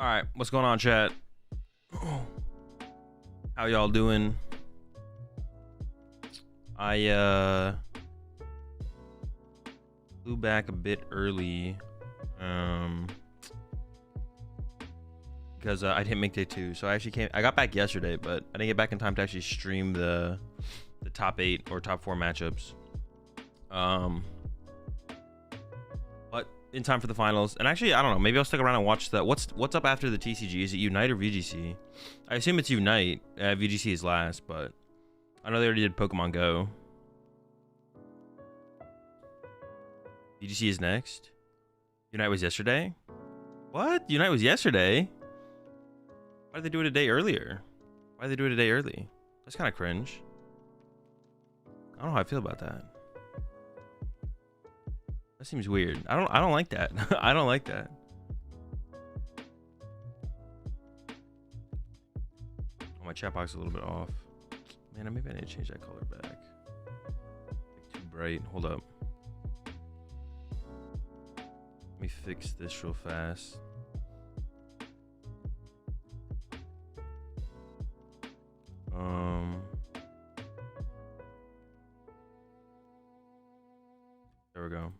All right, what's going on, chat? How y'all doing? I flew back a bit early because I didn't make day 2. So I got back yesterday, but I didn't get back in time to actually stream the top 8 or top 4 matchups. But in time for the finals. And actually, I don't know, maybe I'll stick around and watch the what's up after the TCG. Is it Unite or VGC? I assume it's Unite. VGC is last, but I know they already did Pokemon Go. VGC is next. Unite was yesterday. What? Unite was yesterday? Why did they do it a day earlier? Why did they do it a day early? That's kind of cringe. I don't know how I feel about that. That seems weird. I don't like that. I don't like that. Oh, my chat box is a little bit off. Man, maybe I need to change that color back. Like too bright. Hold up. Let me fix this real fast. There we go.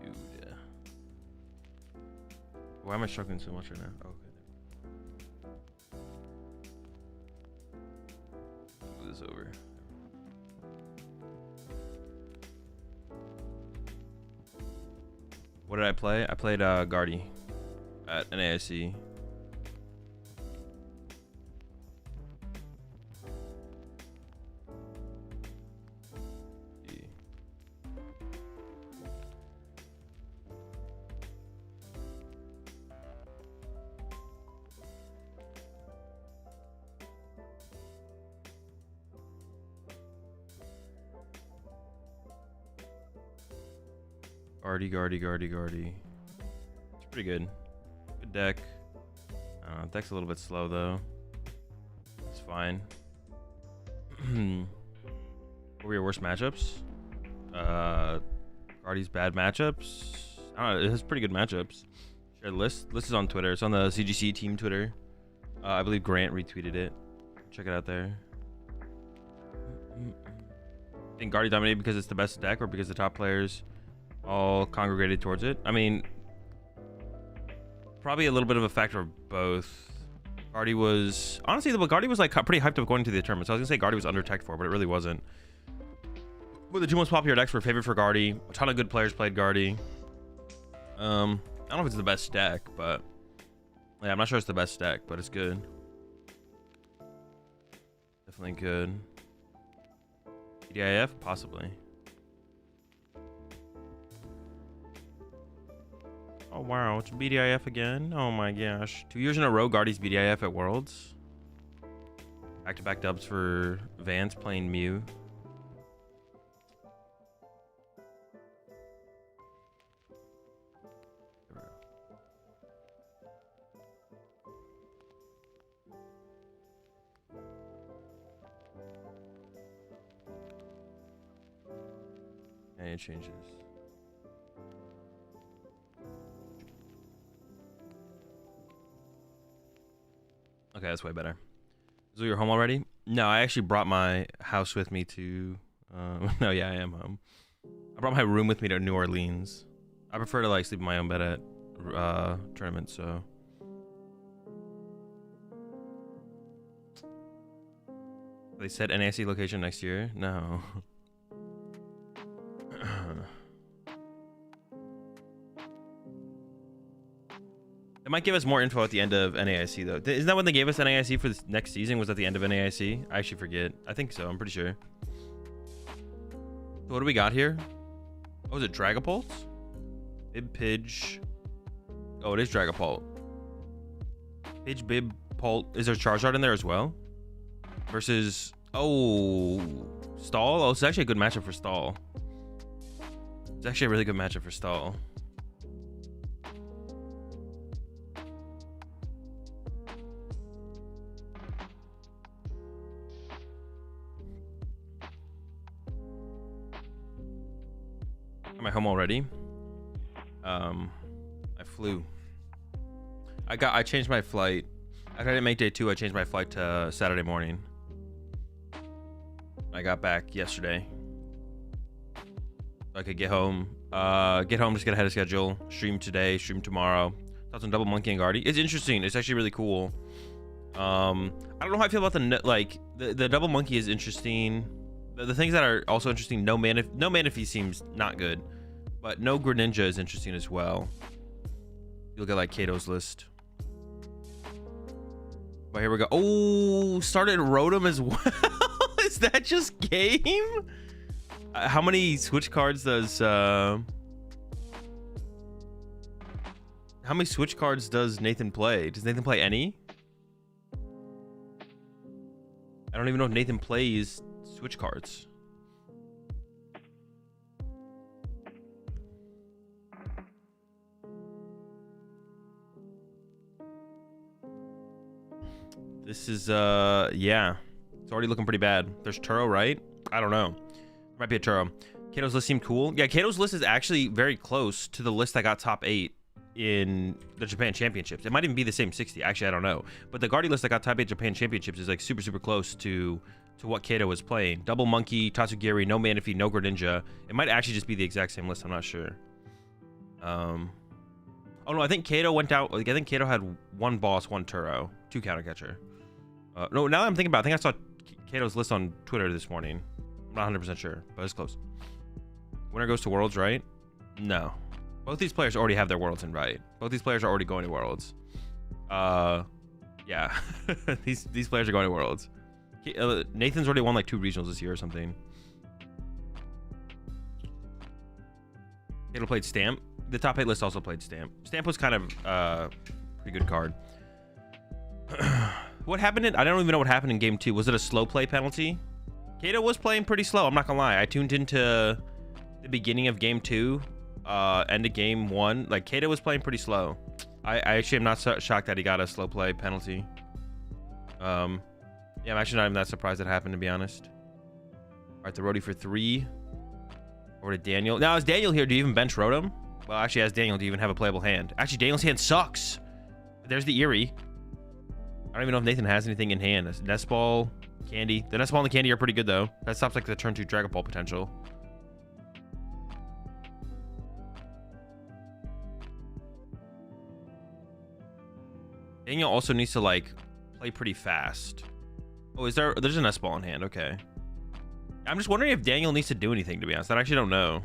Dude. Why am I struggling so much right now? Oh, okay. Move this over. What did I play? I played Guardy at NAIC. Guardy. It's pretty good. Good deck. Deck's a little bit slow though. It's fine. What were your worst matchups? Guardy's bad matchups. I don't know. It has pretty good matchups. Share the list. List is on Twitter. It's on the CGC team Twitter. I believe Grant retweeted it. Check it out there. I think Guardy dominated because it's the best deck, or because the top players all congregated towards it. I mean, probably a little bit of a factor of both. Guardy was honestly, Guardy was like pretty hyped up going to the tournament. So I was gonna say Guardy was under tech for, but it really wasn't. But the 2 most popular decks were favored for Guardy. A ton of good players played Guardy. I don't know if it's the best deck, but yeah, I'm not sure it's the best deck, but it's good. Definitely good. PDIF, possibly. Oh wow, it's BDIF again. Oh my gosh. 2 years in a row, Guardy's BDIF at Worlds. Back-to-back dubs for Vance playing Mew. Any changes? Okay, that's way better. So you're home already? No, I actually brought my house with me to... no, yeah, I am home. I brought my room with me to New Orleans. I prefer to like sleep in my own bed at tournaments, so... They said NAIC location next year? No. They might give us more info at the end of NAIC though. Isn't that when they gave us NAIC for this next season? Was at the end of NAIC? I actually forget. I think so. I'm pretty sure. So what do we got here? Oh, is it Dragapult? Bib Pidge. Oh, it is Dragapult. Pidge, Bib, Pult. Is there Charizard in there as well? Versus... Oh... Stall? Oh, it's actually a good matchup for Stall. It's actually a really good matchup for Stall. Am I home already? I flew. I changed my flight. After I didn't make day 2, I changed my flight to Saturday morning. I got back yesterday. So I could get home, just get ahead of schedule, stream today, stream tomorrow. Thoughts on Double Monkey and Guardy? It's interesting. It's actually really cool. I don't know how I feel about the Double Monkey is interesting. The things that are also interesting, no Manaphy seems not good, but no Greninja is interesting as well. You look at like Kato's list. But here we go. Oh, started Rotom as well. Is that just game? How many switch cards does how many switch cards does Nathan play? Does Nathan play any? I don't even know if Nathan plays switch cards. This is yeah, it's already looking pretty bad. There's Turo, right? I don't know. Might be a Turo. Kato's list seemed cool. Yeah, Kato's list is actually very close to the list that got top 8 in the Japan Championships. It might even be the same 60. Actually, I don't know. But the Guardy list that got top 8 Japan Championships is like super close to what Kato was playing. Double Monkey, Tatsugiri, no Manaphy, no Greninja. It might actually just be the exact same list. I'm not sure. Oh no, I think Kato went out. Like, I think Kato had 1 boss, 1 Turo, 2 counter catcher. No, now that I'm thinking about it, I think I saw Kato's list on Twitter this morning. I'm not 100% sure, but it's close. Winner goes to Worlds, right? No. Both these players already have their Worlds invite. Both these players are already going to Worlds. Yeah. these players are going to Worlds. Nathan's already won like 2 regionals this year or something. Kato played Stamp. The top 8 list also played Stamp. Stamp was kind of pretty good card. What happened I don't even know what happened in game 2. Was it a slow play penalty? Kato was playing pretty slow, I'm not gonna lie. I tuned into the beginning of game 2, end of game 1. Like, Kato was playing pretty slow. I actually am not so shocked that he got a slow play penalty. Yeah, I'm actually not even that surprised that happened, to be honest. All right, the roadie for 3. Over to Daniel. Now, is Daniel here? Do you even bench Rotom? Well, actually, as Daniel, do you even have a playable hand? Actually, Daniel's hand sucks. There's the Eerie. I don't even know if Nathan has anything in hand. Nest Ball, Candy. The Nest Ball and the Candy are pretty good, though. That stops like the turn 2 Dragon Ball potential. Daniel also needs to like play pretty fast. Oh, there's a Nest Ball in hand. Okay. I'm just wondering if Daniel needs to do anything, to be honest. I actually don't know.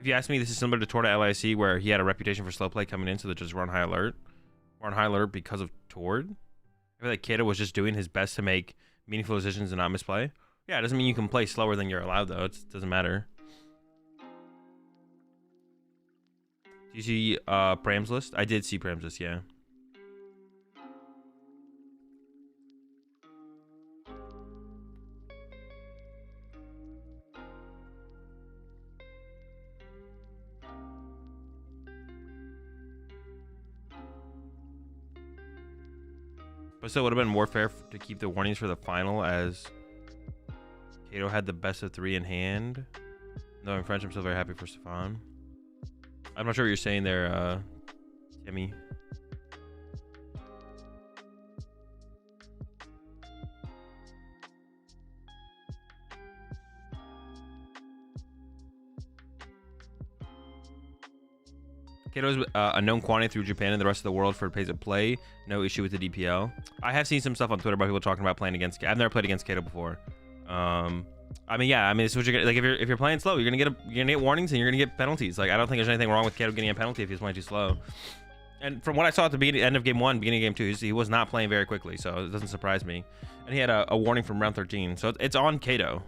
If you ask me, this is similar to Torta LIC, where he had a reputation for slow play coming in, so that just run high alert. Or on high alert because of Tord. I feel like Kato was just doing his best to make meaningful decisions and not misplay. Yeah, it doesn't mean you can play slower than you're allowed, though. It doesn't matter. Do you see Pram's list? I did see Pram's list, yeah. But still, would have been more fair to keep the warnings for the final, as Kato had the best of 3 in hand. No, in French, I'm still very happy for Stefan. I'm not sure what you're saying there, Timmy. Kato's a known quantity through Japan and the rest of the world for pays of play. No issue with the DPL. I have seen some stuff on Twitter about people talking about playing against. I've never played against Kato before. I mean, yeah. I mean, it's what you're gonna, like. If you're playing slow, you're gonna get warnings and you're gonna get penalties. Like, I don't think there's anything wrong with Kato getting a penalty if he's playing too slow. And from what I saw at the end of game 1, beginning of game 2, he was not playing very quickly, so it doesn't surprise me. And he had a warning from round 13, so it's on Kato.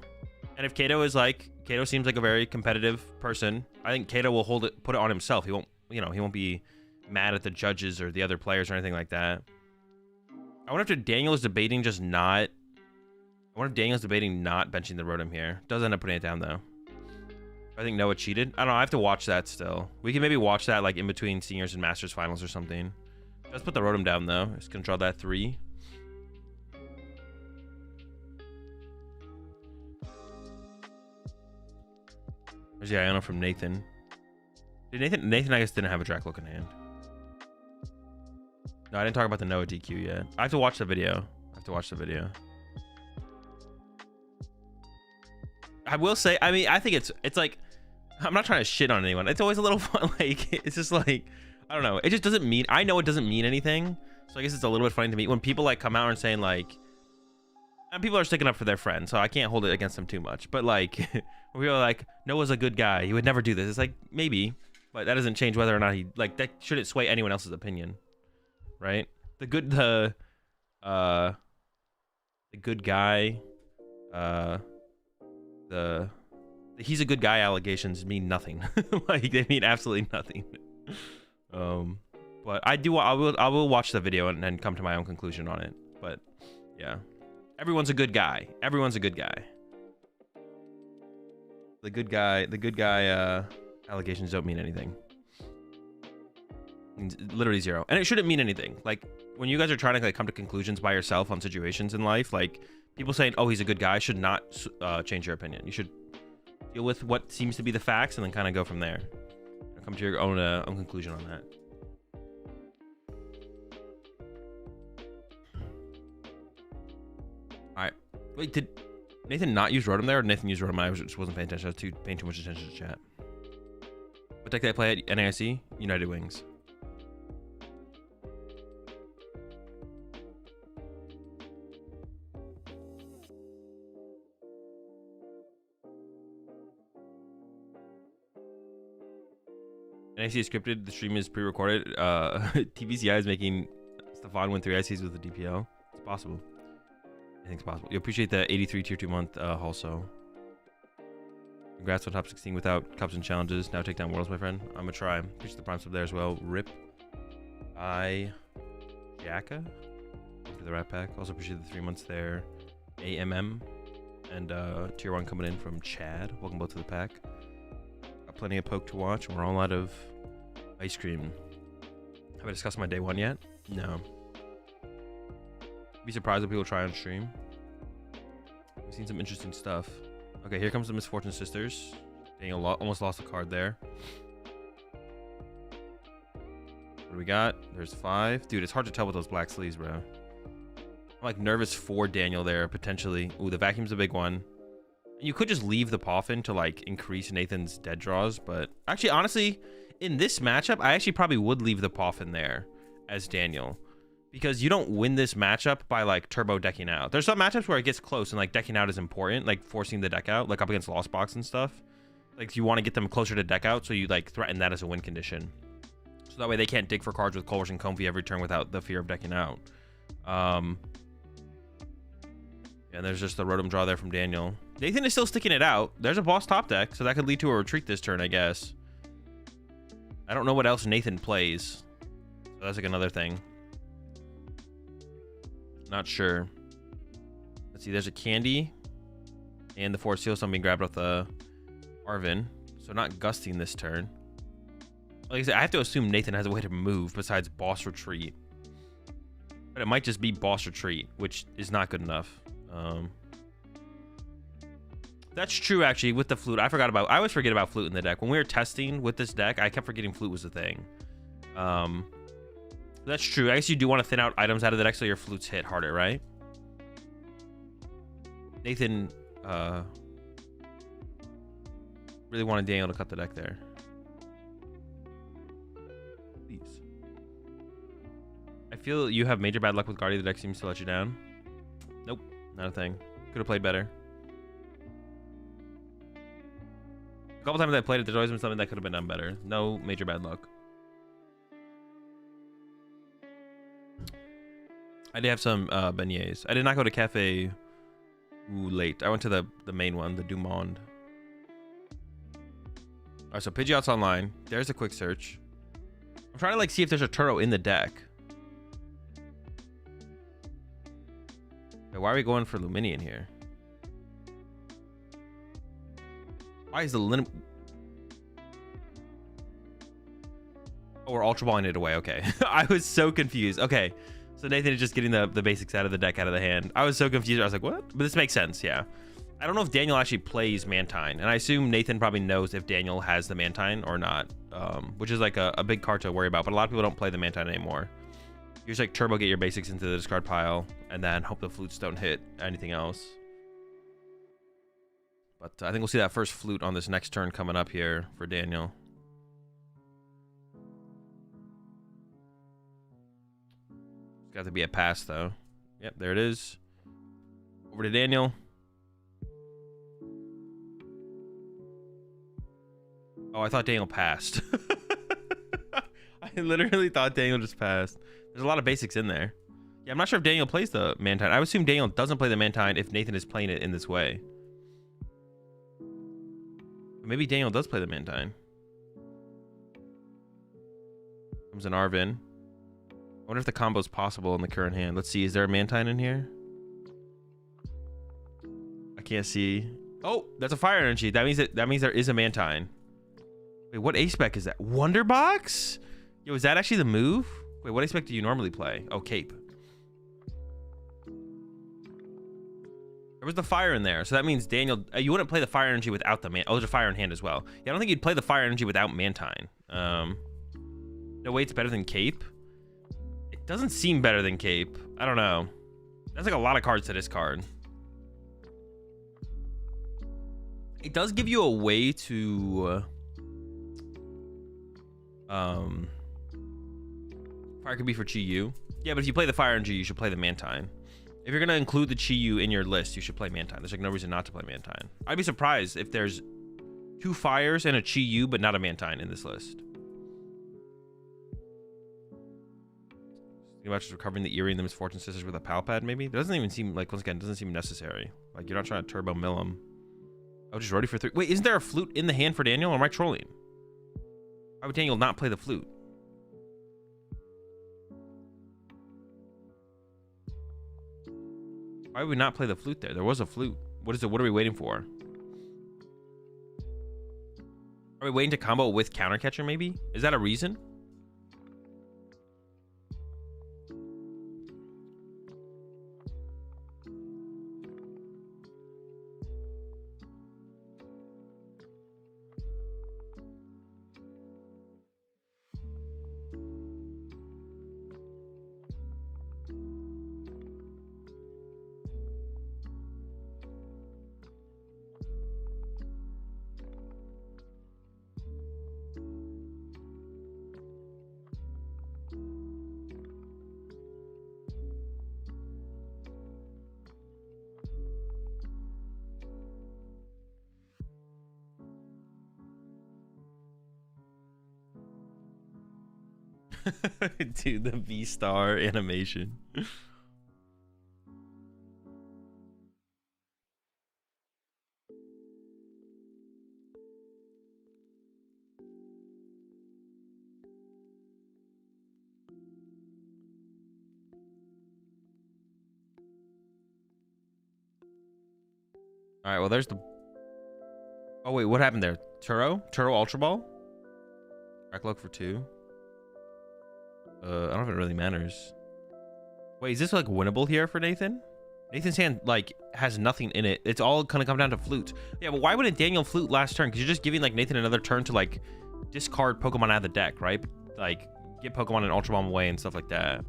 And if Kato seems like a very competitive person, I think Kato will put it on himself. He won't. He won't be mad at the judges or the other players or anything like that. I wonder if Daniel is debating not benching the Rotom here. Does end up putting it down, though. I think Noah cheated. I don't know. I have to watch that still. We can maybe watch that like in between seniors and masters finals or something. Let's put the Rotom down, though. Just gonna draw that 3. There's the Iono from Nathan. Nathan, I guess, didn't have a Drac look in hand. No, I didn't talk about the Noah DQ yet. I have to watch the video. I will say, I mean, I think it's like, I'm not trying to shit on anyone. It's always a little fun. Like, it's just like, I don't know. It just doesn't mean, I know it doesn't mean anything. So I guess it's a little bit funny to me when people like come out and saying like, and people are sticking up for their friends, so I can't hold it against them too much. But like, when people are like, Noah's a good guy, he would never do this. It's like, maybe, but that doesn't change whether or not he, like, that shouldn't sway anyone else's opinion, right? The good guy, the he's a good guy allegations mean nothing. Like, they mean absolutely nothing. But I will watch the video and then come to my own conclusion on it. But yeah, everyone's a good guy. Everyone's a good guy. The good guy allegations don't mean anything. It means literally zero, and it shouldn't mean anything. Like, when you guys are trying to like come to conclusions by yourself on situations in life, like people saying, "Oh, he's a good guy," should not change your opinion. You should deal with what seems to be the facts and then kind of go from there. Come to your own conclusion on that. All right. Wait, did Nathan not use Rotom there, or Nathan used Rotom? I just wasn't paying attention. I was paying too much attention to chat. What deck did I play at NAIC? United Wings. NAIC is scripted. The stream is pre-recorded. TBCI is making Stefan win 3 ICs with the DPL. It's possible. I think it's possible. You appreciate the 83 tier 2 month also. Congrats on top 16 without cups and challenges. Now take down worlds, my friend. I'm gonna try. Appreciate the prime sub there as well. Rip. Jacka. To the Rat Pack. Also appreciate the 3 months there. AMM. And tier 1 coming in from Chad. Welcome both to the pack. Got plenty of poke to watch. We're all out of ice cream. Have I discussed my day 1 yet? No. Be surprised if people try on stream. We've seen some interesting stuff. Okay, here comes the Misfortune Sisters. Dang, almost lost a card there. What do we got? There's 5. Dude, it's hard to tell with those black sleeves, bro. I'm like nervous for Daniel there, potentially. Ooh, the vacuum's a big one. You could just leave the Poffin to like increase Nathan's dead draws, but actually, honestly, in this matchup, I actually probably would leave the Poffin there as Daniel, because you don't win this matchup by like turbo decking out. There's some matchups where it gets close and like decking out is important, like forcing the deck out, like up against Lost Box and stuff. Like you want to get them closer to deck out, so you like threaten that as a win condition. So that way they can't dig for cards with Colress and Comfy every turn without the fear of decking out. And there's just the Rotom draw there from Daniel. Nathan is still sticking it out. There's a boss top deck, so that could lead to a retreat this turn, I guess. I don't know what else Nathan plays. So that's like another thing. Not sure. Let's see, there's a Candy. And the Force Seal Stone being grabbed with the Arvin. So not gusting this turn. Like I said, I have to assume Nathan has a way to move besides boss retreat. But it might just be boss retreat, which is not good enough. That's true, actually, with the flute. I always forget about flute in the deck. When we were testing with this deck, I kept forgetting flute was a thing. That's true. I guess you do want to thin out items out of the deck so your flutes hit harder, right? Nathan really wanted Daniel to cut the deck there. Please. I feel you have major bad luck with Guardian. The deck seems to let you down. Nope, not a thing. Could have played better. A couple times I played it, there's always been something that could have been done better. No major bad luck. I did have some beignets. I did not go to Cafe late. I went to the main one, the Dumond. Alright, so Pidgeot's online. There's a quick search. I'm trying to like see if there's a Turo in the deck. Why are we going for Luminion here? Why is the Oh, we're Ultra Balling it away. Okay. I was so confused. Okay. So Nathan is just getting the basics out of the deck out of the hand. I was so confused. I was like, what? But this makes sense. Yeah. I don't know if Daniel actually plays Mantine, and I assume Nathan probably knows if Daniel has the Mantine or not, which is like a big card to worry about, but a lot of people don't play the Mantine anymore. You just like turbo get your basics into the discard pile, and then hope the flutes don't hit anything else. But I think we'll see that first flute on this next turn coming up here for Daniel. It's got to be a pass, though. Yep, there it is. Over to Daniel. Oh, I thought Daniel passed. I literally thought Daniel just passed. There's a lot of basics in there. Yeah, I'm not sure if Daniel plays the Mantine. I would assume Daniel doesn't play the Mantine if Nathan is playing it in this way. Maybe Daniel does play the Mantine. Comes an Arvin. I wonder if the combo is possible in the current hand. Let's see. Is there a Mantine in here? I can't see. Oh, that's a fire energy. That means there is a Mantine. Wait, what ace spec is that? Wonderbox? Yo, is that actually the move? Wait, what ace spec do you normally play? Oh, Cape. There was the fire in there, so that means Daniel, you wouldn't play the fire energy without the man. Oh, there's a fire in hand as well. Yeah, I don't think you'd play the fire energy without Mantine. No way it's better than Cape. It doesn't seem better than Cape. I don't know. That's like a lot of cards to discard. It does give you a way to fire could be for Chi-Yu. Yeah, but if you play the fire energy, you should play the Mantine. If you're gonna include the Chi-Yu in your list, you should play Mantine. There's like no reason not to play Mantine. I'd be surprised if there's 2 fires and a Chi-Yu, but not a Mantine in this list. Think about just recovering the Eerie and the Misfortune Sisters with a Pal Pad, maybe? It doesn't even seem like, once again, it doesn't seem necessary. Like, you're not trying to turbo mill them. Oh, just ready for 3. Wait, isn't there a flute in the hand for Daniel? Or am I trolling? Why would Daniel not play the flute? Why would we not play the flute there? There was a flute. What is it? What are we waiting for? Are we waiting to combo with Counter Catcher, maybe? Is that a reason? Dude, the V-Star animation. All right, well, there's the... Oh, wait, what happened there? Turo Ultra Ball? Crack luck for 2. I don't know if it really matters. Wait, is this like winnable here for Nathan? Nathan's hand like has nothing in it. It's all gonna come down to flute. Yeah, but why wouldn't Daniel flute last turn? Because you're just giving like Nathan another turn to like discard Pokemon out of the deck, right? Like get Pokemon and Ultra Bomb away and stuff like that.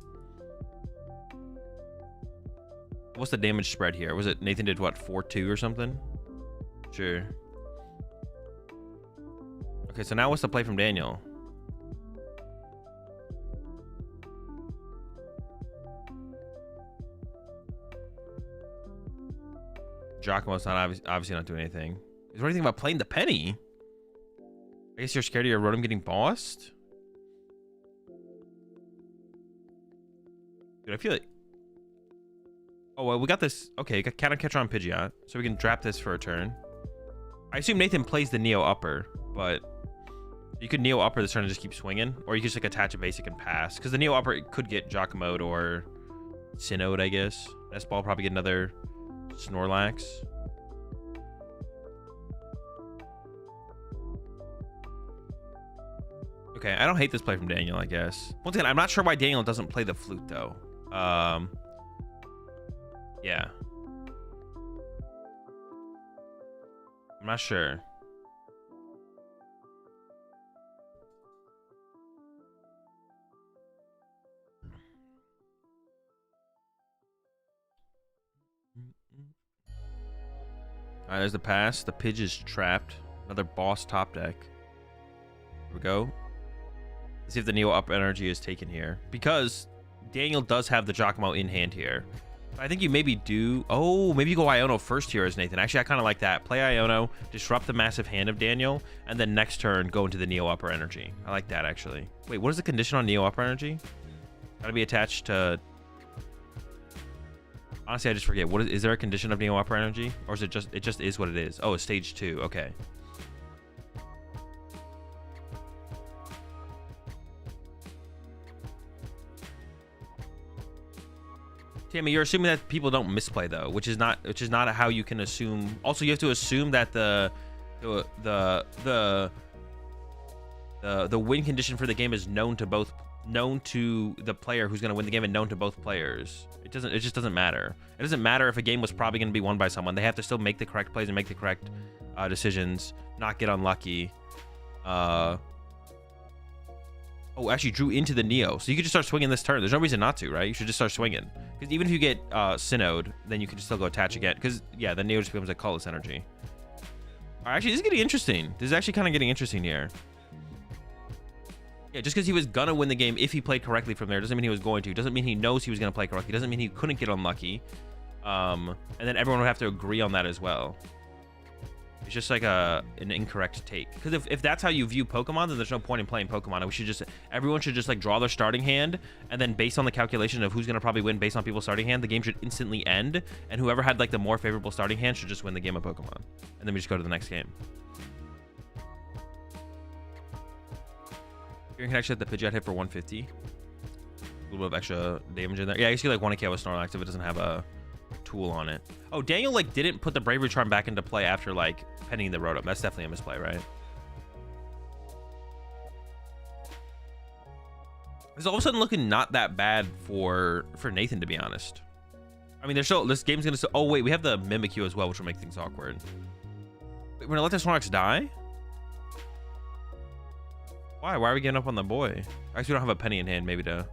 What's the damage spread here? Was it Nathan did what, 4-2 or something? Sure. Okay, so now what's the play from Daniel? Giacomo's not obviously not doing anything. Is there anything about playing the penny? I guess you're scared of your Rotom getting bossed? Dude, I feel like... Oh, well, we got this. Okay, got Counter Catcher on Pidgeot, so we can drop this for a turn. I assume Nathan plays the Neo Upper, but you could Neo Upper this turn and just keep swinging, or you could just like attach a basic and pass. Because the Neo Upper could get Giacomo or Sinnoh, I guess. S-Ball probably get another Snorlax. Okay, I don't hate this play from Daniel, I guess. Once again, I'm not sure why Daniel doesn't play the flute, though. Yeah. I'm not sure. All right, there's the pass. The Pidge is trapped. Another boss top deck. Here we go. Let's see if the Neo up energy is taken here. Because Daniel does have the Giacomo in hand here. I think you maybe do... Oh, maybe you go Iono first here as Nathan. Actually, I kind of like that. Play Iono, disrupt the massive hand of Daniel, and then next turn, go into the Neo upper energy. I like that, actually. Wait, what is the condition on Neo upper energy? Gotta be attached to... Honestly, I just forget. What is there a condition of Neo upper energy? Or is it just is what it is? Oh, it's stage 2. Okay. Tammy, you're assuming that people don't misplay though, which is not how you can assume. Also, you have to assume that the win condition for the game is known to the player who's going to win the game and known to both players. It just doesn't matter. It doesn't matter if a game was probably going to be won by someone. They have to still make the correct plays and make the correct decisions, not get unlucky. Oh, actually drew into the Neo. So you could just start swinging this turn. There's no reason not to, right? You should just start swinging. Because even if you get Synod, then you can still go attach again. Because, yeah, the Neo just becomes a colorless energy. All right, actually, this is getting interesting. This is actually kind of getting interesting here. Yeah, just because he was going to win the game if he played correctly from there doesn't mean he was going to. Doesn't mean he knows he was going to play correctly. Doesn't mean he couldn't get unlucky. And then everyone would have to agree on that as well. It's just like an incorrect take. Because if that's how you view Pokemon, then there's no point in playing Pokemon. Everyone should just like draw their starting hand, and then based on the calculation of who's gonna probably win based on people's starting hand, the game should instantly end, and whoever had like the more favorable starting hand should just win the game of Pokemon. And then we just go to the next game. You can actually let the Pidgeot hit for 150. A little bit of extra damage in there. Yeah, I guess you like 1k with Snorlax if it doesn't have a tool on it. Oh, Daniel like didn't put the Bravery Charm back into play after like penning the Rotom. That's definitely a misplay, right? It's all of a sudden looking not that bad for Nathan, to be honest. I mean, this game's gonna. Oh wait, we have the Mimikyu as well, which will make things awkward. Wait, we're gonna let this Snorlax die? Why? Why are we getting up on the boy? I guess we don't have a penny in hand, maybe to.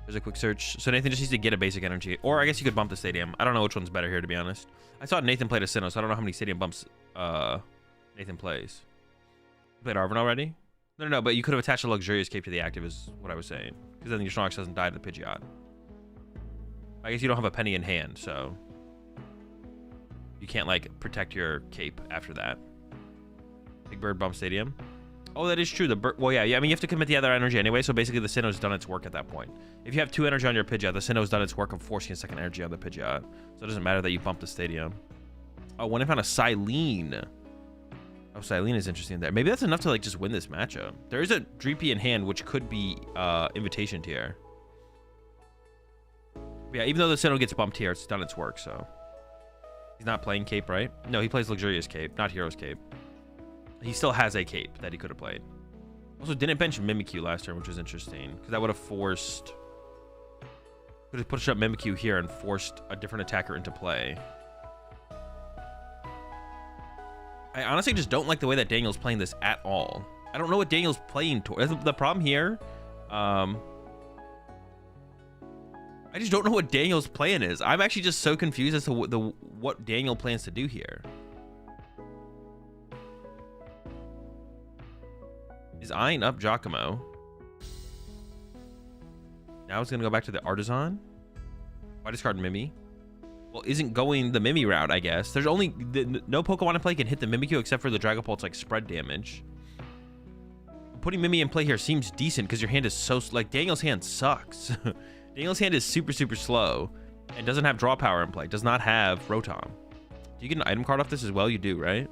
There's a quick search. So Nathan just needs to get a basic energy. Or I guess you could bump the stadium. I don't know which one's better here, to be honest. I saw Nathan played a Sinnoh, so I don't know how many stadium bumps Nathan plays. You played Arven already? No, but you could have attached a Luxurious Cape to the active is what I was saying. Because then your Snorlax doesn't die to the Pidgeot. I guess you don't have a penny in hand, so... You can't, like, protect your cape after that. Big Bird bump stadium. Oh, that is true. The bird. Well, yeah. I mean, you have to commit the other energy anyway. So basically, the Sinnoh's done its work at that point. If you have 2 energy on your Pidgeot, the Sinnoh's done its work of forcing a second energy on the Pidgeot. So it doesn't matter that you bump the stadium. Oh, when I found a Silene. Oh, Silene is interesting there. Maybe that's enough to like just win this matchup. There is a Dreepy in hand, which could be invitation tier. But yeah, even though the Sinnoh gets bumped here, it's done its work. So he's not playing Cape, right? No, he plays Luxurious Cape, not Hero's Cape. He still has a cape that he could have played. Also, didn't bench Mimikyu last turn, which was interesting. Because that would have forced... Could have pushed up Mimikyu here and forced a different attacker into play. I honestly just don't like the way that Daniel's playing this at all. I don't know what Daniel's playing towards. The problem here... I just don't know what Daniel's plan is. I'm actually just so confused as to what Daniel plans to do here. Is eyeing up Giacomo. Now it's going to go back to the Artisan. Why discard Mimi? Well, isn't going the Mimi route, I guess. There's only... no Pokemon in play can hit the Mimikyu except for the Dragapult's like spread damage. Putting Mimi in play here seems decent because your hand is so... Like, Daniel's hand sucks. Daniel's hand is super, super slow and doesn't have draw power in play. Does not have Rotom. Do you get an item card off this as well? You do, right?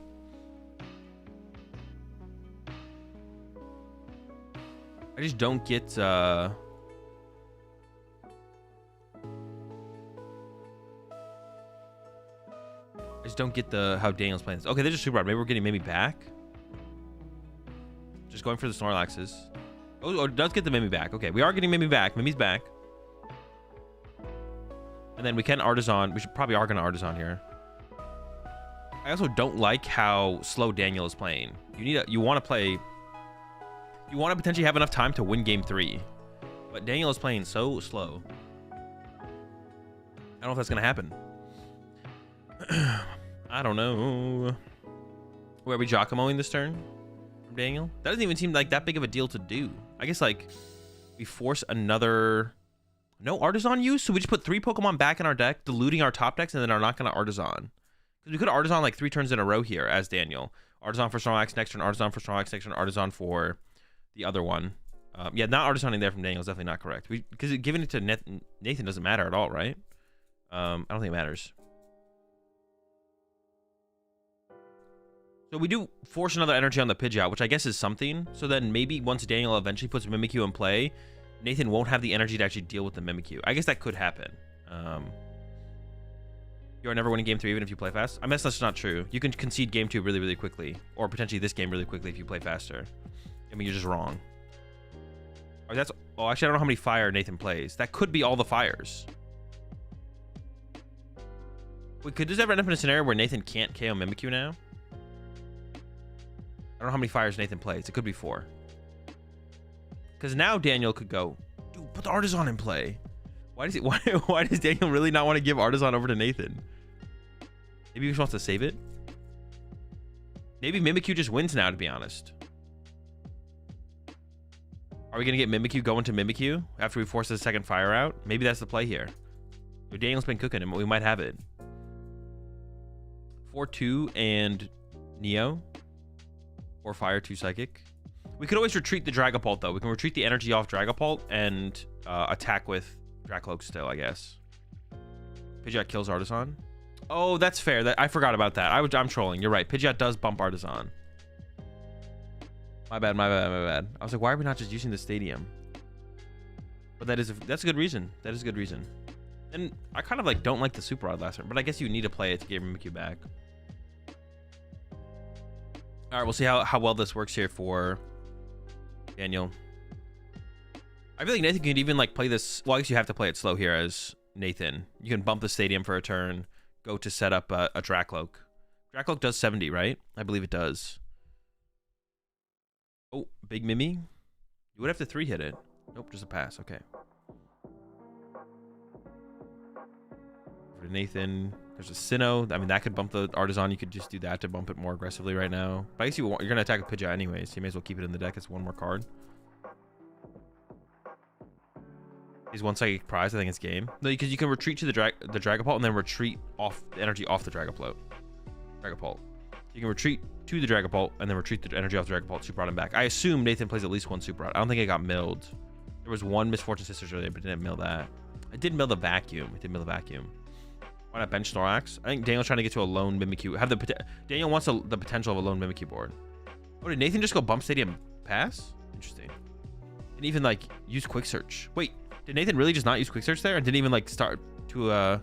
I just don't get, I just don't get how Daniel's playing this. Okay, they're just super hard. Maybe we're getting Mimi back. Just going for the Snorlaxes. Oh, it does get the Mimi back. Okay, we are getting Mimi back. Mimi's back. And then we can Artisan. We should probably are going to Artisan here. I also don't like how slow Daniel is playing. You want to potentially have enough time to win game 3. But Daniel is playing so slow. I don't know if that's going to happen. I don't know. Where are we Giacomoing this turn from Daniel? That doesn't even seem like that big of a deal to do. I guess, like, we force another... No Artisan use? So we just put 3 Pokemon back in our deck, diluting our top decks, and then are not going to Artisan. Because we could have Artisan like 3 turns in a row here as Daniel. Artisan for Snorlax next turn, Artisan for Snorlax next turn, Artisan for the other one. Yeah, not Artisaning there from Daniel is definitely not correct. Because giving it to Nathan doesn't matter at all, right? I don't think it matters. So we do force another energy on the Pidgeot, which I guess is something. So then maybe once Daniel eventually puts Mimikyu in play, Nathan won't have the energy to actually deal with the Mimikyu. I guess that could happen. You are never winning game 3 even if you play fast. I guess that's not true. You can concede game 2 really, really quickly. Or potentially this game really quickly if you play faster. I mean, you're just wrong. Oh, actually, I don't know how many fire Nathan plays. That could be all the fires. Wait, could this ever end up in a scenario where Nathan can't KO Mimikyu now? I don't know how many fires Nathan plays. It could be 4. Because now Daniel could go, dude, put the Artisan in play. Why does Daniel really not want to give Artisan over to Nathan? Maybe he just wants to save it. Maybe Mimikyu just wins now, to be honest. Are we going to get Mimikyu going to Mimikyu after we force the second fire out? Maybe that's the play here. Daniel's been cooking him. We might have it. 4-2 and Neo. 4 fire, 2 psychic. We could always retreat the Dragapult, though. We can retreat the energy off Dragapult and attack with Dracloak still, I guess. Pidgeot kills Artisan. Oh, that's fair. I forgot about that. I'm trolling. You're right. Pidgeot does bump Artisan. My bad. I was like, why are we not just using the stadium? But that's a good reason. That is a good reason. And I kind of like don't like the Super Rod last turn, but I guess you need to play it to get Mimikyu back. All right, we'll see how well this works here for Daniel. I feel like Nathan can even like play this. Well, I guess you have to play it slow here as Nathan. You can bump the stadium for a turn, go to set up a Dracloak. Dracloak does 70, right? I believe it does. Oh, big Mimi. You would have to 3-hit it. Nope, just a pass. Okay. For Nathan, there's a Sinnoh. I mean, that could bump the Artisan. You could just do that to bump it more aggressively right now. But I guess you're going to attack a Pidgeot anyways. So you may as well keep it in the deck as one more card. Is 1 psychic prize. I think it's game. No, because you can retreat to the Dragapult and then retreat off the energy off the Dragapult. You can retreat to the Dragapult and then retreat the energy off the Dragapult, Super Rod him back. I assume Nathan plays at least 1 Super Rod. I don't think it got milled. There was 1 Misfortune Sisters earlier, but didn't mill that. It did mill the Vacuum. Why not bench Snorlax? I think Daniel's trying to get to a lone Mimikyu. Daniel wants the potential of a lone Mimikyu board. Oh, did Nathan just go bump Stadium pass? Interesting. And even like use Quick Search. Wait, did Nathan really just not use Quick Search there and didn't even like start to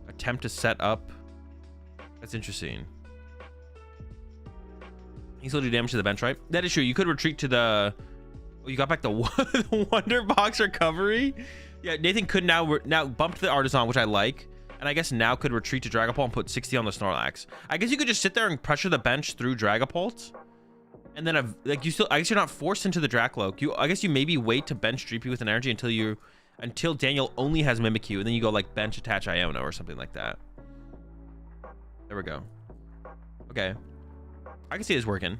attempt to set up? That's interesting. He still do damage to the bench, right? That is true. You could retreat to the... Oh, you got back the Wonder Box recovery? Yeah, Nathan could now bump the Artisan, which I like. And I guess now could retreat to Dragapult and put 60 on the Snorlax. I guess you could just sit there and pressure the bench through Dragapult. And then like you still... I guess you're not forced into the Dracloak. I guess you maybe wait to bench Dreepy with an energy until Daniel only has Mimikyu. And then you go like bench attach Iono or something like that. There we go. Okay. I can see this working.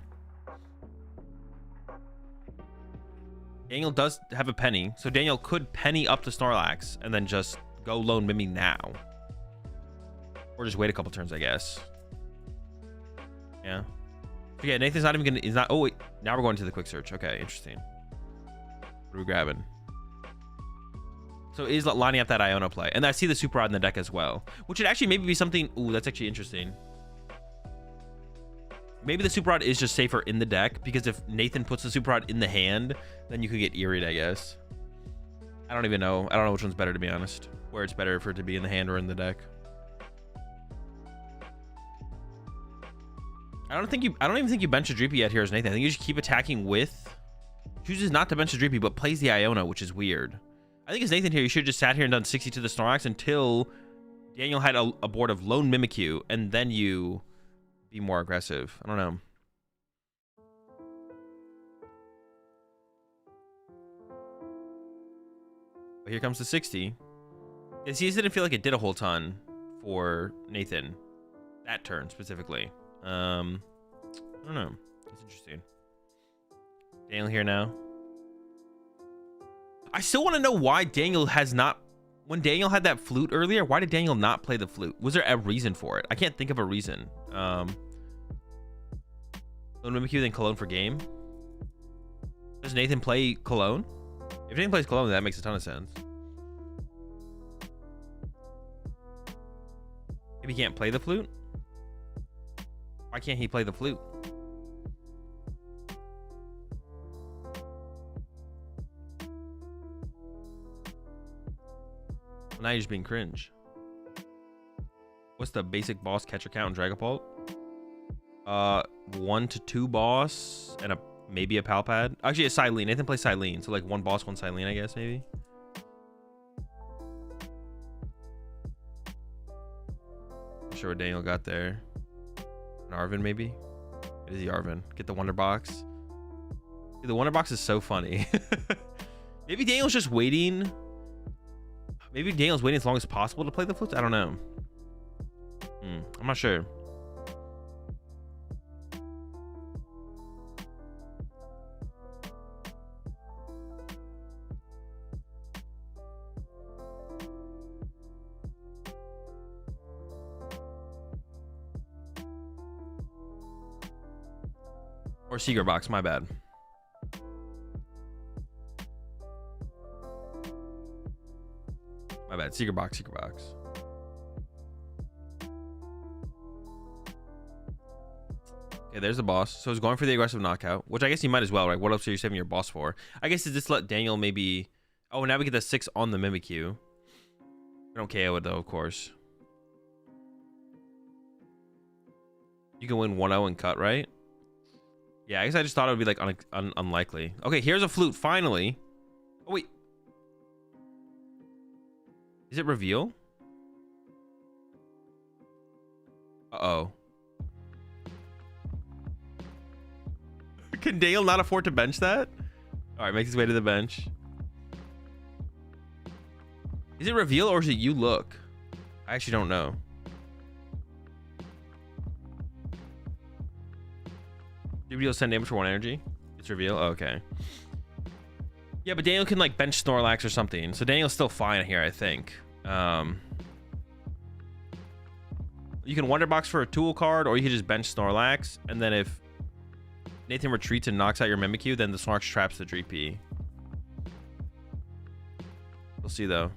Daniel does have a penny. So Daniel could penny up to Snorlax and then just go lone Mimi now. Or just wait a couple turns, I guess. Yeah. But yeah, Nathan's not even gonna... He's not... Oh, wait. Now we're going to the Quick Search. Okay, interesting. What are we grabbing? So he's lining up that Iono play. And I see the Super Rod in the deck as well. Which would actually maybe be something... Ooh, that's actually interesting. Maybe the Super Rod is just safer in the deck. Because if Nathan puts the Super Rod in the hand, then you could get Eeried, I guess. I don't even know. I don't know which one's better, to be honest. Where it's better for it to be in the hand or in the deck. I don't even think you bench a Dreepy yet here as Nathan. I think you just keep attacking with... Chooses not to bench a Dreepy, but plays the Iono, which is weird. I think as Nathan here, you should have just sat here and done 60 to the Snorlax until Daniel had a board of lone Mimikyu, and then you be more aggressive. I don't know. But here comes the 60. It didn't feel like it did a whole ton for Nathan. That turn specifically. I don't know. That's interesting. Daniel here now. I still want to know why Daniel has not... When Daniel had that flute earlier, why did Daniel not play the flute? Was there a reason for it? I can't think of a reason. Lone Mimikyu, then Cologne for game. Does Nathan play Cologne? If Nathan plays Cologne, that makes a ton of sense. If he can't play the flute? Why can't he play the flute? Well, now you're just being cringe. What's the basic boss catcher count in Dragapult? 1 to 2 boss and maybe a Palpad. Actually, a Silene. Nathan plays Silene, so like 1 boss, 1 Silene, I guess maybe. Not sure what Daniel got there. An Arvin maybe. It is the Arvin. Get the Wonder Box. Dude, the Wonder Box is so funny. Maybe Daniel's just waiting. Maybe Daniel's waiting as long as possible to play the flutes. I don't know. I'm not sure. Or Secret Box, my bad. My bad. Secret Box, Secret Box. Okay, there's the boss. So he's going for the aggressive knockout, which I guess you might as well, right? What else are you saving your boss for? I guess to just let Daniel maybe... Oh, now we get the 6 on the Mimikyu. We don't KO it though, of course. You can win 1-0 and cut, right? Yeah, I guess I just thought it would be like unlikely. Okay, here's a flute, finally. Oh, wait. Is it reveal? Uh-oh. Can Daniel not afford to bench that? All right, make his way to the bench. Is it reveal or is it you look? I actually don't know. Reveal send damage for 1 energy. It's reveal. Oh, okay. Yeah, but Daniel can like bench Snorlax or something. So Daniel's still fine here, I think. You can Wonder Box for a tool card, or you can just bench Snorlax. And then if Nathan retreats and knocks out your Mimikyu, then the Snorlax traps the Dreepy. We'll see though.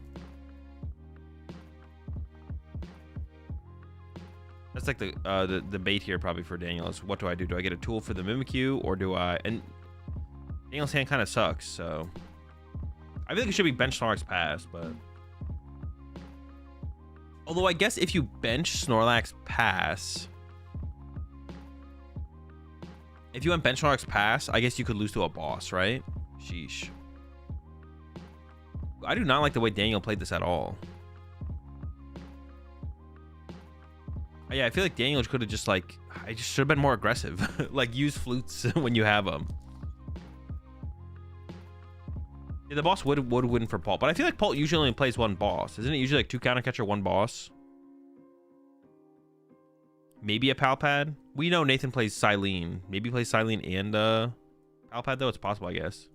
That's like the bait here probably for Daniel is what do I do? Do I get a tool for the Mimikyu or do I... And Daniel's hand kind of sucks, so... I feel like it should be bench Snorlax pass, but... Although I guess if you bench Snorlax pass... If you went bench Snorlax pass, I guess you could lose to a boss, right? Sheesh. I do not like the way Daniel played this at all. Yeah, I feel like Daniel could have just like, I just should have been more aggressive. Like use flutes when you have them. Yeah, the boss would win for Paul, but I feel like Paul usually only plays 1 boss. Isn't it usually like 2 counter catcher, 1 boss? Maybe a Palpad. We know Nathan plays Silene. Maybe he plays Silene and Palpad though. It's possible, I guess.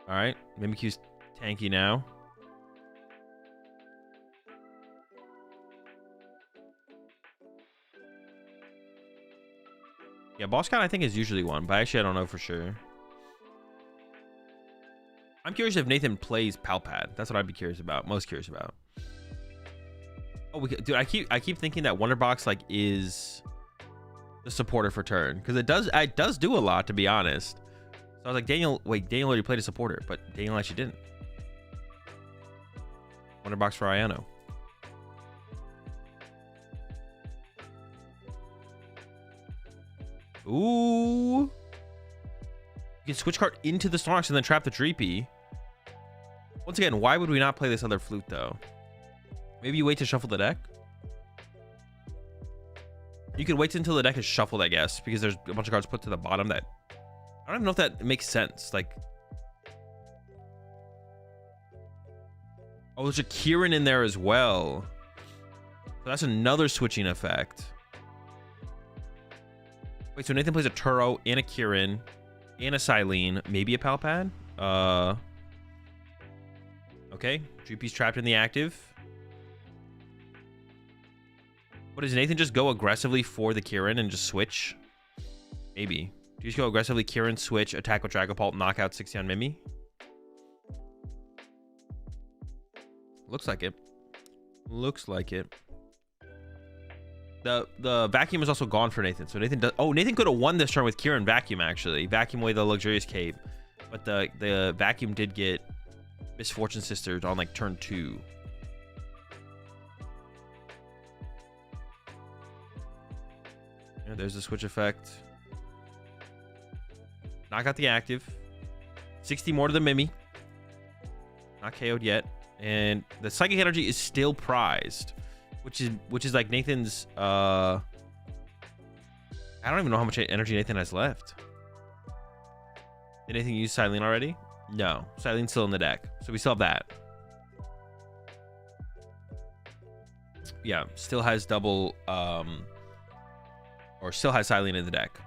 All right, Mimikyu's tanky now. Yeah, boss count I think is usually 1, but actually I don't know for sure. I'm curious if Nathan plays Palpad. That's what I'd be curious about. Most curious about. Oh, dude, I keep thinking that Wonder Box like is the supporter for turn because it does do a lot, to be honest. So I was like, Daniel already played a supporter, but Daniel actually didn't. Wonder Box for Ayano. Ooh. You can switch card into the Snorlax and then trap the Dreepy. Once again, why would we not play this other flute though? Maybe you wait to shuffle the deck. You could wait until the deck is shuffled, I guess, because there's a bunch of cards put to the bottom that I don't even know if that makes sense. Like, oh, there's a Kieran in there as well. So that's another switching effect. Wait, so Nathan plays a Turo and a Kieran and a Silene, maybe a Palpad. Okay, Droopy's trapped in the active. What does Nathan just go aggressively for the Kieran and just switch? Maybe. Do you just go aggressively Kieran, switch, attack with Dragapult, knock out 60 on Mimi? Looks like it. Looks like it. The vacuum is also gone for Nathan. So Nathan does. Oh, Nathan could have won this turn with Kieran vacuum, actually. Vacuum away the luxurious cape. But the vacuum did get Misfortune Sisters on like turn 2. Yeah, there's the switch effect. Knock out the active. 60 more to the Mimi. Not KO'd yet. And the psychic energy is still prized. Which is like Nathan's I don't even know how much energy Nathan has left. Did Nathan use Silene already? No. Silene's still in the deck. So we still have that. Yeah, still has double or still has Silene in the deck.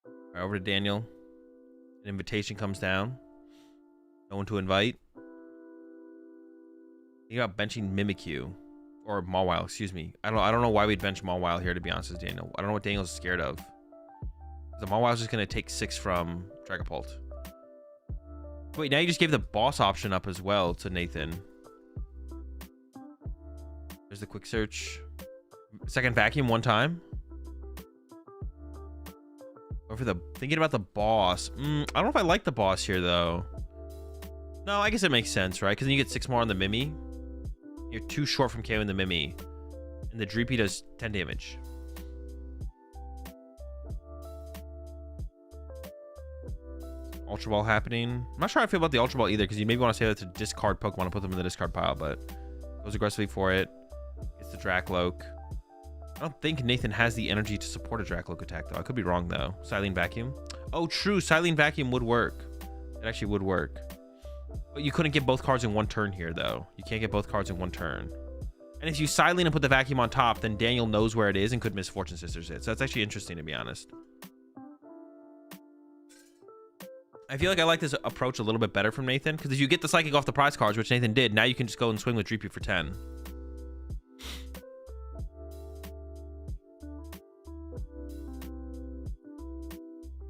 All right, over to Daniel. An invitation comes down. No one to invite. You got benching Mimikyu. Or Mawile, excuse me. I don't know why we'd bench Mawile here, to be honest with Daniel. I don't know what Daniel's scared of. The Mawile's just gonna take 6 from Dragapult. Wait, now you just gave the boss option up as well to Nathan. There's the quick search. Second vacuum one time. Over the thinking about the boss. I don't know if I like the boss here though. No, I guess it makes sense, right? Because then you get 6 more on the Mimi. You're too short from KOing the Mimi. And the Dreepy does 10 damage. Ultra Ball happening. I'm not sure how I feel about the Ultra Ball either, because you maybe want to say that to discard Pokemon and put them in the discard pile, but goes aggressively for it. Gets the Dracloak. I don't think Nathan has the energy to support a Dracloak attack, though. I could be wrong, though. Silene Vacuum. Oh, true. Silene Vacuum would work. It actually would work. But you couldn't get both cards in one turn here, though. You can't get both cards in one turn. And if you Silene and put the Vacuum on top, then Daniel knows where it is and could Misfortune Sisters it. So that's actually interesting, to be honest. I feel like I like this approach a little bit better from Nathan, because if you get the Psychic off the prize cards, which Nathan did, now you can just go and swing with Dreepy for 10.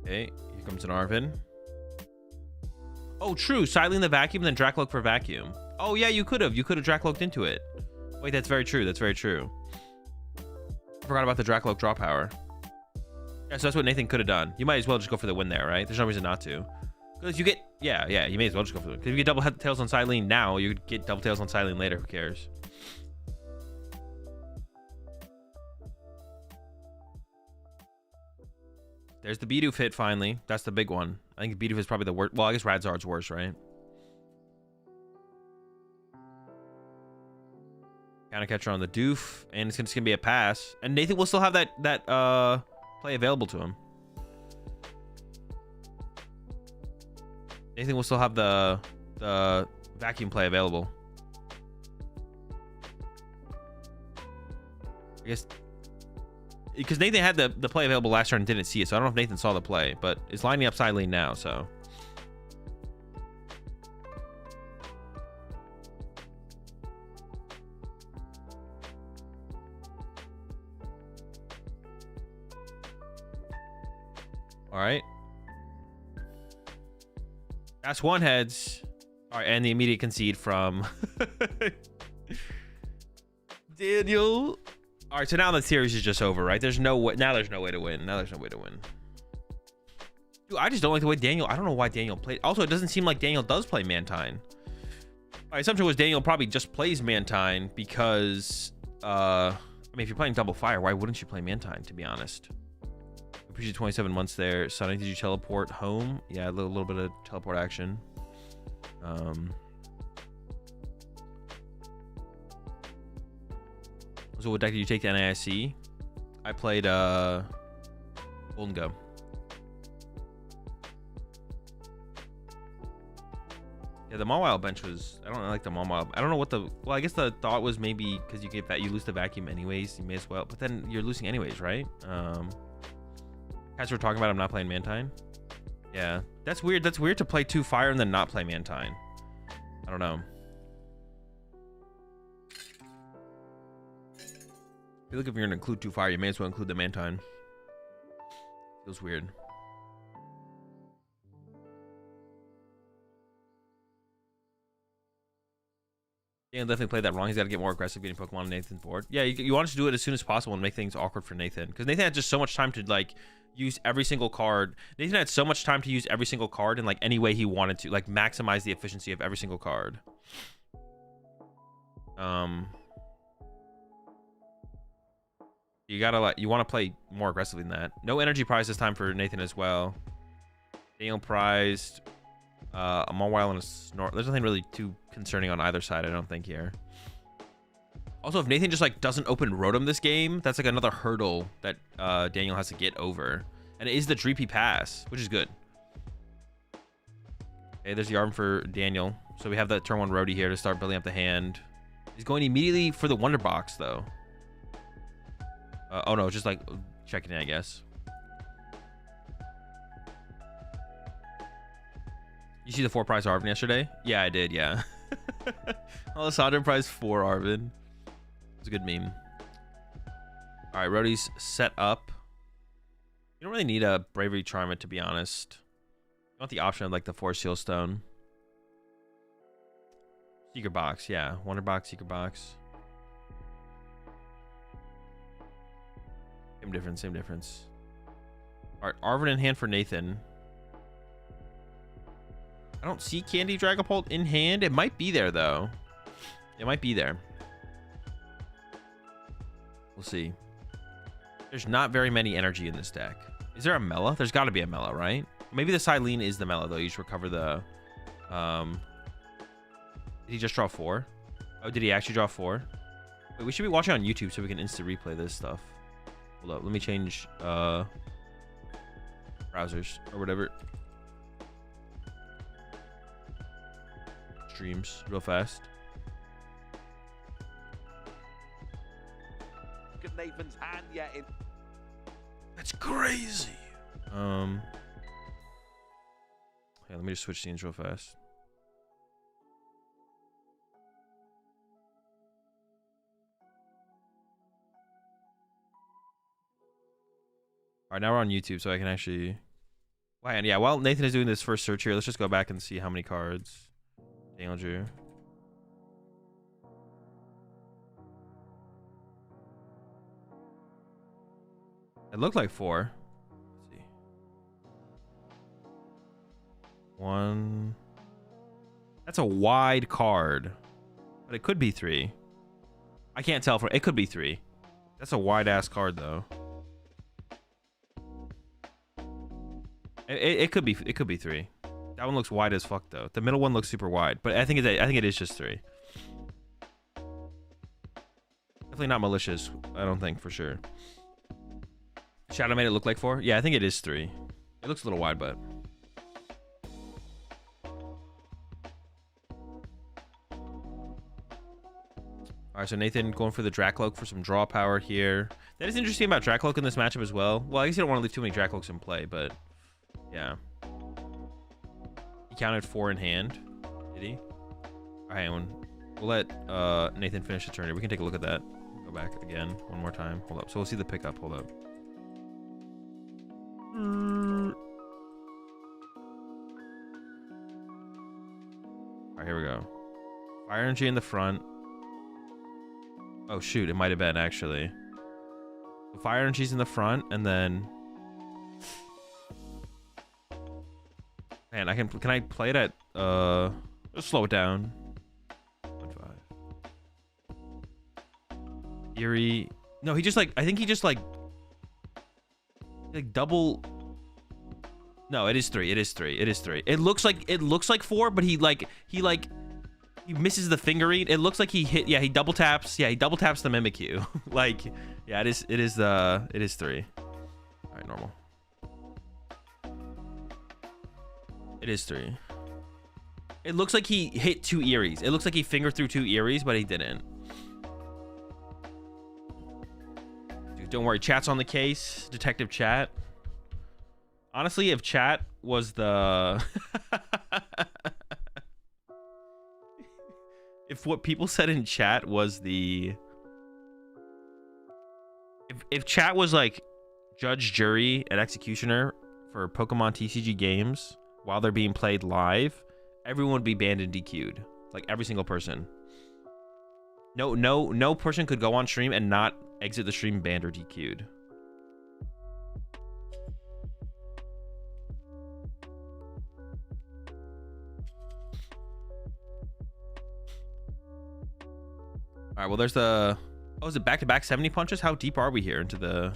Okay, here comes an Arvin. Oh, true. Silene the Vacuum, then Dracloak for Vacuum. Oh, yeah, you could have. You could have Dracloaked into it. Wait, that's very true. That's very true. I forgot about the Dracloak draw power. Yeah, so that's what Nathan could have done. You might as well just go for the win there, right? There's no reason not to. Because you get... Yeah, you may as well just go for the win. Because if you get double tails on Silene now, you could get double tails on Silene later. Who cares? There's the Bidoof hit finally. That's the big one. I think Bidoof is probably the worst. Well, I guess Radzard's worse, right? Counter catcher on the Doof, and it's just gonna be a pass. And Nathan will still have that play available to him. Nathan will still have the vacuum play available. I guess because Nathan had the play available last turn and didn't see it, so I don't know if Nathan saw the play, but it's lining up Silene now, so. All right. That's one heads. All right, and the immediate concede from Daniel. All right, so now the series is just over, right? There's no way. Now there's no way to win. Dude, I just don't like the way Daniel. I don't know why Daniel played. Also, it doesn't seem like Daniel does play Mantine. My assumption was Daniel probably just plays Mantine because, I mean, if you're playing double fire, why wouldn't you play Mantine, to be honest? Appreciate 27 months there. Sonic, did you teleport home? Yeah, a little bit of teleport action. So what deck did you take to NAIC? I played Golden Go. Yeah, the Mawile bench was, I don't like the Mawile. I don't know what the, well, I guess the thought was maybe because you get that, you lose the vacuum anyways, you may as well, but then you're losing anyways, right? Guys, we're talking about I'm not playing Mantine. Yeah, that's weird. That's weird to play 2 fire and then not play Mantine. I don't know. I feel like if you're gonna include 2 fire, you may as well include the Mantine. Feels weird. Yeah, definitely played that wrong. He's got to get more aggressive getting Pokemon on Nathan's board. Yeah, you want to do it as soon as possible and make things awkward for Nathan. Because Nathan had just so much time to, like, use every single card. Nathan had so much time to use every single card in, like, any way he wanted to. Like, maximize the efficiency of every single card. You gotta, like, you want to play more aggressively than that. No energy prize this time for Nathan as well. Daniel prized... a Mawile and a Snort. There's nothing really too concerning on either side, I don't think, here. Also, if Nathan just, like, doesn't open Rotom this game, that's, like, another hurdle that Daniel has to get over. And it is the Dreepy Pass, which is good. Okay, there's the arm for Daniel. So we have that turn 1 Roadie here to start building up the hand. He's going immediately for the Wonder Box, though. Oh, no, just, like, checking in, I guess. You see the 4 prize Arvin yesterday? Yeah, I did, yeah. Alessandro prize 4 Arvin. It's a good meme. All right, Roadie's set up. You don't really need a Bravery Charm, to be honest. You want the option of, like, the 4 Seal Stone. Secret Box, yeah. Wonder Box, Secret Box. Same difference, same difference. All right, Arvin in hand for Nathan. I don't see Candy Dragapult in hand. It might be there, though. It might be there. We'll see. There's not very many energy in this deck. Is there a Mela? There's got to be a Mela, right? Maybe the Silene is the Mela, though. You just recover the... Did he just draw 4? Oh, did he actually draw 4? Wait, we should be watching on YouTube so we can instant replay this stuff. Hold up. Let me change browsers or whatever. Streams real fast. Look at Nathan's hand, yeah. That's crazy. Yeah, let me just switch scenes real fast. All right, now we're on YouTube, so I can actually. Wow, and yeah, while Nathan is doing this first search here, let's just go back and see how many cards Daniel drew. It looked like 4. Let's see. 1. That's a wide card, but it could be 3. I can't tell. It could be 3. That's a wide ass card, though. It could be 3. That one looks wide as fuck, though. The middle one looks super wide, but I think it is just 3. Definitely not malicious. I don't think, for sure. Shadow made it look like 4. Yeah, I think it is 3. It looks a little wide, but. All right, so Nathan going for the Dracloak for some draw power here. That is interesting about Dracloak in this matchup as well. Well, I guess you don't want to leave too many Dracloaks in play, but yeah. He counted 4 in hand. Did he? All right, we'll let Nathan finish the turn here. We can take a look at that. Go back again one more time. Hold up. So we'll see the pickup. Hold up. All right, here we go. Fire Energy in the front. Oh shoot, it might have been actually. So Fire Energy's in the front, and then man, can I play it at let's slow it down. 1.5. Eerie. No, he just like, I think he just like double. No, it is 3. It is 3. It is 3. It looks like 4, but he misses the fingering. It looks like he hit. Yeah, he double taps. Yeah, he double taps the Mimikyu. Like, yeah, it is 3. All right, normal. It is 3. It looks like he hit 2 Eries. It looks like he fingered through 2 Eries, but he didn't. Dude, don't worry. Chat's on the case. Detective Chat. Honestly, if chat was the... if what people said in chat was the... If chat was like judge, jury, and executioner for Pokemon TCG games while they're being played live, everyone would be banned and DQ'd. Like every single person. No person could go on stream and not exit the stream banned or DQ'd. All right, well, there's the... Oh, is it back-to-back 70 punches? How deep are we here into the...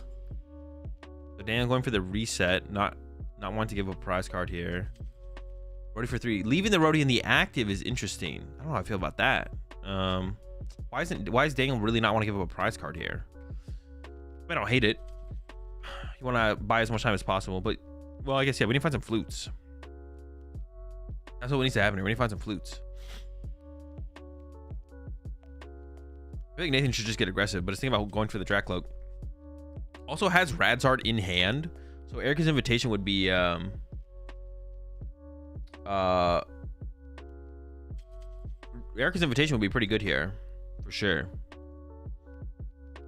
So Daniel going for the reset, not wanting to give a prize card here. Roadie for 3. Leaving the Roadie in the active is interesting. I don't know how I feel about that. Why is Daniel really not want to give up a prize card here? I don't hate it. You want to buy as much time as possible, but... Well, I guess, yeah, we need to find some flutes. That's what needs to happen here. We need to find some flutes. I think Nathan should just get aggressive, but it's thinking about going for the Dracloak. Also has Radzard in hand, so Erica's Invitation would be Erica's Invitation would be pretty good here, for sure. So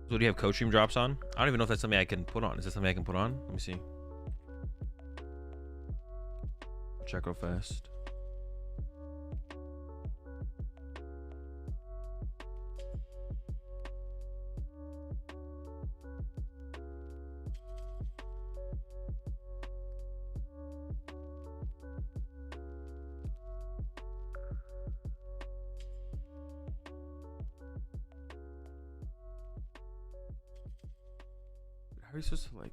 what do you have Coach Stream drops on? I don't even know if that's something I can put on. Is that something I can put on? Let me see. Check real fast. How are you supposed to like...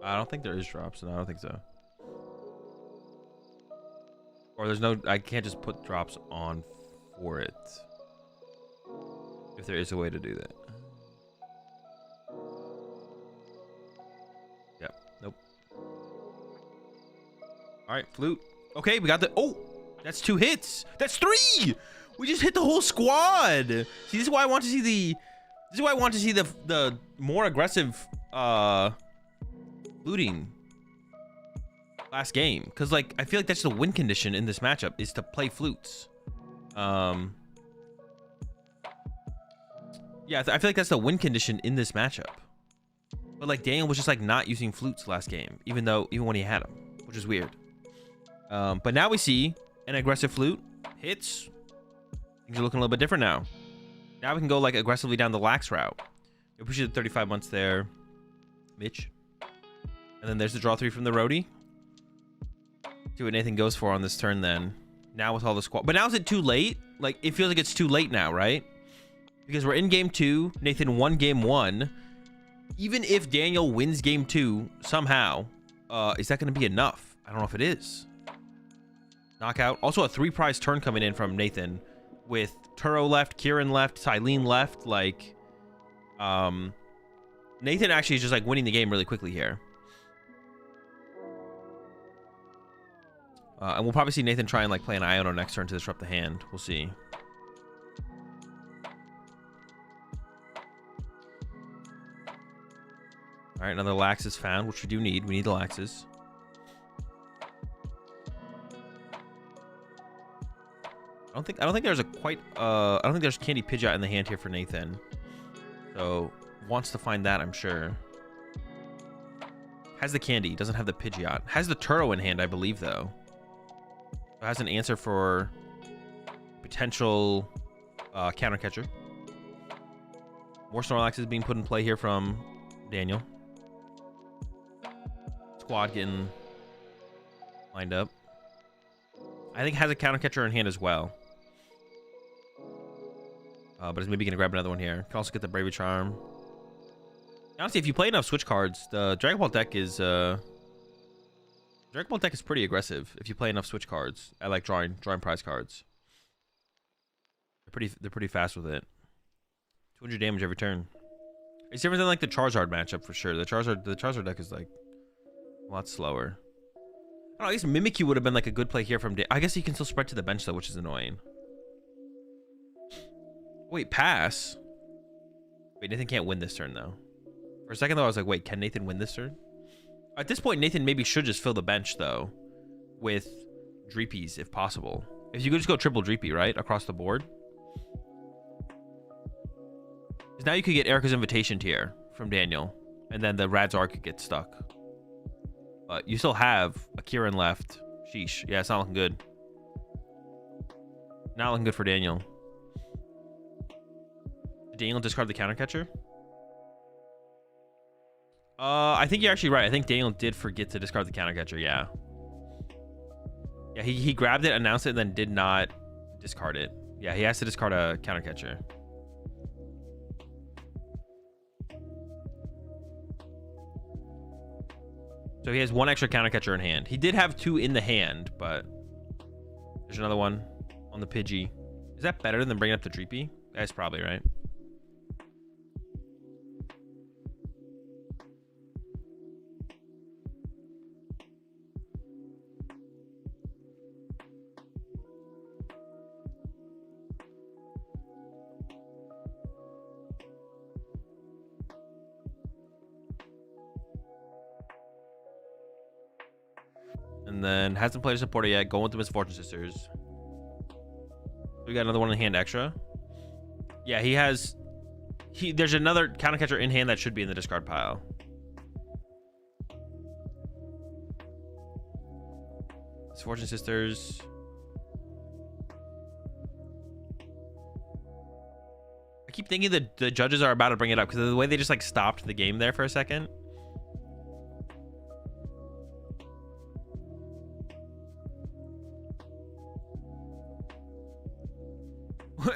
I don't think there is drops. No, I don't think so. Or there's no... I can't just put drops on for it. If there is a way to do that. Yep. Nope. Alright, flute. Okay, we got the... Oh! That's 2 hits! That's 3! We just hit the whole squad! See, this is why I want to see the... This is why I want to see the more aggressive looting last game, because like I feel like that's the win condition in this matchup is to play flutes. Yeah, I feel like that's the win condition in this matchup. But like Daniel was just like not using flutes last game, even when he had them, which is weird. But now we see an aggressive flute hits. Things are looking a little bit different now. Now we can go like aggressively down the lax route. We appreciate the 35 months there, Mitch. And then there's the draw 3 from the Roadie. See what Nathan goes for on this turn then. Now with all the squad. But now is it too late? Like it feels like it's too late now, right? Because we're in game 2. Nathan won game 1. Even if Daniel wins game 2 somehow, is that going to be enough? I don't know if it is. Knockout. Also a 3 prize turn coming in from Nathan with Turo left, Kieran left, Silene left. Like, Nathan actually is just like winning the game really quickly here. And we'll probably see Nathan try and like play an Iono next turn to disrupt the hand. We'll see. All right, another Lax is found, which we do need. We need the Laxes. I don't think there's a quite I don't think there's Candy Pidgeot in the hand here for Nathan. So wants to find that, I'm sure. Has the candy, doesn't have the Pidgeot. Has the Turo in hand, I believe, though. So has an answer for potential counter catcher. More Snorlax is being put in play here from Daniel. Squad getting lined up. I think has a counter catcher in hand as well. But he's maybe gonna grab another one here. Can also get the Bravery Charm. Honestly, if you play enough Switch cards, the Dragon Ball deck is pretty aggressive. If you play enough Switch cards, I like drawing prize cards. They're pretty fast with it. 200 damage every turn. It's different than like the Charizard matchup for sure. The Charizard deck is like a lot slower. I don't know, I guess Mimikyu would have been like a good play here from. I guess he can still spread to the bench though, which is annoying. Wait, pass. Wait, Nathan can't win this turn though. For a second though, I was like, wait, can Nathan win this turn? At this point, Nathan maybe should just fill the bench though, with Dreepies if possible. If you could just go triple Dreepy, right, across the board. Because now you could get Erica's Invitation tier from Daniel, and then the Radzar could get stuck. But you still have a Kieran left. Sheesh. Yeah, it's not looking good. Not looking good for Daniel. Did Daniel discard the counter catcher? I think you're actually right. I think Daniel did forget to discard the counter catcher. Yeah. Yeah, he grabbed it, announced it, and then did not discard it. Yeah, he has to discard a counter catcher. So he has one extra counter catcher in hand. He did have two in the hand, but there's another one on the Pidgey. Is that better than bringing up the Dreepy? That's probably right. And then hasn't played a supporter yet. Going with the Misfortune Sisters. We got another one in hand extra. Yeah, he has. There's another counter catcher in hand that should be in the discard pile. Misfortune Sisters. I keep thinking that the judges are about to bring it up because of the way they just like stopped the game there for a second.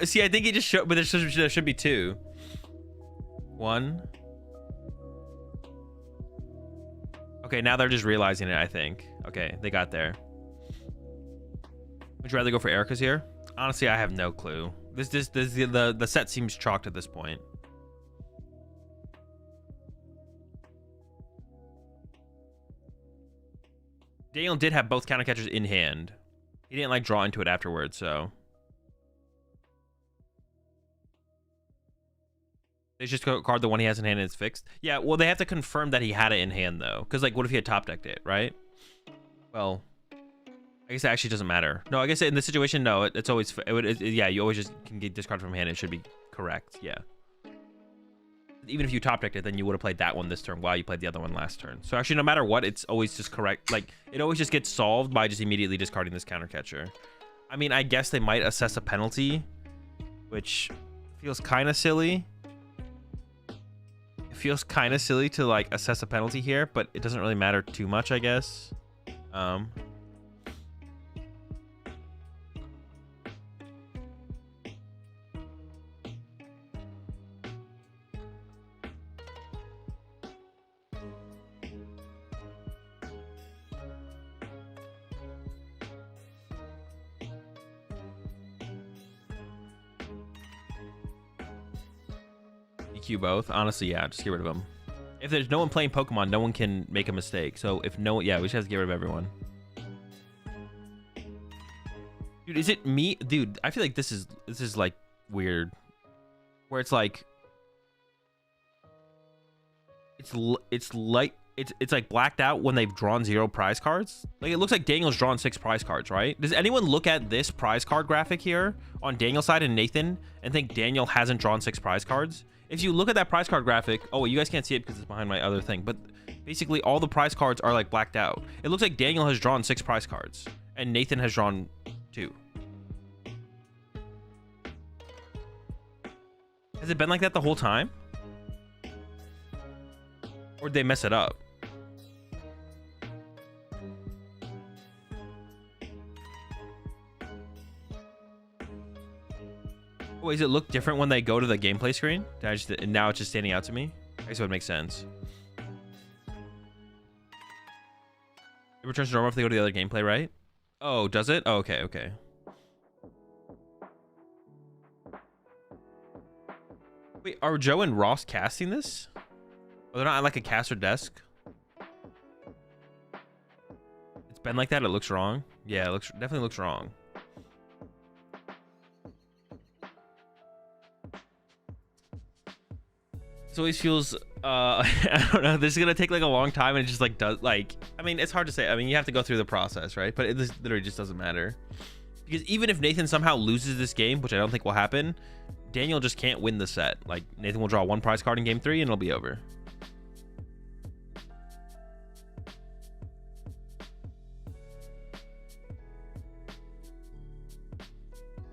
See, I think he just showed, but there should be two. One. Okay, now they're just realizing it, I think. Okay, they got there. Would you rather go for Erica's here? Honestly, I have no clue. The set seems chalked at this point. Daniel did have both counter catchers in hand. He didn't like draw into it afterwards, so. They just card the one he has in hand and it's fixed. Yeah, well, they have to confirm that he had it in hand, though. Because, like, what if he had top decked it, right? Well, I guess it actually doesn't matter. No, I guess in this situation, no, it's always... yeah, you always just can get discard from hand. It should be correct, yeah. Even if you top decked it, then you would have played that one this turn while you played the other one last turn. So, actually, no matter what, it's always just correct. Like, it always just gets solved by just immediately discarding this counter catcher. I mean, I guess they might assess a penalty, which feels kind of silly. Feels kind of silly to like assess a penalty here, but it doesn't really matter too much, I guess. EQ both. Honestly, yeah, just get rid of them. If there's no one playing Pokemon, no one can make a mistake. So if no, yeah, we just have to get rid of everyone. Dude, is it me? Dude, I feel like this is like weird, where it's like it's like blacked out when they've drawn 0 prize cards. Like it looks like Daniel's drawn 6 prize cards, right? Does anyone look at this prize card graphic here on Daniel's side and Nathan and think Daniel hasn't drawn 6 prize cards? If you look at that prize card graphic, oh, well, you guys can't see it because it's behind my other thing, but basically all the prize cards are like blacked out. It looks like Daniel has drawn 6 prize cards and Nathan has drawn 2. Has it been like that the whole time? Or did they mess it up? Oh, does it look different when they go to the gameplay screen? And now it's just standing out to me? I guess it would make sense. It returns to normal if they go to the other gameplay, right? Oh, does it? Oh, okay, okay. Wait, are Joe and Ross casting this? Oh, they're not at like a caster desk? It's been like that? It looks wrong? Yeah, it definitely looks wrong. This always feels, I don't know, this is gonna take like a long time, and it just like does, like, I mean, it's hard to say. I mean, you have to go through the process, right? But it literally just doesn't matter. Because even if Nathan somehow loses this game, which I don't think will happen, Daniel just can't win the set. Like, Nathan will draw one prize card in game 3 and it'll be over.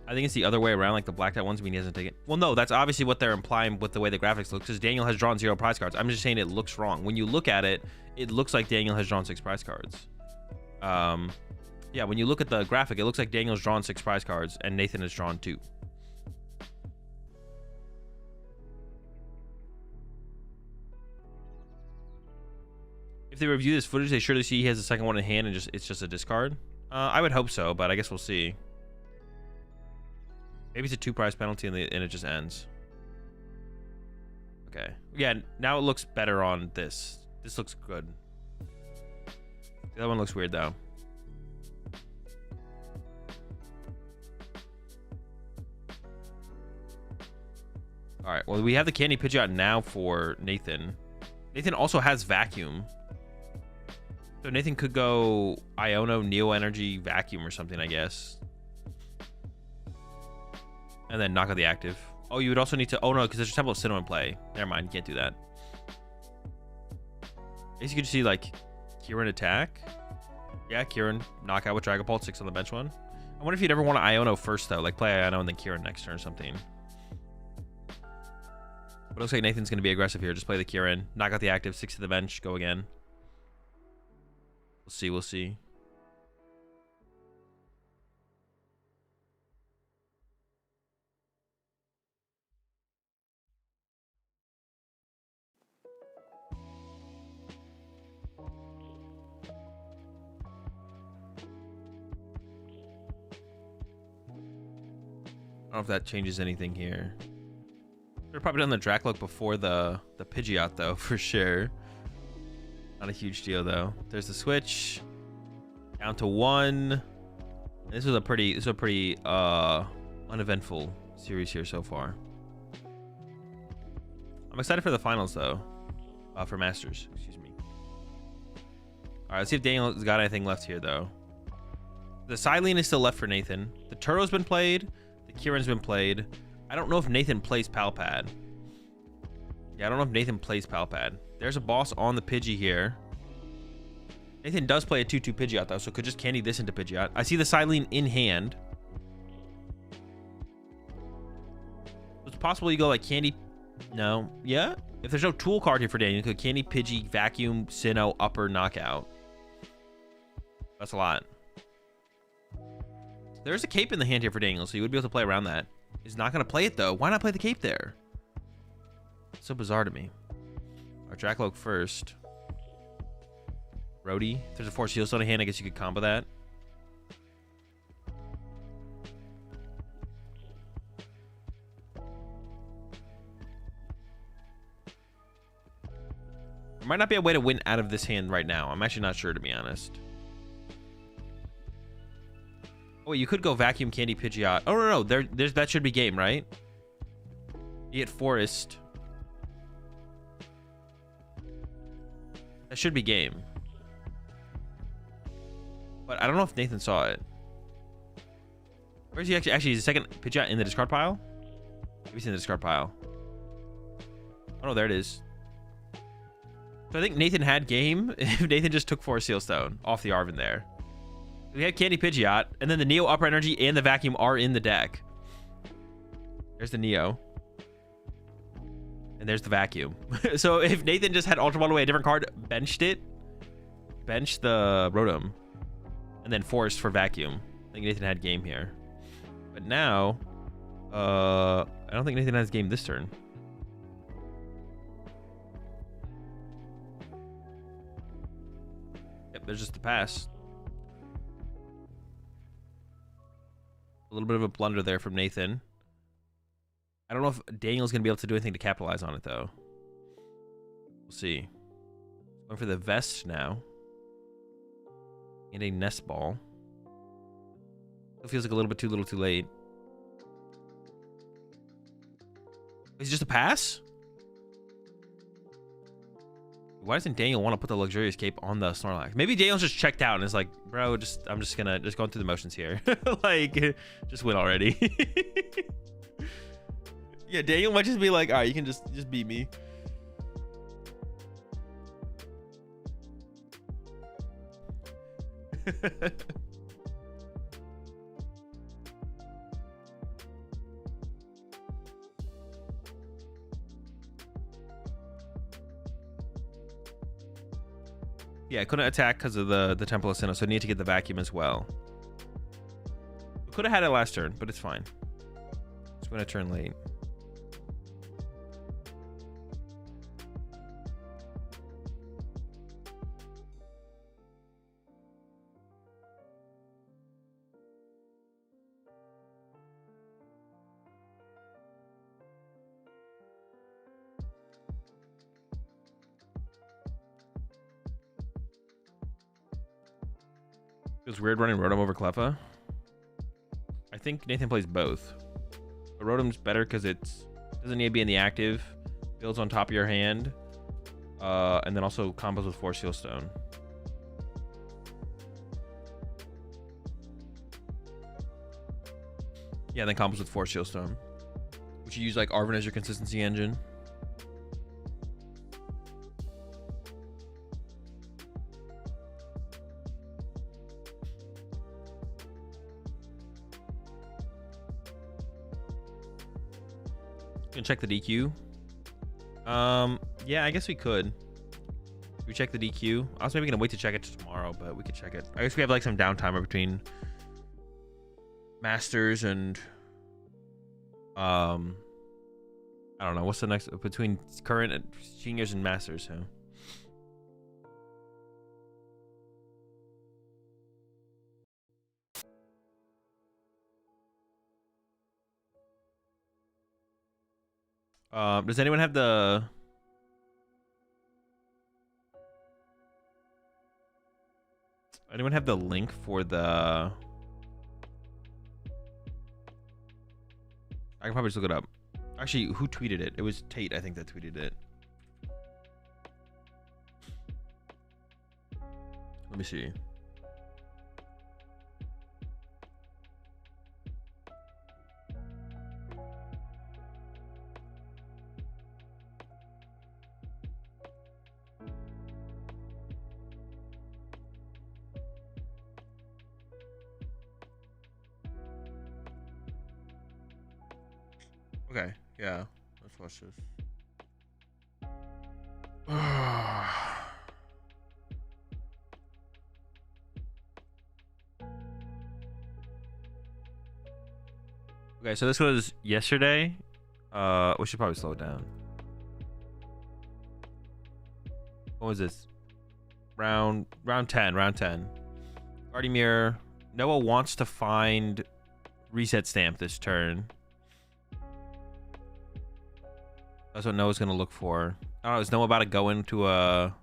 I think it's the other way around, like the blacked out ones mean he hasn't taken. Well, no, that's obviously what they're implying with the way the graphics look, because Daniel has drawn 0 prize cards. I'm just saying it looks wrong. When you look at it, it looks like Daniel has drawn 6 prize cards. Yeah, when you look at the graphic, it looks like Daniel's drawn 6 prize cards and Nathan has drawn 2. If they review this footage, they surely see he has the second one in hand and it's just a discard. I would hope so, but I guess we'll see. Maybe it's a 2 prize penalty and it just ends. Okay. Yeah, now it looks better on this. This looks good. The other one looks weird though. All right. Well, we have the candy Pidgeot now for Nathan. Nathan also has vacuum. So Nathan could go Iono, Neo Energy, Vacuum or something, I guess. And then knock out the active. Oh, you would also need to... Oh, no, because there's a Temple of Sinnoh in play. Never mind, you can't do that. I guess you could see, like, Kieran attack. Yeah, Kieran, knockout with Dragapult, 6 on the bench one. I wonder if you'd ever want to Iono first, though. Like, play Iono and then Kieran next turn or something. But it looks like Nathan's going to be aggressive here. Just play the Kieran. Knock out the active, 6 to the bench, go again. We'll see, we'll see. I don't know if that changes anything here. They're probably done the Dracloak before the Pidgeot, though, for sure. Not a huge deal, though. There's the switch. Down to 1. This was a pretty uneventful series here so far. I'm excited for the finals, though. For Masters, excuse me. All right, let's see if Daniel's got anything left here, though. The Silene is still left for Nathan. The Turtle's been played. The Kieran's been played. I don't know if Nathan plays Palpad. Yeah, I don't know if Nathan plays Palpad. There's a boss on the Pidgey here. Nathan does play a 2/2 Pidgeot, though, so could just candy this into Pidgeot. I see the Silene in hand. It's possible you go like candy... No. Yeah? If there's no tool card here for Daniel, you could candy Pidgey, Vacuum, Sinnoh, Upper, Knockout. That's a lot. There's a cape in the hand here for Daniel, so you would be able to play around that. He's not going to play it, though. Why not play the cape there? It's so bizarre to me. Our Dracloak first. Rhodey. If there's a Force Heal Stone in hand, I guess you could combo that. There might not be a way to win out of this hand right now. I'm actually not sure, to be honest. Oh, wait, you could go Vacuum, Candy, Pidgeot. Oh, no. There's that should be game, right? You get Forest. That should be game. But I don't know if Nathan saw it. Where's he actually? Actually, is the second Pidgeot in the discard pile? Maybe it's in the discard pile. Oh, no, there it is. So I think Nathan had game if Nathan just took Forest Seal Stone off the Arven there. We have Candy Pidgeot, and then the Neo Upper Energy and the Vacuum are in the deck. There's the Neo. And there's the Vacuum. So if Nathan just had Ultra Ball away a different card, benched it, benched the Rotom, and then forced for Vacuum, I think Nathan had game here. But now, I don't think Nathan has game this turn. Yep, there's just the pass. A little bit of a blunder there from Nathan. I don't know if Daniel's going to be able to do anything to capitalize on it, though. We'll see. Going for the vest now. And a nest ball. It feels like a little bit too little too late. Is it just a pass? Why doesn't Daniel want to put the luxurious cape on the Snorlax? Maybe Daniel's just checked out and is like, bro, I'm just going through the motions here. Like, just win already. Yeah, Daniel might just be like, all right, you can just beat me. Yeah, I couldn't attack because of the Temple of Sinnoh, so I need to get the vacuum as well. Could have had it last turn, but it's fine. Just win a turn late. Feels weird running Rotom over Cleffa. I think Nathan plays both. But Rotom's better because it doesn't need to be in the active. Builds on top of your hand. And then also combos with Force Seal Stone. Yeah, then combos with Force Seal Stone. Which you use like Arven as your consistency engine. Check the DQ. Yeah, I guess we could. We check the DQ. I was maybe gonna wait to check it tomorrow, but we could check it. I guess we have like some downtime between Masters and I don't know what's the next between current and seniors and Masters. So does anyone have the link for the I can probably just look it up. Actually, who tweeted it? It was Tate, I think, that tweeted it. Let me see. Okay, yeah, let's watch this. Okay, so this was yesterday. We should probably slow it down. What was this? Round 10. Vladimir, Noah wants to find reset stamp this turn. That's what Noah's gonna look for. I don't know, is Noah about to go into a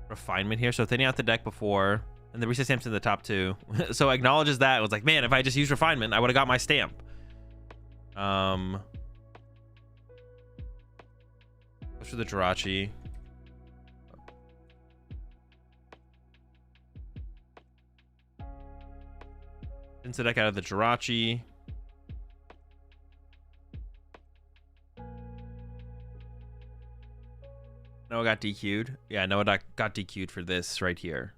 refinement here? So thinning out the deck before, and the reset stamp's in the top two. So acknowledges that. It was like, man, if I just used refinement, I would have got my stamp. Goes for the Jirachi. Spins the deck out of the Jirachi. Noah got DQ'd. Yeah, Noah got DQ'd for this right here.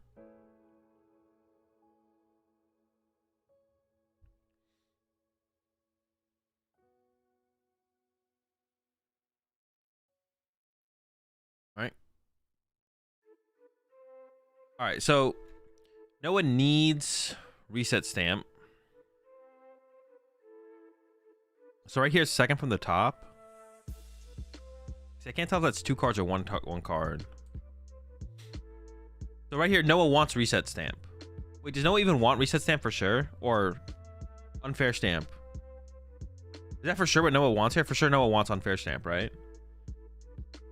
All right, so Noah needs reset stamp. So right here, second from the top. See, I can't tell if that's 2 cards or one card. So right here, Noah wants reset stamp. Wait, does Noah even want reset stamp for sure? Or unfair stamp? Is that for sure what Noah wants here? For sure Noah wants unfair stamp, right?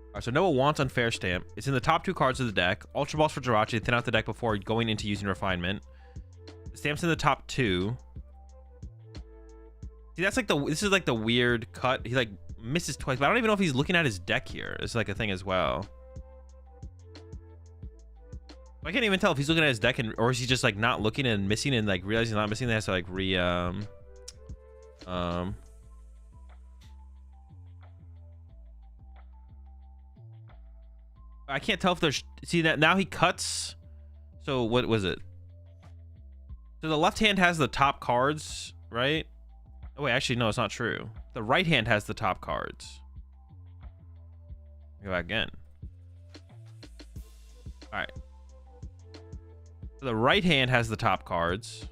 Alright, so Noah wants unfair stamp. It's in the top 2 cards of the deck. Ultra Balls for Jirachi to thin out the deck before going into using refinement. The stamp's in the top 2. See, that's like this is like the weird cut. He like misses twice, but I don't even know if he's looking at his deck here. It's like a thing as well. I can't even tell if he's looking at his deck or is he just like not looking and missing and like realizing he's not missing. They has to like I can't tell if there's, see that now he cuts. So what was it? So the left hand has the top cards, right? Oh wait, actually no, it's not true. The right hand has the top cards. Go back again. All right. So the right hand has the top cards.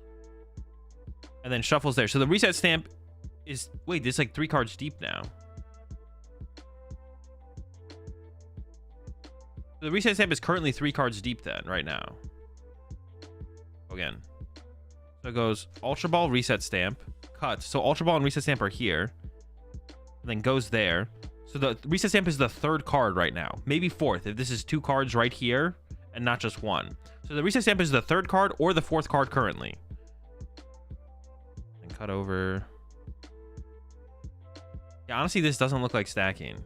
And then shuffles there. So the reset stamp is, wait, this is like 3 cards deep now. The reset stamp is currently 3 cards deep then, right now. Again. So it goes Ultra Ball, reset stamp, cuts. So Ultra Ball and reset stamp are here. And then goes there. So the reset stamp is the 3rd card right now. Maybe 4th, if this is 2 cards right here and not just 1. So the reset stamp is the 3rd card or the 4th card currently. And cut over. Yeah, honestly, this doesn't look like stacking.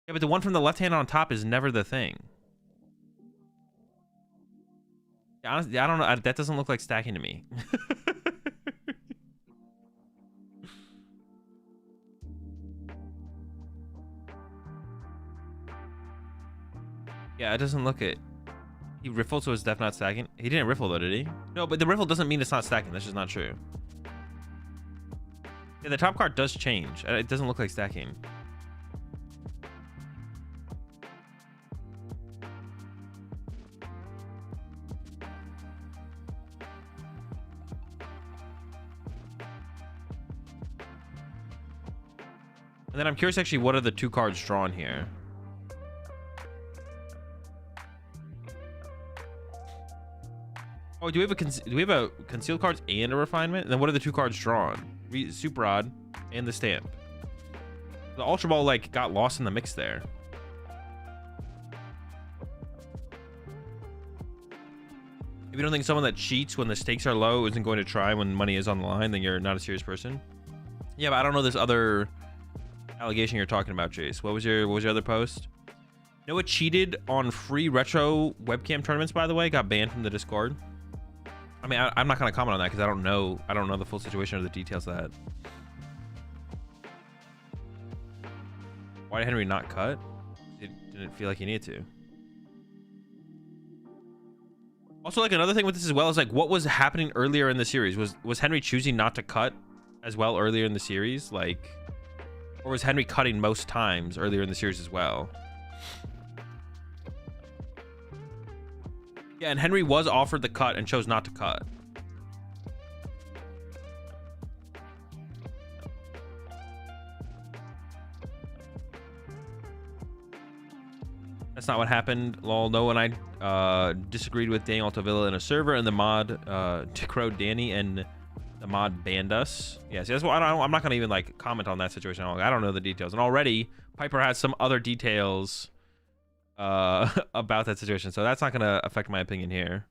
Yeah, but the one from the left hand on top is never the thing. Yeah, honestly, I don't know. That doesn't look like stacking to me. Yeah, it doesn't look it. He riffled, so it's definitely not stacking. He didn't riffle though, did he? No, but the riffle doesn't mean it's not stacking. That's just not true. Yeah, the top card does change. It doesn't look like stacking. And then I'm curious actually, what are the 2 cards drawn here? Oh, do we have a concealed cards and a refinement? And then what are the 2 cards drawn? Super Odd and the stamp. The Ultra Ball like got lost in the mix there. If you don't think someone that cheats when the stakes are low isn't going to try when money is on the line, then you're not a serious person. Yeah, but I don't know this other allegation you're talking about, Chase. What was your other post? Noah cheated on free retro webcam tournaments, by the way. Got banned from the Discord. I mean, I'm not going to comment on that because I don't know the full situation or the details of that. Why did Henry not cut? It didn't feel like he needed to. Also, like another thing with this as well is like what was happening earlier in the series. Was Henry choosing not to cut as well earlier in the series? Like, or was Henry cutting most times earlier in the series as well? Yeah, and Henry was offered the cut and chose not to cut. That's not what happened. Lol, Noah and I disagreed with Daniel Altavilla in a server, and the mod crowed Danny, and the mod banned us. Yeah, see, that's why I'm not going to even like comment on that situation. I don't know the details. And already, Piper has some other details about that situation, so that's not going to affect my opinion here.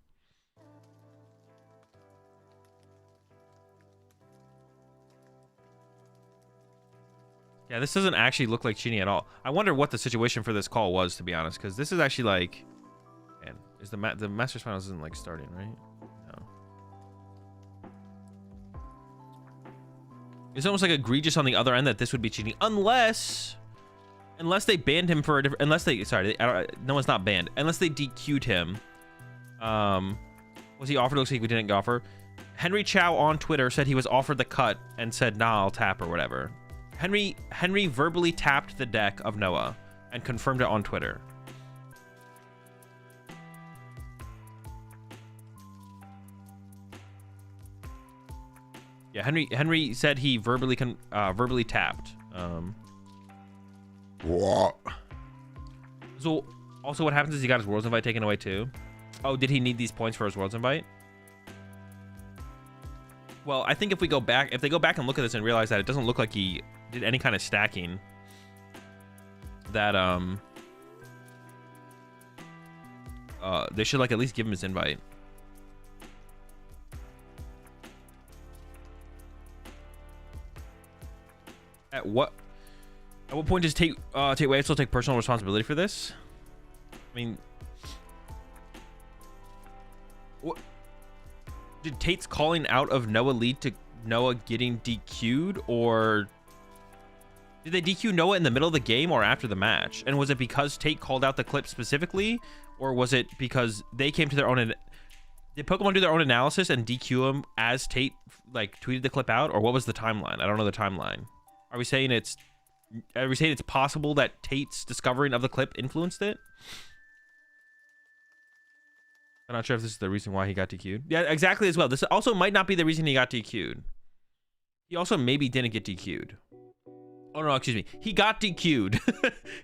Yeah, this doesn't actually look like cheating at all. I wonder what the situation for this call was, to be honest, because this is actually like, man, is the Masters Finals isn't like starting, right? No. It's almost like egregious on the other end that this would be cheating, unless they banned him for a different, no one's not banned, unless they DQ'd him. Was he offered? Looks like we didn't offer. Henry Chow on Twitter said he was offered the cut and said, nah, I'll tap or whatever. Henry verbally tapped the deck of Noah and confirmed it on Twitter. Yeah, Henry said he verbally tapped. What? So also what happens is he got his Worlds invite taken away too. Oh, did he need these points for his Worlds invite? Well, I think if they go back and look at this and realize that it doesn't look like he did any kind of stacking, that they should like at least give him his invite. At what point does Tate Wade still take personal responsibility for this? I mean, what did Tate's calling out of Noah lead to Noah getting DQ'd, or did they DQ Noah in the middle of the game or after the match? And was it because Tate called out the clip specifically, or was it because they came to their own? Did Pokemon do their own analysis and DQ him as Tate like tweeted the clip out, or what was the timeline? I don't know the timeline. Are we saying it's possible that Tate's discovering of the clip influenced it? I'm not sure if this is the reason why he got DQ'd. Yeah, exactly as well. This also might not be the reason he got DQ'd. He also maybe didn't get DQ'd. Oh no, excuse me. He got DQ'd.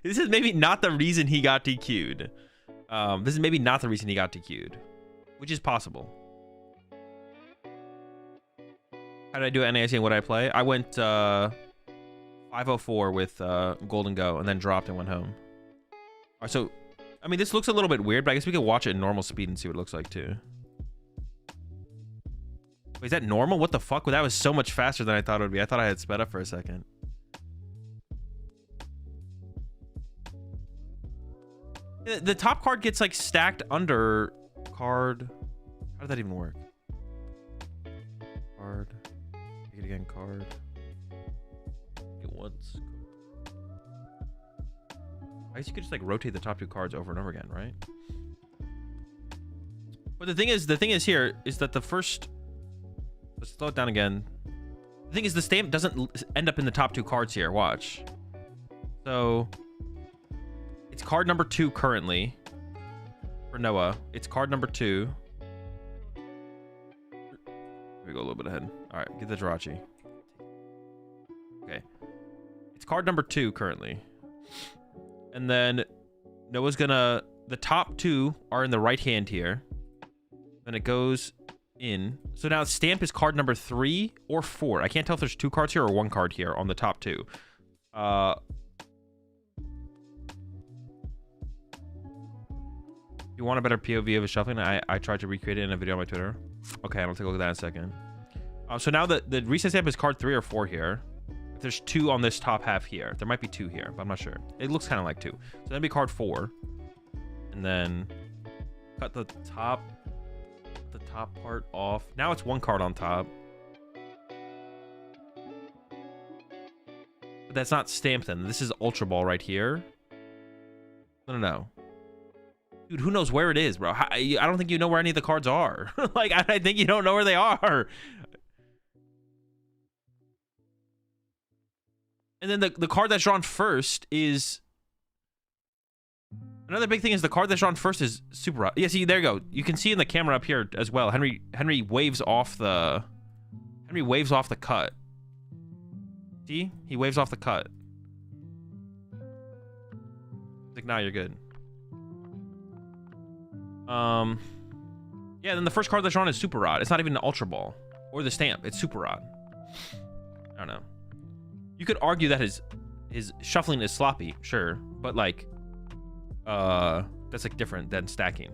This is maybe not the reason he got DQ'd. This is maybe not the reason he got DQ'd, which is possible. How did I do at NAIC and what did I play? I went 504 with Golden Go and then dropped and went home. All right, so I mean, this looks a little bit weird, but I guess we could watch it in normal speed and see what it looks like too. Wait, is that normal? What the fuck? Well, that was so much faster than I thought it would be. I thought I had sped up for a second. The top card gets like stacked under card. How did that even work? Card. Take it again, card. It once. I guess you could just like rotate the top two cards over and over again, right? But the thing is here is that the first, let's slow it down again. The thing is the stamp doesn't end up in the top two cards here. Watch. So it's card number 2 currently for Noah. It's card number 2. We go a little bit ahead. All right, get the Jirachi. Okay, it's card number 2 currently. And then Noah's gonna, the top 2 are in the right hand here. Then it goes in. So now stamp is card number 3 or 4. I can't tell if there's 2 cards here or 1 card here on the top 2. You want a better POV of a shuffling? I tried to recreate it in a video on my Twitter. Okay, I'll take a look at that in a second. So now the reset stamp is card 3 or 4 here. There's 2 on this top half here. There might be 2 here, but I'm not sure. It looks kind of like 2. So that'd be card 4. And then cut the top part off. Now it's 1 card on top. But that's not stamped then. This is Ultra Ball right here. No. Dude, who knows where it is, bro? I don't think you know where any of the cards are. Like, I think you don't know where they are. And then the card that's drawn first is... Another big thing is the card that's drawn first is Super Rod. Yeah, see, there you go. You can see in the camera up here as well. Henry waves off the... Henry waves off the cut. See? He waves off the cut. Like, nah, you're good. Yeah, then the first card that's drawn is Super Rod. It's not even an Ultra Ball. Or the stamp. It's Super Rod. I don't know. You could argue that his shuffling is sloppy, sure, but like that's like different than stacking.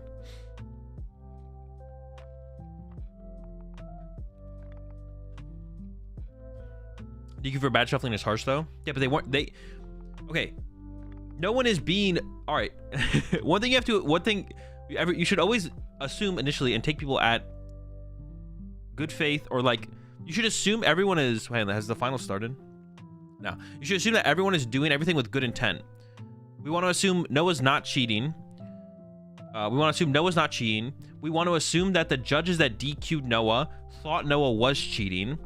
DQ for bad shuffling is harsh though. Yeah, but okay. No one is being all right. You should always assume initially and take people at good faith, or like you should assume everyone is. Wait, has the final started? No, you should assume that everyone is doing everything with good intent. We want to assume Noah's not cheating. We want to assume Noah's not cheating. We want to assume that the judges that DQ'd Noah thought Noah was cheating.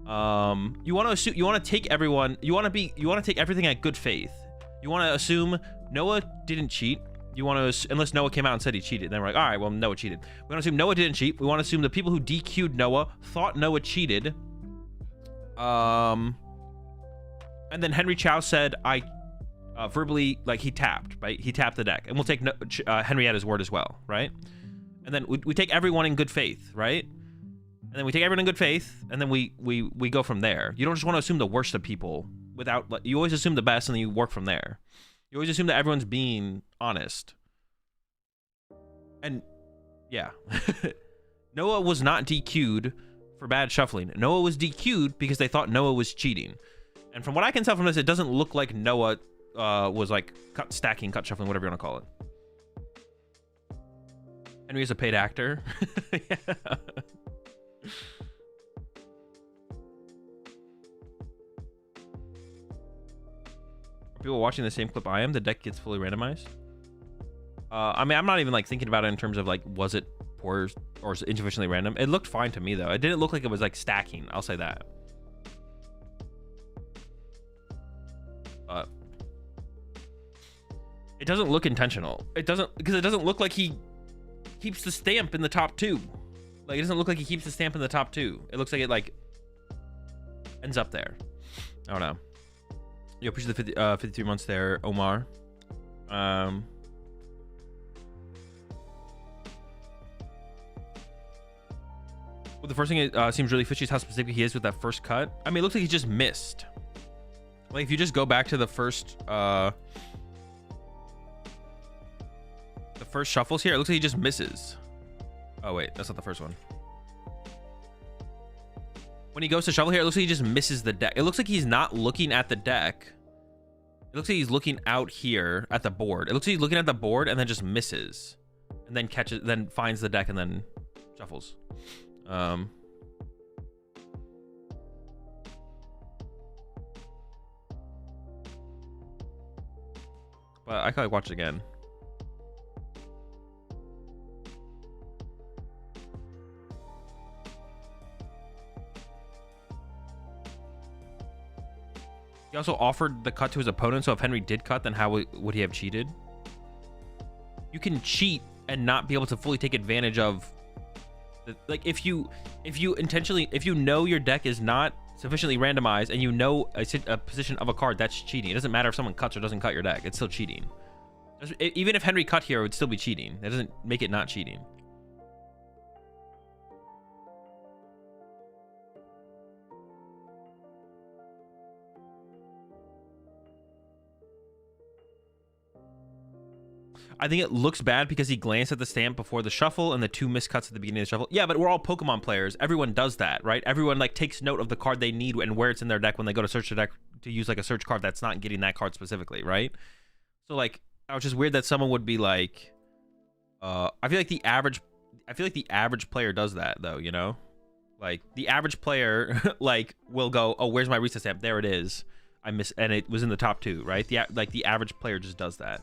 You want to assume, you want to take everyone, you want to take everything at good faith. You want to assume Noah didn't cheat. You want to, unless Noah came out and said he cheated, then we're like, all right, well, Noah cheated. We want to assume Noah didn't cheat. We want to assume the people who DQ'd Noah thought Noah cheated. And then Henry Chow said, I verbally, like, he tapped, right? He tapped the deck. And we'll take Henrietta's word as well, right? And then we take everyone in good faith, right? And then we take everyone in good faith, and then we go from there. You don't just want to assume the worst of people without, like, you always assume the best, and then you work from there. You always assume that everyone's being honest. And, yeah. Noah was not DQ'd for bad shuffling. Noah was DQ'd because they thought Noah was cheating. And from what I can tell from this, it doesn't look like Noah was like cut stacking, cut shuffling, whatever you want to call it. Henry is a paid actor. Yeah. Are people watching the same clip I am? The deck gets fully randomized. I mean, I'm not even like thinking about it in terms of like, was it poor or insufficiently random? It looked fine to me though. It didn't look like it was like stacking. I'll say that. It doesn't look intentional. It doesn't, because it doesn't look like he keeps the stamp in the top two. Like, it doesn't look like he keeps the stamp in the top two. It looks like it like ends up there. I don't know. Yo, appreciate the 53 months there, Omar. Well, the first thing it seems really fishy is how specific he is with that first cut. I mean, it looks like he just missed. Like, if you just go back to the first shuffles here, it looks like he just misses. Oh wait, that's not the first one. When he goes to shuffle here, it looks like he just misses the deck. It looks like he's not looking at the deck. It looks like he's looking out here at the board. It looks like he's looking at the board and then just misses, and then catches, then finds the deck and then shuffles. But I could watch it again. He also offered the cut to his opponent, so if Henry did cut, then how would he have cheated? You can cheat and not be able to fully take advantage of, like, if you intentionally, if you know your deck is not sufficiently randomized and you know a position of a card, that's cheating. It doesn't matter if someone cuts or doesn't cut your deck, it's still cheating. Even if Henry cut here, it would still be cheating. That doesn't make it not cheating. I think it looks bad because he glanced at the stamp before the shuffle and the two miscuts at the beginning of the shuffle. Yeah, but we're all Pokemon players. Everyone does that, right? Everyone like takes note of the card they need and where it's in their deck when they go to search the deck to use like a search card that's not getting that card specifically, right? So like, I was just weird that someone would be like, I feel like the average player does that though, you know? Like the average player like will go, oh, where's my reset stamp? There it is. I miss, and it was in the top two, right? The average player just does that.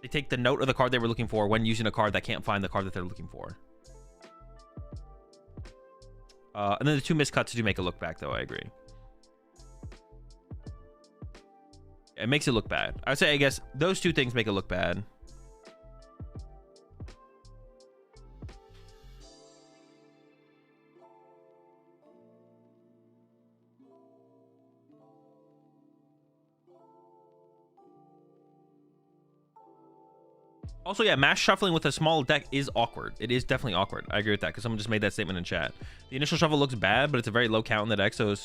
They take the note of the card they were looking for when using a card that can't find the card that they're looking for. And then the two miscuts do make it look back, though. I agree. It makes it look bad. I would say, I guess, those two things make it look bad. Also, yeah, mass shuffling with a small deck is awkward. It is definitely awkward. I agree with that because someone just made that statement in chat. The initial shuffle looks bad, but it's a very low count in the deck, so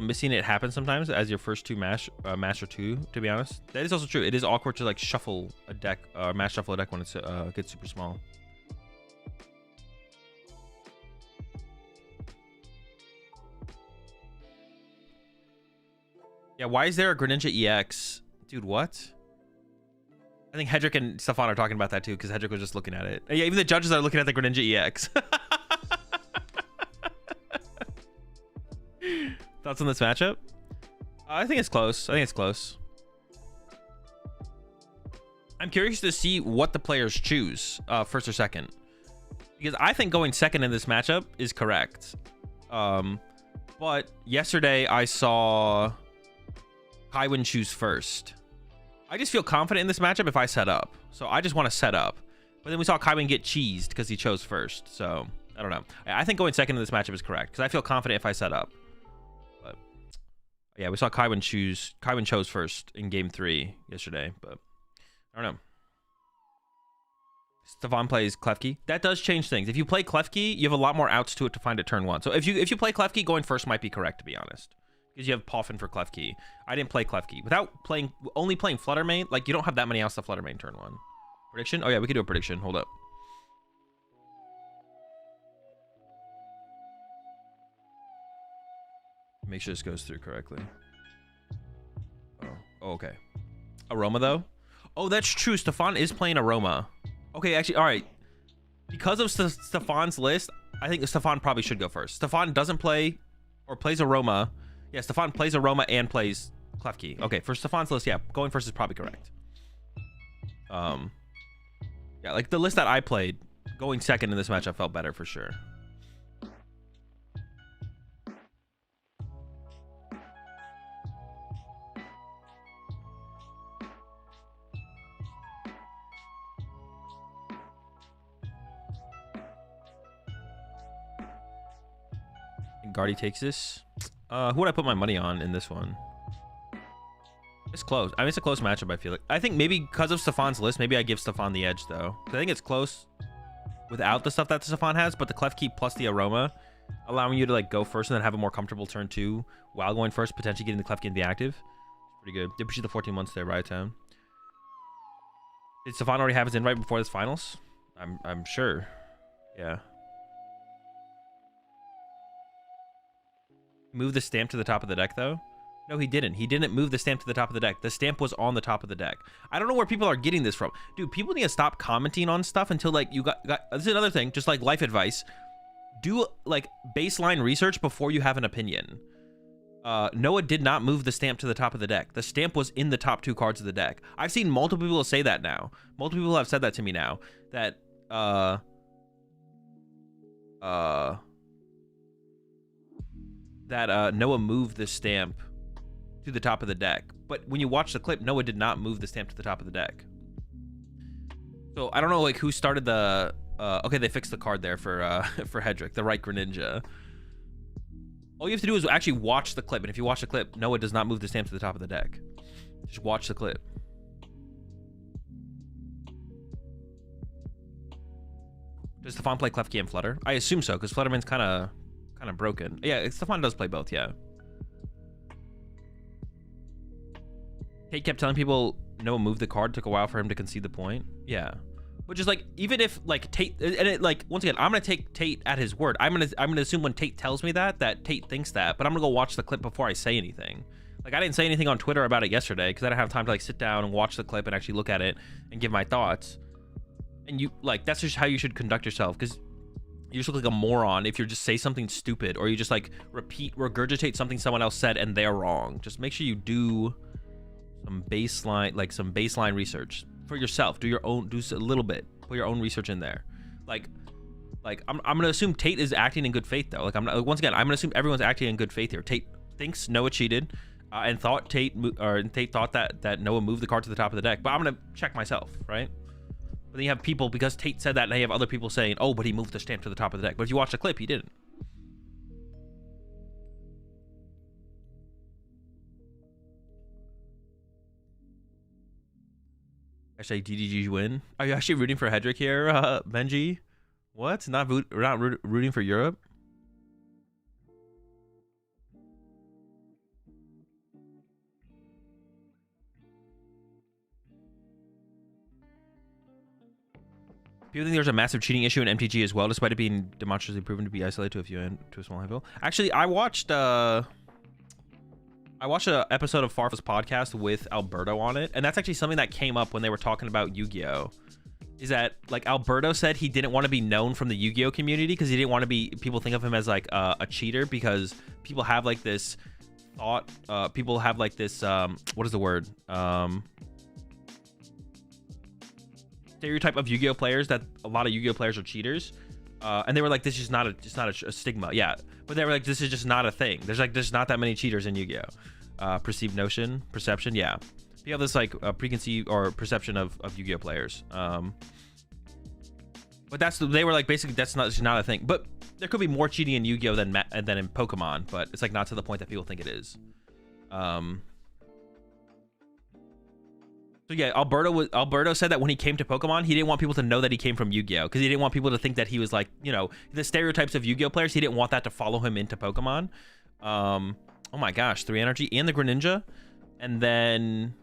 missing it happens sometimes as your first two mash or two, to be honest. That is also true. It is awkward to like shuffle a deck or mass shuffle a deck when it's gets super small. Yeah, why is there a Greninja EX? Dude, what? I think Hedrick and Stefan are talking about that too, because Hedrick was just looking at it. Yeah, even the judges are looking at the Greninja EX. Thoughts on this matchup? I think it's close. I think it's close. I'm curious to see what the players choose, first or second, because I think going second in this matchup is correct. But yesterday I saw Kaiwin choose first. I just feel confident in this matchup if I set up. So I just want to set up. But then we saw Kaiwin get cheesed because he chose first. So I don't know. I think going second in this matchup is correct because I feel confident if I set up. Yeah, we saw Kaiwin chose first in game 3 yesterday, but I don't know. Stefan plays Klefki. That does change things. If you play Klefki, you have a lot more outs to it to find a turn 1. So if you play Klefki, going first might be correct, to be honest, because you have Poffin for Klefki. I didn't play Klefki. Without only playing Fluttermane, like, you don't have that many outs to Fluttermane turn 1. Prediction? Oh yeah, we could do a prediction. Hold up. Make sure this goes through correctly. Oh, okay. Aroma, though? Oh, that's true. Stefan is playing Aroma. Okay, actually, all right. Because of Stefan's list, I think Stefan probably should go first. Stefan doesn't play or plays Aroma. Yeah, Stefan plays Aroma and plays Klefki. Okay, for Stefan's list, yeah, going first is probably correct. Yeah, like the list that I played, going second in this match, I felt better for sure. Guardy takes this. Who would I put my money on in this one? It's close. I mean, it's a close matchup, I feel like. I think maybe because of Stefan's list, maybe I give Stefan the edge, though. I think it's close without the stuff that Stefan has, but the Klefki plus the Aroma, allowing you to, like, go first and then have a more comfortable turn 2 while going first, potentially getting the Klefki into the active. Pretty good. Did push the 14 months there, right, Town? Did Stefan already have his invite before this finals? I'm sure. Yeah. Move the stamp to the top of the deck, though? No, he didn't. He didn't move the stamp to the top of the deck. The stamp was on the top of the deck. I don't know where people are getting this from. Dude, people need to stop commenting on stuff until, like, you got this is another thing, just like life advice. Do, like, baseline research before you have an opinion. Noah did not move the stamp to the top of the deck. The stamp was in the top 2 cards of the deck. I've seen multiple people say that now. Multiple people have said that to me now. That, Noah moved the stamp to the top of the deck. But when you watch the clip, Noah did not move the stamp to the top of the deck. So I don't know, like, who started the... okay, they fixed the card there for Hedrick, the right Greninja. All you have to do is actually watch the clip. And if you watch the clip, Noah does not move the stamp to the top of the deck. Just watch the clip. Does Stefan play Klefki and Flutter? I assume so, because Flutterman's kind of broken. Yeah, Stefan does play both, yeah. Tate kept telling people Noah moved the card, took a while for him to concede the point. Yeah. Which is like, even if like Tate, and it, like, once again, I'm gonna take Tate at his word. I'm gonna assume when Tate tells me that Tate thinks that, but I'm gonna go watch the clip before I say anything. Like, I didn't say anything on Twitter about it yesterday because I didn't have time to, like, sit down and watch the clip and actually look at it and give my thoughts. And you, like, that's just how you should conduct yourself, because you just look like a moron if you just say something stupid, or you just, like, regurgitate something someone else said and they're wrong. Just make sure you do some baseline research for yourself. Do a little bit. Put your own research in there. Like I'm gonna assume Tate is acting in good faith, though. Like, once again, I'm gonna assume everyone's acting in good faith here. Tate thinks Noah cheated, and thought Tate thought that Noah moved the card to the top of the deck. But I'm gonna check myself, right? But then you have people, because Tate said that, and you have other people saying, oh, but he moved the stamp to the top of the deck. But if you watch the clip, he didn't. Hashtag DDG win. Are you actually rooting for Hedrick here, Benji? What? Not rooting for Europe? People think there's a massive cheating issue in MTG as well, despite it being demonstrably proven to be isolated to a small handful. Actually, I watched an episode of Farfa's podcast with Alberto on it, and that's actually something that came up when they were talking about Yu-Gi-Oh! Is that, like, Alberto said he didn't want to be known from the Yu-Gi-Oh! Community because he didn't want to be, people think of him as, like, a cheater, because people have, like, this thought, people have, like, this, what is the word? Stereotype of Yu-Gi-Oh! Players, that a lot of Yu-Gi-Oh! Players are cheaters. And they were like, this is not a stigma. Yeah, but they were like, this is just not a thing. There's not that many cheaters in Yu-Gi-Oh! Perception, yeah. You have this, like, preconceived or perception of Yu-Gi-Oh! Players. But they were like, basically, that's not a thing. But there could be more cheating in Yu-Gi-Oh! than in Pokemon, but it's, like, not to the point that people think it is. So yeah, Alberto said that when he came to Pokemon, he didn't want people to know that he came from Yu-Gi-Oh, because he didn't want people to think that he was like, you know, the stereotypes of Yu-Gi-Oh players. He didn't want that to follow him into Pokemon. Oh my gosh, 3 energy and the Greninja, and then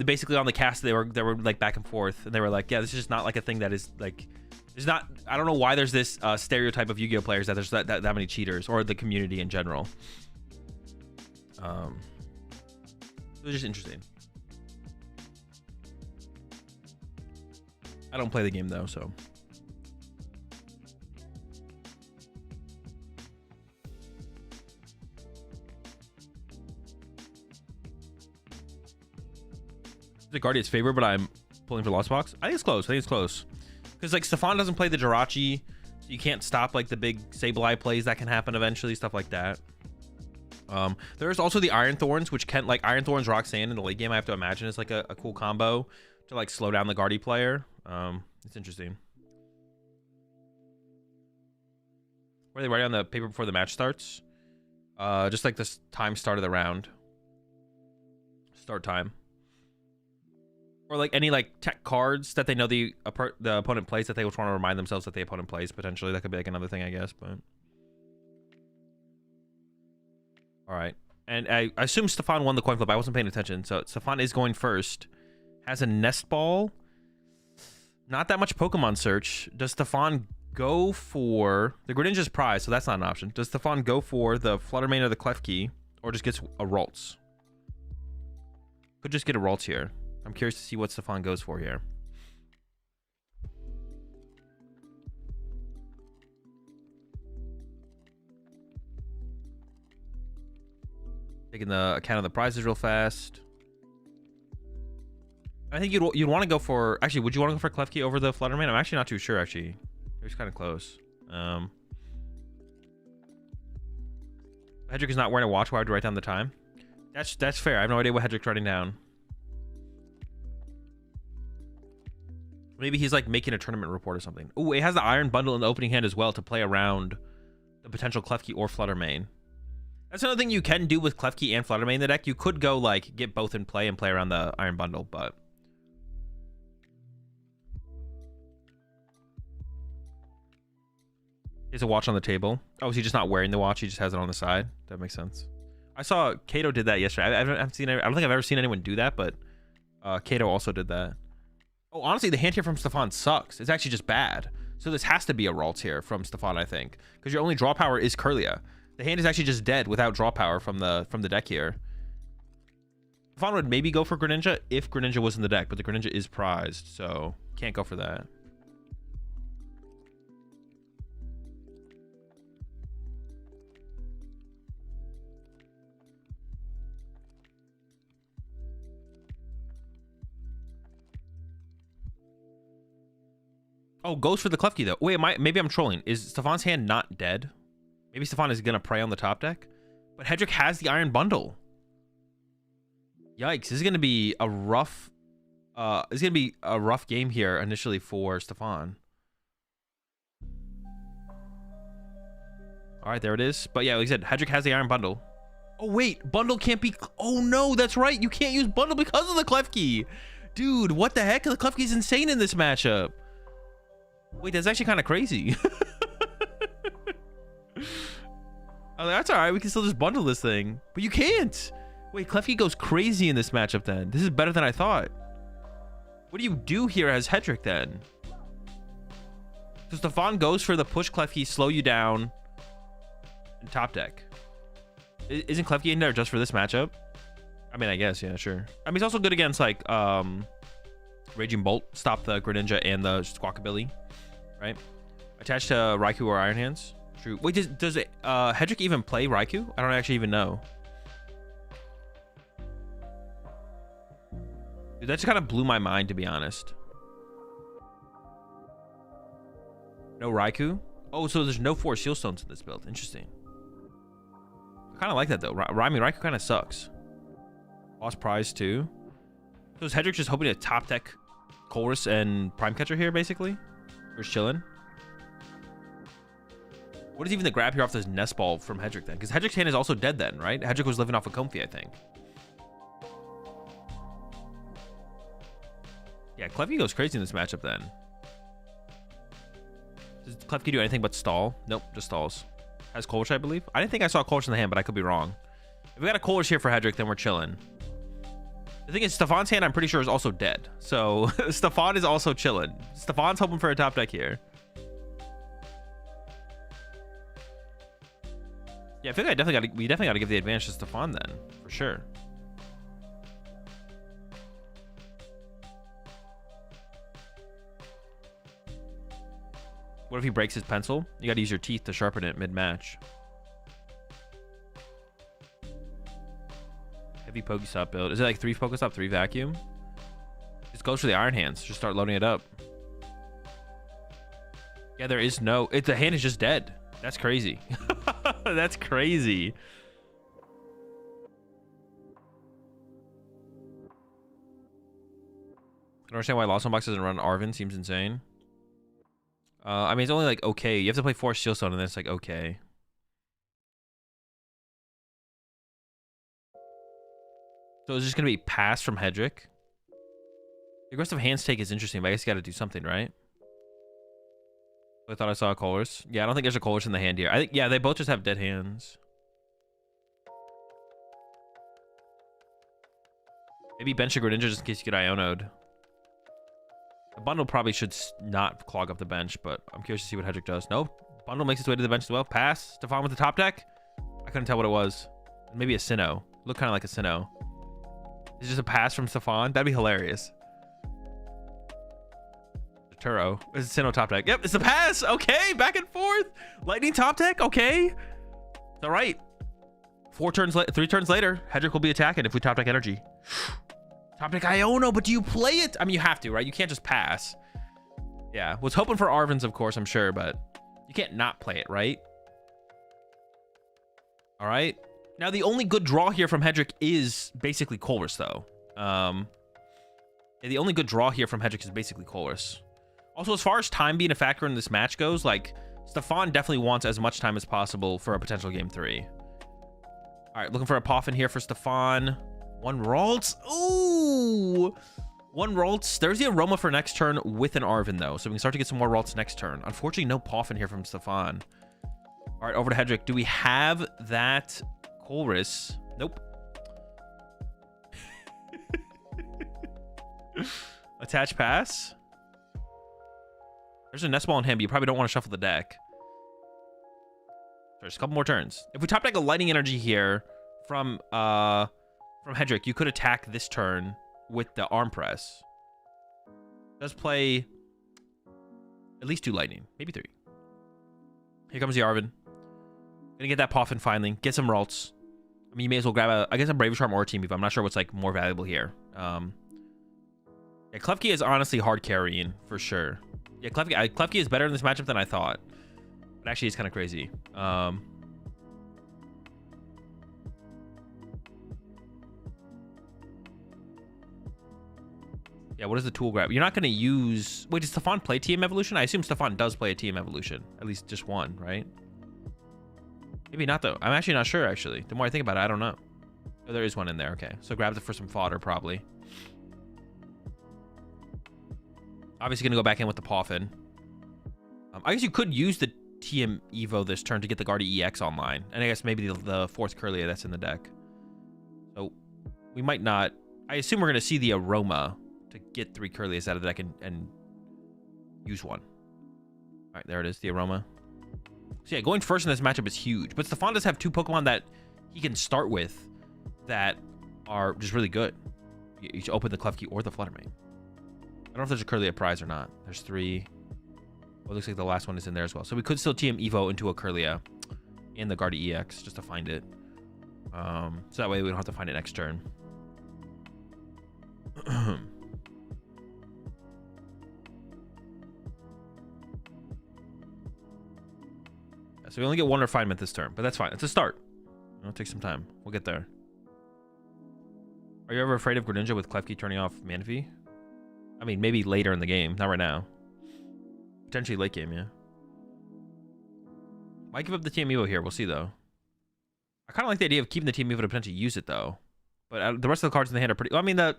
basically on the cast they were like back and forth, and they were like, yeah, this is just not like a thing that is like, there's not, I don't know why there's this stereotype of Yu-Gi-Oh players that there's that many cheaters, or the community in general. It was just interesting. I don't play the game though, so. The Guardian's favorite, but I'm pulling for Lost Box. I think it's close. Because like Stefan doesn't play the Jirachi, so you can't stop like the big Sableye plays that can happen eventually, stuff like that. There's also the Iron Thorns, which can, like, Iron Thorns Roxanne in the late game, I have to imagine is like a cool combo to like slow down the Guardy player. It's interesting. What are they writing on the paper before the match starts? Just like this time start of the round. Start time. Or like any like tech cards that they know the opponent plays that they would want to remind themselves that the opponent plays, potentially. That could be like another thing, I guess, but. All right. And I assume Stefan won the coin flip. I wasn't paying attention. So Stefan is going first. Has a Nest Ball. Not that much Pokemon search. Does Stefan go for the Greninja's prize? So that's not an option. Does Stefan go for the Fluttermane or the Klefki, or just gets a Ralts? Could just get a Ralts here. I'm curious to see what Stefan goes for here. Taking the account of the prizes real fast. I think you'd want to go for... Actually, would you want to go for Klefki over the Fluttermane? I'm actually not too sure, actually. It's kind of close. Hedrick is not wearing a watch. Why would you write down the time? That's fair. I have no idea what Hedrick's writing down. Maybe he's like making a tournament report or something. Oh, it has the Iron Bundle in the opening hand as well to play around the potential Klefki or Fluttermane. That's another thing you can do with Klefki and Fluttermane in the deck. You could go like get both in play and play around the Iron Bundle, but he has a watch on the table. Oh, is he just not wearing the watch? He just has it on the side. That makes sense. I saw Kato did that yesterday. I don't think I've ever seen anyone do that, but Kato also did that. Oh, honestly, the hand here from Stefan sucks. It's actually just bad. So this has to be a Ralts here from Stefan, I think, because your only draw power is Kirlia. The hand is actually just dead without draw power from the deck here. Stefan would maybe go for Greninja if Greninja was in the deck, but the Greninja is prized, so can't go for that. Oh, goes for the Klefki though. Wait, maybe I'm trolling. Is Stefan's hand not dead? Maybe Stefan is gonna prey on the top deck, but Hedrick has the Iron Bundle. Yikes! This is gonna be a rough. It's gonna be a rough game here initially for Stefan. All right, there it is. But yeah, like I said, Hedrick has the Iron Bundle. Oh wait, Bundle can't be. Oh no, that's right. You can't use Bundle because of the Klefki. Dude, what the heck? The Klefki's insane in this matchup. Wait, that's actually kind of crazy. I was like, that's all right. We can still just bundle this thing. But you can't. Wait, Klefki goes crazy in this matchup then. This is better than I thought. What do you do here as Hedrick then? So Stefan goes for the push Klefki, slow you down, and top deck. Isn't Klefki in there just for this matchup? I mean, I guess, yeah, sure. I mean, he's also good against, like, Raging Bolt. Stop the Greninja and the Squawkabilly. Right? Attached to Raikou or Iron Hands. True. Wait, does Hedrick even play Raikou? I don't actually even know. Dude, that just kind of blew my mind, to be honest. No Raikou? Oh, so there's no 4 Seal Stones in this build. Interesting. I kind of like that, though. Raikou kind of sucks. Lost prize, too. So is Hedrick just hoping to top deck Colress and Prime Catcher here, basically? Or just chilling? What is even the grab here off this nest ball from Hedrick then? Because Hedrick's hand is also dead then, right? Hedrick was living off of Comfy, I think. Yeah, Klefki goes crazy in this matchup then. Does Klefki do anything but stall? Nope, just stalls. Has Kolsch, I believe. I didn't think I saw Kolsch in the hand, but I could be wrong. If we got a Kolsch here for Hedrick, then we're chilling. The thing is, Stefan's hand, I'm pretty sure, is also dead. So, Stefan is also chilling. Stefan's hoping for a top deck here. Yeah, I feel like we definitely got to give the advantage to Stefan then, for sure. What if he breaks his pencil? You got to use your teeth to sharpen it mid-match. Heavy Pokestop build. Is it like 3 Pokestop, 3 vacuum? Just goes for the Iron Hands. Just start loading it up. Yeah, there is no... the hand is just dead. That's crazy. That's crazy. I don't understand why Lost on Box doesn't run Arven. Seems insane. I mean, it's only like okay. You have to play 4 Steelstone and then it's like okay. So it's just going to be pass from Hedrick. The aggressive hands take is interesting, but I guess you got to do something, right? I thought I saw a Colors. Yeah, I don't think there's a Colors in the hand here. I think, yeah, they both just have dead hands. Maybe bench a Greninja just in case you get Iono'd. The bundle probably should not clog up the bench, but I'm curious to see what Hedrick does. No, bundle makes its way to the bench as well. Pass. Stefan with the top deck. I couldn't tell what it was. Maybe a Sinnoh. Looked kind of like a Sinnoh. Is it just a pass from Stefan? That'd be hilarious. Turo. Is it Sinnoh top deck? Yep, it's a pass. Okay, back and forth. Lightning top deck. Okay. All right. 3 turns later, Hedrick will be attacking if we top deck energy. Top deck Iono, but do you play it? I mean, you have to, right? You can't just pass. Yeah, was hoping for Arven's, of course, I'm sure, but you can't not play it, right? All right. Now, the only good draw here from Hedrick is basically Colress, though. Yeah, the only good draw here from Hedrick is basically Colress. Also, as far as time being a factor in this match goes, like, Stefan definitely wants as much time as possible for a potential game 3. All right, looking for a Poffin here for Stefan. 1 Ralts. Ooh! 1 Ralts. There's the Aroma for next turn with an Arven, though, so we can start to get some more Ralts next turn. Unfortunately, no Poffin here from Stefan. All right, over to Hedrick. Do we have that Colress? Nope. Attach pass. There's a Nest Ball in hand, but you probably don't want to shuffle the deck. There's a couple more turns. If we top deck a Lightning Energy here from Hedrick, you could attack this turn with the Arm Press. Does play at least 2 Lightning, maybe 3. Here comes the Arven. Gonna get that Poffin finally. Get some Ralts. I mean, you may as well grab I guess a Brave Charm or a Team Evo. I'm not sure what's like more valuable here. Yeah, Klefki is honestly hard carrying for sure. Yeah, Klefki is better in this matchup than I thought. But actually, it's kind of crazy. Yeah, what is the tool grab? You're not going to use... Wait, does Stefan play TM Evolution? I assume Stefan does play a TM Evolution. At least just one, right? Maybe not, though. I'm actually not sure, actually. The more I think about it, I don't know. Oh, there is one in there. Okay. So grab it for some fodder, probably. Obviously, going to go back in with the Poffin. I guess you could use the TM Evo this turn to get the Guardi EX online. And I guess maybe the 4th Kirlia that's in the deck. So we might not... I assume we're going to see the Aroma to get 3 Kirlias out of the deck and use one. All right, there it is, the Aroma. So yeah, going first in this matchup is huge. But Stefan does have 2 Pokemon that he can start with that are just really good. You should open the Klefki or the Fluttermane. I don't know if there's a Kirlia prize or not. There's 3. Well, it looks like the last one is in there as well. So we could still TM Evo into a Kirlia and the Guardi EX just to find it. So that way we don't have to find it next turn. So we only get 1 refinement this turn, but that's fine. It's a start. It'll take some time. We'll get there. Are you ever afraid of Greninja with Klefki turning off Manaphy? I mean, maybe later in the game, not right now. Potentially late game, yeah. Might give up the Team Evo here. We'll see, though. I kind of like the idea of keeping the Team Evo to potentially use it, though. But the rest of the cards in the hand are pretty... Well, I mean, the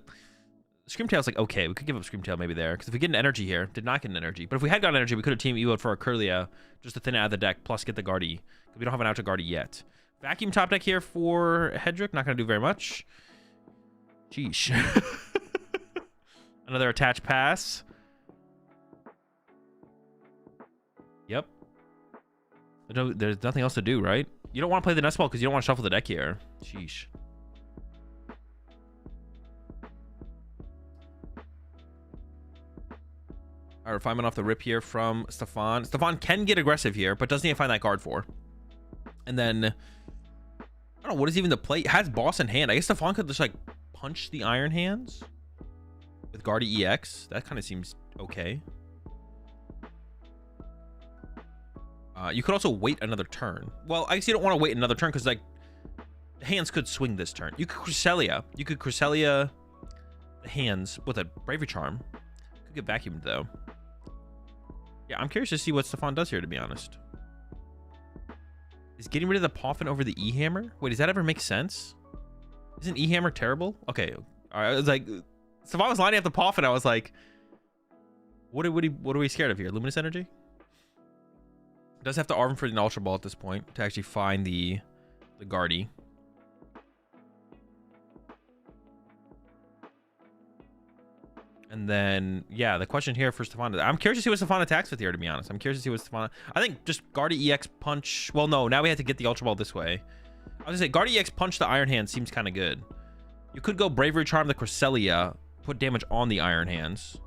Screamtail's like, okay, we could give up Screamtail maybe there. Because if we get an energy here, did not get an energy. But if we had gotten energy, we could have Team Evo'd for our Kirlia just to thin it out of the deck, plus get the Guardy. Because we don't have an out to Guardy yet. Vacuum top deck here for Hedrick. Not going to do very much. Sheesh. Another attached pass. Yep. There's nothing else to do, right? You don't want to play the Nest Ball because you don't want to shuffle the deck here. Sheesh. All right, refinement off the rip here from Stefan. Stefan can get aggressive here, but doesn't need to find that card for. And then, I don't know, what is even the play? It has Boss in hand. I guess Stefan could just like punch the Iron Hands with Guardy EX. That kind of seems okay. You could also wait another turn. Well, I guess you don't want to wait another turn because like the hands could swing this turn. You could Cresselia. You could Cresselia the hands with a Bravery Charm. Could get vacuumed though. Yeah, I'm curious to see what Stefan does here, to be honest. Is getting rid of the Poffin over the E-Hammer? Wait, does that ever make sense? Isn't E-Hammer terrible? Okay. All right. I was like, Stefan was lining up the Poffin. I was like, what are we scared of here? Luminous Energy? Does have to arm for an Ultra Ball at this point to actually find the Guardy. And then, yeah, the question here for Stefan, I'm curious to see what Stefan attacks with here, to be honest. I'm curious to see what Stefan... I think just Guardy EX punch... Well, no, now we have to get the Ultra Ball this way. I was going to say, Guardy EX punch the Iron Hand seems kind of good. You could go Bravery Charm the Cresselia, put damage on the Iron Hands.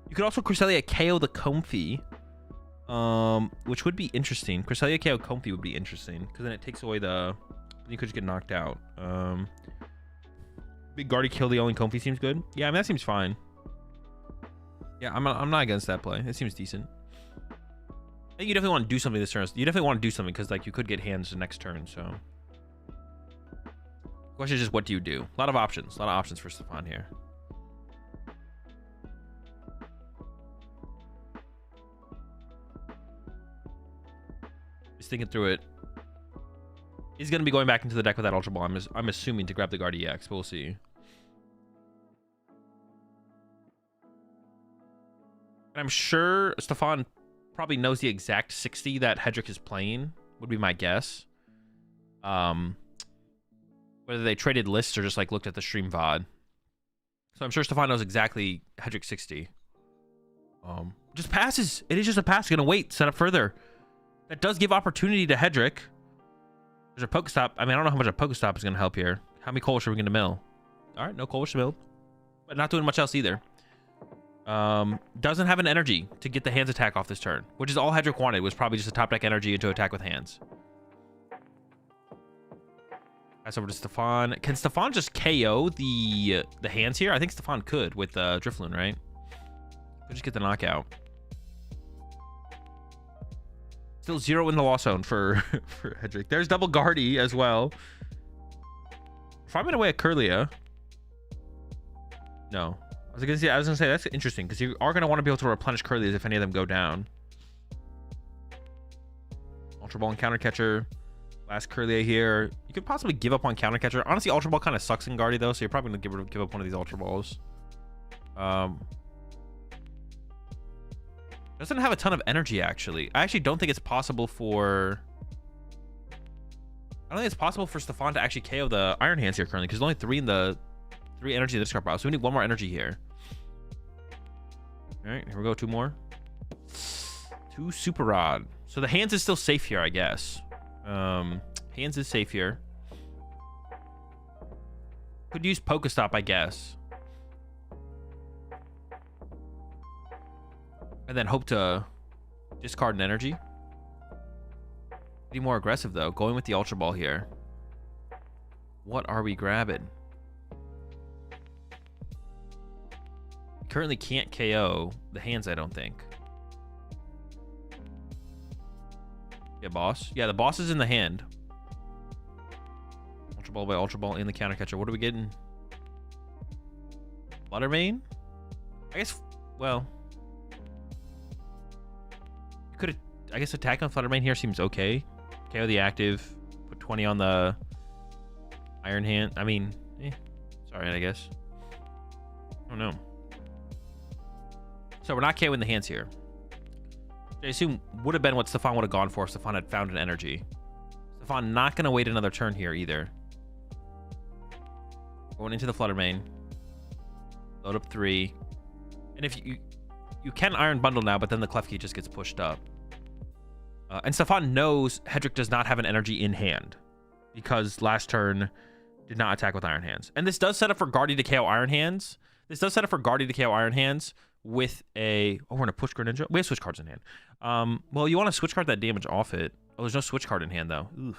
You could also Cresselia KO the Comfy, which would be interesting. Cresselia KO Comfy would be interesting, because then it takes away the... You could just get knocked out. Big Guardy kill the only Comfy seems good. Yeah, I mean, that seems fine. Yeah, I'm not against that play. It seems decent. I think you definitely want to do something this turn. You definitely want to do something because like you could get hands the next turn. So, the question is just what do you do? A lot of options. A lot of options for Stefan here. Just thinking through it. He's going to be going back into the deck with that Ultra Ball. I'm assuming to grab the Guardy EX, but we'll see. And I'm sure Stefan probably knows the exact 60 that Hedrick is playing, would be my guess. Whether they traded lists or just like looked at the stream VOD. So I'm sure Stefan knows exactly Hedrick 60. Just passes. It is just a pass. Gonna wait. Set up further. That does give opportunity to Hedrick. There's a Pokestop. I mean, I don't know how much a Pokestop is gonna help here. How many Colwish are we gonna mill? All right, no Colwish milled. But not doing much else either. Doesn't have an energy to get the hands attack off this turn, which is all Hedrick wanted, was probably just a top deck energy into attack with hands. Pass over to Stefan. Can Stefan just KO the hands here? I think Stefan could with Drifloon, right? Could just get the knockout. Still 0 in the loss zone for Hedrick. There's double Guardy as well. If I'm in a way at Kirlia. No. I was gonna say that's interesting because you are gonna want to be able to replenish Curlies if any of them go down. Ultra Ball and Counter Catcher. Last Kirlia here. You could possibly give up on Counter Catcher. Honestly, Ultra Ball kind of sucks in Guardy though, so you're probably gonna give up one of these Ultra Balls. Doesn't have a ton of energy actually. I actually don't think it's possible for. I don't think it's possible for Stefan to actually KO the Iron Hands here currently because there's only 3 energy in this card pile, so we need 1 more energy here. All right, here we go. 2 more. 2 Super Rod. So the hands is still safe here, I guess. Hands is safe here. Could use Pokestop, I guess. And then hope to discard an energy. Be more aggressive, though. Going with the Ultra Ball here. What are we grabbing? Currently can't KO the hands, I don't think. Yeah, boss. Yeah, the boss is in the hand. Ultra Ball by Ultra Ball in the Counter Catcher. What are we getting? Fluttermane? I guess, well... You could, I guess, attack on Fluttermane here seems okay. KO the active. Put 20 on the Iron Hand. I mean, sorry, I guess. Oh no. So we're not KOing the hands here. I assume would have been what Stefan would have gone for if Stefan had found an energy. Stefan not going to wait another turn here either. Going into the Flutter Mane. Load up 3. And if you can Iron Bundle now, but then the Klefki just gets pushed up. And Stefan knows Hedrick does not have an energy in hand because last turn did not attack with Iron Hands. And this does set up for Guardy to KO Iron Hands. This does set up for Guardy to KO Iron Hands with a... Oh, we're going to push Greninja? We have switch cards in hand. Well, you want to switch card that damage off it. Oh, there's no switch card in hand, though. Ugh.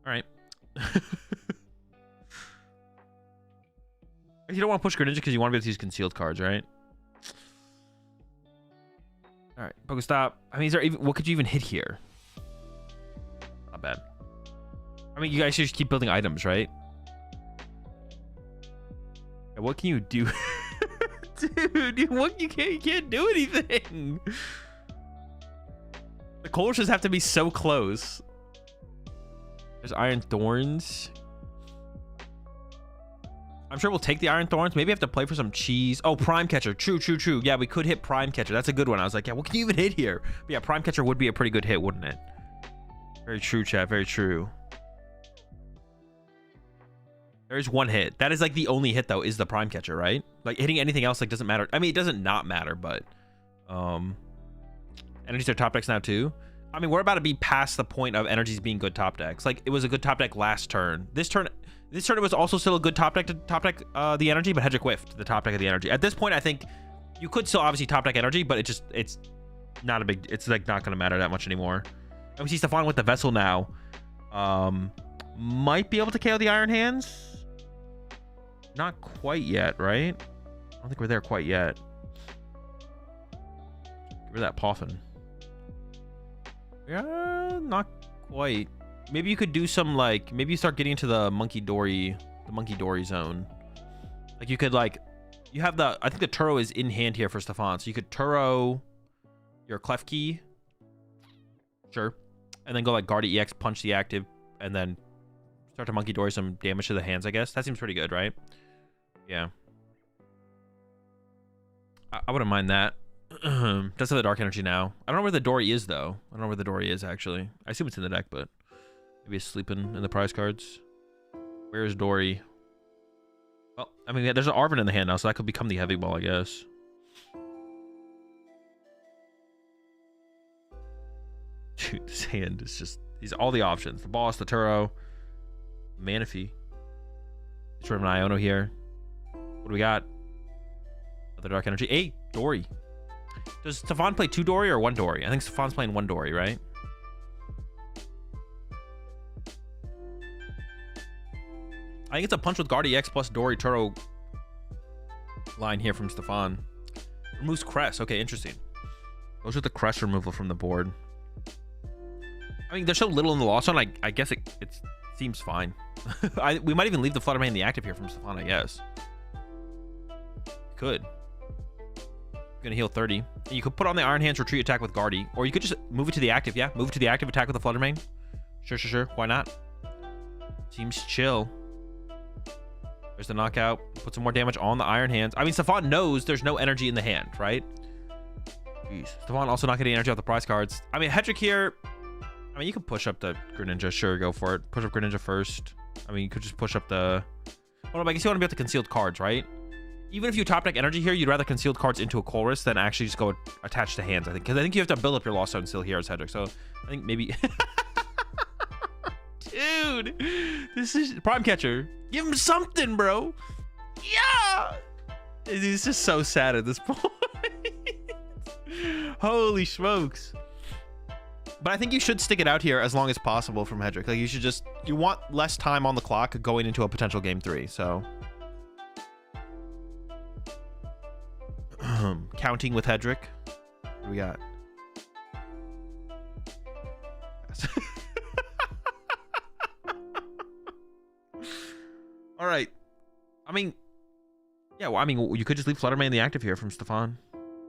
All right. You don't want to push Greninja because you want to be able to use concealed cards, right? All right, Pokestop. I mean, is there even... What could you even hit here? Not bad. I mean, you guys should just keep building items, right? Yeah, what can you do? Dude, what you can't do anything. The Colossus have to be so close. There's Iron Thorns. I'm sure we'll take the Iron Thorns. Maybe I have to play for some cheese. Oh, Prime Catcher. True. Yeah, we could hit Prime Catcher. That's a good one. I was like, yeah, what can you even hit here? But yeah, Prime Catcher would be a pretty good hit, wouldn't it? Very true, chat. Very true. There's one hit. That is like the only hit, though, is the Prime Catcher, right? Like, hitting anything else, like, doesn't matter. I mean, it doesn't not matter, but... Energies are top decks now, too. I mean, we're about to be past the point of energies being good top decks. Like, it was a good top deck last turn. This turn it was also still a good top deck to top deck the energy, but Hedrick whiffed the top deck of the energy. At this point, I think you could still obviously top deck energy, but it's not a big... It's, like, not going to matter that much anymore. And we see Stefan with the Vessel now. Might be able to KO the Iron Hands. Not quite yet, right? I don't think we're there quite yet. Get rid of that Poffin. Yeah, not quite. Maybe you could do some, like... Maybe you start getting into the Monkey Dory zone. Like, you could, like... You have the... I think the Turo is in hand here for Stefan. So you could Turo your Klefki. Sure. And then go, like, Guardy EX, punch the active, and then start to Monkey Dory some damage to the hands, I guess. That seems pretty good, right? Yeah. I wouldn't mind that. Does have the Dark Energy now. I don't know where the Dory is, though. I don't know where the Dory is, actually. I assume it's in the deck, but maybe it's sleeping in the prize cards. Where is Dory? Well, I mean, yeah, there's an Arven in the hand now, so that could become the heavy ball, I guess. Dude, this hand is just... These all the options. The Boss, the Turo, Manaphy. Sort of an Iono here. What do we got? Another Dark Energy. Hey, Dory. Does Stefan play 2 Dory or 1 Dory? I think Stefan's playing 1 Dory, right? I think it's a punch with Guardy X plus Dory Turo line here from Stefan. Removes Crest. Okay, interesting. Those are the Crest removal from the board. I mean, there's so little in the loss zone. I guess it seems fine. We might even leave the Flutter Mane in the active here from Stefan, I guess. Could. Gonna heal 30. And you could put on the Iron Hands retreat attack with Guardy. Or you could just move it to the active, yeah? Move it to the active attack with the Flutter Mane. Sure. Why not? Seems chill. There's the knockout. Put some more damage on the Iron Hands. I mean, Stefan knows there's no energy in the hand, right? Jeez. Stefan also not getting energy off the prize cards. I mean, Hedrick here... I mean, you could push up the Greninja. Sure, go for it. Push up Greninja first. I mean, you could just push up the... Well, I guess you want to be able to concealed cards, right? Even if you top deck energy here, you'd rather concealed cards into a Colress than actually just go attached to hands, I think. Because I think you have to build up your Lost Zone still here as Hedrick. So I think maybe... Dude! This is... Prime Catcher. Give him something, bro! Yeah! He's just so sad at this point. Holy smokes. But I think you should stick it out here as long as possible from Hedrick. Like, you should just... You want less time on the clock going into a potential game 3, so... Counting with Hedrick. What do we got? All right. I mean... Yeah, well, I mean, you could just leave Flutter Mane in the active here from Stefan.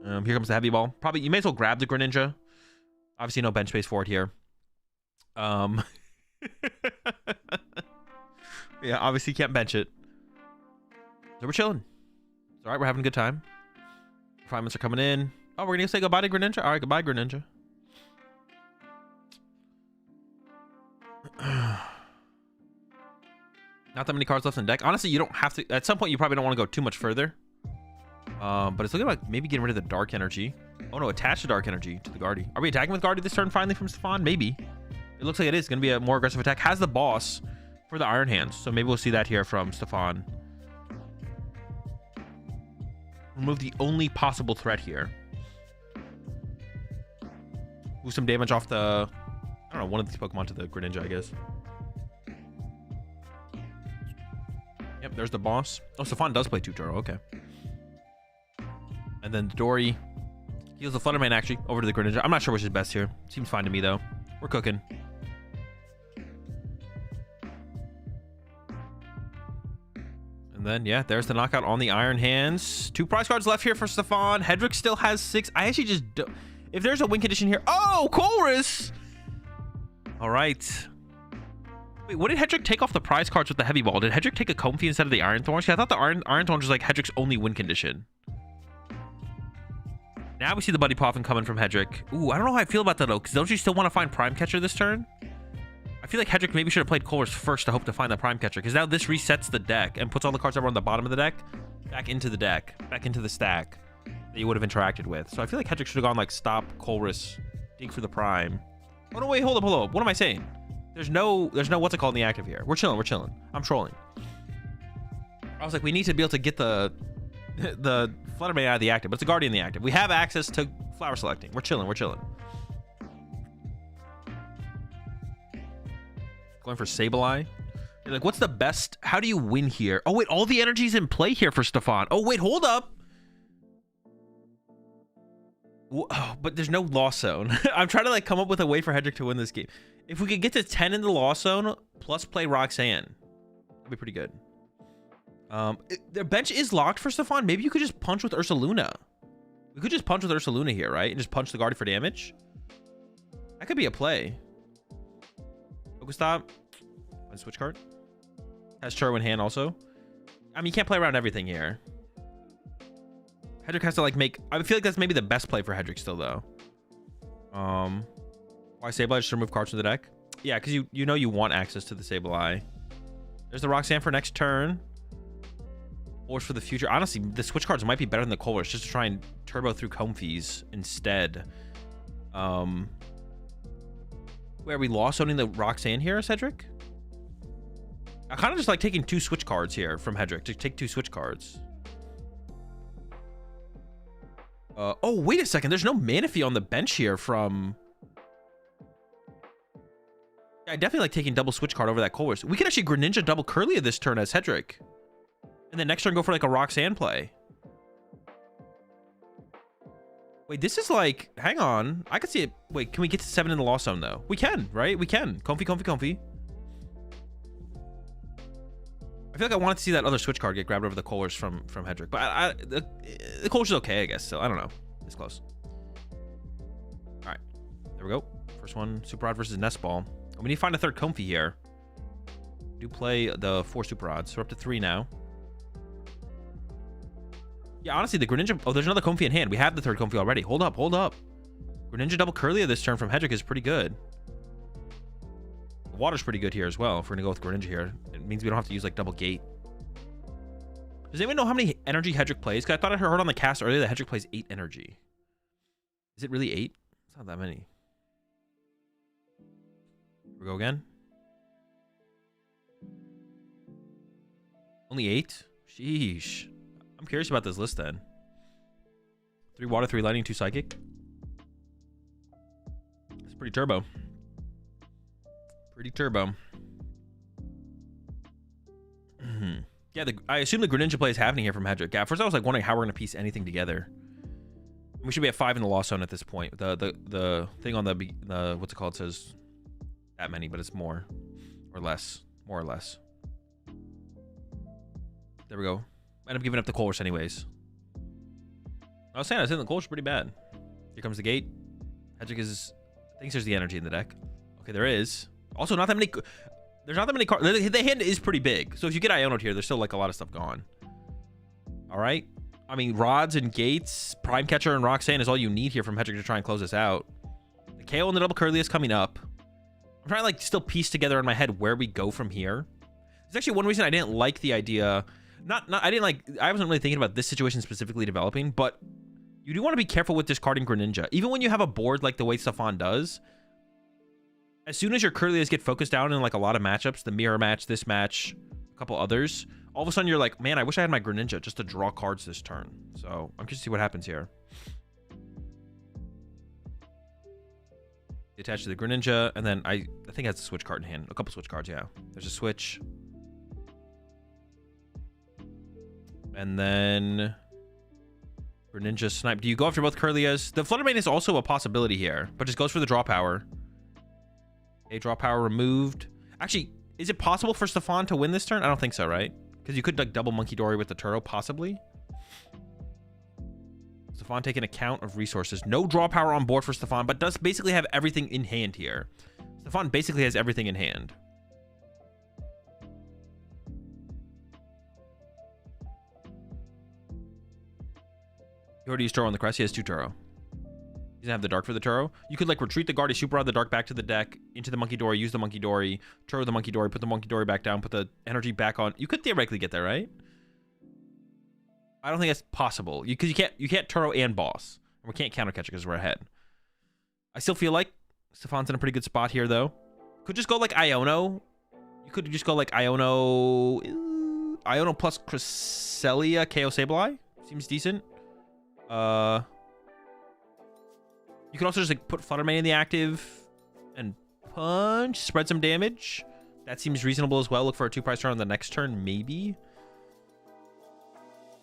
Here comes the heavy ball. Probably, you may as well grab the Greninja. Obviously, no bench space for it here. Um, yeah, obviously can't bench it. So we're chilling. It's all right. We're having a good time. Refinements are coming in. Oh, we're gonna say goodbye to Greninja. All right, goodbye, Greninja. Not that many cards left in the deck. Honestly, you don't have to. At some point, you probably don't want to go too much further. But it's looking like maybe getting rid of the Dark Energy. Oh no, attach the Dark Energy to the Guardy. Are we attacking with Guardy this turn finally from Stefan? Maybe. It looks like it is going to be a more aggressive attack. Has the boss for the Iron Hands. So maybe we'll see that here from Stefan. Remove the only possible threat here. Move some damage off the... I don't know, one of these Pokemon to the Greninja, I guess. Yep, there's the boss. Oh, Stefan does play Tutoro. Okay. And then Dory heals the Flutterman, actually, over to the Greninja. I'm not sure which is best here. Seems fine to me, though. We're cooking. And then, yeah, there's the knockout on the Iron Hands. 2 prize cards left here for Stefan. Hedrick still has 6. I actually just don't... If there's a win condition here... Oh, Colress! All right. Wait, what did Hedrick take off the prize cards with the Heavy Ball? Did Hedrick take a Comfey instead of the Iron Thorns? I thought the Iron Thorns was like Hedrick's only win condition. Now we see the Buddy Poffin coming from Hedrick. Ooh, I don't know how I feel about that, though, because don't you still want to find Prime Catcher this turn? I feel like Hedrick maybe should have played Colress first to hope to find that Prime Catcher, because now this resets the deck and puts all the cards that were on the bottom of the deck back into the deck, back into the stack that you would have interacted with. So I feel like Hedrick should have gone, like, stop Colress, dig for the Prime. Oh, no, wait, hold up. What am I saying? There's no what's it called in the active here. We're chilling. I'm trolling. I was like, we need to be able to get the Fluttermane out of the active, but it's a Guardian in the active. We have access to flower selecting. We're chilling. Going for Sableye. You're like, what's the best? How do you win here? Oh, wait, all the energy's in play here for Stefan. Oh, wait, hold up. Oh, but there's no loss zone. I'm trying to like come up with a way for Hedrick to win this game. If we could get to 10 in the loss zone plus play Roxanne, that'd be pretty good. Their bench is locked for Stefan. Maybe you could just punch with Ursaluna. We could just punch with Ursaluna here, right? And just punch the Guardy for damage. That could be a play. Pokestop. Switch card. Has Churro in hand also. I mean, you can't play around everything here. Hedrick has to like make... I feel like that's maybe the best play for Hedrick still, though. Why Sableye? Just remove cards from the deck? Yeah, because you know you want access to the Sableye. There's the Roxanne for next turn. Or for the future. Honestly, the switch cards might be better than the Colress just to try and turbo through Comfeys instead. Where are we lost owning the Roxanne here, Cedric? I kind of just like taking 2 switch cards here from Hedrick to take 2 switch cards. Oh, wait a second. There's no Manaphy on the bench here from... Yeah, I definitely like taking double switch card over that Colress. We can actually Greninja double Curlia this turn as Hedrick. And then next turn go for like a Roxanne play. Wait, this is like... Hang on. I can see it. Wait, can we get to 7 in the loss zone, though? We can, right? We can. Comfy. I feel like I wanted to see that other switch card get grabbed over the Colress from Hedrick. But the Colress is okay, I guess. So I don't know. It's close. All right. There we go. First one, Super Rod versus Nest Ball. We need to find a third Comfey here. Do play the 4 Super Rods. So we're up to 3 now. Yeah, honestly, the Greninja... Oh, there's another Comfey in hand. We have the third Comfey already. Hold up. Greninja double Curlia this turn from Hedrick is pretty good. The water's pretty good here as well. If we're going to go with Greninja here, it means we don't have to use, like, double Gate. Does anyone know how many energy Hedrick plays? Because I thought I heard on the cast earlier that Hedrick plays 8 energy. Is it really 8? It's not that many. Here we go again. Only 8? Sheesh. I'm curious about this list then. 3 water, 3 lightning, 2 psychic. It's pretty turbo. Yeah, I assume the Greninja play is happening here from Hedrick. Yeah, at first I was like wondering how we're gonna piece anything together. We should be at 5 in the loss zone at this point. The thing on the what's it called says that many, but it's more or less. There we go. End up giving up the Colress anyways. I was saying the Colress pretty bad. Here comes the Gate. Hedrick thinks there's the energy in the deck. Okay, there is. Also, not that many... There's not that many cards. The hand is pretty big. So if you get Iono'd here, there's still like a lot of stuff gone. All right. I mean, Rods and Gates, Prime Catcher, and Roxanne is all you need here from Hedrick to try and close this out. The KO and the double Curly is coming up. I'm trying to like still piece together in my head where we go from here. There's actually one reason I didn't like the idea. I wasn't really thinking about this situation specifically developing, but you do want to be careful with discarding Greninja. Even when you have a board like the way Stefan does, as soon as your Curlias get focused down in like a lot of matchups, the mirror match, this match, a couple others, all of a sudden you're like, man, I wish I had my Greninja just to draw cards this turn. So I'm curious to see what happens here. Attached to the Greninja, and then I think it has a switch card in hand. A couple switch cards, yeah. There's a switch. And then Greninja Snipe. Do you go after both Curlias? The Fluttermane is also a possibility here, but just goes for the draw power. A draw power removed. Actually, is it possible for Stefan to win this turn? I don't think so, right? Because you could like double Monkey Dory with the Turo, possibly. Stefan taking account of resources. No draw power on board for Stefan, but does basically have everything in hand here. Stefan basically has everything in hand. He already used Turo on the crest. He has 2 Turo. He doesn't have the Dark for the Turo. You could like retreat the Guardy, Super Rod the Dark back to the deck, into the Monkey Dory, use the Monkey Dory, Turo the Monkey Dory, put the Monkey Dory back down, put the energy back on. You could theoretically get there, right? I don't think that's possible. Because you can't Turo and boss. And we can't counter catch it because we're ahead. I still feel like Stefan's in a pretty good spot here though. Could just go like Iono. You could just go like Iono plus Cresselia KO Sableye. Seems decent. You could also just like put Fluttermane in the active and punch, spread some damage. That seems reasonable as well. Look for a 2-price turn on the next turn, maybe.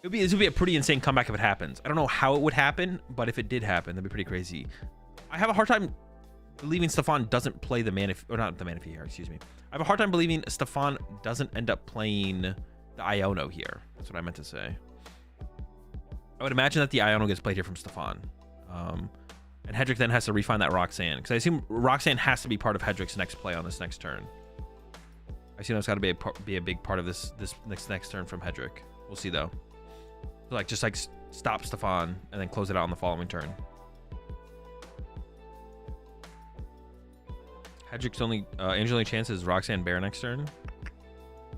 This would be a pretty insane comeback if it happens. I don't know how it would happen, but if it did happen, that'd be pretty crazy. I have a hard time believing Stefan doesn't play the Manaphy, or not the Manaphy here, excuse me. I have a hard time believing Stefan doesn't end up playing the Iono here. That's what I meant to say. I would imagine that the Iono gets played here from Stefan. And Hedrick then has to refine that Roxanne, because I assume Roxanne has to be part of Hedrick's next play on this next turn. I assume that's got to be a big part of this next turn from Hedrick. We'll see though. So like just like stop Stefan and then close it out on the following turn. Hedrick's only Angel's only chance is Roxanne Bear next turn.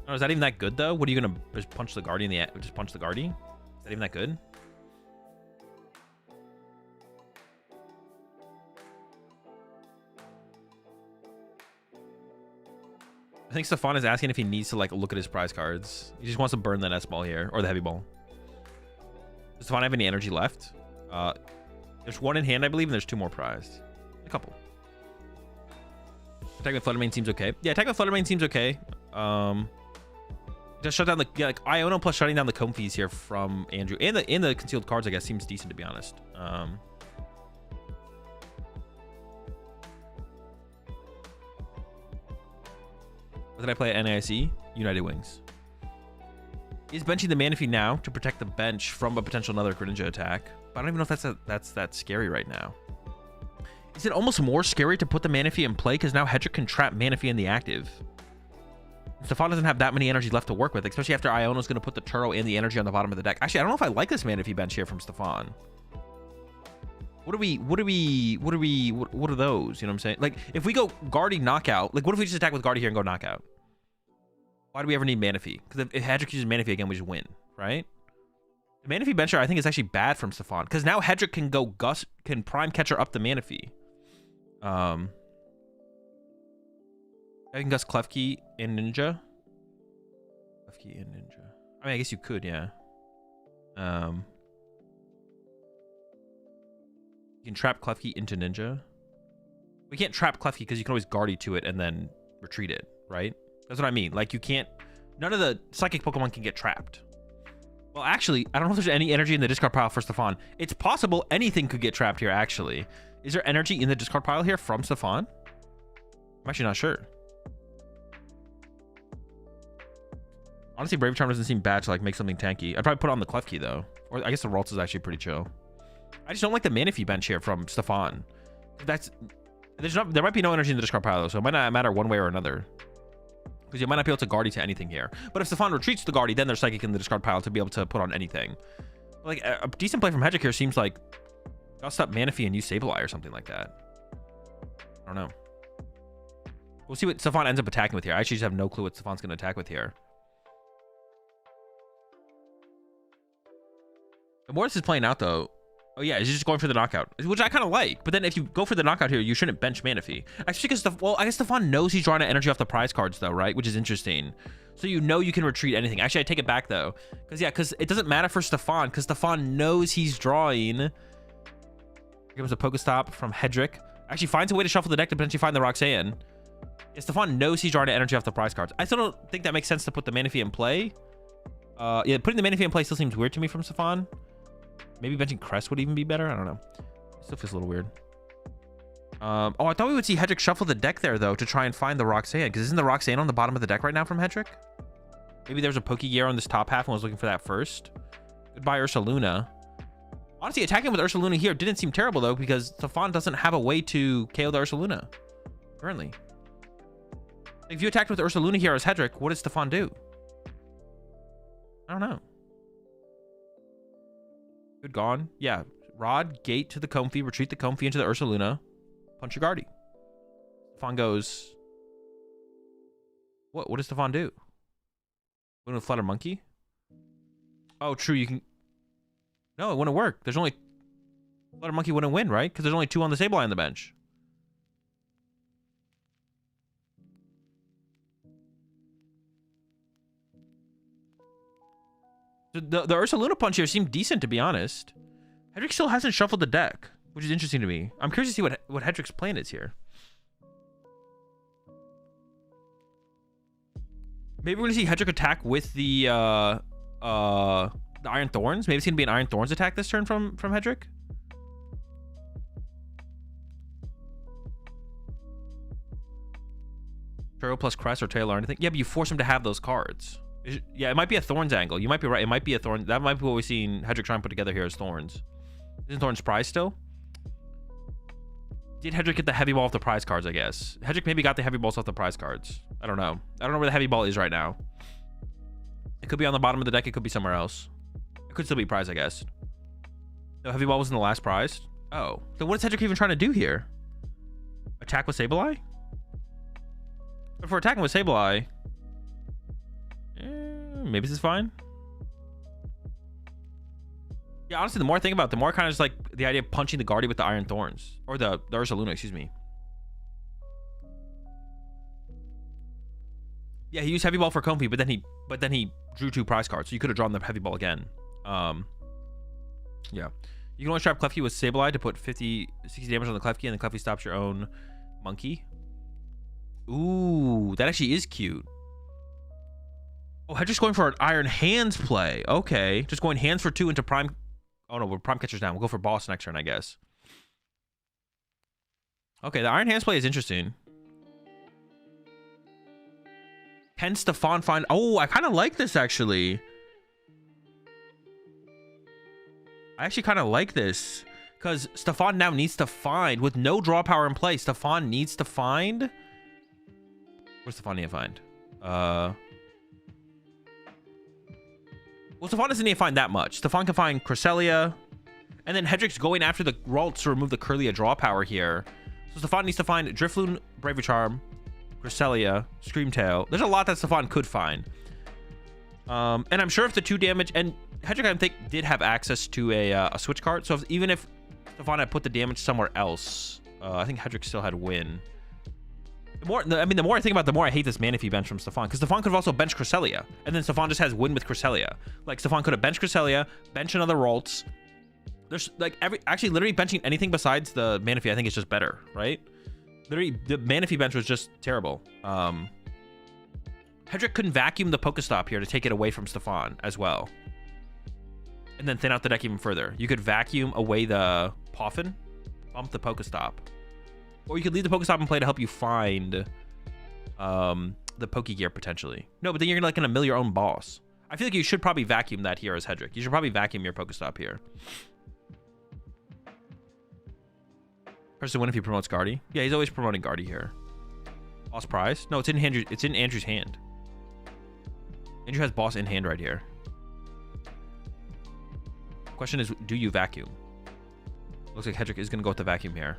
Oh, is that even that good though? What are you gonna just punch the Guardian? Just punch the Guardian? Is that even that good? I think Stefan is asking if he needs to like look at his prize cards. He just wants to burn that S-ball here, or the heavy ball. Does Stefan have any energy left? There's 1 in hand, I believe, and there's 2 more prized. A couple. Attack with Fluttermane seems okay. Yeah, attack with Fluttermane seems okay. Just shut down the like Iono plus shutting down the Comfies here from Andrew, and the concealed cards, I guess, seems decent to be honest. What did I play at NAIC? United Wings. He's benching the Manaphy now to protect the bench from a potential another Greninja attack. But I don't even know if that's that scary right now. Is it almost more scary to put the Manaphy in play? Because now Hedrick can trap Manaphy in the active. Stefan doesn't have that many energy left to work with, especially after Iono's going to put the Turo and the energy on the bottom of the deck. Actually, I don't know if I like this Manaphy bench here from Stefan. What are those? You know what I'm saying? Like, if we go Guardy knockout, like, what if we just attack with Guardy here and go knockout? Why do we ever need Manaphy? Because if Hedrick uses Manaphy again, we just win, right? The Manaphy bencher, I think, is actually bad from Stefan, because now Hedrick can go can Prime Catcher up the Manaphy. I can Gus Klefki and Ninja. Klefki and Ninja. I mean, I guess you could, yeah. You can trap Klefki into Ninja. We can't trap Klefki because you can always Guardy to it and then retreat it, right? That's what I mean. Like, you can't... None of the Psychic Pokemon can get trapped. Well, actually, I don't know if there's any energy in the discard pile for Stefan. It's possible anything could get trapped here, actually. Is there energy in the discard pile here from Stefan? I'm actually not sure. Honestly, Brave Charm doesn't seem bad to, like, make something tanky. I'd probably put on the Klefki, though. Or I guess the Ralts is actually pretty chill. I just don't like the Manaphy bench here from Stefan. There might be no energy in the discard pile though, so it might not matter one way or another. Because you might not be able to Guardy to anything here. But if Stefan retreats the Guardy, then there's Psychic in the discard pile to be able to put on anything. Like, a decent play from Hedrick here seems like Gust up Manaphy and use Sableye or something like that. I don't know. We'll see what Stefan ends up attacking with here. I actually just have no clue what Stefan's going to attack with here. The more this is playing out, though... Oh, yeah, he's just going for the knockout, which I kind of like. But then if you go for the knockout here, you shouldn't bench Manaphy. Actually, because, well, I guess Stefan knows he's drawing energy off the prize cards, though, right? Which is interesting. So you know you can retreat anything. Actually, I take it back, though. Because it doesn't matter for Stefan, because Stefan knows he's drawing. Here comes a Pokestop from Hedrick. Actually finds a way to shuffle the deck to potentially find the Roxanne. Yeah, Stefan knows he's drawing energy off the prize cards. I still don't think that makes sense to put the Manaphy in play. Yeah, putting the Manaphy in play still seems weird to me from Stefan. Maybe benching Crest would even be better. I don't know. It still feels a little weird. Oh, I thought we would see Hedrick shuffle the deck there, though, to try and find the Roxanne. Because isn't the Roxanne on the bottom of the deck right now from Hedrick? Maybe there's a Pokegear on this top half and was looking for that first. Goodbye, Ursaluna. Honestly, attacking with Ursaluna here didn't seem terrible, though, because Stefan doesn't have a way to KO the Ursaluna currently. If you attacked with Ursaluna here as Hedrick, what does Stefan do? I don't know. Good gone. Yeah. Rod, gate to the Comfy, retreat the Comfy into the Ursaluna, punch your Guardy. Stefan goes... What does Stefan do? Going to Flutter Monkey? Oh, true, you can... No, it wouldn't work. There's only... Flutter Monkey wouldn't win, right? Because there's only 2 on the Sableye on the bench. The Ursaluna punch here seemed decent, to be honest. Hedrick still hasn't shuffled the deck, which is interesting to me. I'm curious to see what Hedrick's plan is here. Maybe we're going to see Hedrick attack with the Iron Thorns. Maybe it's going to be an Iron Thorns attack this turn from Hedrick. Trail plus Crest or Tail or anything. Yeah, but you force him to have those cards. Yeah, it might be a Thorns angle. You might be right. It might be a Thorn. That might be what we've seen Hedrick try and put together here as Thorns. Isn't Thorns prize still? Did Hedrick get the heavy ball off the prize cards, I guess? Hedrick maybe got the heavy balls off the prize cards. I don't know. I don't know where the heavy ball is right now. It could be on the bottom of the deck. It could be somewhere else. It could still be prize, I guess. No, heavy ball was in the last prize. Oh. Then what is Hedrick even trying to do here? Attack with Sableye? But if we're attacking with Sableye... maybe this is fine. Yeah, honestly, the more I think about it, the more kind of just like the idea of punching the Guardy with the Iron Thorns. Or the Ursaluna, excuse me. Yeah, he used Heavy Ball for Comfy, but then he drew 2 prize cards, so you could have drawn the Heavy Ball again. Yeah. You can only trap Klefki with Sableye to put 60 damage on the Klefki, and the Klefki stops your own Monkey. Ooh, that actually is cute. Oh, Hedrick's going for an Iron Hands play. Okay. Just going hands for 2 into Prime. Oh, no, we're Prime Catchers down. We'll go for Boss next turn, I guess. Okay, the Iron Hands play is interesting. Can Stefan find... Oh, I kind of like this, actually. I actually kind of like this. Because Stefan now needs to find... With no draw power in play, Stefan needs to find... Where's Stefan need to find? Well, Stefan doesn't need to find that much. Stefan can find Cresselia. And then Hedrick's going after the Ralts to remove the Kirlia draw power here. So Stefan needs to find Drifloon, Bravery Charm, Cresselia, Screamtail. There's a lot that Stefan could find. And I'm sure if the 2 damage... And Hedrick, I think, did have access to a switch card. So even if Stefan had put the damage somewhere else, I think Hedrick still had win. The more I think about it, the more I hate this Manaphy bench from Stefan. Because Stefan could have also benched Cresselia. And then Stefan just has win with Cresselia. Like, Stefan could have benched Cresselia, bench another Ralts. There's, like, actually, literally benching anything besides the Manaphy, I think, is just better, right? Literally, the Manaphy bench was just terrible. Hedrick couldn't vacuum the Pokestop here to take it away from Stefan as well. And then thin out the deck even further. You could vacuum away the Poffin, bump the Pokestop. Or you could leave the Pokestop in play to help you find the Pokegear potentially. No, but then you're gonna mill your own boss. I feel like you should probably vacuum that here as Hedrick. You should probably vacuum your Pokestop here. Press to win if he promotes Guardy. Yeah, he's always promoting Guardy here. Boss prize? No, it's in Andrew. It's in Andrew's hand. Andrew has boss in hand right here. Question is, do you vacuum? Looks like Hedrick is gonna go with the vacuum here.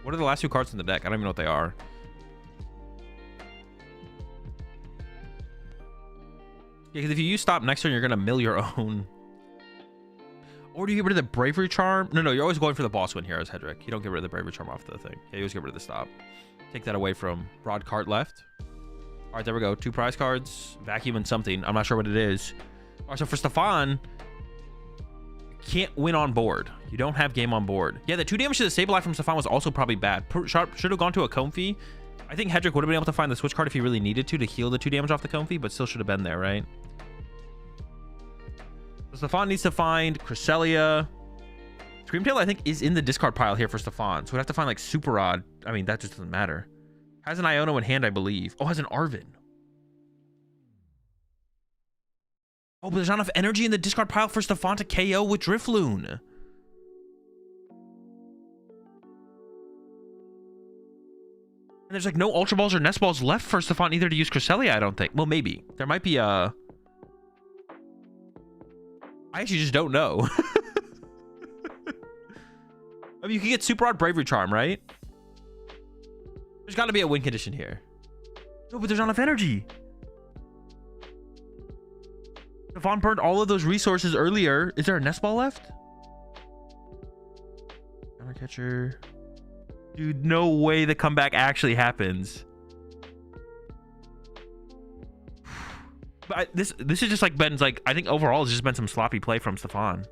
What are the last two cards in the deck? I don't even know what they are. Yeah, because if you use stop next turn, you're gonna mill your own. Or do you get rid of the bravery charm? No, you're always going for the boss win here as Hedrick. You don't get rid of the bravery charm off the thing. Yeah, you always get rid of the stop. Take that away from broad cart left. All right, there we go. 2 prize cards, vacuum and something. I'm not sure what it is. All right, so for Stefan, can't win on board. You don't have game on board. Yeah, the 2 damage to the Sableye from Stefan was also probably bad. Should have gone to a Comfy. I think Hedrick would have been able to find the switch card if he really needed to heal the 2 damage off the Comfy, but still should have been there, right? So Stefan needs to find Cresselia. Screamtail, I think, is in the discard pile here for Stefan. So we'd have to find, like, Super Odd. I mean, that just doesn't matter. Has an Iono in hand, I believe. Oh, has an Arven. Oh, but there's not enough energy in the discard pile for Stefan to KO with Drifloon. And there's, like, no Ultra Balls or Nest Balls left for Stefan either to use Cresselia, I don't think. Well, maybe. There might be a... I actually just don't know. I mean, you can get Super Odd Bravery Charm, right? There's got to be a win condition here. No, but there's not enough energy. Stefan burned all of those resources earlier. Is there a Nest Ball left? Counter catcher. Dude, no way the comeback actually happens. But this is just like Ben's, like, I think overall it's just been some sloppy play from Stefan.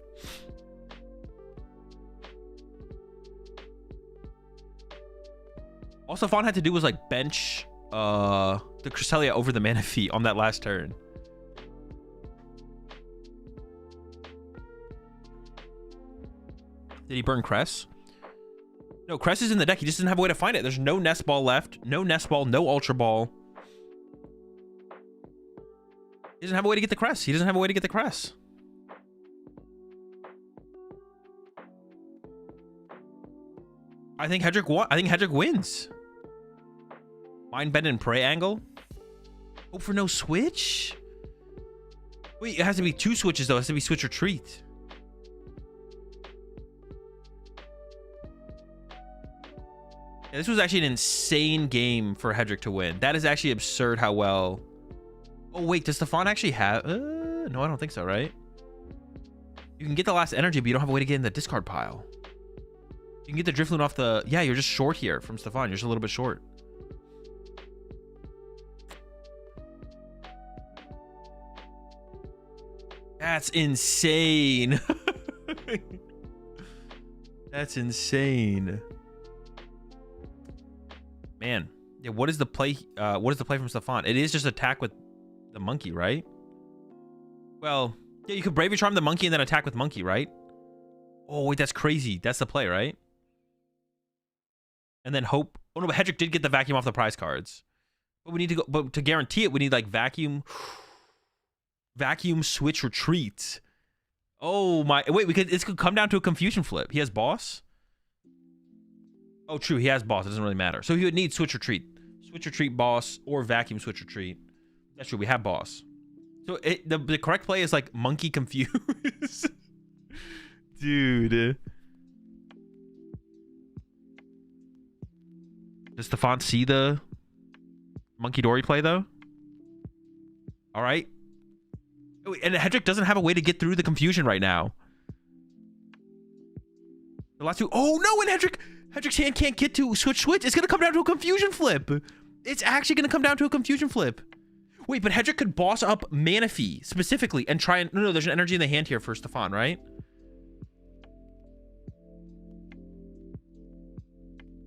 All Stefan had to do was, like, bench the Cresselia over the Manaphy on that last turn. Did he burn Cress? No, Cress is in the deck. He just didn't have a way to find it. There's no Nest Ball left. No Nest Ball, no Ultra Ball. He doesn't have a way to get the Cress. He doesn't have a way to get the Cress. I think Hedrick won. I think Hedrick wins. Mind Bend and Prey angle. Hope for no switch. Wait, it has to be 2 switches though. It has to be switch retreat. Yeah, this was actually an insane game for Hedrick to win. That is actually absurd how well. Oh, wait, does Stefan actually have... no, I don't think so, right? You can get the last energy, but you don't have a way to get in the discard pile. You can get the Drifloon off the... Yeah, you're just short here from Stefan. You're just a little bit short. That's insane. That's insane. Man. Yeah, what is the play? What is the play from Stefan? It is just attack with the monkey, right? Well, yeah, you could Bravery Charm the monkey and then attack with monkey, right? Oh, wait, that's crazy. That's the play, right? And then hope. Oh, no, but Hedrick did get the vacuum off the prize cards. But we need to go. But to guarantee it, we need, like, vacuum. Vacuum switch retreat. Oh, my. Wait, this could come down to a confusion flip. He has boss? Oh, true. He has boss. It doesn't really matter. So he would need switch retreat. Switch retreat boss or vacuum switch retreat. That's true. We have boss. So the correct play is, like, monkey confuse. Dude. Does Stefan see the Monkey Dory play, though? All right. And Hedrick doesn't have a way to get through the confusion right now. The last two. Oh, no. And Hedrick's hand can't get to switch. It's going to come down to a confusion flip. It's actually going to come down to a confusion flip. Wait, but Hedrick could boss up Manaphy specifically and try and... No, there's an energy in the hand here for Stefan, right?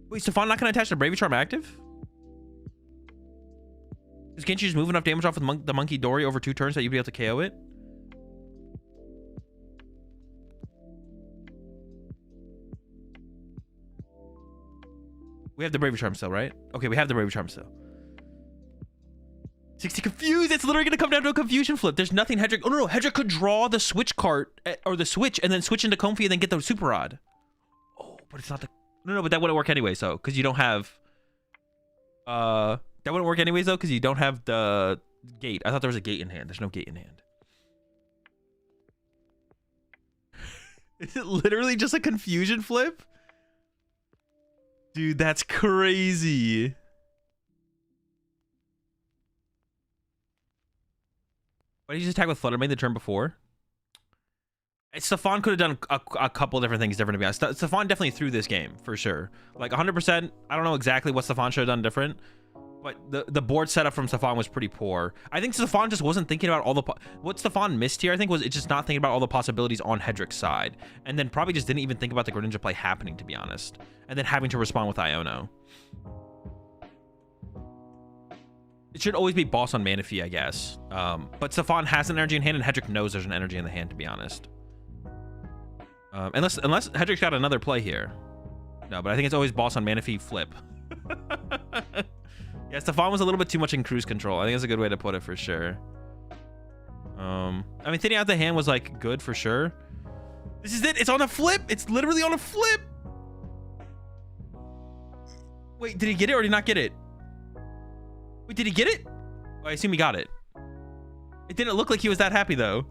Wait, Stefan not going to attach the Bravery Charm active? Can't you just move enough damage off with the Monkey Dory over 2 turns that you'd be able to KO it? We have the Bravery Charm still, right? Okay, we have the Bravery Charm still. 60 confused. It's literally gonna come down to a confusion flip. There's nothing Hedrick. Oh no, Hedrick could draw the switch card or the switch and then switch into Comfy and then get the super rod. Oh, but it's not the. No, but that wouldn't work anyway. So because you don't have. That wouldn't work anyways though because you don't have the gate. I thought there was a gate in hand. There's no gate in hand. Is it literally just a confusion flip? Dude, that's crazy. Why did you just attack with Flutter Mane the turn before? Stefan could have done a couple different things different to be honest. Stefan definitely threw this game for sure. Like 100%. I don't know exactly what Stefan should have done different, but the board setup from Stefan was pretty poor. I think Stefan just wasn't thinking about all the what Stefan missed here. I think was it just not thinking about all the possibilities on Hedrick's side, and then probably just didn't even think about the Greninja play happening to be honest, and then having to respond with Iono. It should always be boss on Manaphy, I guess. But Stefan has an energy in hand, and Hedrick knows there's an energy in the hand, to be honest. Unless Hedrick's got another play here. No, but I think it's always boss on Manaphy, flip. Yeah, Stefan was a little bit too much in cruise control. I think that's a good way to put it for sure. I mean, thinning out the hand was, like, good for sure. This is it. It's on a flip. It's literally on a flip. Wait, did he get it or did he not get it? Wait, did he get it? Oh, I assume he got it. It didn't look like he was that happy, though.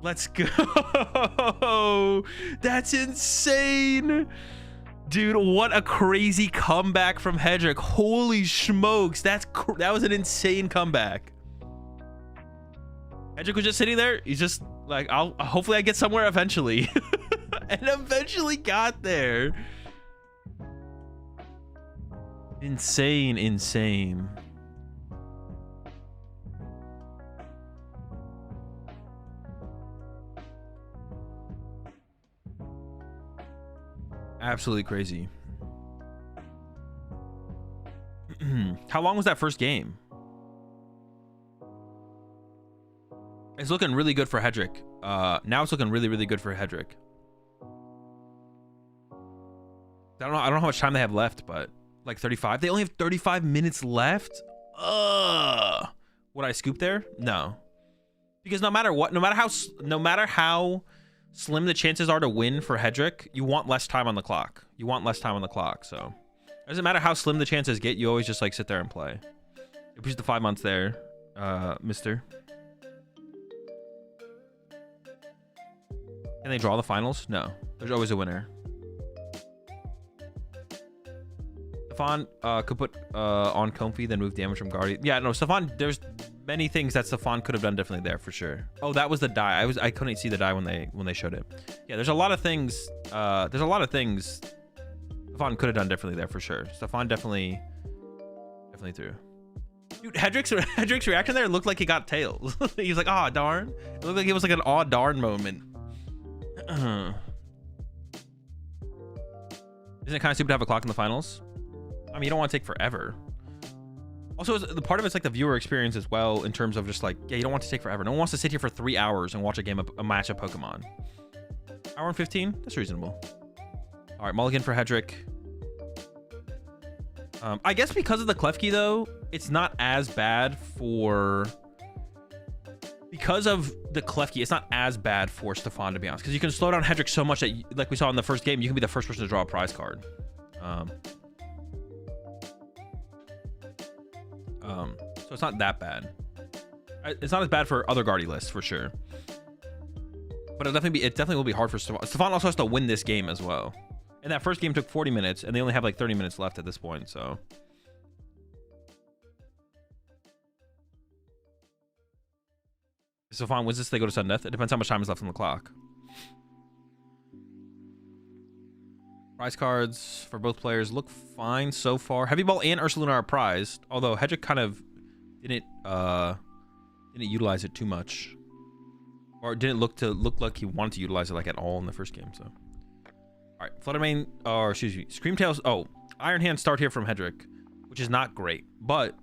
Let's go. That's insane. Dude, what a crazy comeback from Hedrick. Holy smokes. That was an insane comeback. Hedrick was just sitting there. He's just like, hopefully I get somewhere eventually. And eventually got there. Insane, insane. Absolutely crazy. How long was that first game? It's looking really good for Hedrick. Now it's looking really, really good for Hedrick. I don't know how much time they have left, but like 35. They only have 35 minutes left. Would I scoop there? No, because no matter what, no matter how slim the chances are to win for Hedrick, you want less time on the clock. You want less time on the clock. So it doesn't matter how slim the chances get. You always just like sit there and play. You push the 5 months there, Mister. Can they draw the finals? No. There's always a winner. Stefan could put on Comfy, then move damage from Guardian. Yeah, no, Stefan, there's many things that Stefan could have done differently there for sure. Oh, that was the die. I couldn't see the die when they showed it. Yeah, there's a lot of things. There's a lot of things Stefan could have done differently there for sure. Stefan definitely threw. Dude, Hedrick's reaction there looked like he got tails. He was like, "Ah, darn." It looked like it was like an "aw darn" moment. Isn't it kind of stupid to have a clock in the finals? I mean, you don't want to take forever. Also, the part of it's like the viewer experience as well, in terms of just like, yeah, you don't want to take forever. No one wants to sit here for 3 hours and watch a match of Pokemon. Hour and 15? That's reasonable. All right, mulligan for Hedrick. I guess because of the Klefki, though, it's not as bad for... Because of the Klefki, it's not as bad for Stefan, to be honest. Because you can slow down Hedrick so much that, like we saw in the first game, you can be the first person to draw a prize card. So it's not that bad. It's not as bad for other Guardy lists, for sure. But it definitely will be hard for Stefan. Stefan also has to win this game as well. And that first game took 40 minutes, and they only have like 30 minutes left at this point, so... If Stefan wins this, they go to sudden death. It depends how much time is left on the clock. Prize cards for both players look fine so far. Heavy Ball and Ursaluna are prized, although Hedrick kind of didn't utilize it too much, or didn't look like he wanted to utilize it like at all in the first game. So, all right, Flutter Mane, or excuse me, Screamtails. Oh, Iron Hand start here from Hedrick, which is not great, but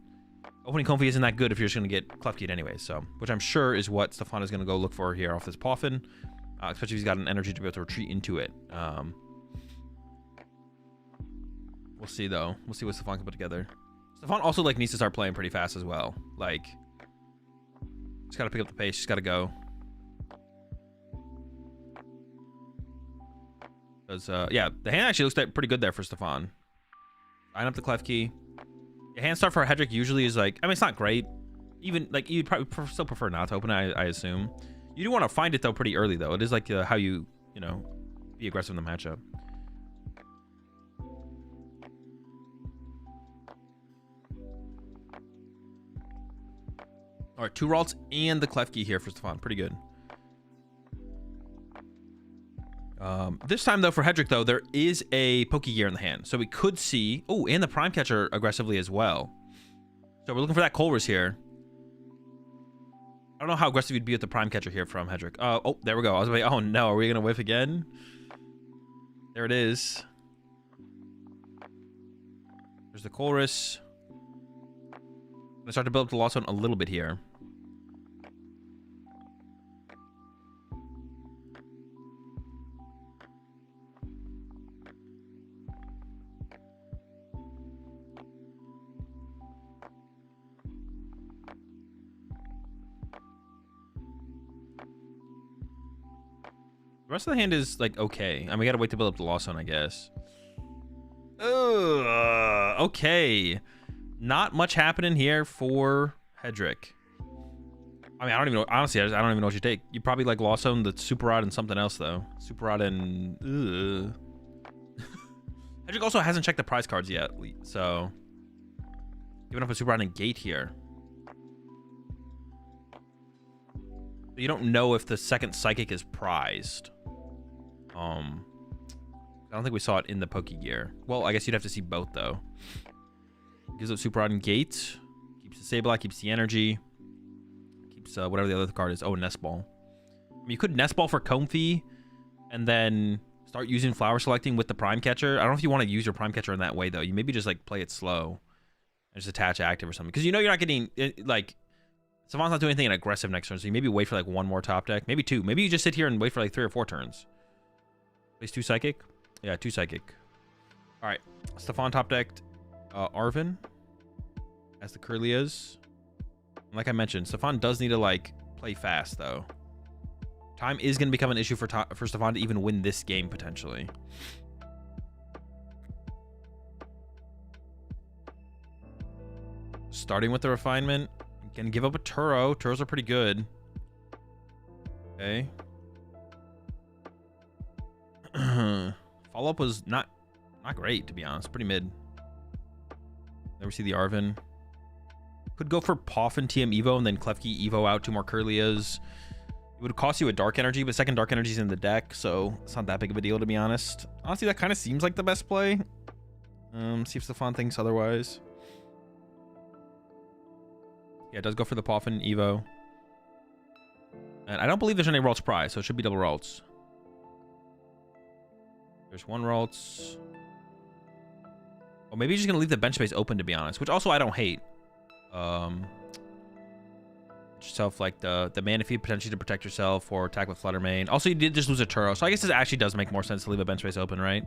opening Comfy isn't that good if you're just gonna get Klefki'd anyway. So, which I'm sure is what Stefan is gonna go look for here off this Poffin, especially if he's got an energy to be able to retreat into it. We'll see though. We'll see what Stefan can put together. Stefan also like needs to start playing pretty fast as well. Like, just gotta pick up the pace. Just gotta go. Because yeah, the hand actually looks pretty good there for Stefan. Line up the clef key. The hand start for Hedrick usually is like, I mean, it's not great. Even like you'd probably still prefer not to open it, I assume. You do want to find it though pretty early though. It is like how you know, be aggressive in the matchup. All right, 2 Ralts and the clef key here for Stefan. Pretty good. This time though for Hedrick though, there is a Pokegear in the hand, so we could see. Oh, and the Prime Catcher aggressively as well. So we're looking for that Colress here. I don't know how aggressive you'd be with the Prime Catcher here from Hedrick. Oh, there we go. I was like, oh no, are we gonna whiff again? There it is. There's the Colress. I'm gonna start to build up the Lost Zone a little bit here. The rest of the hand is like okay. I mean, we gotta wait to build up the Lost Zone, I guess. Okay. Not much happening here for Hedrick. I mean, I don't even know. Honestly, I don't even know what you take. You probably like Lost Zone, the Super Rod, and something else though. Super Rod and Hedrick also hasn't checked the prize cards yet, so giving up a Super Rod and Gate here. You don't know if the second Psychic is prized. I don't think we saw it in the Pokegear. Well, I guess you'd have to see both though. Gives up Super Rod and Gate. Keeps the Sableye, keeps the energy. Keeps whatever the other card is. Oh, Nest Ball. I mean, you could Nest Ball for Comfy and then start using Flower Selecting with the Prime Catcher. I don't know if you want to use your Prime Catcher in that way though. You maybe just like play it slow and just attach active or something. Because you know you're not getting like Savant's not doing anything aggressive next turn, so you maybe wait for like 1 more top deck. Maybe 2. Maybe you just sit here and wait for like 3 or 4 turns. Plays 2 Psychic? Yeah, 2 Psychic. Alright. Stefan top decked Arven as the Curlias. Like I mentioned, Stefan does need to like play fast though. Time is going to become an issue for Stefan to even win this game potentially. Starting with the Refinement. Can give up a Turo. Turos are pretty good. Okay. Follow-up was not great, to be honest. Pretty mid. Never see the Arven. Could go for Poff and TM Evo and then Klefki Evo out 2 more Curlias. It would cost you a Dark Energy, but second Dark Energy is in the deck, so it's not that big of a deal, to be honest. Honestly, that kind of seems like the best play. See if Stefan thinks otherwise. Yeah, it does go for the Poffin Evo. And I don't believe there's any Ralts prize, so it should be double Ralts. There's 1 Ralts. Oh, maybe he's just going to leave the bench space open, to be honest. Which also I don't hate. Yourself like the Manaphy potentially to protect yourself or attack with Fluttermane. Also, you did just lose a Turo, so I guess this actually does make more sense to leave a bench space open, right?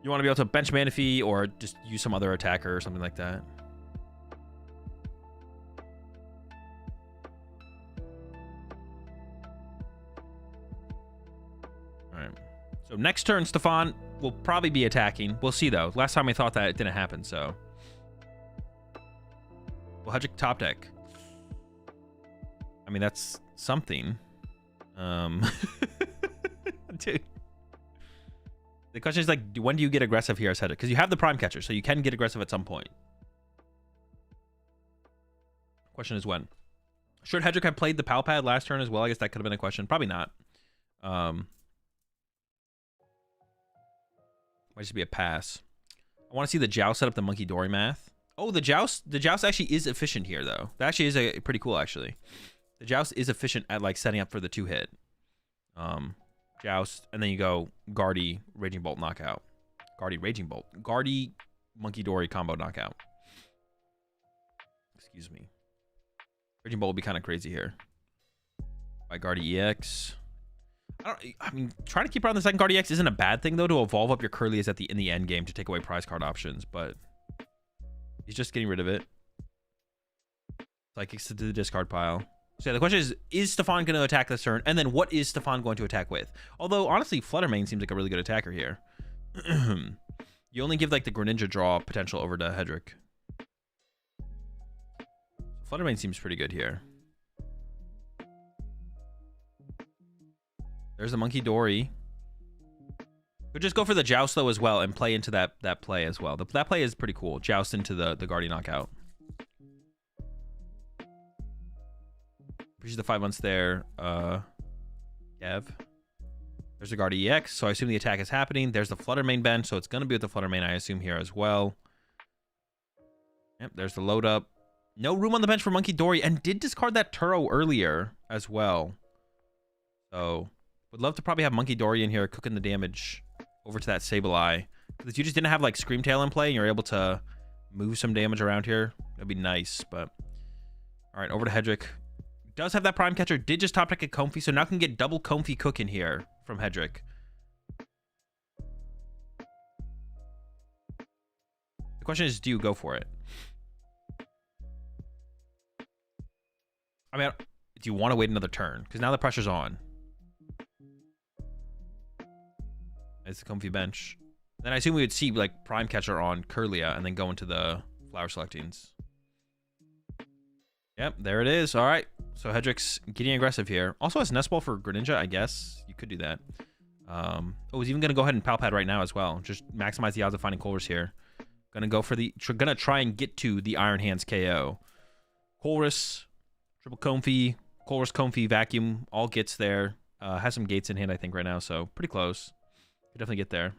You want to be able to bench Manaphy or just use some other attacker or something like that. So next turn, Stefan will probably be attacking. We'll see, though. Last time I thought that it didn't happen, so. Well, Hedrick top deck. I mean, that's something. Dude. The question is, like, when do you get aggressive here as Hedrick? Because you have the Prime Catcher, so you can get aggressive at some point. Question is when. Should Hedrick have played the Pal Pad last turn as well? I guess that could have been a question. Probably not. Might just be a pass. I want to see the Joust set up the Monkey Dory math. Oh, the Joust actually is efficient here, though. That actually is pretty cool, actually. The Joust is efficient at like setting up for the 2-hit. Joust, and then you go Guardy, Raging Bolt, knockout. Guardy, Raging Bolt. Guardy, Monkey Dory combo knockout. Excuse me. Raging Bolt would be kind of crazy here. By Guardy EX. I mean, trying to keep around the second Guardy EX isn't a bad thing, though, to evolve up your Curlias in the end game to take away prize card options, but He's just getting rid of it. Psychics to the discard pile. So yeah, the question is Stefan going to attack this turn? And then what is Stefan going to attack with? Although, honestly, Fluttermane seems like a really good attacker here. You only give, like, the Greninja draw potential over to Hedrick. Fluttermane seems pretty good here. There's the Monkey Dory. But just go for the Joust, though, as well, and play into that play as well. That play is pretty cool. Joust into the Guardian Knockout. Appreciate the 5 months there. Kev. There's the Guard EX, so I assume the attack is happening. There's the Fluttermane bench, so it's going to be with the Fluttermane, I assume, here as well. Yep, there's the load up. No room on the bench for Monkey Dory, and did discard that Turo earlier as well. So, would love to probably have Monkey Dory in here cooking the damage over to that Sableye. Because you just didn't have, like, Screamtail in play, and you're able to move some damage around here. That'd be nice, but... Alright, over to Hedrick. Does have that Prime Catcher. Did just top deck a Comfey, so now can get double Comfey cooking here from Hedrick. The question is, do you go for it? I mean, do you want to wait another turn? Because now the pressure's on. It's the Comfey bench. Then I assume we would see, like, Prime Catcher on Kirlia and then go into the Flower Selectings. Yep, there it is. All right. So Hedrick's getting aggressive here. Also has Nest Ball for Greninja, I guess. You could do that. Oh, he's even going to go ahead and Palpad right now as well. Just maximize the odds of finding Colress here. Gonna go for the... Gonna try and get to the Iron Hands KO. Colress, Triple Comfey, Colress, Comfey, Vacuum. All gets there. Has some gates in hand, I think, right now. So pretty close. Could definitely get there.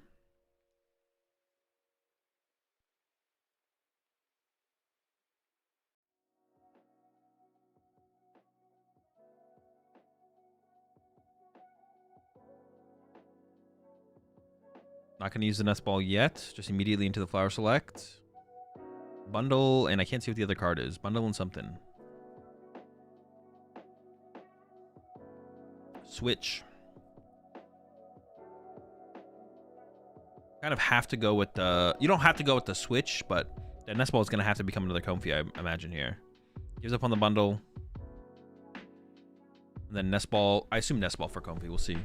Not going to use the Nest Ball yet. Just immediately into the Flower Select. Bundle, and I can't see what the other card is. Bundle and something. Switch. Kind of have to go with the... You don't have to go with the Switch, but that Nest Ball is going to have to become another Comfey, I imagine, here. Gives up on the Bundle. And then Nest Ball. I assume Nest Ball for Comfey. We'll see.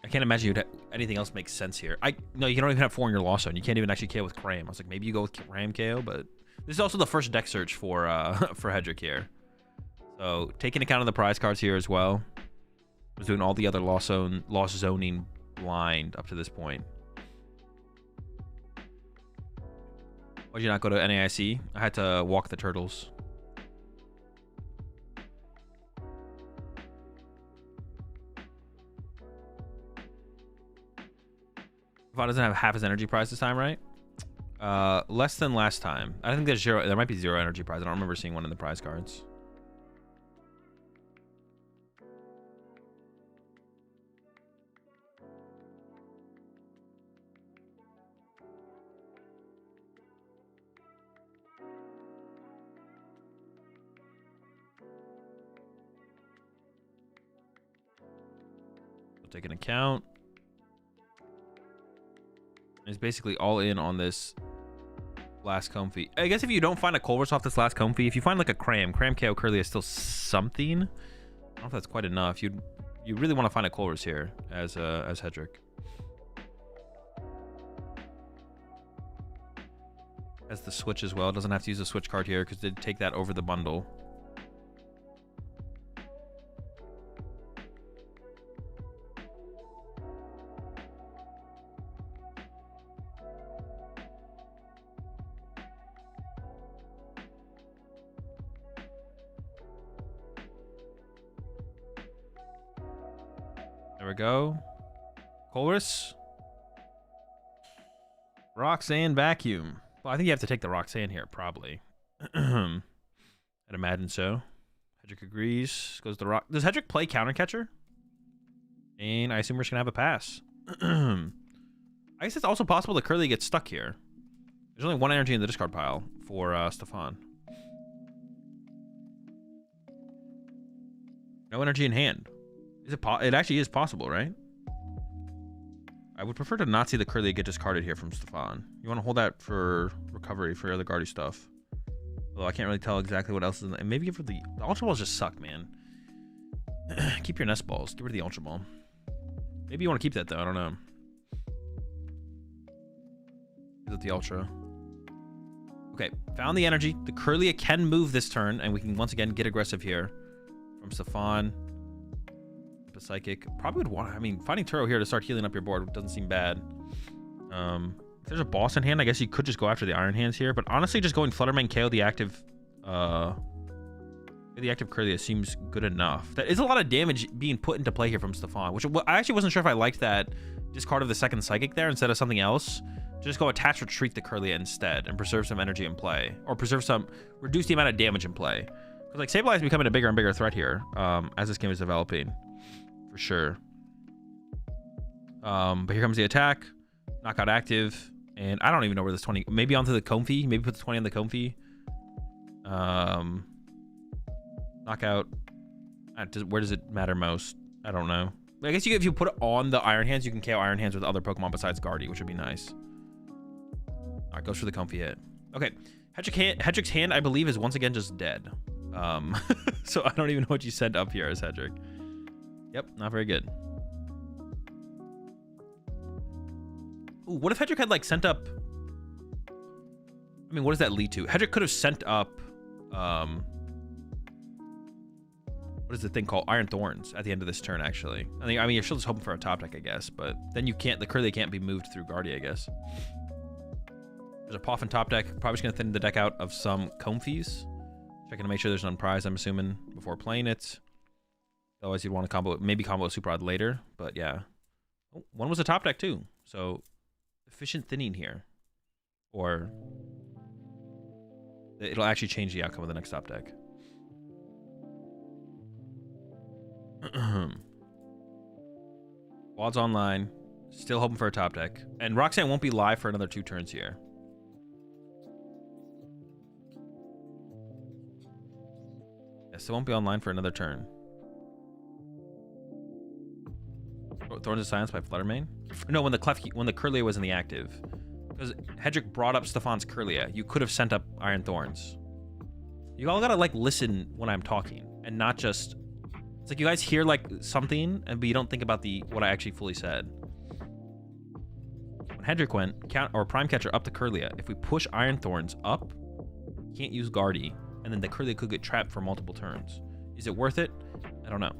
I can't imagine anything else makes sense here. No, you don't even have 4 in your Lost Zone. You can't even actually KO with Cram. I was like, maybe you go with Cram KO, but this is also the first deck search for for Hedrick here. So taking account of the prize cards here as well. Was doing all the other Lost Zoning blind up to this point. Why'd you not go to NAIC? I had to walk the turtles. Vaughn doesn't have half his energy prize this time, right? Less than last time. I think there's 0. There might be 0 energy prize. I don't remember seeing one in the prize cards. We'll take an account. It's basically all in on this last Comfey. I guess if you don't find a Colress off this last Comfey, if you find like a Cram KO Curly is still something. I don't know if that's quite enough. You really want to find a Colress here as Hedrick. Has the Switch as well. Doesn't have to use the Switch card here because they take that over the Bundle. There we go. Colress. Roxanne Vacuum. Well, I think you have to take the Roxanne here, probably. I'd imagine so. Hedrick agrees. Goes the Rock. Does Hedrick play Counter Catcher? And I assume we're just going to have a pass. I guess it's also possible that Curly gets stuck here. There's only 1 energy in the discard pile for Stefan. No energy in hand. Is it? It actually is possible, right? I would prefer to not see the Curly get discarded here from Stefan. You want to hold that for recovery for your other Guardy stuff. Although I can't really tell exactly what else is in there. And maybe give her the Ultra Balls just suck, man. Keep your Nest Balls. Get rid of the Ultra Ball. Maybe you want to keep that, though. I don't know. Is it the Ultra? Okay, found the energy. The Curlia can move this turn, and we can once again get aggressive here from Stefan. The Psychic probably would want. I mean, finding Turo here to start healing up your board doesn't seem bad. If there's a boss in hand, I guess you could just go after the Iron Hands here. But honestly, just going Fluttermane, KO the active Curlia seems good enough. That is a lot of damage being put into play here from Stefan, which I actually wasn't sure if I liked that discard of the second Psychic there instead of something else. Just go attach retreat the Curlia instead and preserve some energy in play, or reduce the amount of damage in play. Because like Sableye is becoming a bigger and bigger threat here as this game is developing, for sure. But here comes the attack, knockout active, and I don't even know where this 20. Maybe onto the Comfy. Maybe put the 20 on the Comfy. Knockout. Where does it matter most? I don't know. I guess if you put it on the Iron Hands, you can KO Iron Hands with other Pokemon besides Guardy, which would be nice. All right, goes for the Comfy hit. Okay, Hedrick's hand, I believe, is once again just dead. So I don't even know what you sent up here as Hedrick. Yep, not very good. Ooh, what if Hedrick had like sent up? I mean, what does that lead to? Hedrick could have sent up. What is the thing called? Iron Thorns at the end of this turn, actually. I mean, you're still just hoping for a top deck, I guess, but then you can't. The Curly can't be moved through Guardy, I guess. There's a Poffin top deck. Probably just gonna thin the deck out of some Comfies. Checking to make sure there's none prized, I'm assuming, before playing it. Otherwise, you'd want to combo, maybe combo a Super Rod later, but yeah. Oh, one was a top deck too, so efficient thinning here, or it'll actually change the outcome of the next top deck. Wad's online, still hoping for a top deck, and Roxanne won't be live for another 2 turns here. Yes, it won't be online for another turn. Thorns of Silence by Fluttermane? No, when the Curlia was in the active. Because Hedrick brought up Stefan's Curlia. You could have sent up Iron Thorns. You all gotta like listen when I'm talking and not just. It's like you guys hear like something, but you don't think about what I actually fully said. When Hedrick went Prime Catcher up the Curlia, if we push Iron Thorns up, can't use Guardy, and then the Curlia could get trapped for multiple turns. Is it worth it? I don't know.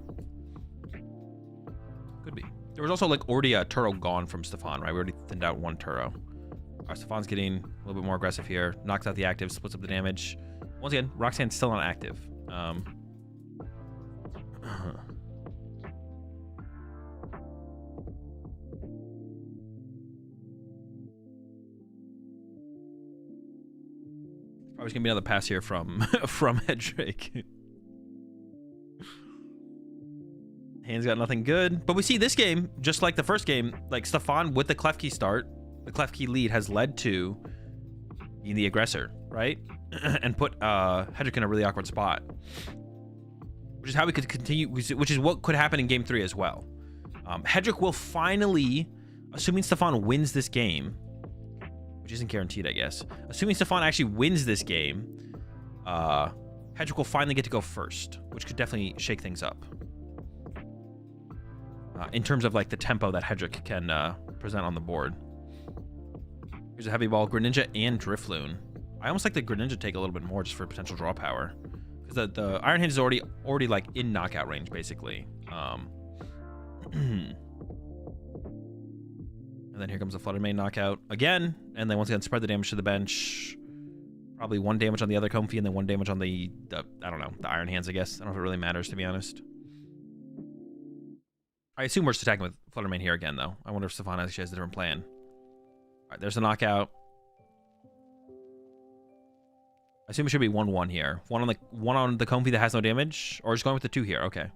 Could be. There was also like already a Turo gone from Stefan, right? We already thinned out 1 Turo. All right, Stefan's getting a little bit more aggressive here. Knocks out the active, splits up the damage. Once again, Roxanne's still on active. Probably gonna be another pass here from Hedrick. Hand's got nothing good, but we see this game just like the first game. Like Stefan with the Klefki start, the Klefki lead has led to being the aggressor, right? And put Hedrick in a really awkward spot, which is how we could continue. Which is what could happen in game 3 as well. Hedrick will finally, assuming Stefan wins this game, which isn't guaranteed, I guess. Assuming Stefan actually wins this game, Hedrick will finally get to go first, which could definitely shake things up. In terms of like the tempo that Hedrick can present on the board. Here's a Heavy Ball, Greninja, and Drifloon. I almost like the Greninja take a little bit more just for potential draw power. Because the Iron Hand is already like in knockout range, basically. And then here comes a Fluttermane knockout again. And then once again, spread the damage to the bench. Probably 1 damage on the other Comfy and then 1 damage on the I don't know, the Iron Hands, I guess. I don't know if it really matters, to be honest. I assume we're just attacking with Fluttermane here again, though. I wonder if Stefan actually has a different plan. All right, there's a knockout. I assume it should be 1-1 here. One on the Comfy that has no damage, or just going with the 2 here. Okay.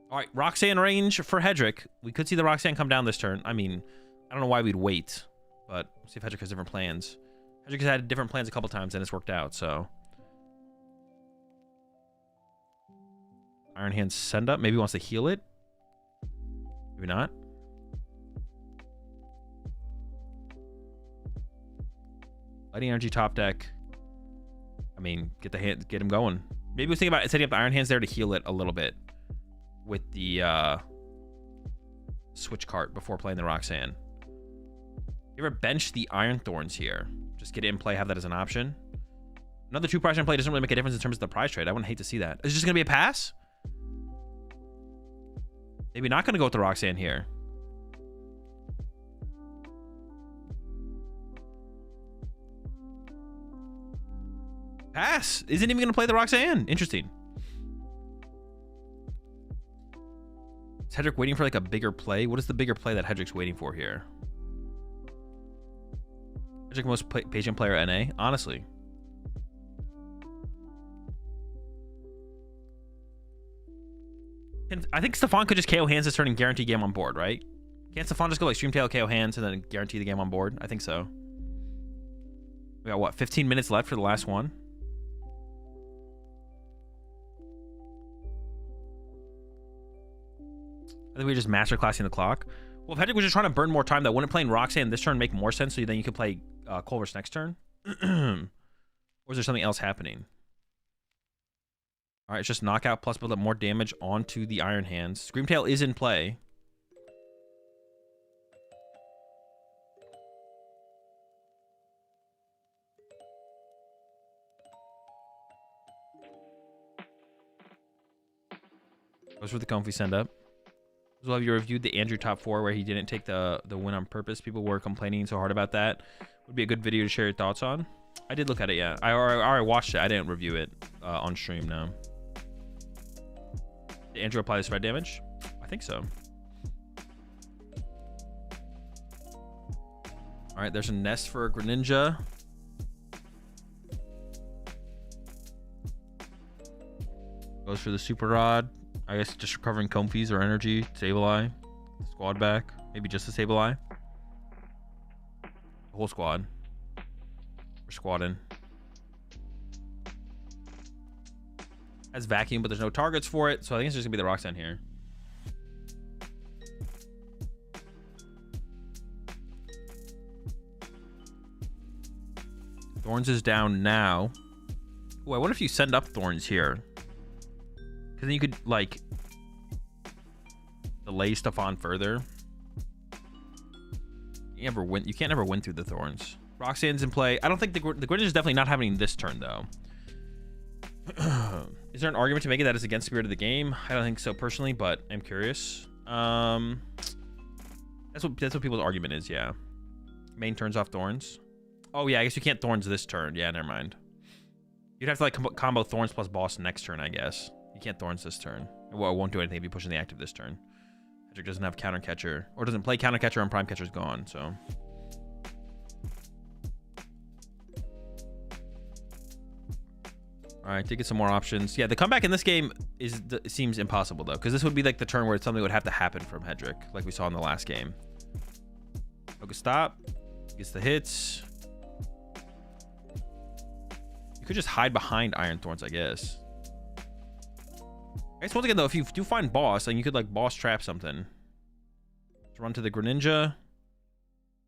All right, Roxanne range for Hedrick. We could see the Roxanne come down this turn. I mean, I don't know why we'd wait, but we'll see if Hedrick has different plans. Hedrick has had different plans a couple times, and it's worked out, so. Iron Hand send up. Maybe he wants to heal it. Maybe not. Lighting Energy top deck. I mean, get him going. Maybe we was thinking about setting up the Iron Hands there to heal it a little bit with the switch cart before playing the Roxanne. You ever bench the Iron Thorns here? Just get it in play, have that as an option. Another 2 price in play doesn't really make a difference in terms of the price trade. I wouldn't hate to see that. Is it just gonna be a pass? Maybe not gonna go with the Roxanne here. Pass. Isn't even gonna play the Roxanne. Interesting. Is Hedrick waiting for like a bigger play? What is the bigger play that Hedrick's waiting for here? Hedrick most patient player NA, honestly. I think Stefan could just KO hands this turn and guarantee game on board, right? Can't Stefan just go like Stream Tail, KO hands, and then guarantee the game on board? I think so. We got what, 15 minutes left for the last one? I think we're just masterclassing the clock. Well, if Hedrick was just trying to burn more time, that wouldn't playing Roxanne this turn make more sense, so then you could play Culver's next turn? Or is there something else happening? All right, it's just knockout plus build up more damage onto the Iron Hands. Screamtail is in play. Goes for the comfy send up. As well, have you reviewed the Andrew top 4 where he didn't take the win on purpose? People were complaining so hard about that. Would be a good video to share your thoughts on. I did look at it, yeah. I already watched it. I didn't review it on stream, no. Did Andrew apply this red damage? I think so. All right, there's a nest for a Greninja. Goes for the Super Rod. I guess just recovering Comfies or energy. Sableye. Squad back. Maybe just a Sableye. The whole squad. We're squadding. Has vacuum, but there's no targets for it, so I think it's just gonna be the Roxanne here. Thorns is down now. Oh, I wonder if you send up Thorns here, because then you could like delay stuff on further. You can't ever win through the Thorns. Roxanne's in play. I don't think the Greninja is definitely not having this turn though. Is there an argument to make it that it's against spirit of the game? I don't think so personally, but I'm curious. That's what people's argument is, yeah. Main turns off Thorns. Oh yeah, I guess you can't Thorns this turn. Yeah, never mind. You'd have to like combo Thorns plus boss next turn, I guess. You can't Thorns this turn. Well, it won't do anything if you push in the active this turn. Hedrick doesn't have counter catcher, or doesn't play counter catcher, and prime catcher's gone, so. All right, to get some more options. Yeah, the comeback in this game seems impossible though, because this would be like the turn where something would have to happen from Hedrick, like we saw in the last game. Focus stop, gets the hits. You could just hide behind Iron Thorns, I guess. I guess once again though, if you do find boss, then you could like boss trap something. Let's run to the Greninja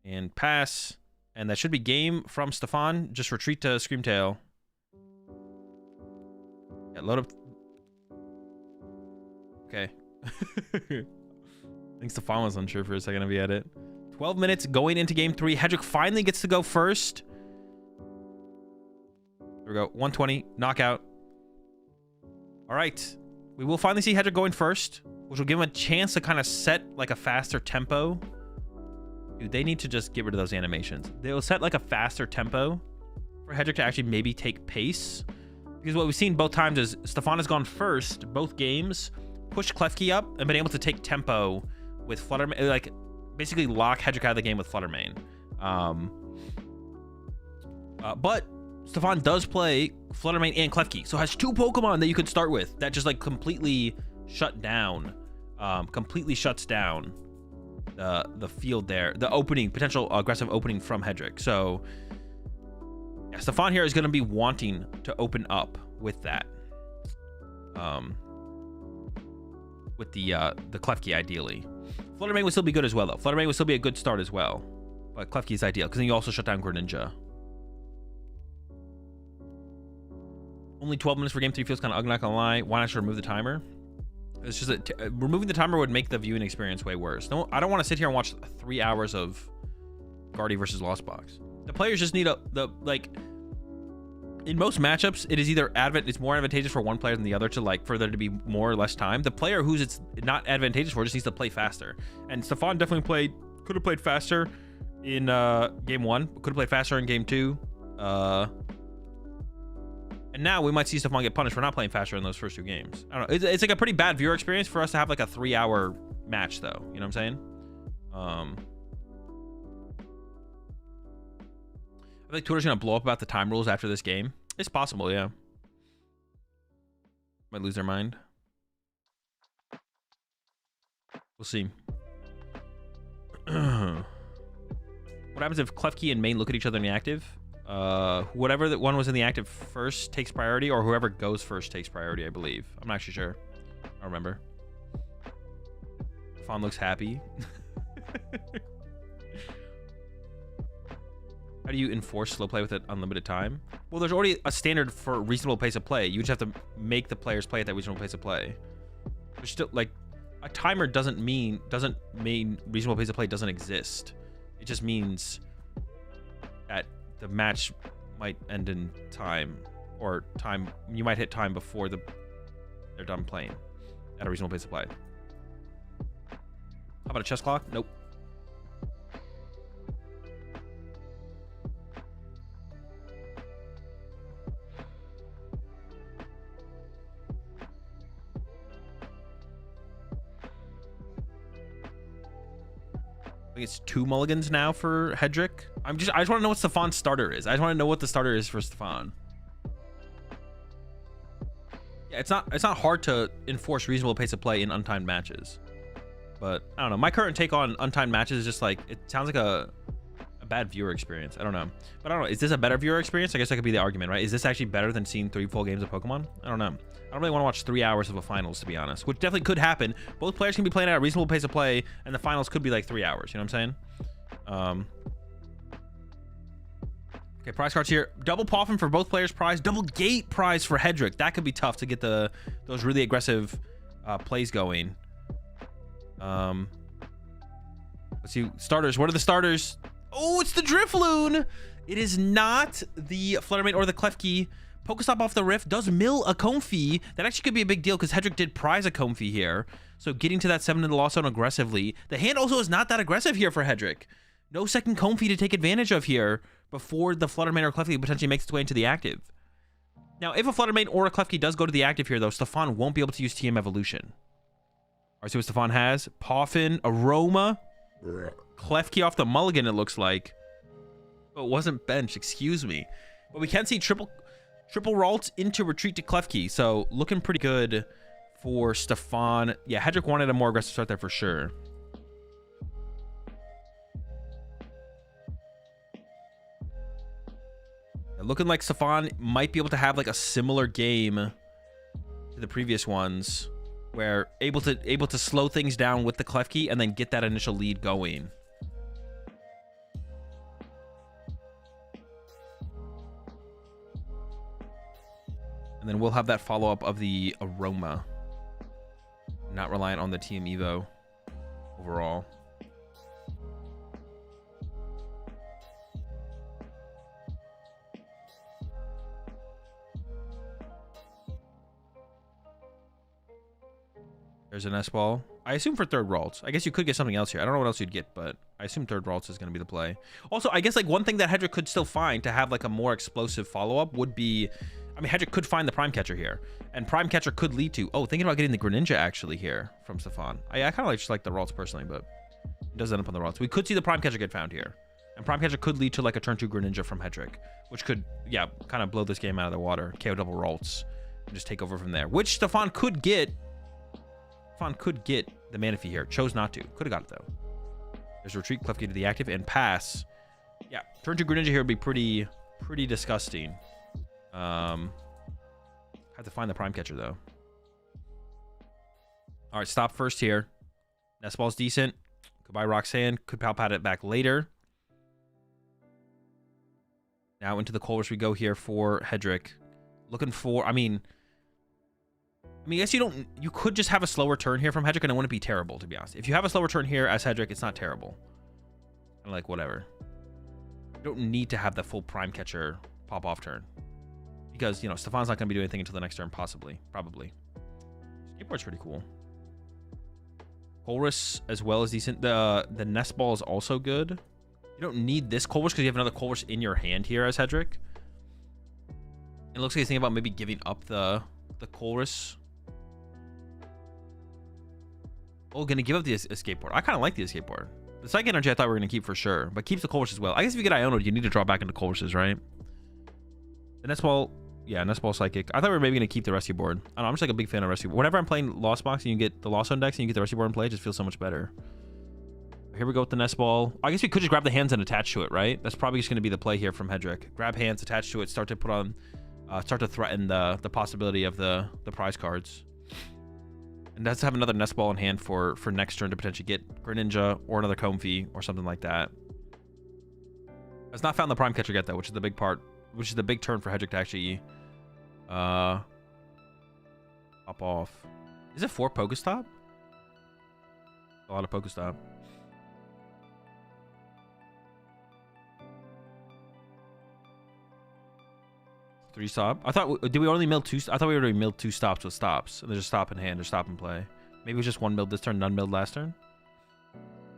and pass, and that should be game from Stefan. Just retreat to Screamtail. Yeah, load up. Okay. I think Stefan was unsure for a second if he had it. 12 minutes going into game 3. Hedrick finally gets to go first. There we go. 120. Knockout. All right. We will finally see Hedrick going first, which will give him a chance to kind of set like a faster tempo. Dude, they need to just get rid of those animations. They'll set like a faster tempo for Hedrick to actually maybe take pace. Because what we've seen both times is Stefan has gone first, both games, pushed Klefki up, and been able to take tempo with Flutter, like basically lock Hedrick out of the game with Fluttermane. But Stefan does play Fluttermane and Klefki, so has 2 Pokemon that you could start with that just like completely shut down, completely shuts down the field there, the opening, potential aggressive opening from Hedrick. So yeah, Stefan here is going to be wanting to open up with that, with the Klefki ideally. Fluttermane would still be good as well though. Fluttermane would still be a good start as well, but Klefki is ideal because then you also shut down Greninja. Only 12 minutes for game 3 feels kind of ugly, not gonna lie. Why not just remove the timer? It's just that removing the timer would make the viewing experience way worse. No, I don't want to sit here and watch 3 hours of Guardy versus Lost Box. The players just need in most matchups, it is either it's more advantageous for one player than the other to for there to be more or less time. The player who's it's not advantageous for just needs to play faster. And Stefan definitely could have played faster in game 1, could have played faster in game 2. And now we might see Stefan get punished for not playing faster in those first 2 games. I don't know. It's like a pretty bad viewer experience for us to have like a 3-hour match though. You know what I'm saying? I feel like Twitter's gonna blow up about the time rules after this game. It's possible, yeah. Might lose their mind. We'll see. What happens if Klefki and Main look at each other in the active? Whatever that one was in the active first takes priority, or whoever goes first takes priority, I believe. I'm not actually sure. I don't remember. Fawn looks happy. How do you enforce slow play with an unlimited time? Well, there's already a standard for reasonable pace of play. You just have to make the players play at that reasonable pace of play. There's still a timer doesn't mean reasonable pace of play doesn't exist. It just means that the match might end in time, or you might hit time before they're done playing at a reasonable pace of play. How about a chess clock? Nope. I think it's 2 mulligans now for Hedrick. I just want to know what Stefan's starter is. I just want to know what the starter is for Stefan. Yeah, it's not hard to enforce reasonable pace of play in untimed matches. But I don't know. My current take on untimed matches is just it sounds like a bad viewer experience. I don't know. But I don't know. Is this a better viewer experience? I guess that could be the argument, right? Is this actually better than seeing 3 full games of Pokemon? I don't know. I don't really want to watch 3 hours of a finals, to be honest, which definitely could happen. Both players can be playing at a reasonable pace of play, and the finals could be like 3 hours. You know what I'm saying? Okay, prize cards here. Double Poffin for both players prize. Double Gate prize for Hedrick. That could be tough to get those really aggressive plays going. Let's see. Starters. What are the starters? Oh, it's the Drifloon. It is not the Fluttermane or the Klefki. Pokestop off the Rift does mill a Comfey. That actually could be a big deal because Hedrick did prize a Comfey here. So getting to that 7 in the lost zone aggressively. The hand also is not that aggressive here for Hedrick. No second Comfey to take advantage of here before the Fluttermane or Klefki potentially makes its way into the active. Now, if a Fluttermane or a Klefki does go to the active here, though, Stefan won't be able to use TM Evolution. All right, see what Stefan has. Poffin, Aroma, Klefki off the mulligan, it looks like. Oh, it wasn't bench, excuse me. But we can see triple Ralt into retreat to Klefki, so looking pretty good for Stefan. Yeah, Hedrick wanted a more aggressive start there for sure. Looking like Stefan might be able to have like a similar game to the previous ones, where able to slow things down with the Klefki and then get that initial lead going. And then we'll have that follow-up of the Aroma. Not reliant on the Team Evo overall. There's an S-Ball. I assume for third Ralts. I guess you could get something else here. I don't know what else you'd get, but I assume third Ralts is going to be the play. Also, I guess like one thing that Hedrick could still find to have like a more explosive follow-up would be... I mean, Hedrick could find the Prime Catcher here. And Prime Catcher could lead to... Oh, thinking about getting the Greninja actually here from Stefan. I kind of just like the Ralts personally, but it does end up on the Ralts. We could see the Prime Catcher get found here. And Prime Catcher could lead to like a turn 2 Greninja from Hedrick, which could, yeah, kind of blow this game out of the water. KO double Ralts and just take over from there, which Stefan could get. Stefan could get the Manaphy here. Chose not to. Could have got it though. There's retreat, Klefki to the active, and pass. Yeah, turn 2 Greninja here would be pretty disgusting. Have to find the Prime Catcher though. All right, stop first here. Nest Ball's decent. Goodbye Roxanne. Could Palpat it back later. Now into the Colress we go here for Hedrick. Looking for, I mean, I guess you could just have a slower turn here from Hedrick and it wouldn't be terrible, to be honest. If you have a slower turn here as Hedrick, it's not terrible. And like, whatever. You don't need to have the full prime catcher pop off turn. Because, you know, Stefan's not going to be doing anything until the next turn, possibly. Probably. Skateboard's pretty cool. Colress as well is decent. The Nest Ball is also good. You don't need this Colress because you have another Colress in your hand here as Hedrick. It looks like he's thinking about maybe giving up the Colress. Oh, gonna give up the escape board. I kind of like the escape board. The Psychic Energy I thought we were gonna keep for sure, but keeps the Colress as well. I guess if you get Ionoed, you need to draw back into Colresses, right? The Nest Ball, yeah, Nest Ball Psychic. I thought we were maybe gonna keep the Rescue Board. I don't know, I'm just like a big fan of Rescue Board. Whenever I'm playing Lost Box and you get the Lost Zone decks and you get the Rescue Board in play, it just feels so much better. Here we go with the Nest Ball. I guess we could just grab the hands and attach to it, right? That's probably just gonna be the play here from Hedrick. Grab hands, attach to it, start to put on, start to threaten the possibility of the prize cards. And that's have another Nest Ball in hand for next turn to potentially get Greninja or another Comfey or something like that. Has not found the Prime Catcher yet though, which is the big part, which is the big turn for Hedrick to actually pop off. Is it 4 Pokestop? A lot of Pokestop. Three stop. I thought, did we only mill 2? I thought we already milled 2 stops with stops. And there's a stop in hand or stop in play. Maybe it was just 1 milled this turn, none milled last turn.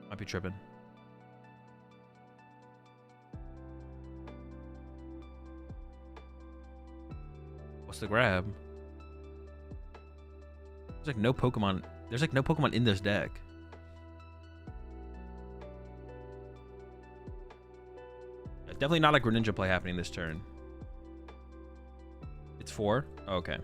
Might be tripping. What's the grab? There's like no Pokemon. There's like no Pokemon in this deck. Yeah, definitely not a Greninja play happening this turn. It's 4? Oh, okay.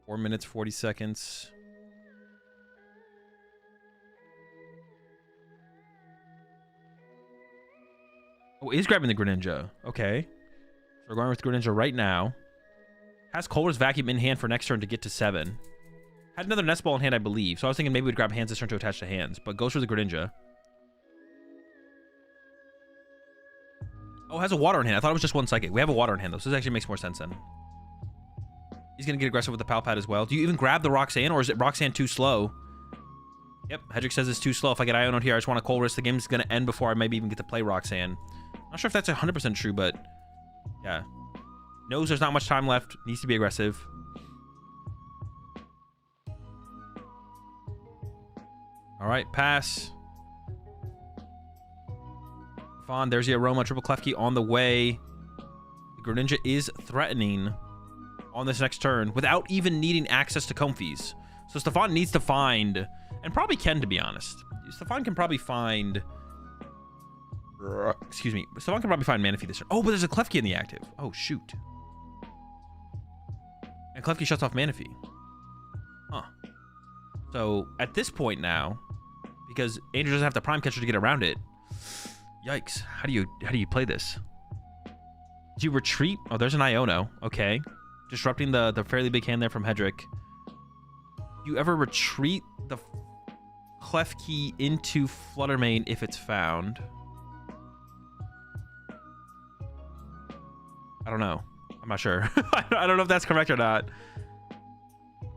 Four minutes, 40 seconds. Oh, he's grabbing the Greninja. Okay. So we're going with Greninja right now. Has Colress Vacuum in hand for next turn to get to 7. Had another Nest Ball in hand, I believe. So I was thinking maybe we'd grab hands this turn to attach to hands. But goes for the Greninja. Oh, has a water in hand. I thought it was just 1 Psychic. We have a water in hand, though. So this actually makes more sense then. He's going to get aggressive with the Palpad as well. Do you even grab the Roxanne, or is it Roxanne too slow? Yep, Hedrick says it's too slow. If I get Ionoed here, I just want to Colress. The game's going to end before I maybe even get to play Roxanne. Not sure if that's 100% true, but yeah. Knows there's not much time left. Needs to be aggressive. All right, pass. Fawn, there's the Aroma. Triple Klefki on the way. The Greninja is threatening on this next turn without even needing access to Comfeys. So Stefan needs to find, and probably can, to be honest. Stefan can probably find... Excuse me. Stefan can probably find Manaphy this turn. Oh, but there's a Klefki in the active. Oh, shoot. And Klefki shuts off Manaphy. Huh. So, at this point now, because Angel doesn't have the Prime Catcher to get around it, yikes. How do you play this? Do you retreat? Oh, there's an Iono. Okay. Disrupting the fairly big hand there from Hedrick. Do you ever retreat the Klefki into Fluttermane if it's found? I don't know. I'm not sure. I don't know if that's correct or not.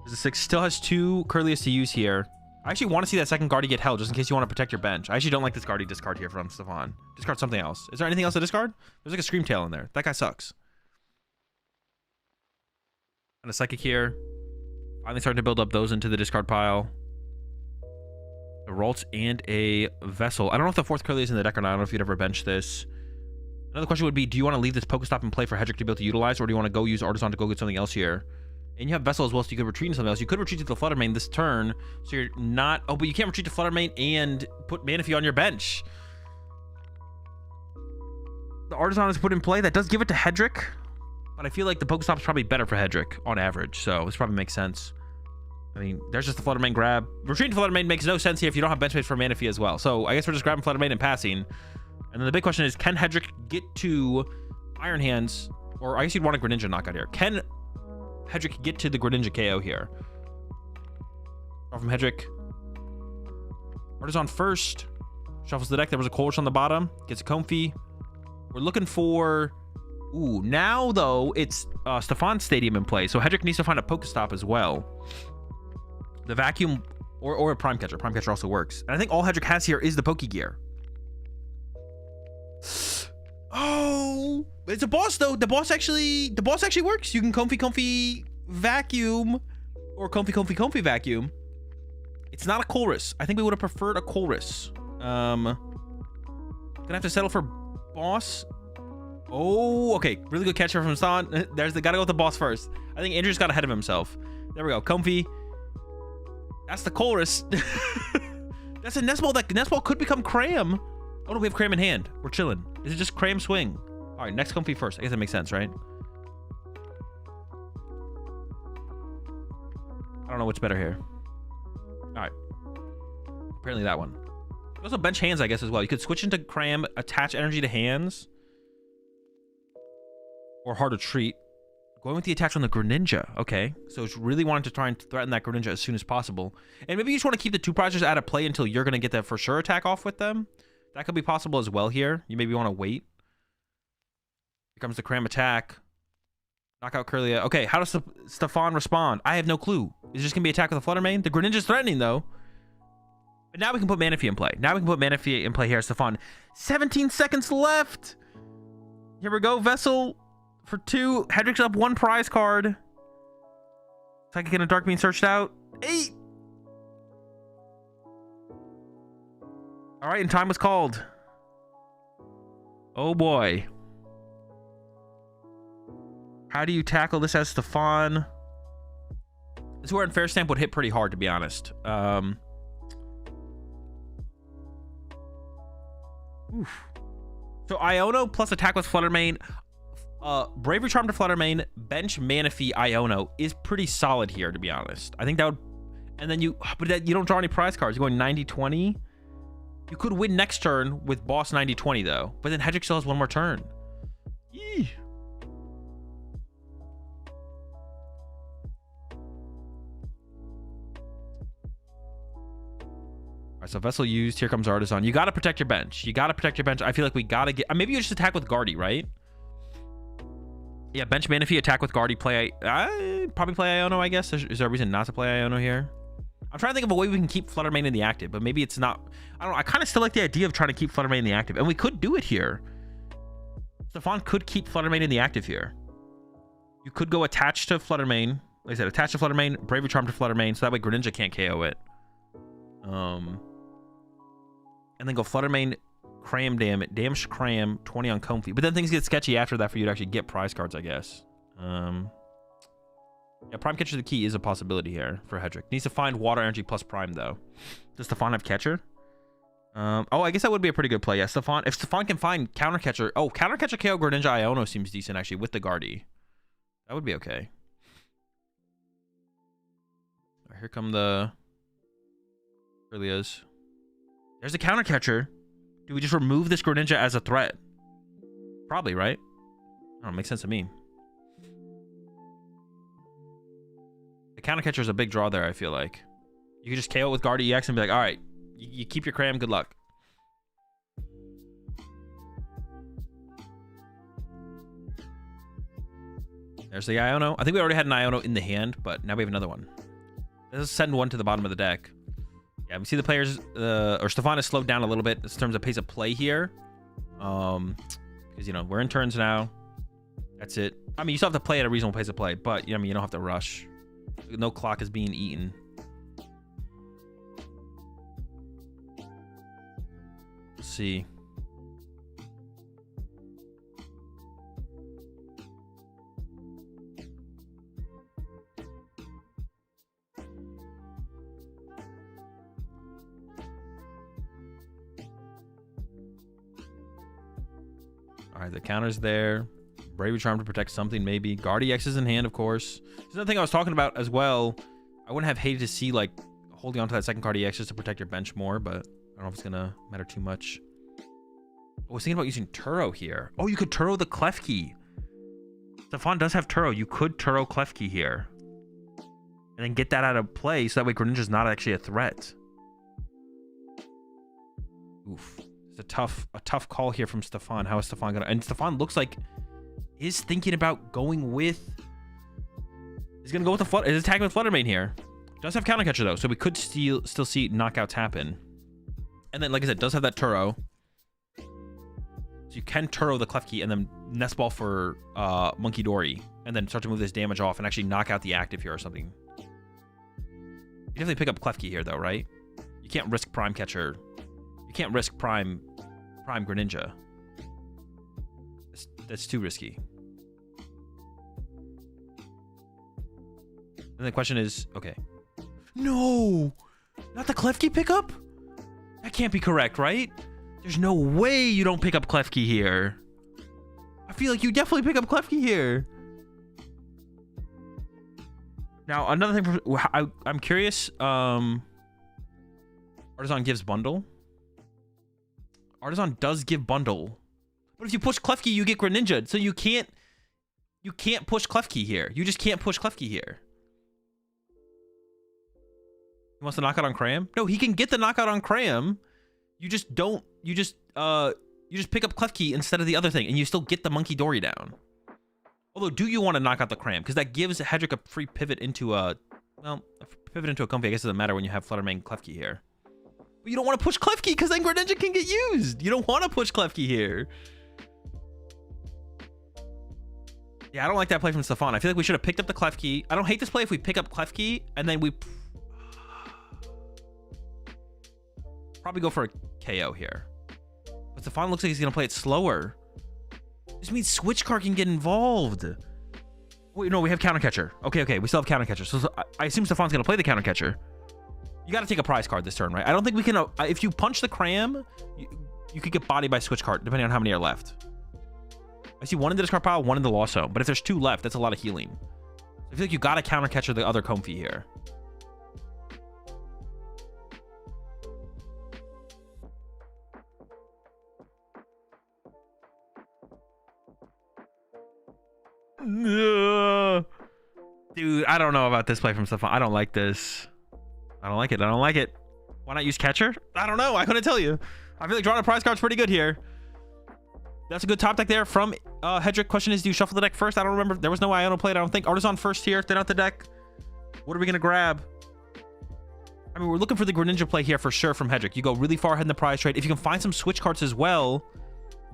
The 6 still has 2 Curlius to use here. I actually want to see that second Guardy get held just in case you want to protect your bench. I actually don't like this Guardy discard here from Stefan. Discard something else. Is there anything else to discard? There's like a Screamtail in there. That guy sucks. And a Psychic here. Finally starting to build up those into the discard pile. A Ralts and a Vessel. I don't know if the 4th Curly is in the deck or not. I don't know if you'd ever bench this. Another question would be, do you want to leave this Pokestop in play for Hedrick to be able to utilize, or do you want to go use Artisan to go get something else here? And you have Vessel as well, so you could retreat into something else. You could retreat to the Fluttermane this turn, so you're not... Oh, but you can't retreat to Fluttermane and put Manaphy on your bench. The Artisan is put in play. That does give it to Hedrick, but I feel like the Pokestop is probably better for Hedrick on average, so this probably makes sense. I mean, there's just the Fluttermane grab. Retreating to Fluttermane makes no sense here if you don't have bench space for Manaphy as well. So I guess we're just grabbing Fluttermane and passing. And then the big question is, can Hedrick get to Iron Hands? Or I guess you'd want a Greninja knockout here. Can Hedrick get to the Greninja KO here? Draw from Hedrick. Artisan first. Shuffles the deck. There was a Chorus on the bottom. Gets a Comfy. We're looking for... Ooh, now, though, it's Stefan Stadium in play. So Hedrick needs to find a Pokestop as well. The Vacuum or a Prime Catcher. Prime Catcher also works. And I think all Hedrick has here is the Pokegear. Oh, it's a boss, though. The boss actually works. You can Comfy Vacuum or Comfy Vacuum. It's not a Chorus. I think we would have preferred a Chorus. Gonna have to settle for boss. Oh, okay. Really good catcher from Stan. Gotta go with the boss first. I think Andrew's got ahead of himself. There we go. Comfy. That's the Chorus. That's a Nest Ball. That Nest Ball could become Cram. Oh no, we have Cram in hand. We're chilling. Is it just Cram swing? All right, next Comfy first. I guess that makes sense, right? I don't know what's better here. All right. Apparently that one. You also bench hands, I guess, as well. You could switch into Cram, attach energy to hands. Or Hard Retreat. Going with the attach on the Greninja. Okay. So it's really wanting to try and threaten that Greninja as soon as possible. And maybe you just want to keep the two prizers out of play until you're going to get that for sure attack off with them. That could be possible as well here. You maybe want to wait. Here comes the Cram attack. Knockout Kirlia. Okay, how does Stefan respond? I have no clue. Is it just going to be attack with a Flutter Mane? The Greninja's threatening, though. But now we can put Manaphy in play. Now we can put Manaphy in play here, Stefan. 17 seconds left. Here we go, Vessel for 2. Hedrick's up 1 prize card. Psychic and a Dark Being searched out. 8. All right, and time was called. Oh boy. How do you tackle this as Stefan? This is where Unfair Stamp would hit pretty hard, to be honest. Oof. So Iono plus attack with Flutter Mane, Bravery Charm to Flutter Mane, bench Manaphy Iono is pretty solid here, to be honest. I think that would, and then you don't draw any prize cards. You're going 90-20. You could win next turn with boss 90-20 though, but then Hedrick still has 1 more turn. Yee. All right, so Vessel used. Here comes Artisan. You got to protect your bench. You got to protect your bench. I feel like we got to get... maybe you just attack with Guardy, right? Yeah, bench Manaphy, attack with Guardy, play... probably play Iono, I guess. Is there a reason not to play Iono here? I'm trying to think of a way we can keep Flutter Mane in the active, but maybe it's not... I don't know. I kind of still like the idea of trying to keep Flutter Mane in the active, and we could do it here. Stefan could keep Flutter Mane in the active here. You could go attach to Flutter Mane. Like I said, attach to Flutter Mane, Bravery Charm to Flutter Mane, so that way Greninja can't KO it. And then go Flutter Mane, Cram damage Cram, 20 on Comfy. But then things get sketchy after that for you to actually get prize cards, I guess. Yeah, Prime Catcher the key is a possibility here for Hedrick. Needs to find Water Energy plus Prime, though. Does Stefan have Catcher? Oh, I guess that would be a pretty good play. Yeah, Stefan. If Stefan can find Counter Catcher... Oh, Counter Catcher KO Greninja Iono seems decent, actually, with the Guardy. That would be okay. Right, here come the... Kirlias. There's a Counter Catcher. Do we just remove this Greninja as a threat? Probably, right? I don't know, makes sense to me. The Counter Catcher is a big draw there, I feel like. You can just KO it with Guardy EX and be like, all right, you keep your Cram, good luck. There's the Iono. I think we already had an Iono in the hand, but now we have another one. Let's send one to the bottom of the deck. Yeah, we see the players, or Stefan has slowed down a little bit in terms of pace of play here. Because, you know, we're in turns now. That's it. I mean, you still have to play at a reasonable pace of play, but, you know, I mean, you don't have to rush. No clock is being eaten. Let's see. All right, the counter's there. Bravery Charm to protect something, maybe. Guardy X is in hand, of course. There's another thing I was talking about as well. I wouldn't have hated to see, like, holding on to that second card EX just to protect your bench more, but I don't know if it's going to matter too much. I was thinking about using Turo here. Oh, you could Turo the Klefki. Stefan does have Turo. You could Turo Klefki here. And then get that out of play so that way Greninja's not actually a threat. Oof. It's a tough call here from Stefan. How is Stefan gonna? And Stefan looks like is thinking about going with. He's gonna go with the Flutter. Is attacking with Fluttermane here. Does have counter catcher though, so we could still see knockouts happen. And then, like I said, does have that Turo. So you can Turo the Klefki and then Nest Ball for Monkey Dory, and then start to move this damage off and actually knock out the active here or something. You definitely pick up Klefki here though, right? You can't risk Prime Catcher. You can't risk Prime Greninja. That's too risky. And the question is, okay. No! Not the Klefki pickup? That can't be correct, right? There's no way you don't pick up Klefki here. I feel like you definitely pick up Klefki here. Now, another thing, I'm curious. Artisan gives bundle. Artisan does give bundle. But if you push Klefki, you get Greninja. So you can't push Klefki here. You just can't push Klefki here. He wants to knock out on Cram? No, he can get the knockout on Cram. You just don't. You just pick up Klefki instead of the other thing, and you still get the Monkey Dory down. Although, do you want to knock out the Cram? Because that gives Hedrick a free pivot into a pivot into a Comfy. I guess it doesn't matter when you have Fluttermane Klefki here. But you don't want to push Klefki because then Greninja can get used. You don't want to push Klefki here. Yeah, I don't like that play from Stefan. I feel like we should have picked up the Klefki. I don't hate this play if we pick up Klefki and then we probably go for a KO here. But Stefan looks like he's going to play it slower. This means Switch Card can get involved. Wait, no, we have Counter Catcher. Okay, we still have Counter Catcher. So I assume Stefan's going to play the Counter Catcher. You got to take a prize card this turn, right? I don't think we can... if you punch the Cram, you could get bodied by Switch Card, depending on how many are left. I see one in the discard pile, one in the Lost Zone. But if there's two left, that's a lot of healing. So I feel like you got to Counter Catcher the other Comfy here. Dude, I don't know about this play from Stefan. I don't like this. I don't like it. Why not use Catcher? I don't know. I couldn't tell you. I feel like drawing a prize card's pretty good here. That's a good top deck there from Hedrick. Question is, do you shuffle the deck first? I don't remember. There was no Iono played. I don't think. Artisan first here. Thin out the deck. What are we going to grab? I mean, we're looking for the Greninja play here for sure from Hedrick. You go really far ahead in the prize trade. If you can find some switch cards as well,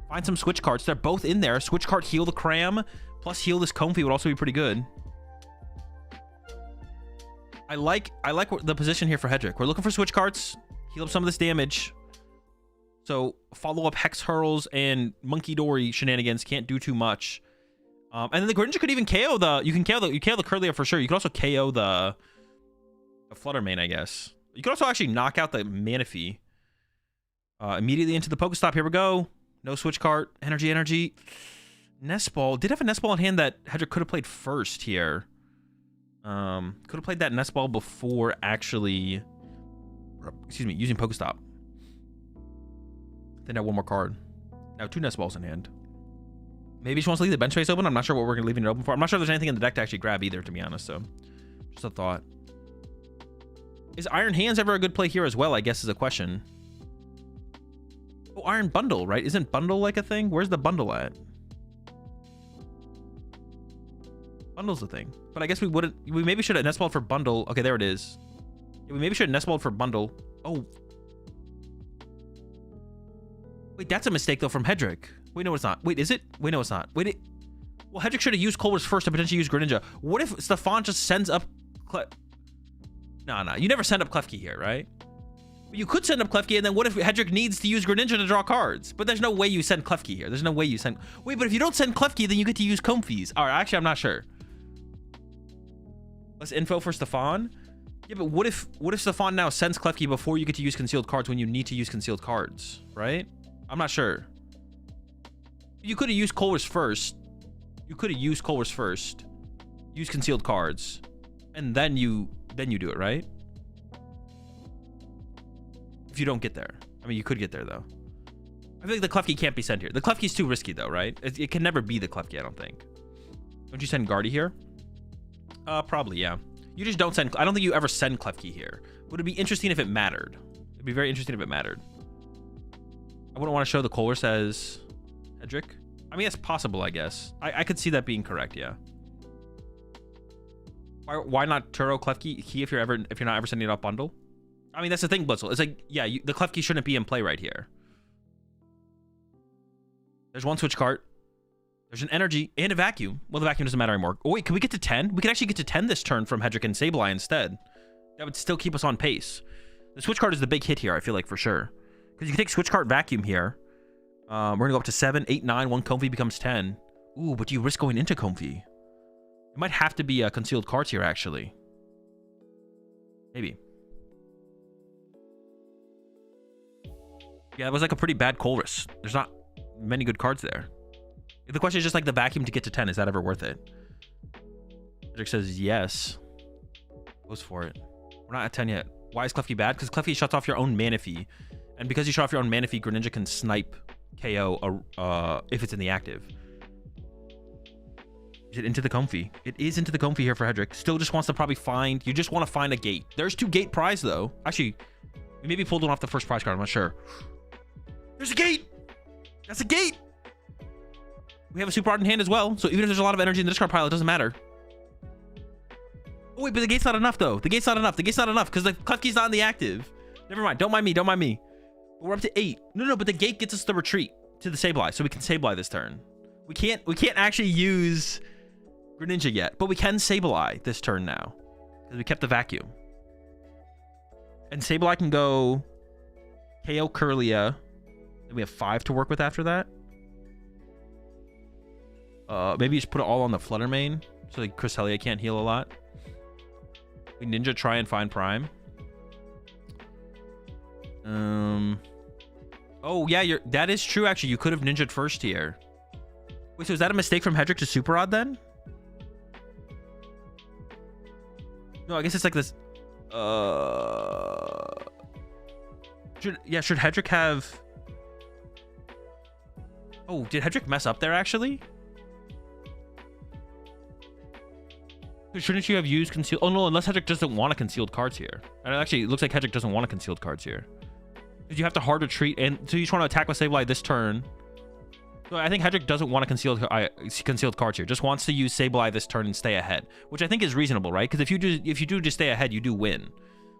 find some switch cards. They're both in there. Switch card, heal the Cram, plus heal this Comfy would also be pretty good. I like the position here for Hedrick. We're looking for switch cards, heal up some of this damage. So follow up Hex Hurls and Monkey Dory shenanigans can't do too much. And then the Greninja could even KO the. You KO the Curlia for sure. You could also KO the Fluttermane, I guess. You could also actually knock out the Manaphy. Immediately into the Pokestop. Here we go. No switch card. Energy. Nest Ball. Did have a Nest Ball in hand that Hedrick could have played first here. Could have played that Nest Ball before actually, using Pokestop. Then have one more card. Now 2 Nest Balls in hand. Maybe she wants to leave the bench space open. I'm not sure what we're going to leave it open for. I'm not sure if there's anything in the deck to actually grab either, to be honest. So, just a thought. Is Iron Hands ever a good play here as well, I guess, is a question. Oh, Iron Bundle, right? Isn't Bundle like a thing? Where's the Bundle at? Bundle's a thing. But I guess we maybe should have Nest Balled for Bundle. Okay, there it is. Yeah, we maybe should have Nest Balled for Bundle. Oh. Wait, that's a mistake, though, from Hedrick. Wait, no, it's not. Wait, is it? Wait, no, it's not. Wait, well, Hedrick should have used Culver's first to potentially use Greninja. What if Stefan just sends up... No. You never send up Klefki here, right? You could send up Klefki, and then what if Hedrick needs to use Greninja to draw cards? But there's no way you send Klefki here. There's no way you send... Wait, but if you don't send Klefki, then you get to use Comfies. All right, actually, I'm not sure. Less info for Stefan. Yeah, but what if Stefan now sends Klefki before you get to use concealed cards when you need to use concealed cards, right? I'm not sure. You could have used Culver's first. Use concealed cards, and then you do it, right? If you don't get there. I mean, you could get there, though. I feel like the Klefki can't be sent here. The Klefki's too risky, though, right? It can never be the Klefki, I don't think. Don't you send Guardy here? Probably, yeah. You just don't send... I don't think you ever send Klefki here. Would it be interesting if it mattered? It'd be very interesting if it mattered. I wouldn't want to show the colors as Hedrick. I mean, it's possible, I guess. I could see that being correct, yeah. Why not Turo Klefki key if you're not ever sending it off bundle? I mean, that's the thing, Blitzel. It's like, yeah, the Klefki shouldn't be in play right here. There's one switch cart. There's an energy and a vacuum. Well, the vacuum doesn't matter anymore. Oh, wait, can we get to 10? We could actually get to 10 this turn from Hedrick and Sableye instead. That would still keep us on pace. The switch cart is the big hit here, I feel like, for sure. Because you can take switch cart vacuum here. We're going to go up to 7, 8, 9. One Comfy becomes 10. Ooh, but you risk going into Comfy. It might have to be concealed cards here, actually. Maybe. Yeah, it was like a pretty bad Colress. There's not many good cards there. The question is just like the vacuum to get to 10. Is that ever worth it? Hedrick says yes. Goes for it. We're not at 10 yet. Why is Klefki bad? Because Klefki shuts off your own Manaphy. And because you shut off your own Manaphy, Greninja can snipe KO if it's in the active. Is it into the Comfy? It is into the Comfy here for Hedrick. Still just wants to probably find... You just want to find a gate. There's 2 gate prize, though. Actually, we maybe pulled one off the first prize card. I'm not sure. There's a gate! That's a gate! We have a Super Art in hand as well. So even if there's a lot of energy in the discard pile, it doesn't matter. Oh, wait, but the gate's not enough, though. The gate's not enough. The gate's not enough because the Klefki's not in the active. Never mind. Don't mind me. Don't mind me. But we're up to 8. No, but the gate gets us the retreat to the Sableye, so we can Sableye this turn. We can't actually use Greninja yet, but we can Sableye this turn now because we kept the vacuum. And Sableye can go KO Kirlia. And we have 5 to work with after that. Maybe just put it all on the Flutter Mane so like Cresselia can't heal a lot. We Ninja try and find Prime. Oh yeah, that is true actually. You could have ninja'd first here. Wait, so is that a mistake from Hedrick to Super Odd then? No, I guess it's like this. Should Hedrick have... Oh, did Hedrick mess up there actually? Shouldn't you have used concealed? Oh no, unless Hedrick doesn't want to concealed cards here. And actually, it looks like Hedrick doesn't want to concealed cards here. Because you have to hard retreat, and so you just want to attack with Sableye this turn. So I think Hedrick doesn't want to concealed cards here. Just wants to use Sableye this turn and stay ahead, which I think is reasonable, right? Because if you do just stay ahead, you do win.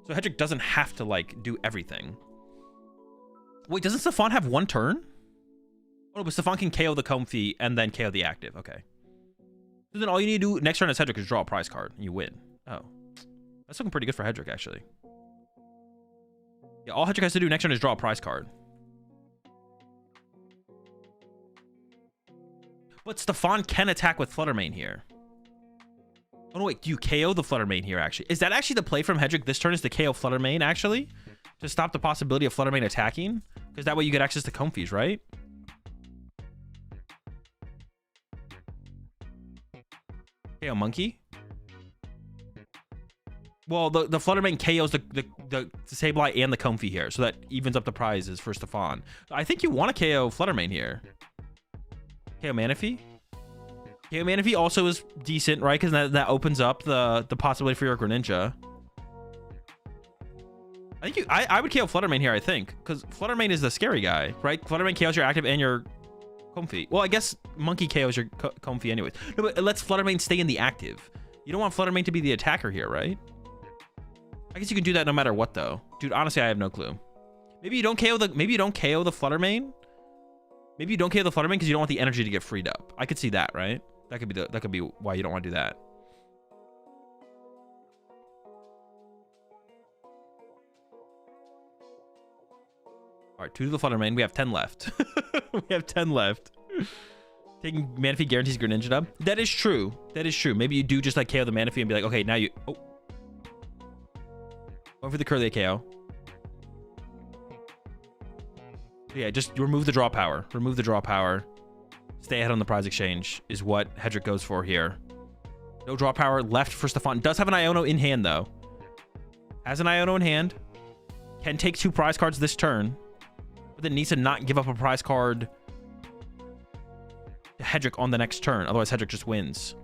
So Hedrick doesn't have to like do everything. Wait, doesn't Stefan have 1 turn? Oh, but Stefan can KO the Comfy and then KO the active. Okay. So then all you need to do next turn as Hedrick is draw a prize card and you win. Oh, that's looking pretty good for Hedrick actually. Yeah, all Hedrick has to do next turn is draw a prize card. But Stefan can attack with Flutter Mane here. Oh no, wait, do you KO the Flutter Mane here actually? Is that actually the play from Hedrick this turn is to KO Flutter Mane actually? To stop the possibility of Flutter Mane attacking? Because that way you get access to Comfies, right? KO Monkey? Well, the Flutter Mane KOs the Sableye and the Comfy here, so that evens up the prizes for Stefan. I think you want to KO Flutter Mane here. KO Manaphy? KO Manaphy also is decent, right? Because that opens up the possibility for your Greninja. I think I would KO Flutter Mane here, I think. Because Flutter Mane is the scary guy, right? Flutter Mane KOs your active and your Comfy. Well, I guess Monkey KOs your Comfy anyways. No, but it lets Flutter Mane stay in the active. You don't want Flutter Mane to be the attacker here, right? I guess you can do that no matter what, though. Dude, honestly, I have no clue. Maybe you don't KO the Flutter Mane. Maybe you don't KO the Flutter Mane because you don't want the energy to get freed up. I could see that, right? That could be why you don't want to do that. All right, 2 to the Flutter Mane. We have 10 left. We have 10 left. Taking Manaphy guarantees Greninja dub. That is true. That is true. Maybe you do just like KO the Manaphy and be like, okay, now you... Oh. Going for the Kirlia KO. Yeah, just remove the draw power. Remove the draw power. Stay ahead on the prize exchange is what Hedrick goes for here. No draw power left for Stefan. Does have an Iono in hand, though. Has an Iono in hand. Can take 2 prize cards this turn. But then needs to not give up a prize card to Hedrick on the next turn. Otherwise, Hedrick just wins.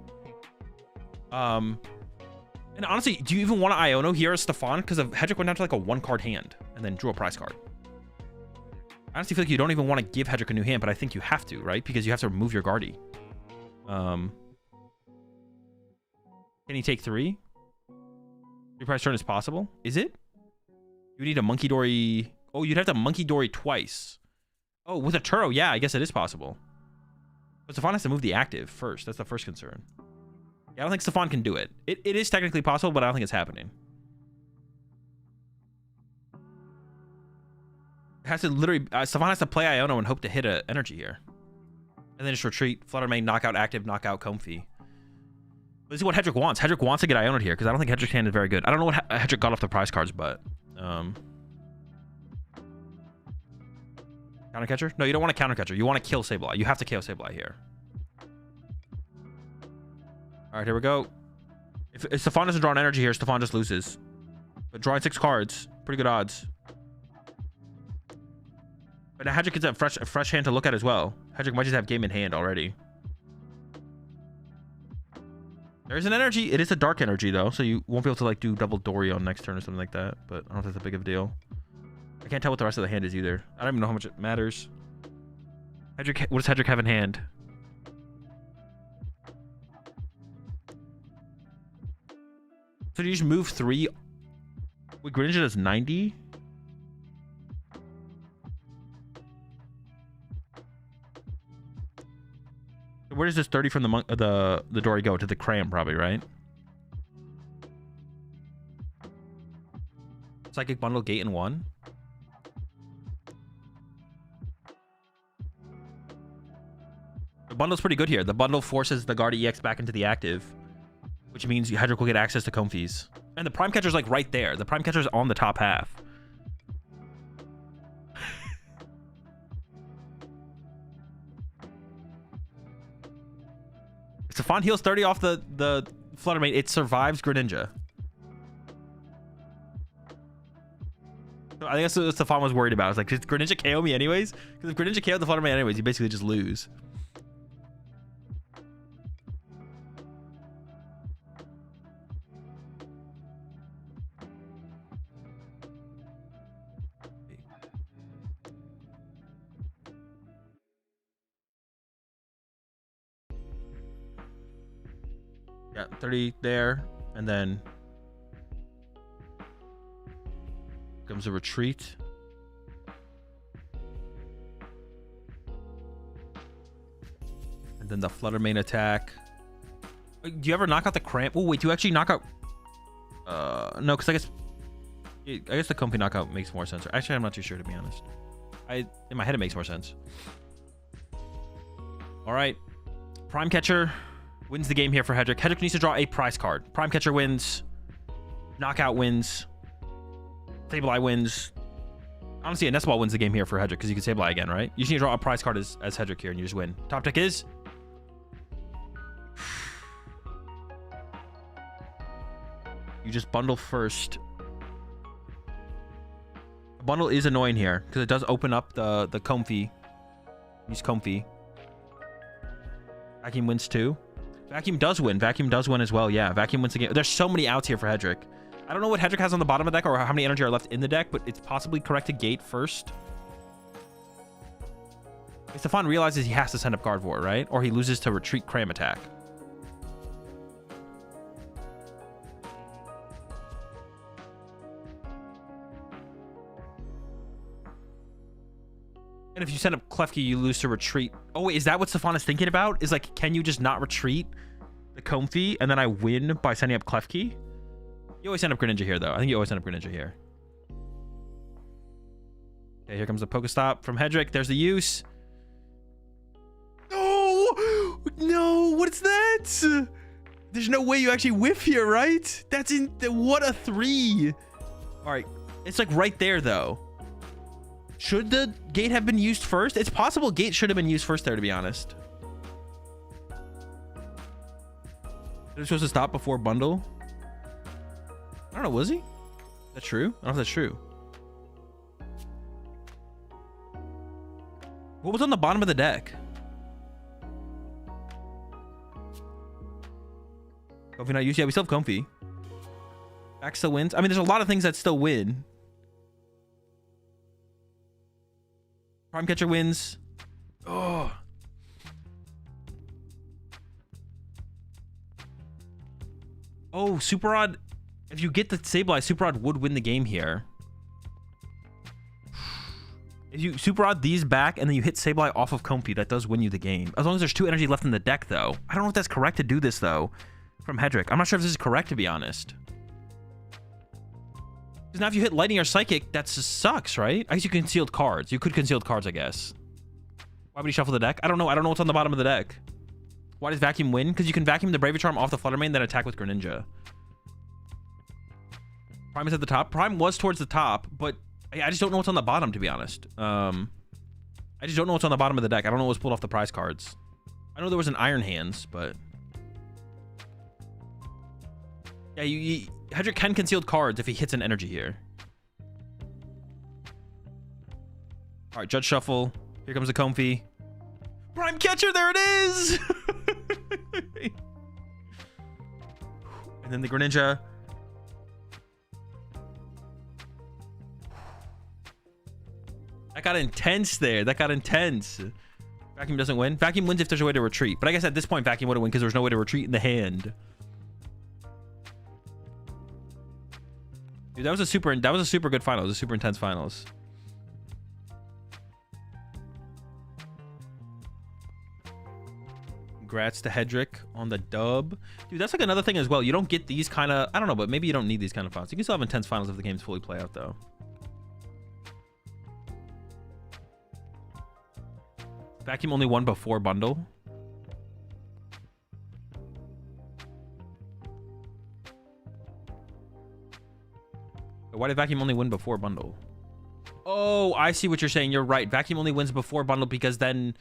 And honestly, do you even want to Iono here as Stefan? Because Hedrick went down to like a 1-card hand and then drew a prize card. I honestly feel like you don't even want to give Hedrick a new hand, but I think you have to, right? Because you have to remove your Guardy. Can he take 3? 3-price turn is possible. Is it? You need a Monkey Dory. Oh, you'd have to Monkey Dory twice. Oh, with a Turo, yeah, I guess it is possible. But Stefan has to move the active first. That's the first concern. Yeah, I don't think Stefan can do it. It is technically possible, but I don't think it's happening. It has to literally... Stefan has to play Iono and hope to hit an energy here. And then just retreat, Flutter Mane, knockout active, knockout Comfy. But this is what Hedrick wants. Hedrick wants to get Iono'd here, because I don't think Hedrick's hand is very good. I don't know what Hedrick got off the prize cards, but... Countercatcher? No, you don't want a countercatcher. You want to kill Sableye. You have to KO Sableye here. Alright, here we go. If Stefan doesn't draw an energy here, Stefan just loses. But drawing 6 cards, pretty good odds. But now Hedrick gets a fresh hand to look at as well. Hedrick might just have game in hand already. There's an energy. It is a dark energy, though, so you won't be able to, like, do double Dory on next turn or something like that. But I don't think that's a big of a deal. I can't tell what the rest of the hand is either. I don't even know how much it matters. Hedrick, what does Hedrick have in hand? So do you just move 3? Wait, Greninja does 90? Where does this 30 from the Dory go? To the Cram, probably, right? Psychic Bundle, Gate in 1. The bundle's pretty good here. The bundle forces the Guard EX back into the active, which means Hedrick will get access to Comfys. And the Prime Catcher's like right there. The Prime Catcher's on the top half. Stefan heals 30 off the Flutter Mane. It survives Greninja. So I think that's what Stefan was worried about. It's like, did Greninja KO me anyways? Because if Greninja KO'd the Flutter Mane anyways, you basically just lose. Yeah, 30 there, and then comes a retreat. And then the Flutter Mane attack. Do you ever knock out the Cramp? Oh, wait, do you actually knock out... no, because I guess the Comfy knockout makes more sense. Actually, I'm not too sure, to be honest. In my head, it makes more sense. All right. Prime Catcher wins the game here for Hedrick. Hedrick needs to draw a prize card. Prime Catcher wins. Knockout wins. Sableye wins. Honestly, a Nestball wins the game here for Hedrick because you can Sableye again, right? You just need to draw a prize card as Hedrick here and you just win. Top deck is... You just bundle first. The bundle is annoying here because it does open up the Comfy. Use Comfy. Vacuum wins too. Vacuum does win. Vacuum does win as well. Yeah, Vacuum wins the game. There's so many outs here for Hedrick. I don't know what Hedrick has on the bottom of the deck or how many energy are left in the deck, but it's possibly correct to Gate first. Stefan realizes he has to send up Gardevoir, right? Or he loses to Retreat Cram attack. And if you send up Klefki, you lose to Retreat. Oh, wait, is that what Stefan is thinking about? Is like, can you just not retreat the Comfy and then I win by sending up Klefki? You always send up Greninja here, though. I think you always send up Greninja here. Okay, here comes the Pokestop from Hedrick. There's the use. No! No, what's that? There's no way you actually whiff here, right? That's in... What a 3. All right. It's like right there, though. Should the Gate have been used first? It's possible Gate should have been used first there, to be honest. It was supposed to stop before Bundle. I don't know, was he? Is that true? I don't know if that's true. What was on the bottom of the deck? Comfy not used? Yeah, we still have Comfy. Back still wins. I mean, there's a lot of things that still win. Prime catcher wins. Oh. Oh, Super Rod. If you get the Sableye, Super Rod would win the game here. If you Super Rod these back and then you hit Sableye off of Comfy, that does win you the game. As long as there's 2 energy left in the deck, though. I don't know if that's correct to do this, though, from Hedrick. I'm not sure if this is correct, to be honest. Because now if you hit Lightning or Psychic, that just sucks, right? I guess you concealed cards. You could concealed cards, I guess. Why would he shuffle the deck? I don't know. I don't know what's on the bottom of the deck. Why does Vacuum win? Because you can Vacuum the Braver Charm off the Flutter Mane, then attack with Greninja. Prime is at the top. Prime was towards the top, but I just don't know what's on the bottom, to be honest. I just don't know what's on the bottom of the deck. I don't know what's pulled off the prize cards. I know there was an Iron Hands, but... Yeah, Hedrick can concealed cards if he hits an energy here. All right, Judge Shuffle. Here comes the Comfy. Prime Catcher, there it is! And then the Greninja. That got intense there. That got intense. Vacuum doesn't win. Vacuum wins if there's a way to retreat. But I guess at this point, Vacuum would have won because there's no way to retreat in the hand. Dude, that was a super good final. It was a super intense finals. Congrats to Hedrick on the dub. Dude, that's like another thing as well. You don't get these kind of... I don't know, but maybe you don't need these kind of finals. You can still have intense finals if the games fully play out, though. Vacuum only won before bundle. Why did Vacuum only win before bundle? Oh, I see what you're saying. You're right. Vacuum only wins before bundle because then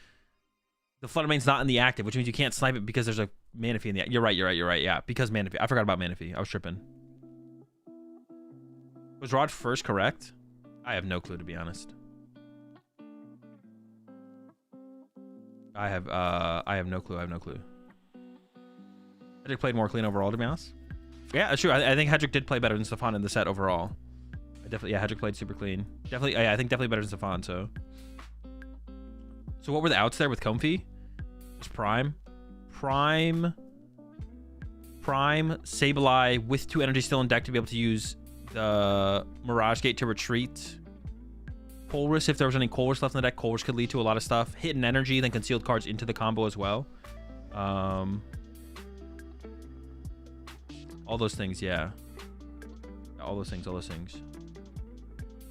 the Flutter Mane's not in the active, which means you can't snipe it because there's a Manaphy in the active. You're right. Yeah, because Manaphy. I forgot about Manaphy. I was tripping. Was Rod first correct? I have no clue, to be honest. I have no clue. Hedrick played more clean overall, to be honest. Yeah, that's true. I think Hedrick did play better than Stefan in the set overall. Hedrick played super clean. Definitely, yeah, I think definitely better than Stefan. So what were the outs there with Comfy? It was Prime, Sableye with 2 energy still in deck to be able to use the Mirage Gate to retreat. Colress, if there was any Colress left in the deck, Colress could lead to a lot of stuff. Hidden energy, then concealed cards into the combo as well. All those things, yeah. All those things.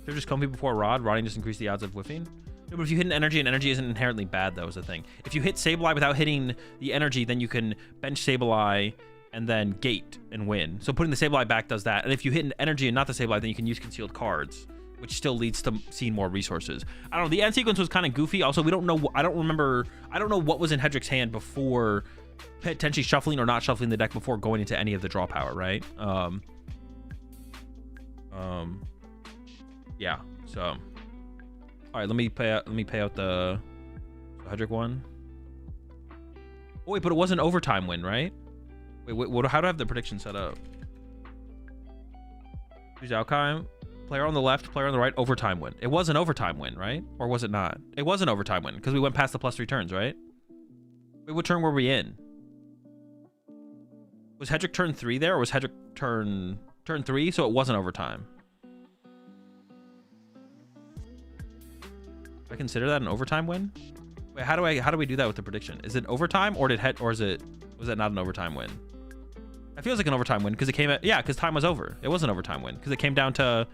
They're just Comfy before Rod. Rodding just increased the odds of whiffing. No, but if you hit an energy, and energy isn't inherently bad, though, is the thing. If you hit Sableye without hitting the energy, then you can bench Sableye and then gate and win. So putting the Sableye back does that. And if you hit an energy and not the Sableye, then you can use concealed cards, which still leads to seeing more resources. I don't know. The end sequence was kind of goofy. Also, we don't know. I don't know what was in Hedrick's hand before potentially shuffling or not shuffling the deck before going into any of the draw power, right? Yeah. So, all right. Let me pay out the Hedrick one. Oh, wait, but it was an overtime win, right? Wait, how do I have the prediction set up? Who's Alkheim? Player on the left, player on the right, overtime win. It was an overtime win, right? Or was it not? It was an overtime win because we went past the +3 turns, right? Wait, what turn were we in? Was Hedrick turn 3 there, or was Hedrick turn 3? So it wasn't overtime. I consider that an overtime win. Wait, how do we do that with the prediction? Is it overtime, or was that not an overtime win? It feels like an overtime win because it came at, yeah, because time was over. It was an overtime win because it came down to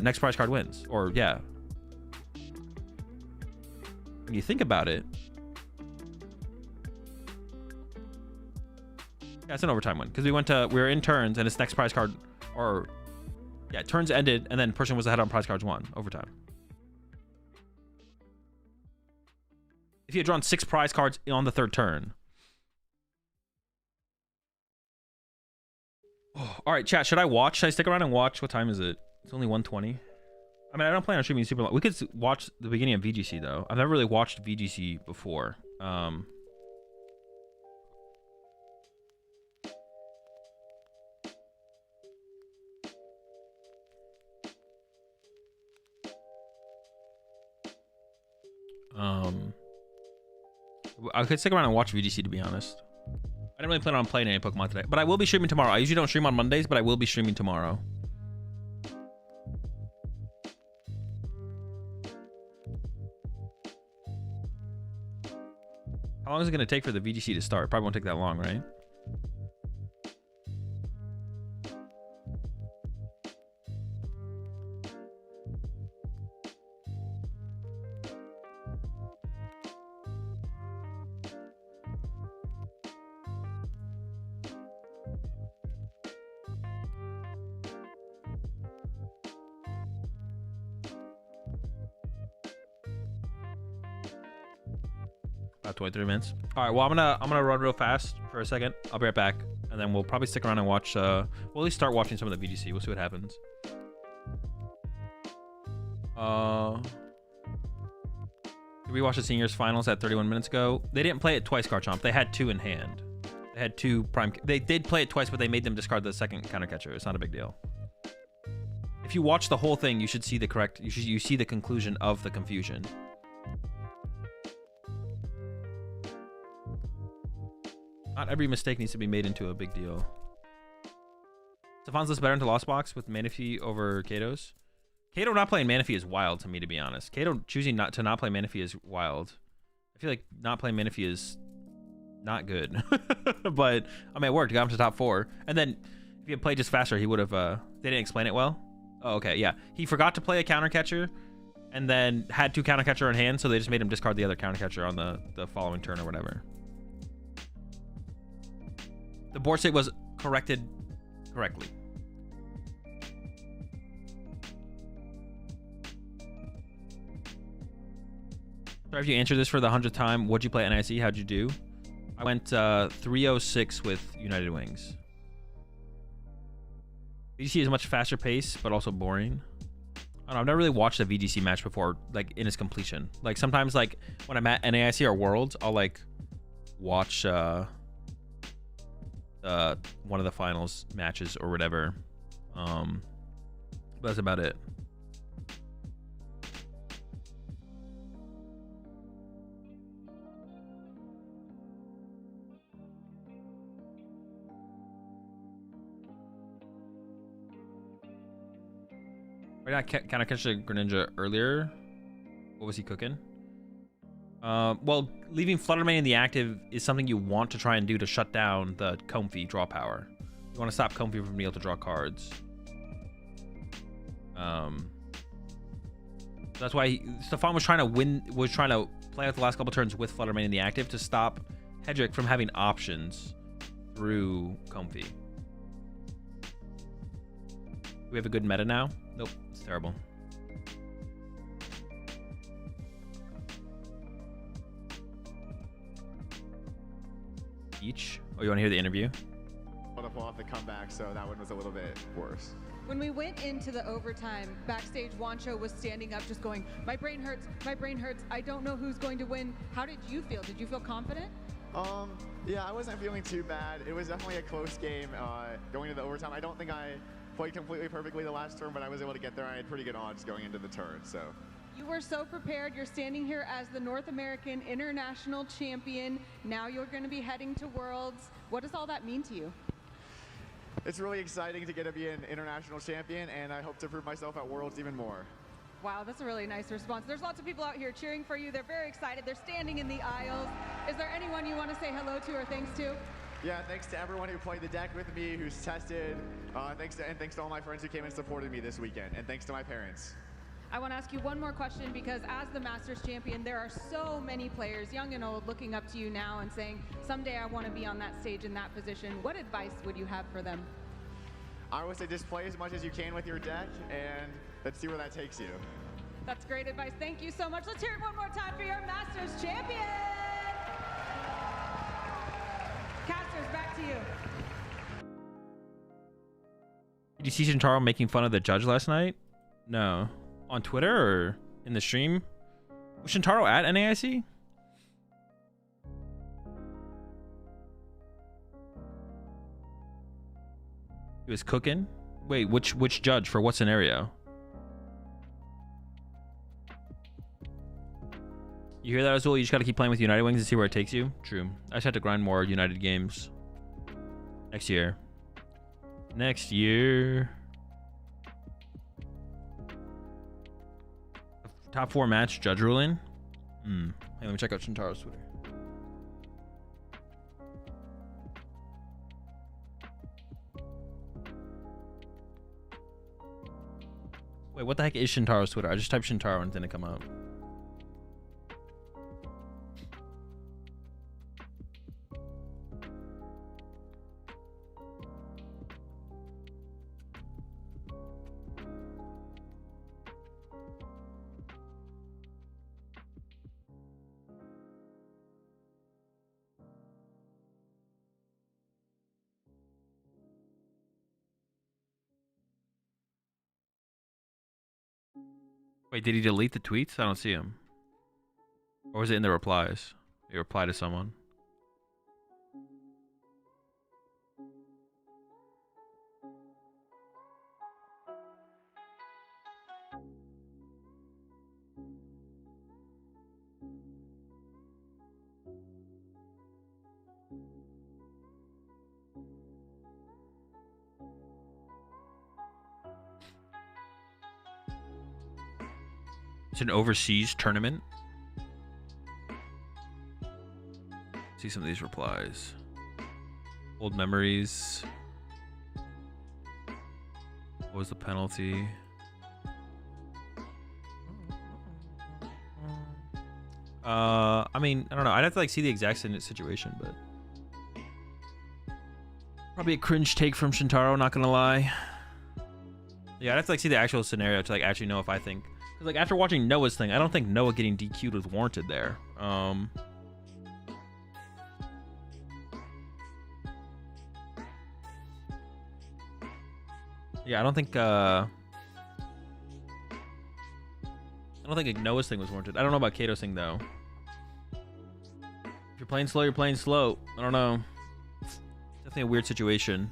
next prize card wins, or yeah. When you think about it, yeah, it's an overtime win because we were in turns and it's next prize card, or yeah, turns ended and then person was ahead on prize cards won. Overtime. If you had drawn 6 prize cards on the 3rd turn. Oh, all right, chat. Should I stick around and watch? What time is it? It's only 1:20. I mean, I don't plan on streaming super long. We could watch the beginning of VGC though. I've never really watched VGC before. I could stick around and watch VGC, to be honest. I didn't really plan on playing any Pokemon today, but I will be streaming tomorrow. I usually don't stream on Mondays, but I will be streaming tomorrow. How long is it going to take for the VGC to start? Probably won't take that long, right? About 23 minutes. All right, well, I'm gonna run real fast for a second. I'll be right back, and then we'll probably stick around and watch. We'll at least start watching some of the VGC. We'll see what happens. Did we watch the seniors finals at 31 minutes ago? They didn't play it twice, Garchomp. They had 2 in hand. They had 2 prime. They did play it twice, but they made them discard the second counter catcher. It's not a big deal. If you watch the whole thing, you should see the correct. You see the conclusion of the confusion. Not every mistake needs to be made into a big deal. Stefan's list better into Lost Box with Manaphy over Kato's. Kato not playing Manaphy is wild to me, to be honest. Kato choosing not to play Manaphy is wild. I feel like not playing Manaphy is not good. But, I mean, it worked. Got him to top 4. And then, if he had played just faster, he would have... they didn't explain it well? Oh, okay, yeah. He forgot to play a counter catcher, and then had 2 counter catcher in hand, so they just made him discard the other counter catcher on the following turn or whatever. The board state was corrected correctly. Sorry if you answered this for the 100th time. What'd you play at NAIC? How'd you do? I went 306 with United Wings. VGC is a much faster pace, but also boring. I don't know, I've never really watched a VGC match before, like, in its completion. Like, sometimes, like, when I'm at NAIC or Worlds, I'll, like, watch... one of the finals matches or whatever. But that's about it. Why did I kind of catch the Greninja earlier? What was he cooking? Well, leaving Fluttermane in the active is something you want to try and do to shut down the Comfey draw power. You want to stop Comfey from being able to draw cards. That's why Stefan was trying to play out the last couple turns with Fluttermane in the active to stop Hedrick from having options through Comfey. Do we have a good meta now? Nope, it's terrible. Each. Oh, you want to hear the interview? To pull off the comeback, so that one was a little bit worse. When we went into the overtime, backstage, Wancho was standing up just going, my brain hurts, I don't know who's going to win. How did you feel? Did you feel confident? Yeah, I wasn't feeling too bad. It was definitely a close game going into the overtime. I don't think I played completely perfectly the last turn, but I was able to get there. I had pretty good odds going into the turn, so. You were so prepared. You're standing here as the North American International Champion. Now you're going to be heading to Worlds. What does all that mean to you? It's really exciting to get to be an international champion, and I hope to prove myself at Worlds even more. Wow, that's a really nice response. There's lots of people out here cheering for you. They're very excited. They're standing in the aisles. Is there anyone you want to say hello to or thanks to? Yeah, thanks to everyone who played the deck with me, who's tested. Thanks to all my friends who came and supported me this weekend, and thanks to my parents. I want to ask you one more question, because as the Masters champion, there are so many players, young and old, looking up to you now and saying, someday I want to be on that stage in that position. What advice would you have for them? I would say just play as much as you can with your deck, and let's see where that takes you. That's great advice. Thank you so much. Let's hear it one more time for your Masters champion! Casters, back to you. Did you see Shintaro making fun of the judge last night? No. On Twitter or in the stream? Was Shintaro at NAIC? He was cooking? Wait, which judge for what scenario? You hear that, Azul? You just got to keep playing with United Wings and see where it takes you. True. I just have to grind more United games. Next year. Next year. Top 4 match judge ruling. Hey, let me check out Shintaro's Twitter. Wait, what the heck is Shintaro's Twitter? I just typed Shintaro and it didn't come out. Wait, did he delete the tweets? I don't see him. Or was it in the replies? He replied to someone. It's an overseas tournament. See some of these replies. Old memories. What was the penalty? I mean, I don't know. I'd have to like see the exact situation, but probably a cringe take from Shintaro, not gonna lie. Yeah, I'd have to like see the actual scenario to like actually know if I think. Because like after watching Noah's thing, I don't think Noah getting DQ'd was warranted there. Yeah, I don't think Noah's thing was warranted. I don't know about Kato's thing though. If you're playing slow, you're playing slow. I don't know. Definitely a weird situation.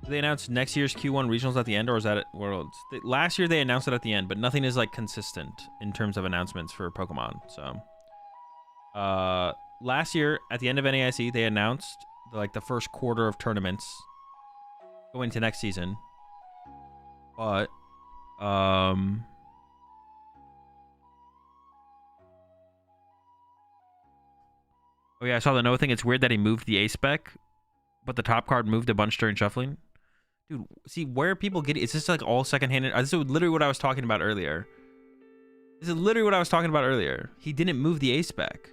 Did they announce next year's Q1 regionals at the end, or is that at Worlds? Last year they announced it at the end, but nothing is like consistent in terms of announcements for Pokemon. So, last year at the end of NAIC, they announced like the first quarter of tournaments going to next season. But, oh yeah, I saw the Noah thing. It's weird that he moved the A spec, but the top card moved a bunch during shuffling. Dude, see where people get it. It's just like all secondhand. This is literally what I was talking about earlier. This is literally what I was talking about earlier. He didn't move the A spec.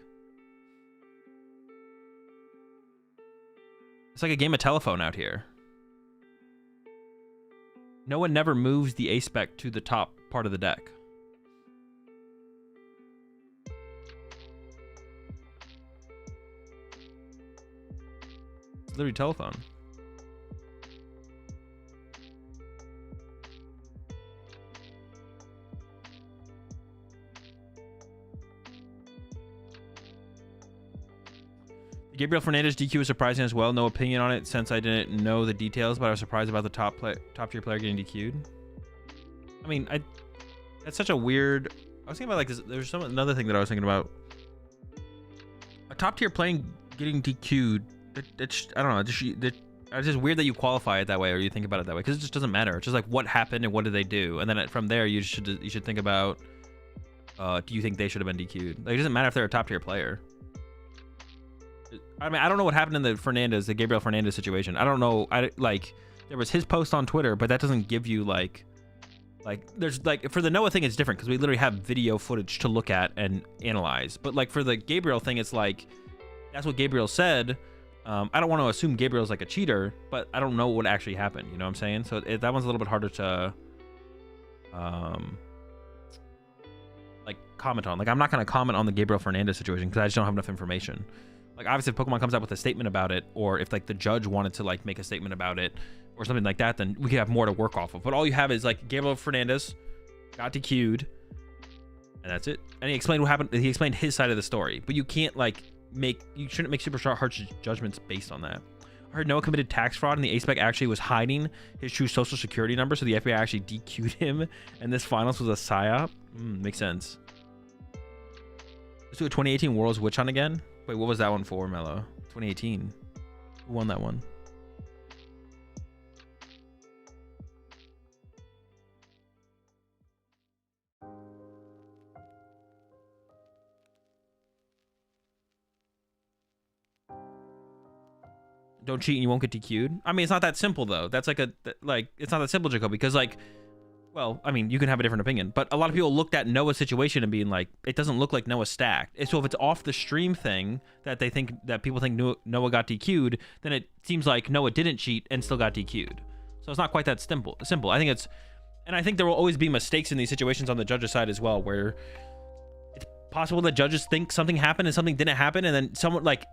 It's like a game of telephone out here. No one never moves the A spec to the top part of the deck. It's literally telephone. Gabriel Fernandez DQ was surprising as well. No opinion on it since I didn't know the details, but I was surprised about the top tier player getting DQ'd. I mean, that's such a weird. I was thinking about like this. There's another thing that I was thinking about. A top tier playing getting DQ'd. I don't know. It's just weird that you qualify it that way or you think about it that way because it just doesn't matter. It's just like what happened and what did they do, and then from there you should think about. Do you think they should have been DQ'd? Like, it doesn't matter if they're a top tier player. I mean, I don't know what happened in the Gabriel Fernandez situation. I don't know. There was his post on Twitter, but that doesn't give you like there's like for the Noah thing, it's different because we literally have video footage to look at and analyze. But like for the Gabriel thing, it's like that's what Gabriel said. I don't want to assume Gabriel's like a cheater, but I don't know what actually happened. You know what I'm saying? So that one's a little bit harder to like comment on. Like I'm not gonna comment on the Gabriel Fernandez situation because I just don't have enough information. Like obviously if Pokemon comes out with a statement about it, or if like the judge wanted to like make a statement about it or something like that, then we could have more to work off of. But all you have is like Gabriel Fernandez got DQ'd and that's it. And he explained what happened. He explained his side of the story, but you can't like you shouldn't make super harsh judgments based on that. I heard Noah committed tax fraud and the A-Spec actually was hiding his true social security number, so the FBI actually DQ'd him and this finals was a PSYOP. Makes sense. Let's do a 2018 Worlds Witch Hunt again. Wait, what was that one for, Mello? 2018. Who won that one? Don't cheat and you won't get DQ'd. I mean, it's not that simple though. That's like it's not that simple, Jacob, because like, well, I mean, you can have a different opinion, but a lot of people looked at Noah's situation and being like, it doesn't look like Noah stacked. So if it's off the stream thing that people think Noah got DQ'd, then it seems like Noah didn't cheat and still got DQ'd. So it's not quite that simple. I think and I think there will always be mistakes in these situations on the judges' side as well, where it's possible that judges think something happened and something didn't happen, and then someone like,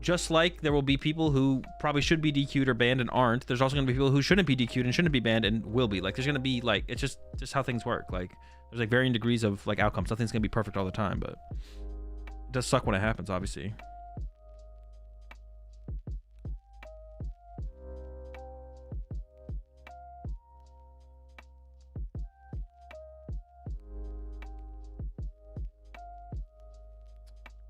just like there will be people who probably should be DQ'd or banned and aren't, there's also going to be people who shouldn't be DQ'd and shouldn't be banned and will be. Like, there's going to be, like, it's just how things work. Like, there's, like, varying degrees of, like, outcomes. Nothing's going to be perfect all the time, but it does suck when it happens, obviously.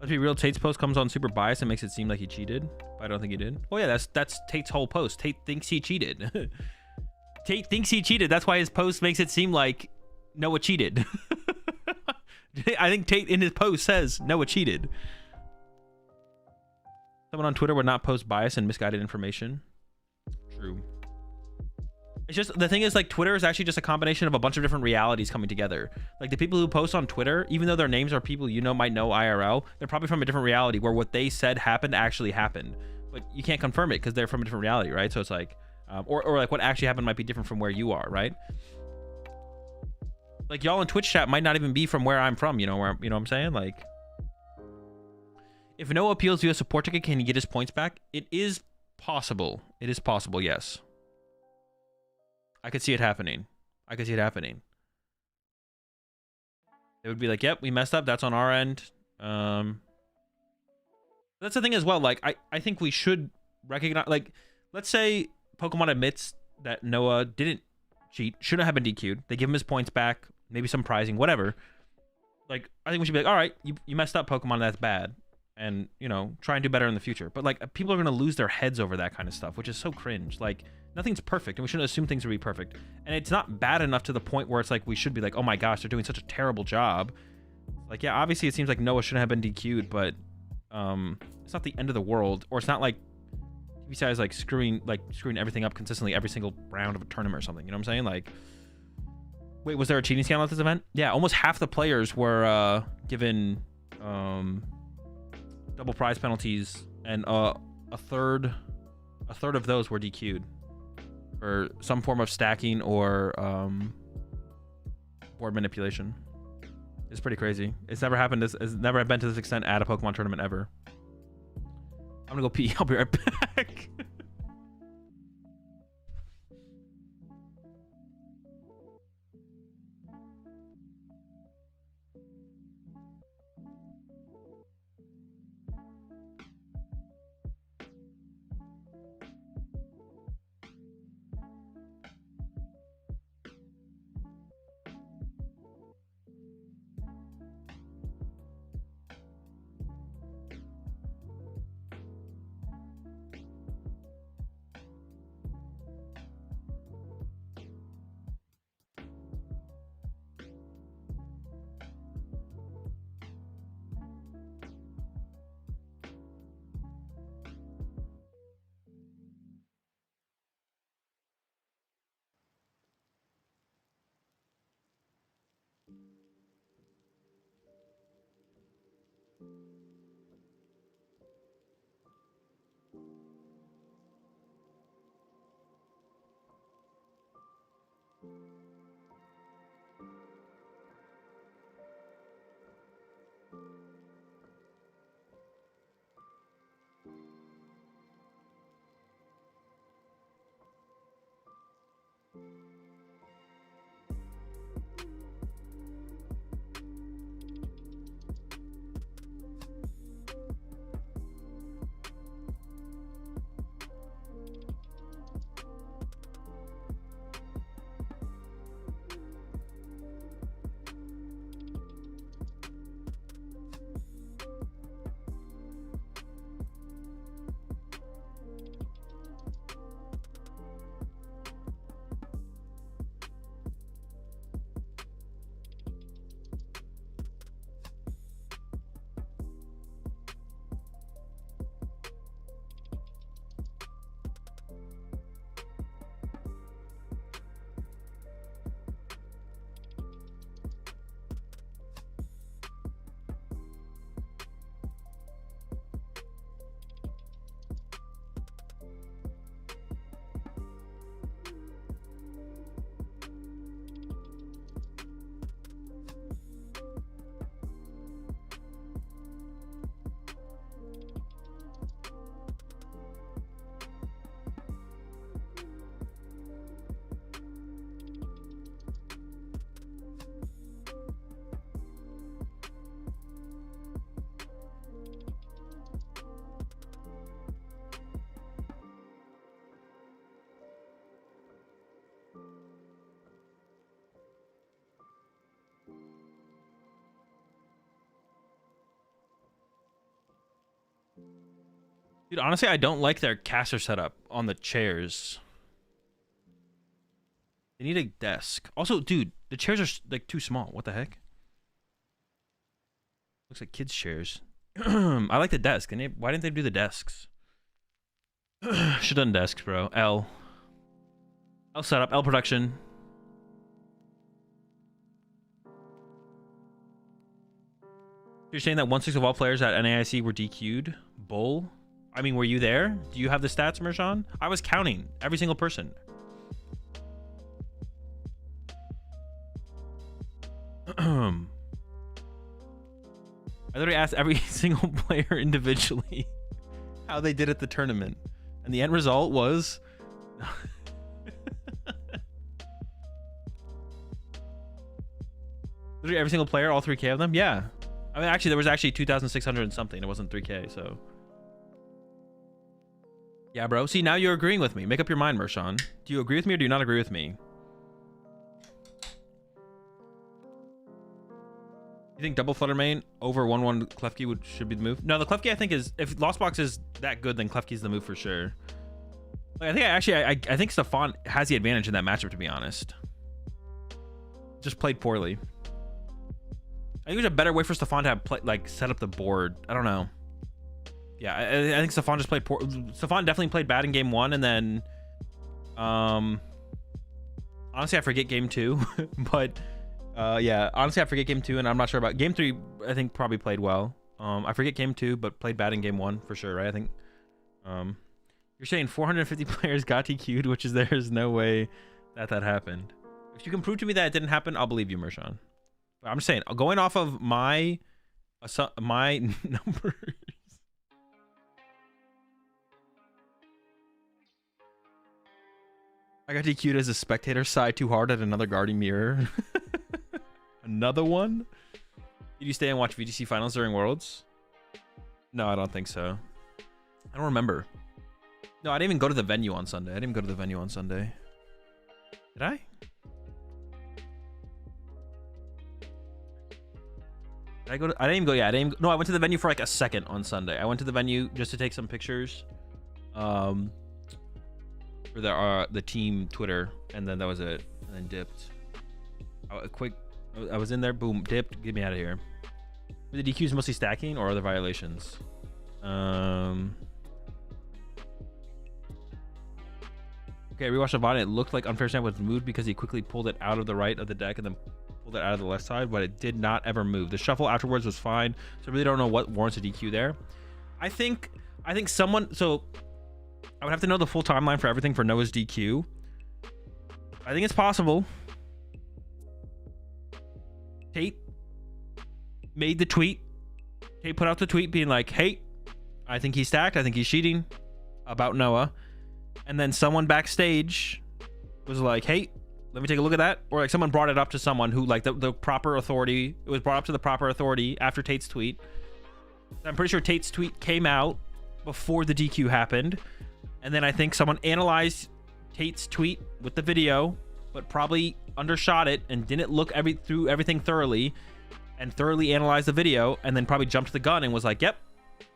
Let's be real, Tate's post comes on super biased and makes it seem like he cheated, but I don't think he did. Oh yeah, that's Tate's whole post. Tate thinks he cheated. Tate thinks he cheated. That's why his post makes it seem like Noah cheated. I think Tate in his post says Noah cheated. Someone on Twitter would not post bias and misguided information. True. It's just, the thing is, like, Twitter is actually just a combination of a bunch of different realities coming together. Like, the people who post on Twitter, even though their names are people you know might know IRL, they're probably from a different reality where what they said happened actually happened. But you can't confirm it because they're from a different reality, right? So it's like, or like what actually happened might be different from where you are, right? Like, y'all in Twitch chat might not even be from where I'm from, you know what I'm saying? Like, if Noah appeals via support ticket, can he get his points back? It is possible. It is possible, yes. I could see it happening. I could see it happening. It would be like, yep, we messed up. That's on our end. That's the thing as well. Like, I think we should recognize, like, let's say Pokemon admits that Noah didn't cheat, shouldn't have been DQ'd. They give him his points back, maybe some prizing, whatever. Like, I think we should be like, all right, you messed up, Pokemon, that's bad. And, you know, try and do better in the future. But, like, people are going to lose their heads over that kind of stuff, which is so cringe. Like, nothing's perfect, and we shouldn't assume things will be perfect. And it's not bad enough to the point where it's like we should be like, oh my gosh, they're doing such a terrible job. Like, yeah, obviously it seems like Noah shouldn't have been DQ'd, but it's not the end of the world. Or it's not like besides like screwing everything up consistently every single round of a tournament or something. You know what I'm saying? Like, wait, was there a cheating scandal at this event? Yeah, almost half the players were given double prize penalties, and a third of those were DQ'd for some form of stacking or board manipulation. It's pretty crazy. It's never happened. It's never been to this extent at a Pokemon tournament ever. I'm gonna go pee. I'll be right back. Dude, honestly, I don't like their caster setup on the chairs. They need a desk. Also, dude, the chairs are like too small. What the heck? Looks like kids' chairs. I like the desk. Why didn't they do the desks? Should done desks, bro. L setup. L production. You're saying that 1/6 of all players at NAIC were DQ'd? Bull? I mean, were you there? Do you have the stats, Mershawn? I was counting every single person. I literally asked every single player individually how they did at the tournament. And the end result was... literally every single player, all 3K of them? Yeah. I mean, actually, there was actually 2,600 and something. It wasn't 3K, so... Yeah, bro. See, now you're agreeing with me. Make up your mind, Mershawn. Do you agree with me or do you not agree with me? You think double Flutter main over 1/1 Klefki should be the move? No, the Klefki I think is, if Lost Box is that good, then Klefki's the move for sure. Like, I think Stefan has the advantage in that matchup, to be honest. Just played poorly. I think there's a better way for Stefan to have set up the board. I don't know. Yeah, I think Stefan just played poor. Stefan definitely played bad in game 1, and then honestly I forget game 2. But yeah, honestly I forget game 2, and I'm not sure about game 3. I think probably played well. I forget game 2, but played bad in game 1 for sure, right? I think you're saying 450 players got TQ'd, which is there's no way that happened. If you can prove to me that it didn't happen, I'll believe you, Mershawn. But I'm just saying, going off of my numbers. I got DQ'd as a spectator, sighed too hard at another guarding mirror. Another one? Did you stay and watch VGC finals during Worlds? No, I don't think so. I don't remember. No, I didn't even go to the venue on Sunday. Did I? I didn't even go. Yeah, no, I went to the venue for like a second on Sunday. I went to the venue just to take some pictures. For the team Twitter, and then that was it, and then dipped. I was in there, boom, dipped, get me out of here. Were the DQs mostly stacking or other violations? Okay, rewatched the VOD. It looked like Unfair Snap was moved because he quickly pulled it out of the right of the deck and then pulled it out of the left side, but it did not ever move. The shuffle afterwards was fine, so I really don't know what warrants a DQ there. I think someone, so I would have to know the full timeline for everything for Noah's DQ. I think it's possible. Tate made the tweet. Tate put out the tweet being like, hey, I think he's stacked. I think he's cheating about Noah. And then someone backstage was like, hey, let me take a look at that. Or like someone brought it up to someone who like the proper authority. It was brought up to the proper authority after Tate's tweet. I'm pretty sure Tate's tweet came out before the DQ happened. And then I think someone analyzed Tate's tweet with the video, but probably undershot it and didn't look through everything thoroughly and thoroughly analyzed the video, and then probably jumped the gun and was like, yep,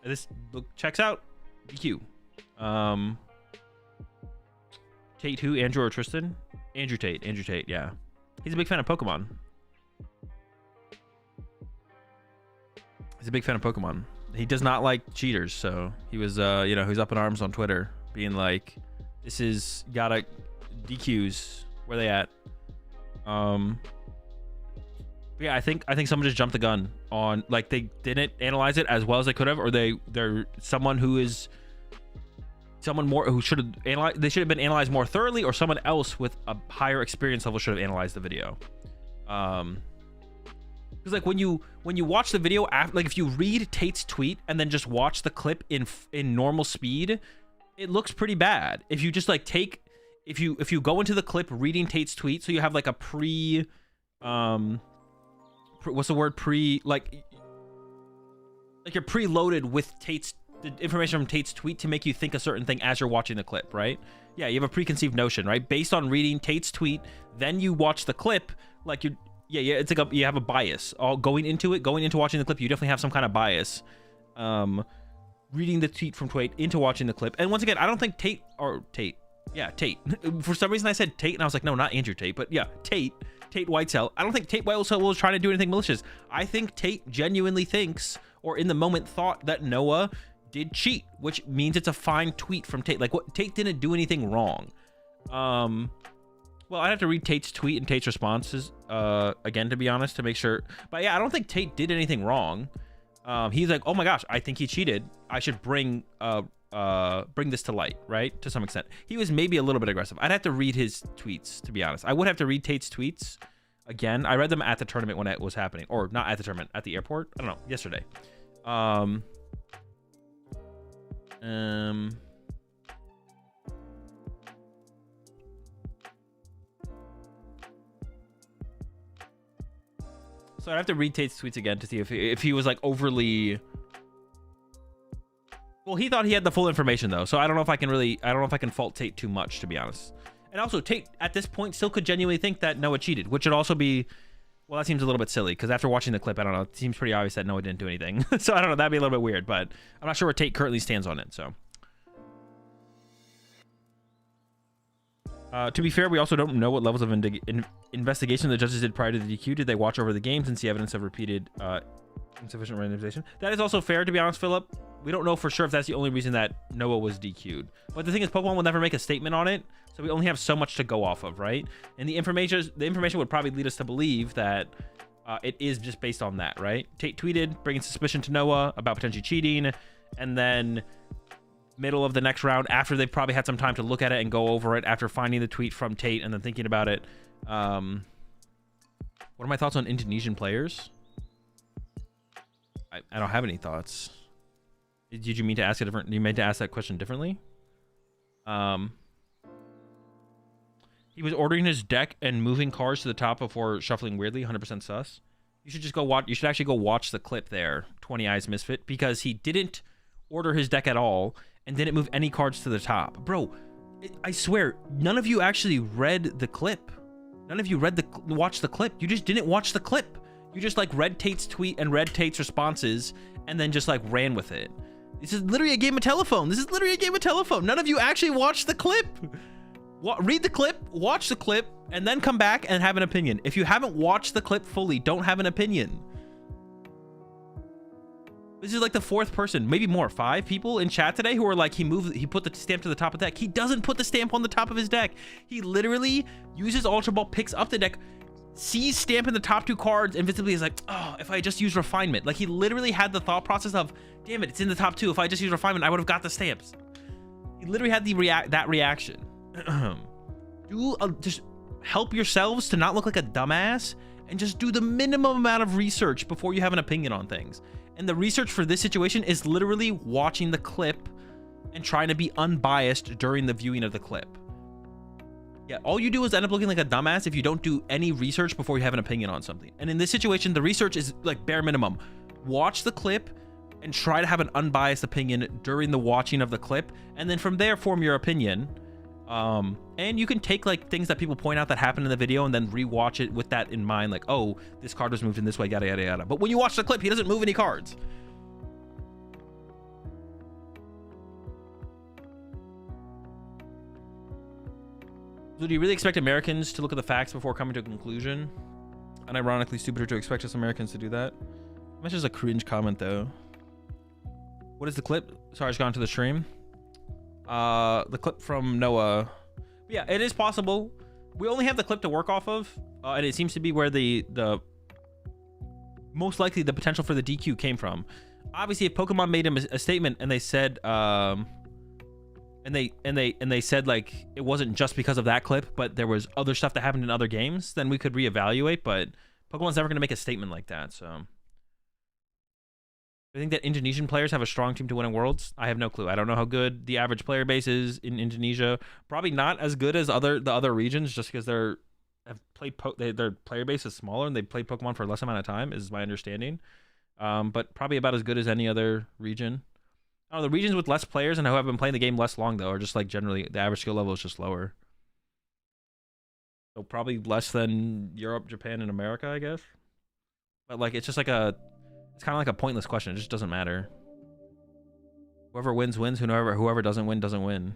this checks out. DQ. Tate who? Andrew or Tristan? Andrew Tate, yeah. He's a big fan of Pokemon. He does not like cheaters, so he was, he was up in arms on Twitter, being like, this is gotta DQs. Where they at? Yeah, I think someone just jumped the gun on, like, they didn't analyze it as well as they could have, or they're someone who should have analyzed. They should have been analyzed more thoroughly, or someone else with a higher experience level should have analyzed the video. Because like when you watch the video after, like if you read Tate's tweet and then just watch the clip in normal speed, it looks pretty bad. If you just like if you go into the clip reading Tate's tweet, so you have like a what's the word, like you're preloaded with the information from Tate's tweet to make you think a certain thing as you're watching the clip, right? Yeah, you have a preconceived notion, right? Based on reading Tate's tweet, then you watch the clip, like it's like you have a bias. All going into watching the clip, you definitely have some kind of bias. reading the tweet from Tate into watching the clip. And once again, I don't think Tate. Yeah, Tate. For some reason I said Tate, and I was like, no, not Andrew Tate, but yeah, Tate Whitesell. I don't think Tate Whitesell was trying to do anything malicious. I think Tate genuinely thinks, or in the moment thought, that Noah did cheat, which means it's a fine tweet from Tate. Like, what, Tate didn't do anything wrong. Well, I'd have to read Tate's tweet and Tate's responses again, to be honest, to make sure. But yeah, I don't think Tate did anything wrong. He's like, oh my gosh, I think he cheated. I should bring this to light, right? To some extent. He was maybe a little bit aggressive. I'd have to read his tweets, to be honest. I would have to read Tate's tweets again. I read them at the tournament when it was happening, or not at the tournament, at the airport. I don't know, yesterday. So I'd have to read Tate's tweets again to see if he was like overly. Well, he thought he had the full information though, so I don't know if I can fault Tate too much, to be honest. And also, Tate at this point still could genuinely think that Noah cheated, which would also be, well, that seems a little bit silly because after watching the clip, I don't know, it seems pretty obvious that Noah didn't do anything. So I don't know, that'd be a little bit weird, but I'm not sure where Tate currently stands on it. So. To be fair, we also don't know what levels of investigation the judges did prior to the DQ. Did they watch over the games and see evidence of repeated insufficient randomization? That is also fair, to be honest, Philip. We don't know for sure if that's the only reason that Noah was DQ'd. But the thing is, Pokemon will never make a statement on it, so we only have so much to go off of, right? And the information would probably lead us to believe that it is just based on that, right? Tate tweeted, bringing suspicion to Noah about potentially cheating, and then middle of the next round, after they've probably had some time to look at it and go over it, after finding the tweet from Tate and then thinking about it. What are my thoughts on Indonesian players? I don't have any thoughts. Did you mean to ask a different? You meant to ask that question differently? He was ordering his deck and moving cards to the top before shuffling weirdly. 100% sus. You should just go watch. You should actually go watch the clip there. 20 Eyes Misfit, because he didn't order his deck at all and didn't move any cards to the top. Bro, I swear, none of you actually read the clip. None of you watched the clip. You just didn't watch the clip. You just like read Tate's tweet and read Tate's responses and then just like ran with it. This is literally a game of telephone. This is literally a game of telephone. None of you actually watched the clip. Read the clip, watch the clip, and then come back and have an opinion. If you haven't watched the clip fully, don't have an opinion. This is like the fourth person, maybe more, 5 people in chat today who are like, he put the stamp to the top of the deck. He doesn't put the stamp on the top of his deck. He literally uses Ultra Ball, picks up the deck, sees stamp in the top 2 cards, and visibly is like, oh, if I just use refinement. Like, he literally had the thought process of, damn it, it's in the top 2. If I just use refinement, I would have got the stamps. He literally had that reaction. Just help yourselves to not look like a dumbass and just do the minimum amount of research before you have an opinion on things. And the research for this situation is literally watching the clip and trying to be unbiased during the viewing of the clip. Yeah, all you do is end up looking like a dumbass if you don't do any research before you have an opinion on something. And in this situation, the research is like bare minimum. Watch the clip and try to have an unbiased opinion during the watching of the clip. And then from there, form your opinion. And you can take like things that people point out that happened in the video and then rewatch it with that in mind, like, oh, this card was moved in this way, yada yada yada. But when you watch the clip, he doesn't move any cards. So do you really expect Americans to look at the facts before coming to a conclusion? And ironically stupider to expect us Americans to do that. That's just a cringe comment though. What is the clip? Sorry, I just got into the stream. The clip from Noah. Yeah, it is possible. We only have the clip to work off of, and it seems to be where the most likely the potential for the DQ came from. Obviously, if Pokemon made him a statement and they said and they said like it wasn't just because of that clip, but there was other stuff that happened in other games, then we could reevaluate. But Pokemon's never going to make a statement like that, so. I think that Indonesian players have a strong team to win in Worlds. I have no clue. I don't know how good the average player base is in Indonesia. Probably not as good as the other regions, just because their player base is smaller and they played Pokemon for a less amount of time, is my understanding. But probably about as good as any other region. I don't know, the regions with less players and who have been playing the game less long though are just like generally the average skill level is just lower. So probably less than Europe, Japan, and America, I guess. But like it's just like it's kind of like a pointless question. It just doesn't matter. Whoever wins wins. Whoever doesn't win doesn't win.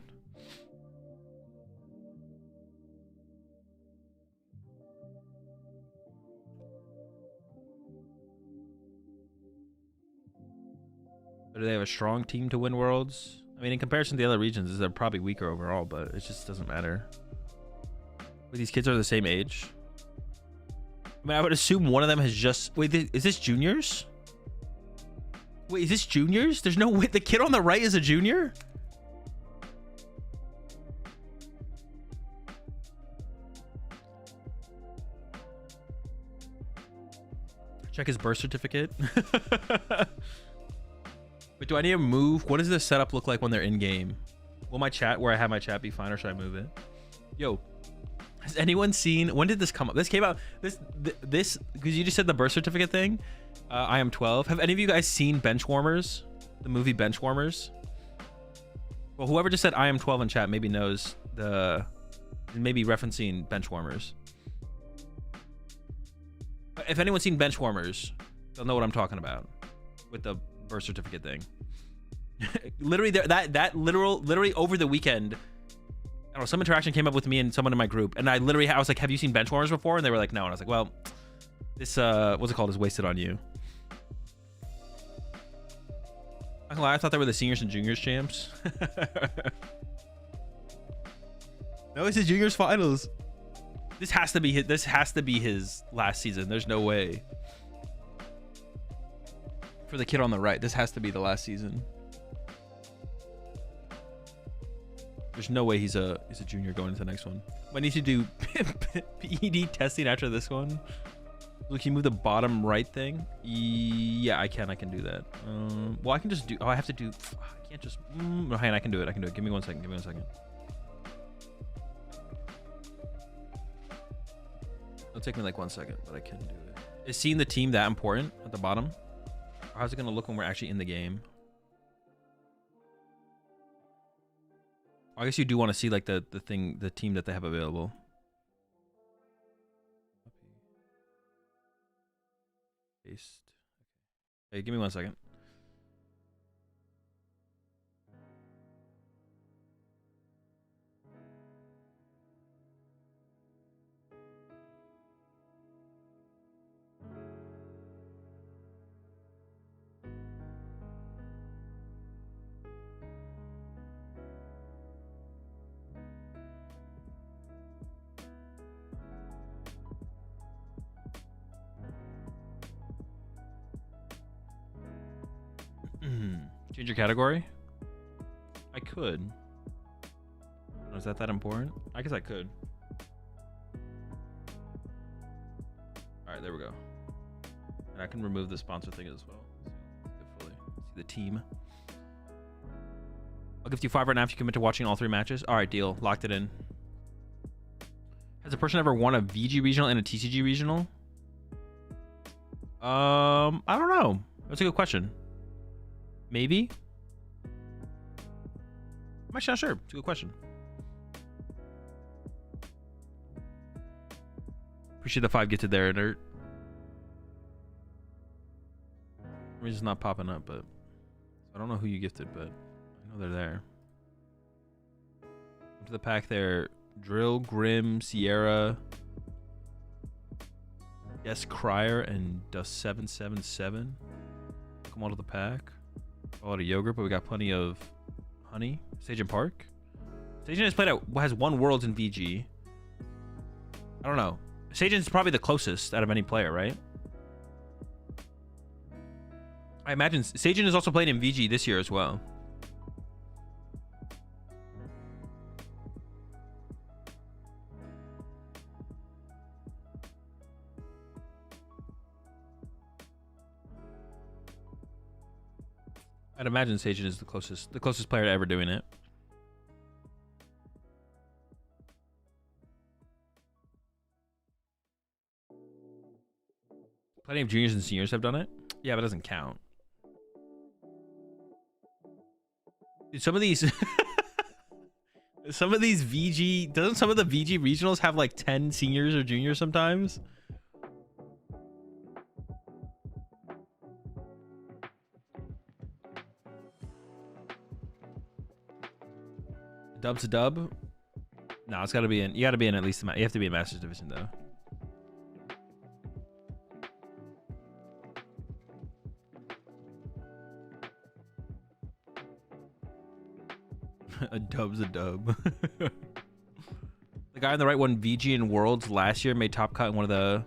But do they have a strong team to win Worlds? I mean, in comparison to the other regions, they're probably weaker overall, but it just doesn't matter. Wait, these kids are the same age? I mean, I would assume one of them has just... Wait, is this juniors? Wait, is this juniors? There's no way. The kid on the right is a junior? Check his birth certificate. But do I need to move? What does this setup look like when they're in game? Will my chat, where I have my chat, be fine, or should I move it? Yo, has anyone seen, when did this come up? This came out, this because you just said the birth certificate thing. I am 12. Have any of you guys seen Benchwarmers? The movie Benchwarmers? Well, whoever just said I am 12 in chat maybe knows maybe referencing Benchwarmers. If anyone's seen Benchwarmers, they'll know what I'm talking about with the birth certificate thing. Literally, literally over the weekend, I don't know, some interaction came up with me and someone in my group, and I was like, have you seen Benchwarmers before? And they were like, no. And I was like, well, this what's it called, is wasted on you. I'm gonna lie, I thought they were the seniors and juniors champs. No, it's the juniors finals. This has to be his last season. There's no way. For the kid on the right, this has to be the last season. There's no way he's a junior going into the next one. I need to do PED testing after this one. Look, can you move the bottom right thing? Yeah, I can do that. Well, I can just do, I have to do, I can't just, no, hang on, I can do it. Give me 1 second, It'll take me like 1 second, but I can do it. Is seeing the team that important at the bottom? Or how's it gonna look when we're actually in the game? I guess you do want to see like the team that they have available. Paste. Hey, give me 1 second. Change your category? I could. Oh, is that important? I guess I could. All right, there we go. And I can remove the sponsor thing as well. See the team. I'll give you 5 right now if you commit to watching all 3 matches. All right, deal. Locked it in. Has a person ever won a VG regional and a TCG regional? I don't know. That's a good question. Maybe? I'm actually not sure. It's a good question. Appreciate the 5 gifted there, Nerd. It's not popping up, but I don't know who you gifted, but I know they're there. Into the pack there. Drill, Grim, Sierra, Yes, Crier, and Dust777. Come out of the pack. A lot of yogurt, but we got plenty of honey. Sage and Park. Sagen has won Worlds in VG. I don't know. Sajan's probably the closest out of any player, right? I imagine Sajan is also playing in VG this year as well. I'd imagine Sajan is the closest player to ever doing it. Plenty of juniors and seniors have done it. Yeah, but it doesn't count. Dude, some of these VG, doesn't some of the VG regionals have like 10 seniors or juniors sometimes? Dub's a dub. No, it's got to be in. You got to be in at least. You have to be in Masters Division though. A dub's a dub. The guy on the right won VG in Worlds last year. Made top cut in one of the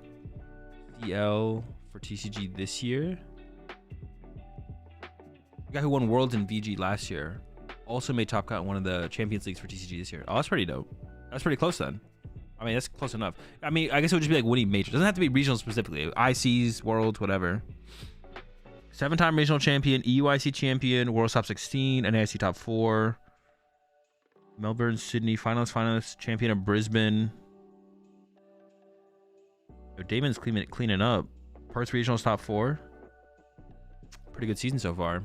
DL for TCG this year. The guy who won Worlds in VG last year also made top cut in one of the Champions Leagues for TCG this year. Oh, that's pretty dope. That's pretty close then. I mean, that's close enough. I mean, I guess it would just be like winning majors. It doesn't have to be regional specifically. ICs, Worlds, whatever. 7-time regional champion, EUIC champion, World Top 16, NAIC Top 4. Melbourne, Sydney, finalist, champion of Brisbane. Yo, Damon's cleaning up. Perth Regionals Top 4. Pretty good season so far.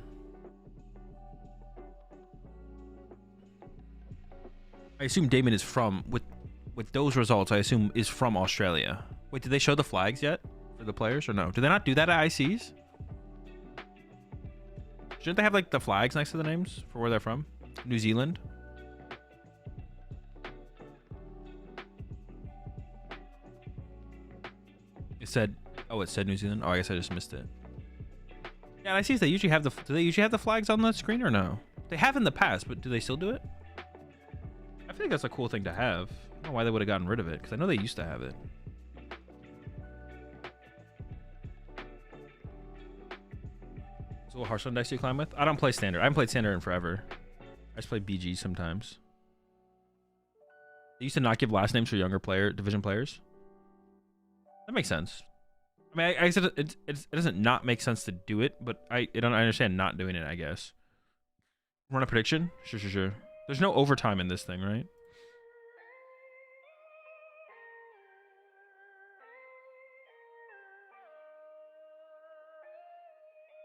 I assume Damon is from, with those results, I assume is from Australia. Wait, did they show the flags yet for the players or no? Did they not do that at ICs? Shouldn't they have like the flags next to the names for where they're from? New Zealand? It said, oh, it said New Zealand. Oh, I guess I just missed it. Yeah, and ICs, they usually have the, do they usually have the flags on the screen or no? They have in the past, but do they still do it? I feel like that's a cool thing to have. I don't know why they would have gotten rid of it, because I know they used to have it. So what Hearthstone decks do you climb with? I don't play Standard. I haven't played Standard in forever. I just play BG sometimes. They used to not give last names for younger division players. That makes sense. I mean, I said it doesn't not make sense to do it, but I understand not doing it, I guess. Run a prediction? Sure. There's no overtime in this thing, right?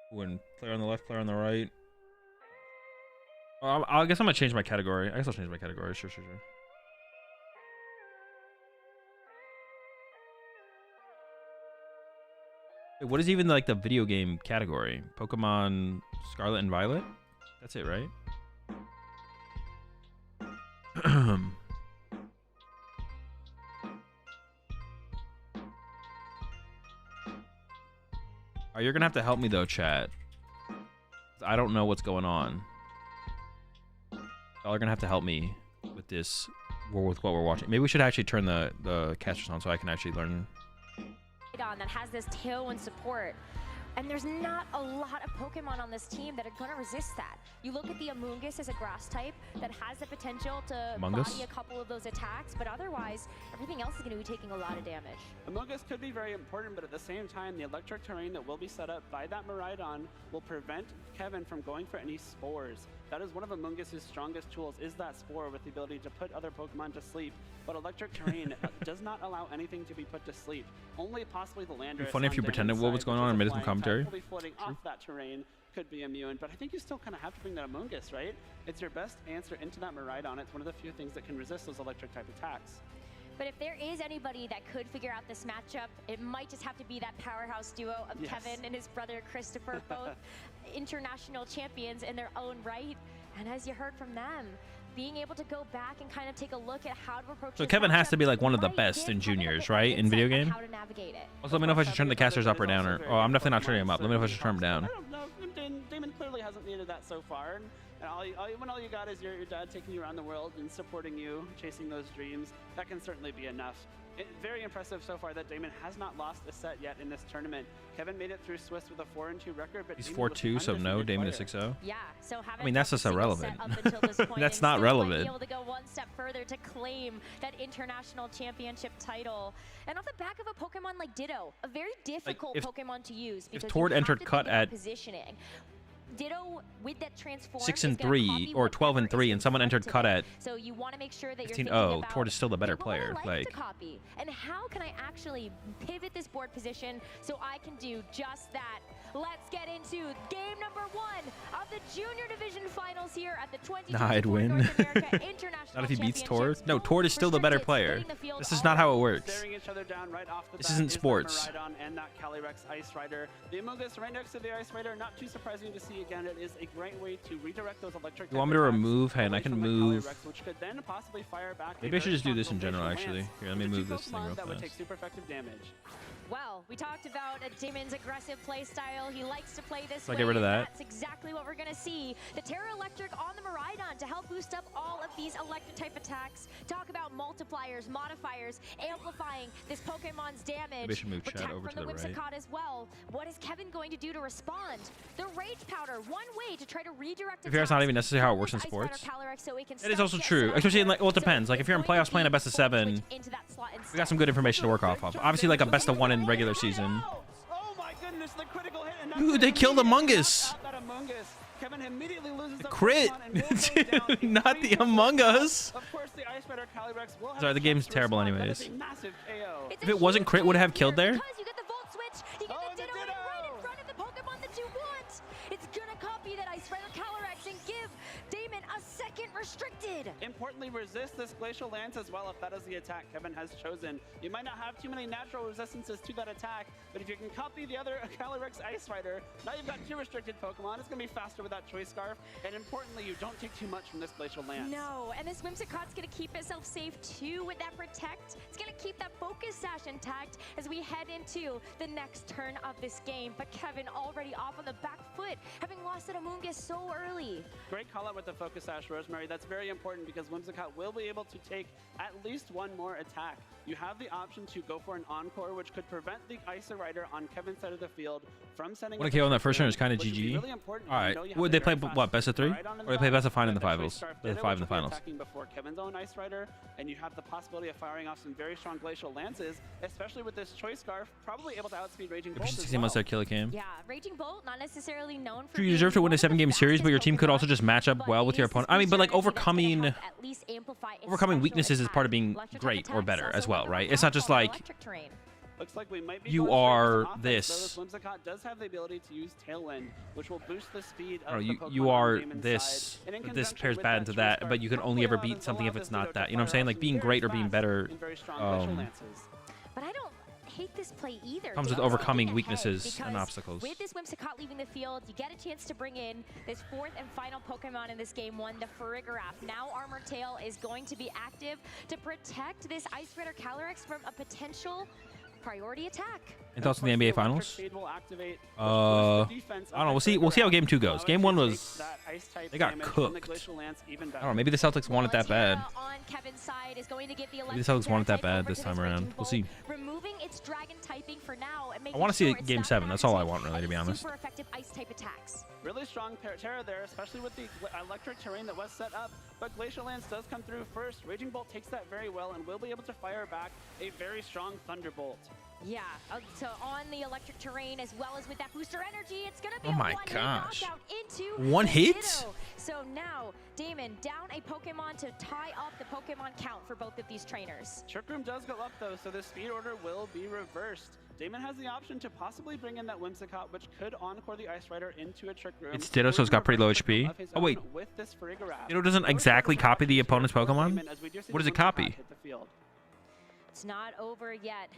When player on the left, player on the right. I guess I'm gonna change my category. I guess I'll change my category. Sure. Wait, what is even like the video game category? Pokemon Scarlet and Violet? That's it, right? Oh, you're gonna have to help me though, chat. I don't know what's going on. Y'all are gonna have to help me with this, with what we're watching. Maybe we should actually turn the casters on so I can actually learn. That has this tailwind support. And there's not a lot of Pokemon on this team that are going to resist that. You look at the Amoonguss as a grass type that has the potential to body a couple of those attacks, but otherwise, everything else is going to be taking a lot of damage. Amoonguss could be very important, but at the same time, the electric terrain that will be set up by that Miraidon will prevent Kevin from going for any spores. That is one of Amoonguss's strongest tools, is that spore with the ability to put other Pokemon to sleep. But electric terrain does not allow anything to be put to sleep. Only possibly the Landorus. It'd be funny if you pretended what was going on and made some commentary. Floating off that terrain could be immune, but I think you still kind of have to bring that Amoonguss, right? It's your best answer into that Miraidon. It's one of the few things that can resist those electric type attacks. But if there is anybody that could figure out this matchup, it might just have to be that powerhouse duo of Kevin and his brother Christopher, both international champions in their own right. And as you heard from them, being able to go back and kind of take a look at how to approach. So Kevin has to be like one of the best in juniors, right? In video game. Also, let me know if I should turn the casters up or down, or I'm definitely not turning them up. Let me know if I should turn them down. I don't know. Damon clearly hasn't needed that so far. And all you got is your dad taking you around the world and supporting you, chasing those dreams. That can certainly be enough. Very impressive so far that Damon has not lost a set yet in this tournament. Kevin made it through Swiss with a 4-2 record, but he's 4-2, so no, Damon is 6-0. Yeah, so I mean, that's just irrelevant. That's not relevant. Be able to go one step further to claim that international championship title, and off the back of a Pokemon like Ditto, a very difficult Pokemon to use because if Tord entered cut at positioning. Ditto with that transform 6-3 or 12-3, and someone entered cut at so you want to make sure that 15-0. Tord is still the better player. Like, copy. And how can I actually pivot this board position so I can do just that? Let's get into game number 1 of the Junior Division Finals here at the 2024 I'd win. North America International Not if he beats Tord. No, Tord is still the better player. This is not how it works. This isn't sports. And that Calyrex Ice Rider. The Amoonguss right next to the Ice Rider. Not too surprising to see again, it is a great way to redirect those electric. You want me to remove? Hey, and I can move. Which could then possibly fire back. Maybe I should just do this in general, actually. Here, let me move this thing real That would take fast. super effective damage. Well, we talked about Damon's aggressive play style. He likes to play this way. Get rid of that. That's exactly what we're going to see. The Terra Electric on the Miraidon to help boost up all of these electric type attacks. Talk about multipliers, modifiers, amplifying this Pokemon's damage. Maybe I should move chat Protect over from to the the right. Whimsicott as well. What is Kevin going to do to respond? The Rage Powder, one way to try to redirect. To be fair, it's not even necessarily how it works in sports. It is also true, especially in, like, well, it depends. Like, if you're in playoffs playing a best of 7, we got some good information to work off of. Obviously, like a best of 1 in regular season. Oh my goodness, the critical hit. And Dude, they killed Among Us. Kevin immediately loses the Crit. Dude, not the Among Us. Of course, the Ice Rider Calyrex will have Sorry, the a game's chance to terrible respond. That anyways. is a massive KO. If it wasn't crit, would it have killed there? Because you get the Volt Switch, you get the Ditto right in front of the Pokemon that you want. It's gonna copy that Ice Rider Calyrex and give Damon a second restricted. Importantly, resist this Glacial Lance as well if that is the attack Kevin has chosen. You might not have too many natural resistances to that attack, but if you can copy the other Calyrex Ice Rider, now you've got 2 restricted Pokemon. It's going to be faster with that Choice Scarf, and importantly, you don't take too much from this Glacial Lance. No, and this Whimsicott's gonna keep itself safe too with that Protect. It's gonna keep that Focus Sash intact as we head into the next turn of this game. But Kevin already off on the back foot, having lost at Amoonguss so early. Great call out with the Focus Sash, Rosemary. That's very important because Whimsicott will be able to take at least 1 more attack. You have the option to go for an Encore, which could prevent the Ice Rider on Kevin's side of the field from sending. What a KO on that first turn is kind of GG. All right, would they play what, best of 3, or they play best of 5 in the finals? Best of 5 in the finals. Attacking before Kevin's own Ice Rider, and you have the possibility of firing off some very strong Glacial Lances, especially with this Choice Scarf, probably able to outspeed Raging Bolt as 16 months well. that Killer Cam. Yeah, Raging Bolt, not necessarily known for. True, you deserve to win a 7-game series, but your team could also just match up well with your opponent. I mean, but like overcoming weaknesses is part of being great or better as well, right? It's not just like Looks like we might be you going straight are into offense, this. though this Whimsicott does have the ability to use Tailwind, which will boost the speed of Or the you Pokemon are on Damon's this, side. And in but this conjunction pairs with bad into Choice that, Scarf, but you can only probably ever allows beat them to something allow if it's this Ditto not that. to You know what I'm fire saying? off Like some being very great or being fast better. and very strong Glacial Lances. But I don't hate this play either. Comes with Damon's overcoming looking weaknesses ahead and because obstacles. With this Whimsicott leaving the field, you get a chance to bring in this 4th and final Pokemon in this game 1, the Farigiraf. Now Armor Tail is going to be active to protect this Ice Rider Calyrex from a potential priority attack. And thoughts on the NBA Finals? I don't know. We'll see how Game 2 goes. Game 1 was they got cooked. I don't know. Maybe the Celtics want it that bad. On Kevin's side is going to give the Maybe the Celtics want it that bad over this to time this around. Raging We'll Bolt, see. Removing its Dragon typing for now and I want to see making sure Game it's 7. not That's all I gonna want, really, to be take honest. Super effective ice type attacks. Really strong Terra there, especially with the electric terrain that was set up, but Glacial Lance does come through first. Raging Bolt takes that very well and will be able to fire back a very strong Thunderbolt. Yeah, so on the electric terrain as well as with that booster energy, it's going to be Oh a my one-hit gosh. knockout into One the hit? Ditto. So now, Damon down a Pokemon to tie up the Pokemon count for both of these trainers. Trick Room does go up though, so the speed order will be reversed. Damon has the option to possibly bring in that Whimsicott, which could encore the Ice Rider into a Trick Room. It's Ditto, so it's got pretty low HP. Oh, wait. Ditto doesn't exactly copy the opponent's Pokemon? What does it copy? It's not over yet.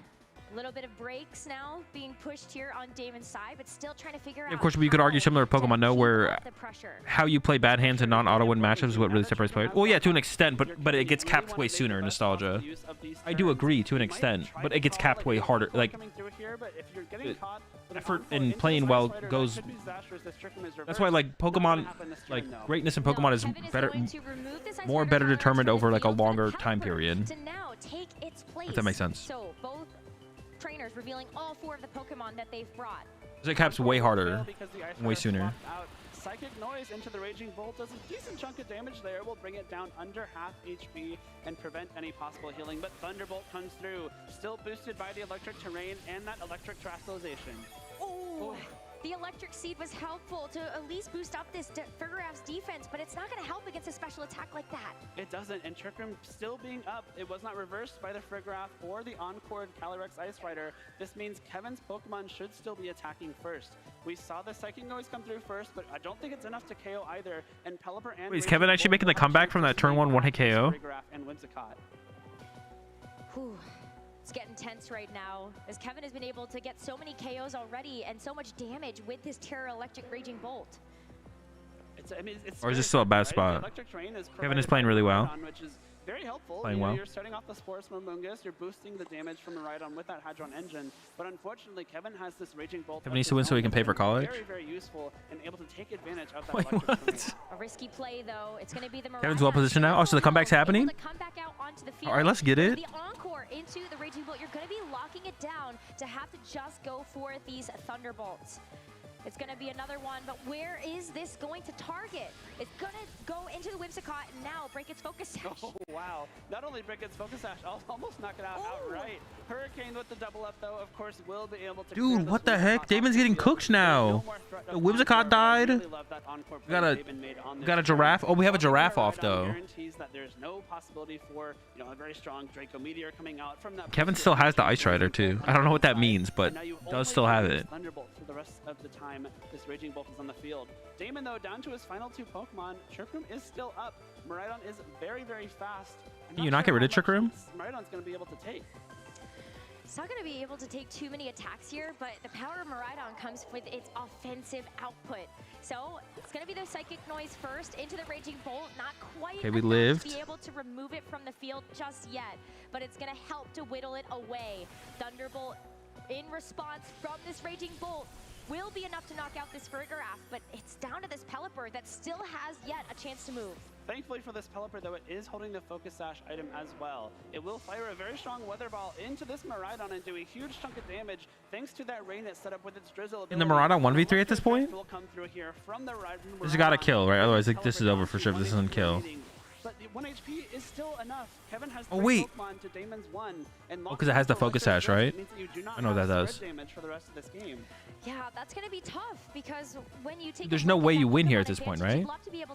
A little bit of breaks now being pushed here on Damon's side, but still trying to figure out. Of course, you could argue similar to Pokemon No, where up the pressure. how you play bad hands and non-auto win matchups is what really separates players. Well, yeah, to an extent, but it gets capped way sooner in Nostalgia. I do agree to an extent, but it gets capped way harder. Like, effort in playing well goes. That's why, like, Pokemon, like, greatness in Pokemon is better, more better determined over, like, a longer time period. If that makes sense. So both trainers revealing all 4 of the Pokemon that they've brought. Because it caps way harder, way sooner. Psychic Noise into the Raging Bolt does a decent chunk of damage there. Will bring it down under half HP and prevent any possible healing. But Thunderbolt comes through, still boosted by the electric terrain and that electric Terastallization. Oh, the electric seed was helpful to at least boost up this Farigiraf's defense, but it's not going to help against a special attack like that. It doesn't, and Trick Room still being up. It was not reversed by the Farigiraf or the Encored Calyrex Ice Rider. This means Kevin's Pokemon should still be attacking first. We saw the Psychic Noise come through first, but I don't think it's enough to KO either. And Pelipper and Wait, is Kevin actually making the comeback from that turn 1 one-hit KO? Farigiraf and Whimsicott. Whew. It's getting tense right now, as Kevin has been able to get so many KOs already and so much damage with his Terra Electric Raging Bolt. I mean, it's Or is this scary still a bad right? spot? The electric terrain is Kevin is provided playing by really well. Miraidon, which is very helpful. Playing You know, well. You're starting off the spores from Mungus. You're boosting the damage from Miraidon with that Hadron engine. But unfortunately, Kevin has this Raging Bolt. Kevin needs to win so he can pay for college. Very, very useful and able to take advantage of that Wait, electric what? terrain. A risky play, though. It's going to be the Kevin's well positioned now. Oh, so the comeback's happening? Able to come back out onto the field. All right, let's get it. The encore into the Raging Bolt. You're going to be locking it down to have to just go for these Thunderbolts. It's going to be another one, but where is this going to target? It's going to go into the Whimsicott and now break its focus sash. Oh, wow. Not only break its focus sash, almost knock it out outright. Hurricane with the double up, though, of course, will be able to... Dude, what the heck? Damon's getting cooked now. The Whimsicott died. We got a giraffe. Oh, we have a giraffe off, though. Guarantees that there's no possibility for, you know, a very strong Draco Meteor coming out from that. Kevin still has the Ice Rider, too. I don't know what that means, but does still have it. Thunderbolt for the rest of the time this Raging Bolt is on the field. Damon, though, down to his final 2 Pokemon. Trick Room is still up. Miraidon is very, very fast. Can you not get rid of Trick Room? Miraidon's going to be able to take. It's not going to be able to take too many attacks here, but the power of Miraidon comes with its offensive output. So it's going to be the Psychic Noise first into the Raging Bolt. Not quite Okay, we enough lived. to be able to remove it from the field just yet, but it's going to help to whittle it away. Thunderbolt in response from this Raging Bolt will be enough to knock out this Farigiraf, but it's down to this Pelipper that still has yet a chance to move. Thankfully for this Pelipper, though, it is holding the Focus Sash item as well. It will fire a very strong Weather Ball into this Miraidon and do a huge chunk of damage thanks to that rain it's set up with its drizzle ability. In the Miraidon 1v3 at this point? Will come through here from the This has got to kill, right? Otherwise, like, this is over for sure if this doesn't kill. But 1 HP is still enough. Kevin has Oh, wait. Pokemon to Damon's 1. And because it has the Focus Sash, right? I know what that does. Damage for the rest of this game. Yeah, that's going to be tough because when you take There's no way you win here at this point, right?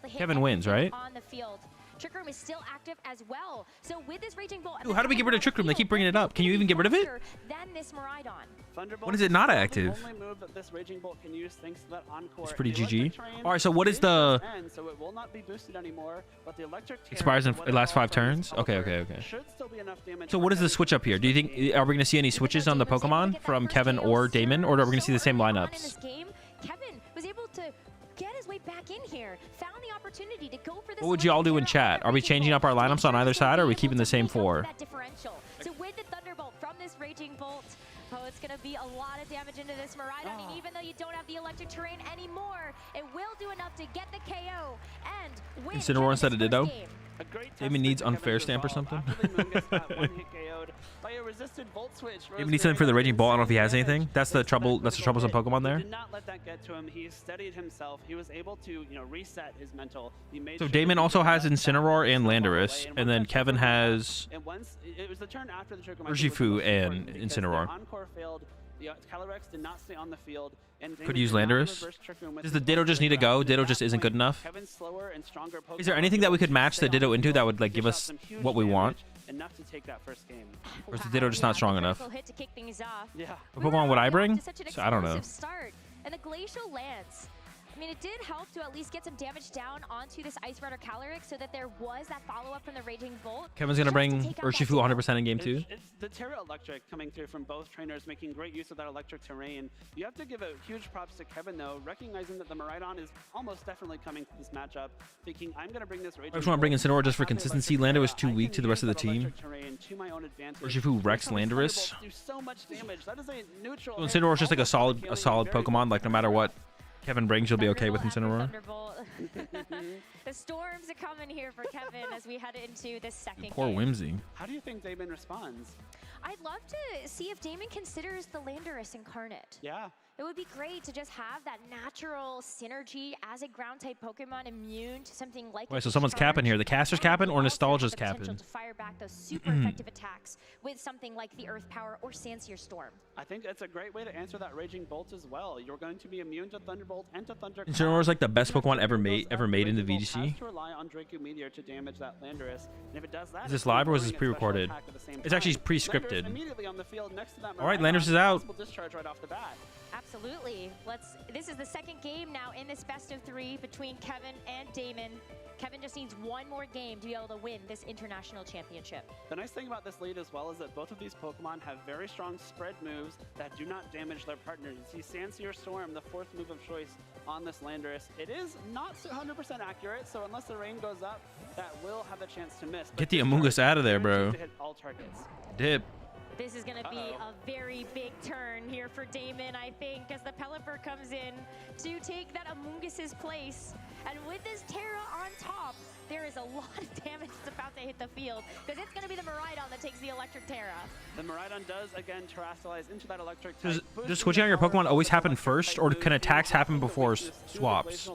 Kevin wins, right? On the field. Trick Room is still active as well. So with this Raging Bolt, Dude, how do we get rid of Trick Room? They keep bringing it up. Can you even get rid of it? Then this Miraidon. When is it not active? The only move that this Raging Bolt can use thanks to that encore. It's pretty The GG. electric terrain All right, so what is the... so it will not be boosted anymore, but the electric Expires in terrain, it lasts 5 Weather Ball turns? from Okay, this okay, Pelipper okay. should still be enough damage So for what is the Kevin switch up here? Do you think... Are we going to see any switches on the Pokemon from Kevin or Damon? Or are we going to see the same lineups? Kevin was able to get his way back in here, found the opportunity to go for this. What would you all do in chat? Are we changing up our lineups on either side, or are we keeping the same 4? That differential. So with the Thunderbolt from this Raging Bolt, oh, it's going to be a lot of damage into this Miraidon. And even though you don't have the electric terrain anymore, it will do enough to get the KO and win. Incineroar instead of Ditto? Damon needs Kevin unfair stamp or something. Damon needs something for the Raging Bolt. I don't know if he has anything. That's the trouble. That's the troublesome Pokemon there. Did not let that get to him. He studied himself. He was able to, you know, reset his mental. He made So sure Damon that he also did has not Incineroar and fall away. Landorus, and once then that Kevin Trick Room has and once it was the turn after the Trick Room, I Urshifu think, was the most and important because Incineroar. the Encore failed. The Calyrex did not stay on the field. And Could Damon use did not Landorus. reverse Trick Room with Does his the Ditto just need to go? Ditto just isn't good enough. Kevin's slower and stronger Is there Pokemon anything that we could able to match stay the on Ditto into field, that would like dish give out us some huge what we want? damage, enough to take that first game. Or is the Ditto just not strong enough? Hit to kick things off. Yeah. What Pokemon would I bring? To such an So I don't know. explosive start. And the Glacial Lance. I mean, it did help to at least get some damage down onto this Ice Rider Calyrex so that there was that follow-up from the Raging Bolt. Kevin's gonna Just to bring take out that Urshifu Ditto. 100% in game 2. It's the Terra Electric coming through from both trainers, making great use of that electric terrain. You have to give a huge props to Kevin, though, recognizing that the Miraidon is almost definitely coming to this matchup, thinking, I'm going to bring this Raging I just want to bring Bolt. Incineroar just for I have the consistency. electric Lando was Terra. too I weak can to the rest of the use that team. electric terrain to my own advantage. Urshifu wrecks These Landorus. Thunderbolts do so much damage. That is a neutral So hit, Incineroar's just like a almost solid killing very Pokemon. Like no matter what Kevin brings, you'll be okay with Thunderbolt Incineroar. after Thunderbolt. The storms are coming here for Kevin as we head into this second Poor game. Whimsy. How do you think Damon responds? I'd love to see if Damon considers the Landorus incarnate. Yeah. It would be great to just have that natural synergy as a ground-type Pokemon immune to something like Wait, a so someone's Discharge. capping here. The caster's And capping we or also have Nostalgia's the potential capping? to fire back those super effective attacks with something like the Earth Power or Sandseer Storm. I think that's a great way to answer that Raging Bolt as well. You're going to be immune to Thunderbolt and to Thunder. Incineroar's like the best Pokemon ever made in the Raging Bolt VGC. has to rely on Draco Meteor to damage that Landorus. And if it does that, Is this it's gonna live or is bring this its pre-recorded? special attack at the same It's actually time. pre-scripted. Landorus immediately on the field next to that All right, Miraidon, Landorus is out. possible Discharge right off the bat. Absolutely. This is the second game now in this best of 3 between Kevin and Damon. Kevin just needs one more game to be able to win this international championship. The nice thing about this lead as well is that both of these Pokemon have very strong spread moves that do not damage their partners. You see Sandsear Storm, the 4th move of choice on this Landorus. It is not 100% accurate, so unless the rain goes up, that will have a chance to miss. Get the Among Us out of there, bro. To hit all targets. Dip. This is going to be a very big turn here for Damon, I think, as the Pelipper comes in to take that Among Us's place. And with this Terra on top, there is a lot of damage that's about to hit the field, because it's going to be the Miraidon that takes the Electric Terra. The Miraidon does, again, terrestrialize into that Electric Terra. Does switching out your Pokemon always happen first, or can attacks happen before swaps?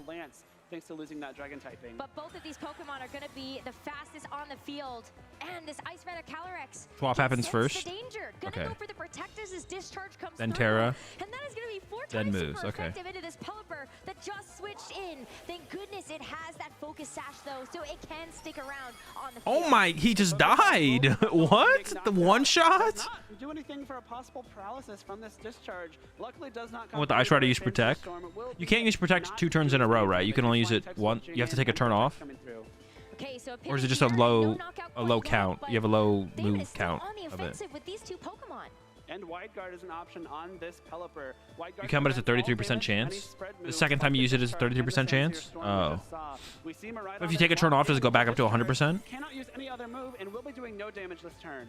Thanks to losing that Dragon typing. But both of these Pokemon are going to be the fastest on the field. And this Ice Rider Calyrex Swap happens first? the danger. Gonna go for the Protectors as Discharge comes Then through. Terra. And that is going to be 4 Then times moves, super okay. effective into this Pelipper that just switched in. Thank goodness it has that Focus Sash, though, so it can stick around on the field. Oh my, he just died. What? The one shot? Does not do anything for a possible paralysis from this Discharge. Luckily does not come With the Ice Rider, use Protect? You can't use Protect 2 turns in a row, right? You can only use it one. You have to take a turn off? Okay, so Or is it just a low count? You have a low move count of it. With these 2 Pokemon. And Wide Guard is an option on this Pelipper. You count it as a 33% chance? The second time you use it is a 33% chance? Oh. But if you take a turn off, does it go back up to 100%? Cannot use any other move and will be doing no damage this turn.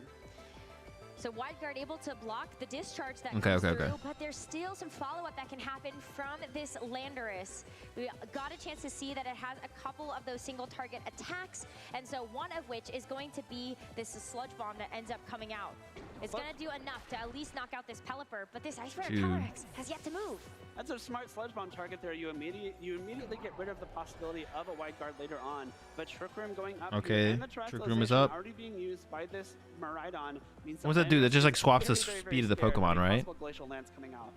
So Wide Guard able to block the discharge that Okay, comes okay, through, okay. but there's still some follow-up that can happen from this Landorus. We got a chance to see that it has a couple of those single target attacks, and so one of which is going to be this Sludge Bomb that ends up coming out. It's going to do enough to at least knock out this Pelipper, but this Ice Rider Calyrex has yet to move. That's a smart Sludge Bomb target there. You immediately get rid of the possibility of a Wide Guard later on, but Trick Room going up. Okay, and the Trick Room is up. Already being used by this Miraidon means What does that do? That just like swaps the speed of the Pokemon, right? Glacial Lance coming out.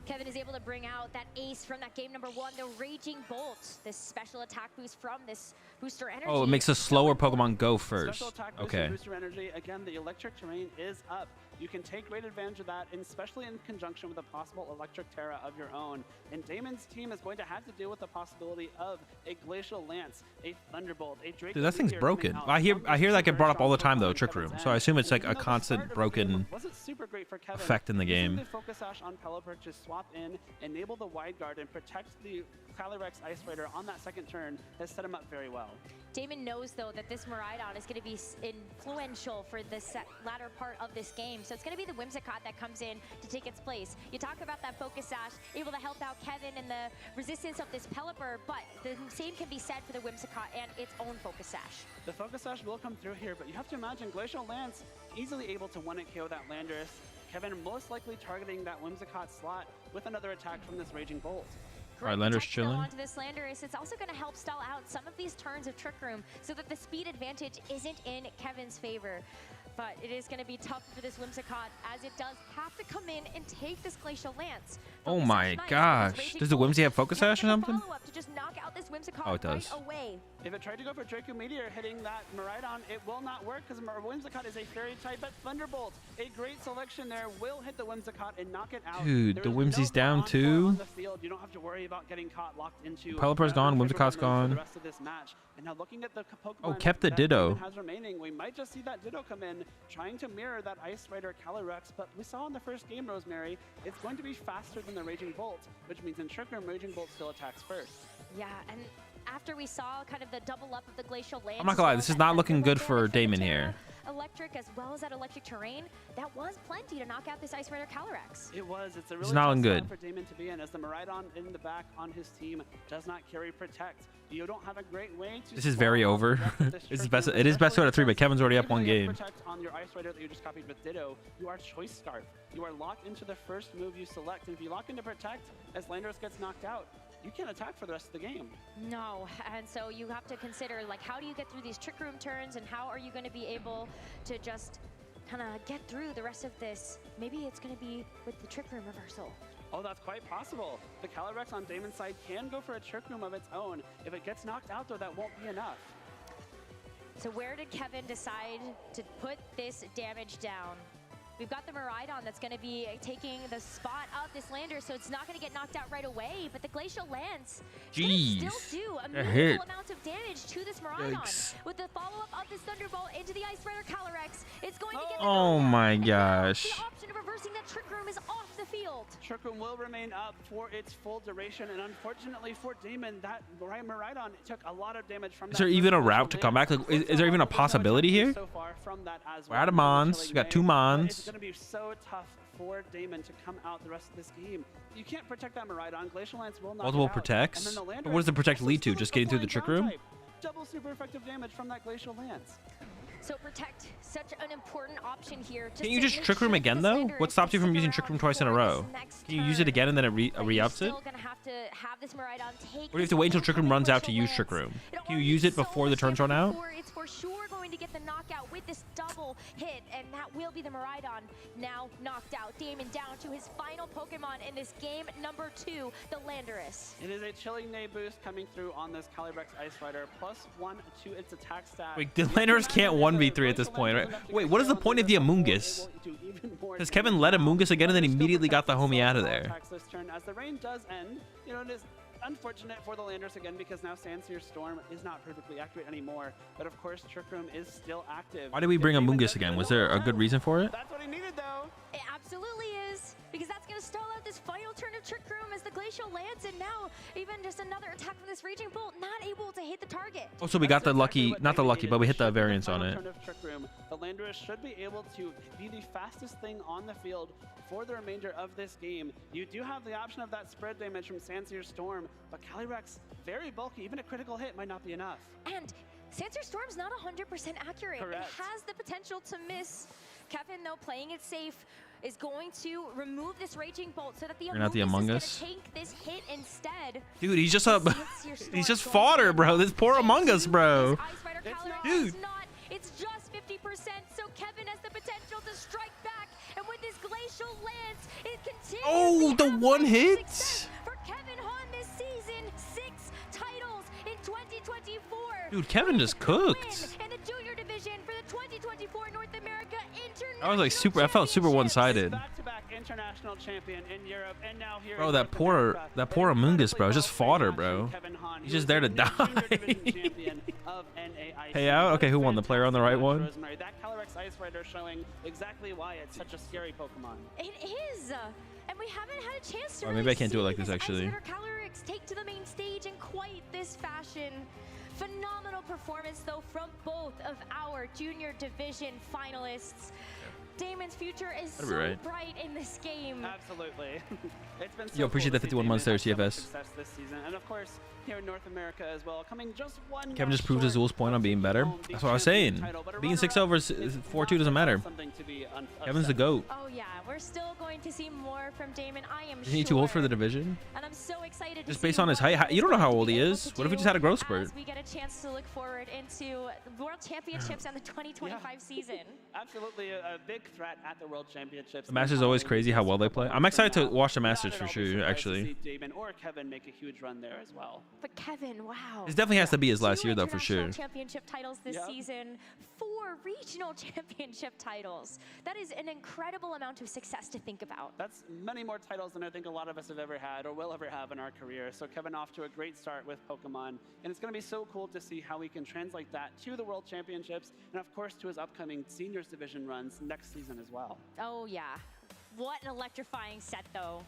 Kevin is able to bring out that ace from that game number 1, the Raging Bolt, this special attack boost from this Booster Energy. Oh, it makes a slower Pokemon go first. Special attack Okay. Booster Energy. Again, the electric terrain is up. You can take great advantage of that, and especially in conjunction with a possible Electric Terra of your own. And Damon's team is going to have to deal with the possibility of a Glacial Lance, a Thunderbolt, a Draco. Dude, that thing's Meteor broken. coming out. I hear that get brought up all the time though, Very Trick strong Room. Pokemon So I assume it's like a Even though the constant start of the game broken wasn't super great for Kevin, effect in the game. using the Focus Sash on Pelipper to swap in, enable the Wide Guard, and protect the Calyrex Ice Rider on that second turn has set him up very well. Damon knows, though, that this Miraidon is going to be influential for the latter part of this game. So it's going to be the Whimsicott that comes in to take its place. You talk about that Focus Sash, able to help out Kevin and the resistance of this Pelipper, but the same can be said for the Whimsicott and its own Focus Sash. The Focus Sash will come through here, but you have to imagine Glacial Lance easily able to one-hit KO that Landorus. Kevin most likely targeting that Whimsicott slot with another attack from this Raging Bolt. All right, Landorus chilling. Onto this Landorus. It's also going to help stall out some of these turns of Trick Room so that the speed advantage isn't in Kevin's favor. But it is going to be tough for this Whimsicott as it does have to come in and take this Glacial Lance. Oh my gosh. Does the Whimsy have Focus Sash or something? To just knock out this Whimsicott Oh, it does. right away. If it tried to go for Draco Meteor hitting that Miraidon, it will not work because Whimsicott is a fairy type, but Thunderbolt, a great selection there, will hit the Whimsicott and knock it out. Dude, There the is Whimsy's no down on too. On the field. You don't have to worry about getting caught locked into. Pelipper's gone, Whimsicott's For gone. the rest of this match. And now looking at the Pokemon Oh, kept the that Ditto. Kevin has remaining, we might just see that Ditto come in, trying to mirror that Ice Rider Calyrex, but we saw in the first game, Rosemary, it's going to be faster than the Raging Bolt, which means in Trick Room, Raging Bolt still attacks first. Yeah, and after we saw kind of the double up of the Glacial Lance, I'm not gonna lie, this is not looking good for Damon here. Electric as well as that electric terrain, that was plenty to knock out this Ice Rider Calyrex. It was. It's a really not tough looking spot good. for Damon to be in, as the Miraidon in the back on his team does not carry Protect. You don't have a great way to. This is very swallow over. the rest of this This is Trick best. Room, It is best out of 3, but especially Kevin's already up even one if you have game. Protect on your Ice Rider that you just copied with Ditto, you are Choice Scarf. You are locked into the first move you select, and if you lock into Protect, as Landorus gets knocked out, you can't attack for the rest of the game. No, and so you have to consider, like, how do you get through these Trick Room turns, and how are you going to be able to just kind of get through the rest of this? Maybe it's going to be with the Trick Room reversal. Oh, that's quite possible. The Calyrex on Damon's side can go for a Trick Room of its own. If it gets knocked out, though, that won't be enough. So where did Kevin decide to put this damage down? We've got the Miraidon that's going to be taking the spot of this Lander, so it's not going to get knocked out right away, but the Glacial Lance still do a meaningful amount of damage to this Miraidon. With the follow-up of this Thunderbolt into the Ice Rider Calyrex, it's going to get the my gosh. The option of reversing that Trick Room is off the field. Trick Room will remain up for its full duration, and unfortunately for Damon, that Miraidon took a lot of damage from that. Is there even a route to come back? Like, is there even a possibility here? So far from that as We're out of Mons. We got 2 Mons. It's going to be so tough for Damon to come out the rest of this game. You can't protect that Miraidon. Glacial Lance will not. Multiple protects? But what does the protect lead to? Just getting through the Trick Room? Double super effective damage from that Glacial Lance. So protect, such an important option here. Can you just Trick Room again though? What stops you from using Trick Room twice in a row? Can you use it again and then it re-ups it? Or do you have to wait until Trick Room runs out to use Trick Room? Can you use it before the turns run out? It's for sure going to get the knockout with this double hit, and that will be the Miraidon now knocked out. Damon down to his final Pokemon in this game, number 2, the Landorus. It is a Chilling Neigh boost coming through on this Calyrex Ice Rider, +1 to its attack stat. Wait, the Landorus can't 1v3 at this point, right? Wait, what is the point of the Amoonguss? Because Kevin led Amoonguss again and then immediately got the homie out of there. This turn, as the rain does end, you know, it is unfortunate for the Landers again because now Sandsear Storm is not perfectly accurate anymore. But of course, Trick Room is still active. Why did we bring Amoonguss again? Was there a good reason for it? That's what he needed, though. It absolutely is, because that's going to stall out this final turn of Trick Room as the Glacial Lance, and now even just another attack from this Raging Bolt, not able to hit the target. Oh, so we got the lucky, not the lucky, but we hit the variance on it. The Landorus should be able to be the fastest thing on the field for the remainder of this game. You do have the option of that spread damage from Sandsear Storm, but Calyrex, very bulky, even a critical hit might not be enough. And Sandsear Storm's not 100% accurate. Correct. It has the potential to miss. Kevin, though, playing it safe, is going to remove this Raging Bolt so that the Among Us is going to take this hit instead. Dude, he's just just fodder, bro. This poor Among Us, bro. Dude. It's just 50%, so Kevin has the potential to strike back, and with this Glacial Lance, it continues. Oh, the one hit for Kevin Hahn this season. 6 titles in 2024. Dude, Kevin just cooked. In the junior division for the 2024 North America International. I was like super. I felt super one-sided. Back-to-back international champion in Europe, and now here. Bro, that poor Amoonguss, bro. It's just fodder, bro. He's just there to die. Pay out? Okay, who won? The player on the right one? That Calyrex Ice Rider showing exactly why it's such a scary Pokemon. It is, and we haven't had a chance to. Oh, maybe I can't do it like this actually. Calyrex take to the main stage in quite this fashion. Phenomenal performance though from both of our junior division finalists. Damon's future is so bright in this game. Absolutely. It's been so Yo, appreciate cool that 51 months there, CFS. Success this season, and of course here in North America as well. Coming just one. Kevin just proved Azul's point on being better. That's what I was saying. Being 6-0 versus 4-2 doesn't matter. Kevin's the GOAT. Oh yeah, we're still going to see more from Damon. I am Isn't he too old for the division? And I'm so excited. Just based on his height, you don't know how old he is. What if he just had a growth spurt? We get a chance to look forward into the World Championships and the 2025 season. Absolutely a big threat at the World Championships. The Masters is always crazy how well they play. I'm excited to watch the Masters for sure, actually. Damon or Kevin make a huge run there as well. But Kevin, wow. This definitely has to be his last year, though, for sure. Championship titles this season, 4 regional championship titles. That is an incredible amount of success to think about. That's many more titles than I think a lot of us have ever had or will ever have in our career. So Kevin off to a great start with Pokemon, and it's going to be so cool to see how we can translate that to the World Championships and of course to his upcoming Seniors Division runs next season as well. Oh yeah, what an electrifying set though.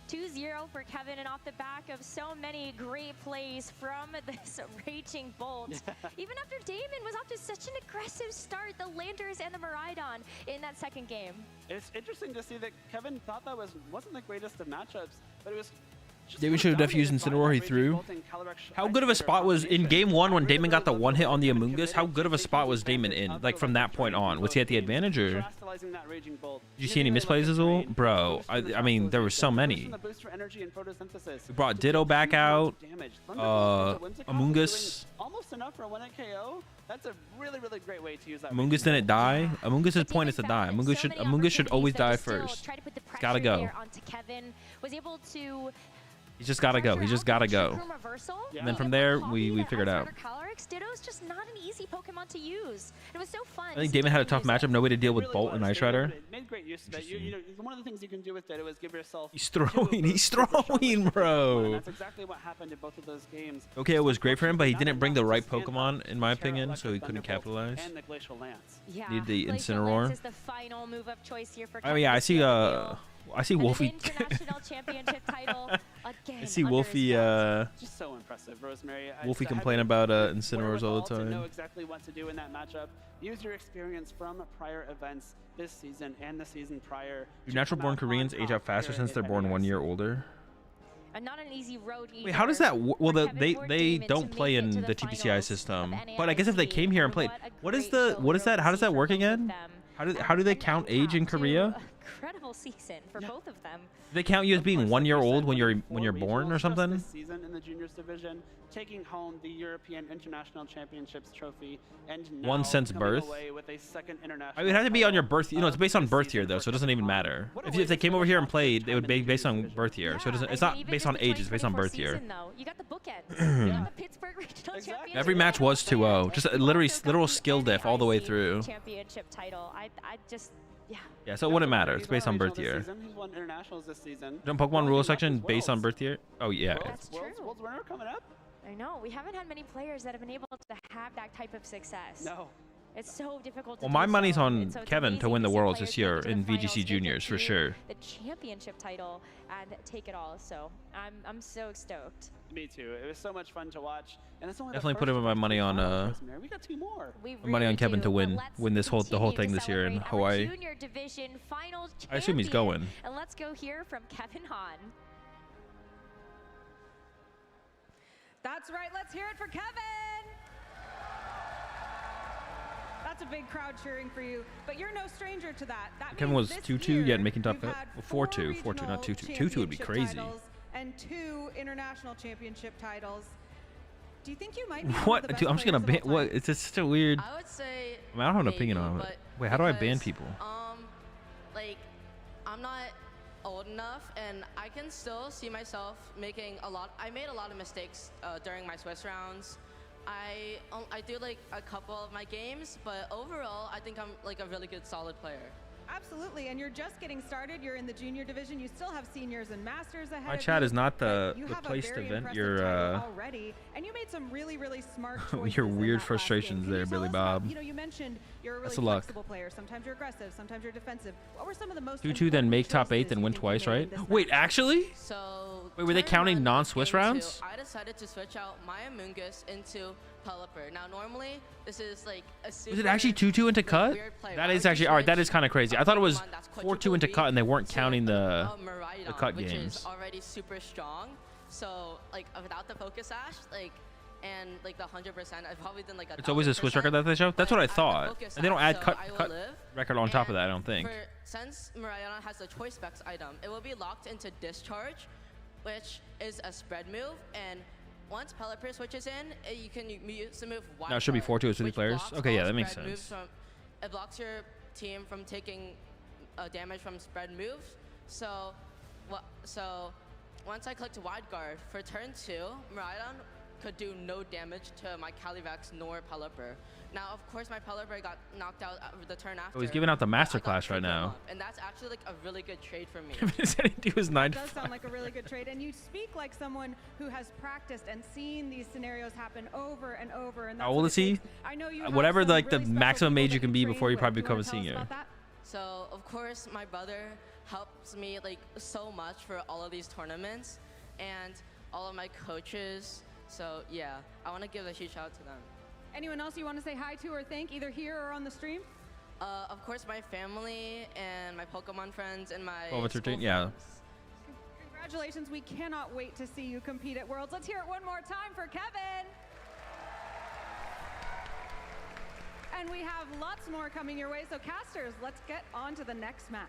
2-0 for Kevin, and off the back of so many great plays from this Raging Bolt. Even after Damon was off to such an aggressive start, the Landers and the Miraidon in that second game. It's interesting to see that Kevin thought that wasn't the greatest of matchups, but it was Damon should have definitely used Incineroar he threw. How good of a spot was in game 1 when Damon got the one hit on the Amoonguss? How good of a spot was Damon in? Like from that point on, was he at the advantage or? Did you see any misplays, Azul? Bro, I mean there were so many. We brought Ditto back out. Amoonguss. Almost enough for a 1-hit KO. That's a really, really great way to use that. Amoonguss didn't die. Amoonguss's point is to die. Amoonguss should always die first. Gotta go. Kevin was able to He's just gotta go. He's just gotta go. Yeah. And then from there, we figured out. Ditto's just not an easy Pokemon to use. It was so fun. I think Damon had a tough matchup. No way to deal with Really Bolt and was. Ice They Rider. made great use of it. You know, one of the things you can do with Ditto is give yourself. He's throwing. He's throwing, bro. That's exactly what happened in both of those games. Okay, it was great for him, but he didn't bring the right Pokemon, in my opinion, so he couldn't Thunderbolt capitalize. And the Glacial Lance. Yeah. Need the Glacial Incineroar. Lance is the final move of choice here for Oh yeah, I see. I see And Wolfie. an international championship title again. I see under his Wolfie. belt. Just so impressive, Rosemary. Wolfie Just complain having about the Incineroars all the wherewithal to know time. exactly what to do in that matchup. Use your experience from prior events this season and the season prior. Do to natural-born come out on Koreans age top out faster here since at they're born 1 NAIC. year older? And not an easy road either. Wait, how does that? Well, for Kevin they or they Damon to don't make play it in to the finals TPCI of system. But I guess if they NAIC, came here and and played, what a what is great the show what is we that? How does that received work from both of again? them. How do they And count now age in to Korea? Incredible season for both of them. They count you as being Of course, 1 year like we old said, when you're winning when you're 4 born or regionals just something? This season in the juniors division, taking home the European International Championships trophy, and now One since coming birth? away with a second international. I mean, it had to be on your title birth. You know, it's of based on this birth season year though, for so it doesn't even Kevin. matter. What a If way they to came over finish here and off played, this it would be tournament based in on the juniors birth year. So it division. doesn't. It's I not mean, even based just on the age. It's based on 2024 birth year. season, though, you got the bookends. You got the Pittsburgh Regional Exactly. Championship. Every match was 2-0. Just and you literally also got literal the skill diff all the way NAIC through. Championship title. I just, yeah. Yeah, so it wouldn't matter. It's He's won based on regional birth this year. season. He's won internationals this season. Don't Pokemon Well, rule he left section his based on Worlds. birth year? Oh yeah. That's true. Worlds winner coming up? I know. We haven't had many players that have been able to have that type of success. No. It's so difficult to Well, do my money's so. on And so it's Kevin to amazing win the see Worlds players this make year it to in the finals, VGC make it Juniors for to sure. The championship title and take it all. So I'm so stoked. Me too. It was so much fun to watch. And it's only Definitely the put first in my of the money three on, finals, Rosemary. We got 2 more. We Money on really Kevin do, to but win let's this whole continue thing to this year in celebrate our Hawaii. Junior division final I assume he's champion. going. And let's go hear from Kevin Hahn. That's right. Let's hear it for Kevin. That's a big crowd cheering for you, but you're no stranger to that. That Kevin means was this 2-2 year yet making top you've cut. had Well, 4-2, 4-2, not 2-2. 2-2 would be championship crazy. titles And 2 international championship titles. Do you think you might be What? One of the Dude, I'm best just gonna players ban. of all What? time? It's just such a weird. I would say I mean, I don't have an maybe, opinion on it. but Wait, how do I ban because, people? Like, I'm not old enough, and I can still see myself making a lot. I made a lot of mistakes during my Swiss rounds. I do like a couple of my games, but overall, I think I'm like a really good, solid player. Absolutely, and you're just getting started. You're in the junior division. You still have seniors and masters ahead My of chat you, is not but the you have a placed very event. impressive Your title already, and you made some really smart choices. your in weird that last frustrations game. Can there, you tell Billy us about- Bob. You know, you mentioned you're a really Best of luck. flexible player. Sometimes you're aggressive, sometimes you're defensive. What were some of the most 2-2, then important make top 8, choices then you win think you twice, made in right? this Wait, match? actually? So Wait, were they turn counting one, non-Swiss game two, rounds? I decided to switch out my Amoonguss into Pelipper. Now, normally this is like a super Was it actually 2-2 into cut? weird play. That Why is would you actually alright. That switch is kind of crazy. a I thought it was Pokemon that's 4-2 into quadruple cut, and they weren't to counting the Miraidon, cut which games. is already super strong. So like without the Focus Ash, like and like the 100%, I've probably done like a. It's always a Swiss 1000%, record that they show. That's but what I I have the thought. Focus And they don't Ash, add so cut I will cut live. record on top of And that. I don't think. Since Miraidon has the Choice Specs item, it will be locked into Discharge, which is a spread move, and once Pelipper switches in, you can use the move Wild No, it should be Card, 4-2 with 3 which players. blocks Okay, yeah, all that makes spread moves sense. it blocks your team from taking damage from spread moves. So once I clicked Wide Guard for turn 2, Miraidon could do no damage to my Calyvax nor Pelipper. Now, of course, my Pelipper got knocked out the turn after. Oh, he's giving out the but I got masterclass right Trick Room now. up, and that's actually like a really good trade for me. Said he do his 9 It to does 5. sound like a really good trade, and you speak like someone who has practiced and seen these scenarios happen over and over. And that's How old what is it he? takes. I know you have Whatever, some like, the really special maximum people age you that can be train before you with. probably Do you wanna become a tell us senior. about that? So of course my brother helps me like so much for all of these tournaments and all of my coaches. So yeah, I want to give a huge shout out to them. Anyone else you want to say hi to or thank, either here or on the stream? Of course my family and my Pokemon friends and my 12 and 13, school yeah. friends. Congratulations, we cannot wait to see you compete at Worlds. Let's hear it one more time for Kevin. And we have lots more coming your way, so casters, let's get on to the next match.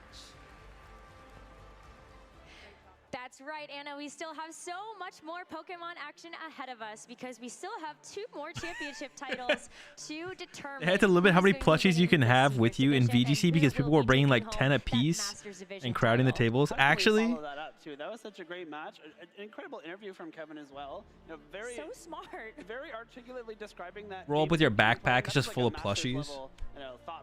That's That's right, Anna. We still have so much more Pokemon action ahead of us because we still have 2 more championship titles to determine. They had to limit how many plushies you can have with you in VGC because people were bringing like 10 apiece and crowding the tables. Actually, Follow that up too. That was such a great match. An incredible interview from Kevin as well. You know, very so smart. Very articulately describing that. roll up with your backpack. It's just full of plushies.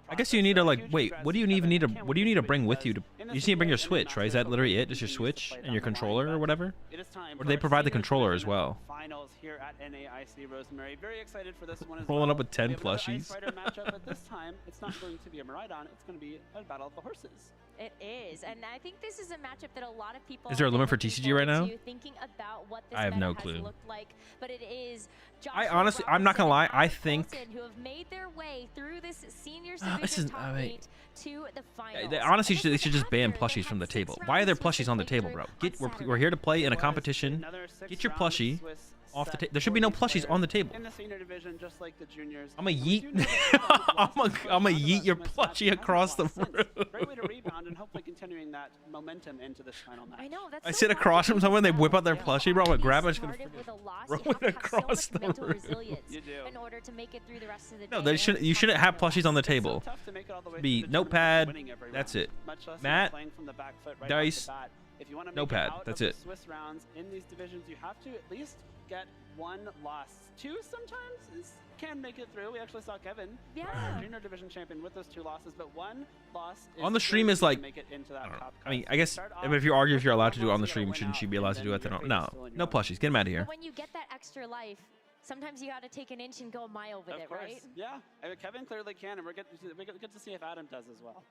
I guess you need to like wait. What do you even need to? What do you need to bring with you? You just need to bring your Switch, right? Is that literally it? Just your Switch and your controller or whatever? Or do they provide the controller as well? Finals here at NAIC Rosemary. Very excited for this one as Rolling well. up with 10 We have another plushies. Ice Rider matchup, but this time it's not going to be a Miraidon. It's going to be a battle of the horses. It is, and I think this is a matchup that a lot of people. Is there a have limit been for looking TCG right forward now? to, thinking about what this I have no meta has clue. looked like, but it is. I honestly, I'm not gonna lie. I think Who have made their way through this seniors this division is- top I mean, 8 to the finals. they honestly And they this should was just ban after they plushies from the had 6 table. Why are there rounds plushies on the to table, play bro? through We're here to play in a Was competition. another 6 Get your rounds plushie Swiss off the set table. There should be no for each plushies player on the table. in the senior division, just like the juniors. I'm a And we yeet. do know that I'm a Swiss yeet your Swiss match plushie hasn't across the lost since. room. Great way to rebound and hopefully continuing that momentum into this final match. I know that's I so sit hard across to from do someone, they well. whip out their plushie, bro. I'm gonna You grab it, just started gonna with a loss, throw you it have to have so across much the mental room. resilience You do. in order to make it through the rest of the day. No, they shouldn't. You shouldn't have plushies on the table. It's so tough to make it all the way Be through the notepad, tournament winning every that's round, it. much less Mat, playing from the back foot right dice, off the bat. If you want to make notepad, it out that's of it. the Swiss rounds in these divisions, you have to at least get 1 loss. 2 sometimes can make it through. We actually saw Kevin, Yeah. our junior division champion, with those 2 losses, but 1 loss is On the stream is guaranteed like- to make it into that I don't know. top I mean, cut. I guess Start if you argue if you're allowed to do it on the off, stream, you gotta shouldn't win she be out, allowed and to do it? then Then your no, fate is still in your no own plushies. Get them out of here. But when you get that extra life, sometimes you got to take an inch and go a mile with Of it, course, right? yeah. I mean, Kevin clearly can, and we get to see if Adam does as well.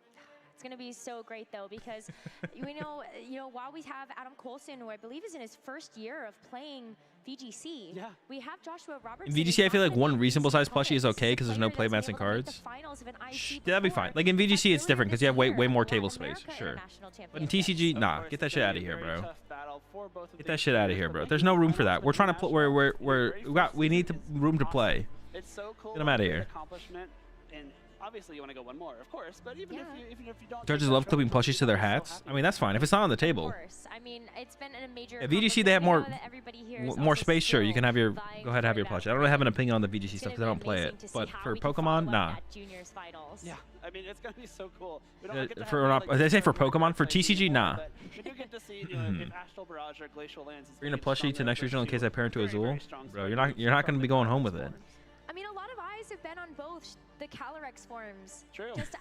It's going to be so great though because we know, while we have Adam Coulson, who I believe is in his first year of playing VGC, Yeah. we have Joshua Robertson. In VGC, I feel like one reasonable size plushie is okay because there's no player that's playmats and been able to make the cards. finals of an IC Shh, that'd be before. fine. Like in VGC, it's Earlier different because you this have way year, more Latin table space. America Sure. International But in Championship. TCG, Of nah. course, Get that it's shit gonna out of be a here, very bro. tough battle for both of Get these that shit out of players, here, but bro. making There's no room for that. finals We're with trying to national play. in the very We first need season room to is play. awesome. It's so cool. Get 'em outta great here. Accomplishment, and obviously you want to go one more, of course. But even if you don't, take Judges that love trophy, clipping plushies to their I'm so hats. happy. I mean, that's fine if it's not on the Of table. course. I mean, it's been a major. At VGC, they have more accomplishment. I know that everybody here is more also space. Sure, you still can have your vying go ahead and have for your that plushie. I don't really have an ring. opinion on the VGC It's stuff gonna because I don't be play amazing it. to see But how for we can Pokemon, follow up nah. that juniors finals. Yeah, I mean it's gonna be so cool. We don't Uh, get to for have, not- like, did I say for tournament Pokemon? For play TCG, anymore, nah. but we do get to see if Astral Barrage or Glacial Lands. Bring a plushie to next regional in case I pair into Azul. Bro, you're not going to be going home with it. I mean, a lot of eyes have been on both the Calyrex forms. True. Just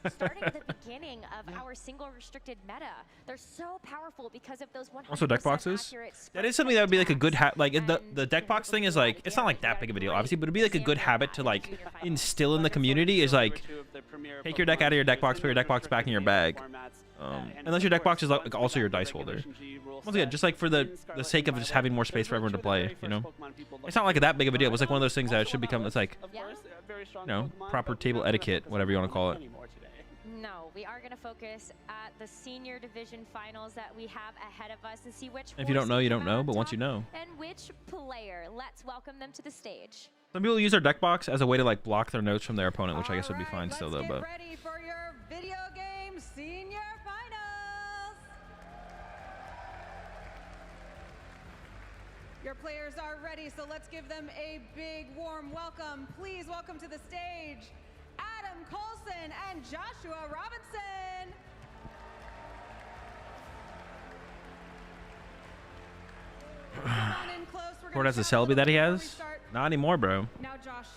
starting at the beginning of our single restricted meta. They're so powerful because of those 100% Also deck boxes. accurate That is sprite something that would be like a good attacks. like the And, deck box thing is like it's not like that big of a deal obviously, but it'd be like a good habit to like instill in the community is like take your deck out of your deck box, put your deck box back in your bag. Unless your deck box is like also your dice holder. Once again, just like for the sake of just having more space for everyone to play, you know. It's not like that big of a deal. It's like one of those things that should become. It's like proper table etiquette, whatever you want to call it. No, we are going to focus at the senior division finals that we have ahead of us and see which. If you don't know, you don't forces come out know. on But once top you know. And which player. Let's welcome them to the stage. Some people use their deck box as a way to like block their notes from their opponent, which I guess would be fine still though. Let's But get ready for your video game senior finals. Your players are ready, so let's give them a big warm welcome. Please welcome to the stage Adam Coulson and Joshua Robinson. Come on in close. We're Ford gonna has a chat Selby little that he before we has. start. Not anymore, bro. Now, Josh,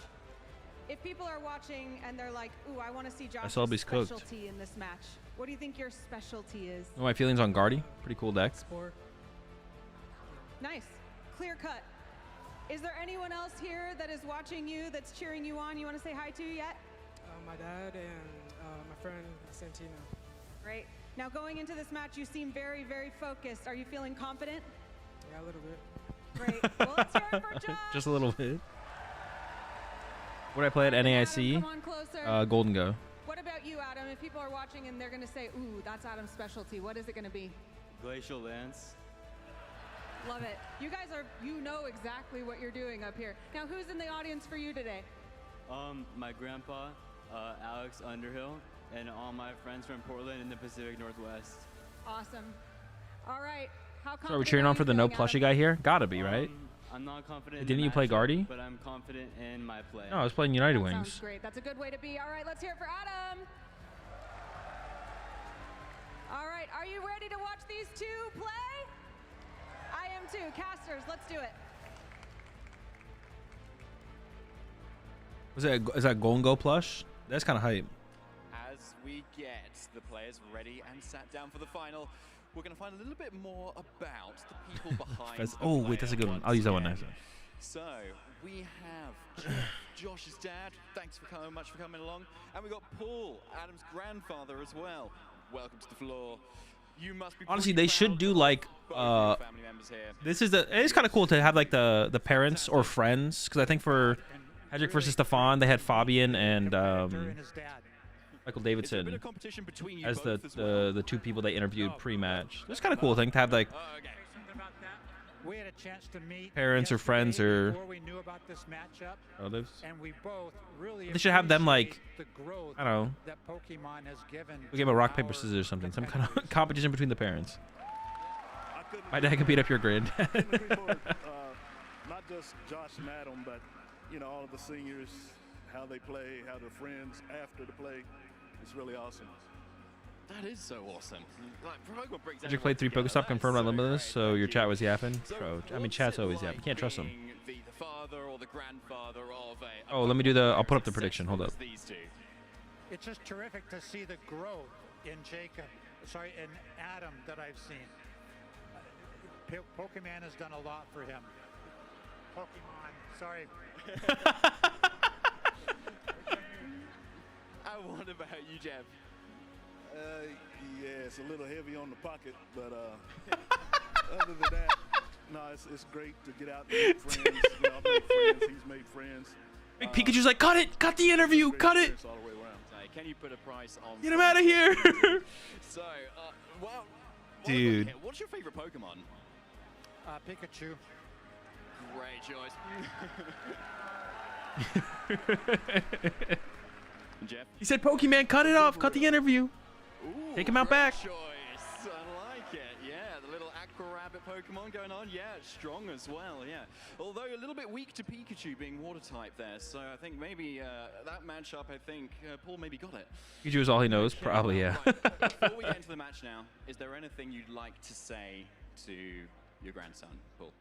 if people are watching and they're like, "Ooh, I want to see Josh's Selby's cooked. specialty in this match," what do you think your specialty is? Know my feelings on Guardy. Pretty cool deck. Nice, clear cut. Is there anyone else here that is watching you that's cheering you on? You want to say hi to yet? My dad and my friend Santina. Great. Now, going into this match, you seem very, very focused. Are you feeling confident? Yeah, a little bit. Great. Well, let's hear it for Josh. Just a little bit. What did I play at Adam, NAIC? come on closer. Golden Go. What about you, Adam? If people are watching and they're going to say, "Ooh, that's Adam's specialty," what is it going to be? Glacial Lands. Love it. You guys you know exactly what you're doing up here. Now, who's in the audience for you today? My grandpa, Alex Underhill, and all my friends from Portland in the Pacific Northwest. Awesome. All right. How So we're cheering on for the no confident are you plushie feeling, guy here. Gotta be right. I'm not confident. Didn't you play Guardy? But I'm confident in my play. No, I was playing United Adam? That Wings. sounds great. That's a good way to be. All right, let's hear it for Adam. All right, are you ready to watch these two play? I am too. Casters, let's do it. Is that Golden Go plush? That's kind of hype. As we get the players ready and sat down for the final, we're going to find a little bit more about the people behind the Oh wait, that's a good one. I'll use that one next. So we have Josh's dad. Thanks for coming, much for coming along. And we got Paul, Adam's grandfather as well. Welcome to the floor. You must be Honestly, pretty they should proud do of like both your family members here. this is it's kind of cool to have like the parents or friends, because I think for Hedrick versus Stefan they had Fabian and Michael Davidson as the two people they interviewed pre-match. It's kind of cool thing to have like We had a chance to meet parents or friends or before we knew about this matchup, relatives. and we both really They should have them like, appreciate the growth I don't know, that Pokemon has given. we give a rock paper scissors or something, some kind of competition between the parents. My dad could beat up your granddad. Not just Josh and Adam, but you know, all of the seniors, how they play, how they're friends after the play. It's really awesome. That is so awesome. Like, Pokemon brings Hedrick played 3 Pokestop, confirmed on Limitless, so your chat was yapping. Bro, I mean, chat's always yapping. You can't trust them. The father or the grandfather of a Oh, let me do the. I'll put up the prediction. Hold up. These two. It's just terrific to see the growth in in Adam that I've seen. Pokemon has done a lot for him. Pokemon, sorry. What about you, Jeff? Yeah, it's a little heavy on the pocket, but other than that, no, it's great to get out and make friends. You know, I've made friends. He's made friends. Big Pikachu's like, cut it! Cut the interview! Cut it! All the way around. Can you put a price on? Get him out of here! So, well, Dude. what's your favorite Pokemon? Pikachu. Great choice. Jeff? He said, Pokemon, cut it off! Cut the interview! Ooh, Take him out great back. Choice. I like it. Yeah, the little Aqua Rabbit Pokemon going on. Yeah, strong as well. Yeah, although a little bit weak to Pikachu being water type there. So I think maybe that matchup. I think Paul maybe got it. Pikachu is all he knows. Probably, yeah. Right. Before we get into the match now, is there anything you'd like to say to your grandson, Paul?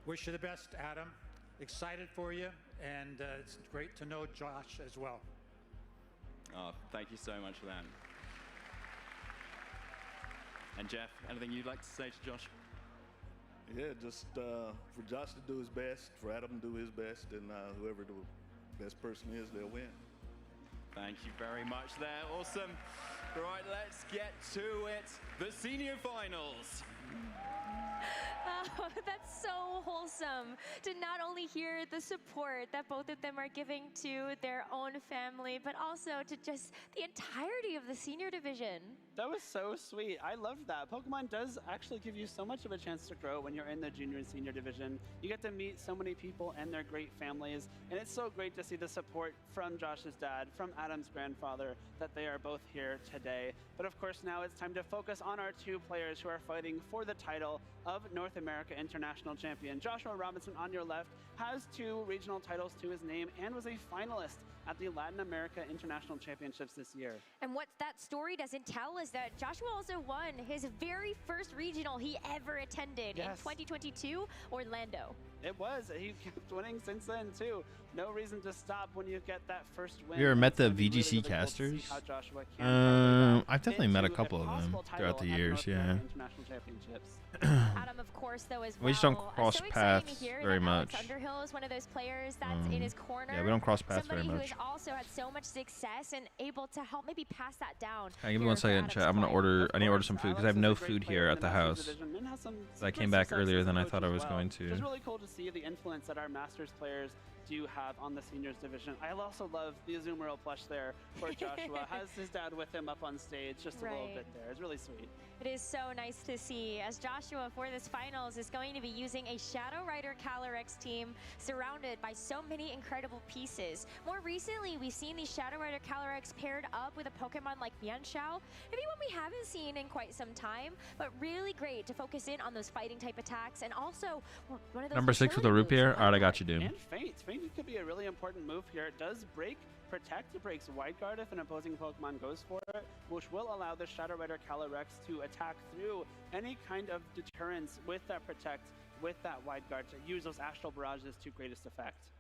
Wish you the best, Adam. Excited for you, and it's great to know Josh as well. Oh, thank you so much for that. And Jeff, anything you'd like to say to Josh? Yeah, just for Josh to do his best, for Adam to do his best, and whoever the best person is, they'll win. Thank you very much there. Awesome. Right, let's get to it. The senior finals. Oh, that's so wholesome to not only hear the support that both of them are giving to their own family, but also to just the entirety of the senior division. That was so sweet. I loved that. Pokemon does actually give you so much of a chance to grow when you're in the junior and senior division. You get to meet so many people and their great families, and it's so great to see the support from Josh's dad, from Adam's grandfather, that they are both here today. But of course, now it's time to focus on our two players who are fighting for the title of North America International Champion. Joshua Robinson on your left has 2 regional titles to his name and was a finalist at the Latin America International Championships this year. And what that story doesn't tell is that Joshua also won his very first regional he ever attended in 2022, Orlando. It was. He kept winning since then, too. No reason to stop when you get that first win. Have you ever met the It's gonna be VGC really, really cool to casters? see how Joshua can translate that I've definitely met a into couple of them possible throughout the title at years, North American yeah. International Championships. Adam, of course, though, as well. We just don't cross so exciting to paths hear very that Alex much. Underhill is one of those players that's in his corner. Yeah, we don't cross paths very Somebody much. who has also had so much success and able to help maybe pass that down. Hey, give me 1 second, chat. I'm gonna order. I need to order some food because I have no food here at the house. I came back earlier than I thought I was going to. It's really cool to see the influence that our Masters players do have on the seniors division. I also love the Azumarill plush there for Joshua. Has his dad with him up on stage just a little bit there. It's really sweet. It is so nice to see as Joshua for this finals is going to be using a Shadow Rider Calyrex team surrounded by so many incredible pieces. More recently, we've seen these Shadow Rider Calyrex paired up with a Pokemon like Mienshao, maybe one we haven't seen in quite some time, but really great to focus in on those fighting type attacks and also one of those Number 6 with a root beer. All right, I got you, dude. And Feint. Feint could be a really important move here. It does break Protect. It breaks Wide Guard if an opposing Pokemon goes for it, which will allow the Shadow Rider Calyrex to attack through any kind of deterrence with that Protect, with that Wide Guard to use those Astral Barrages to greatest effect.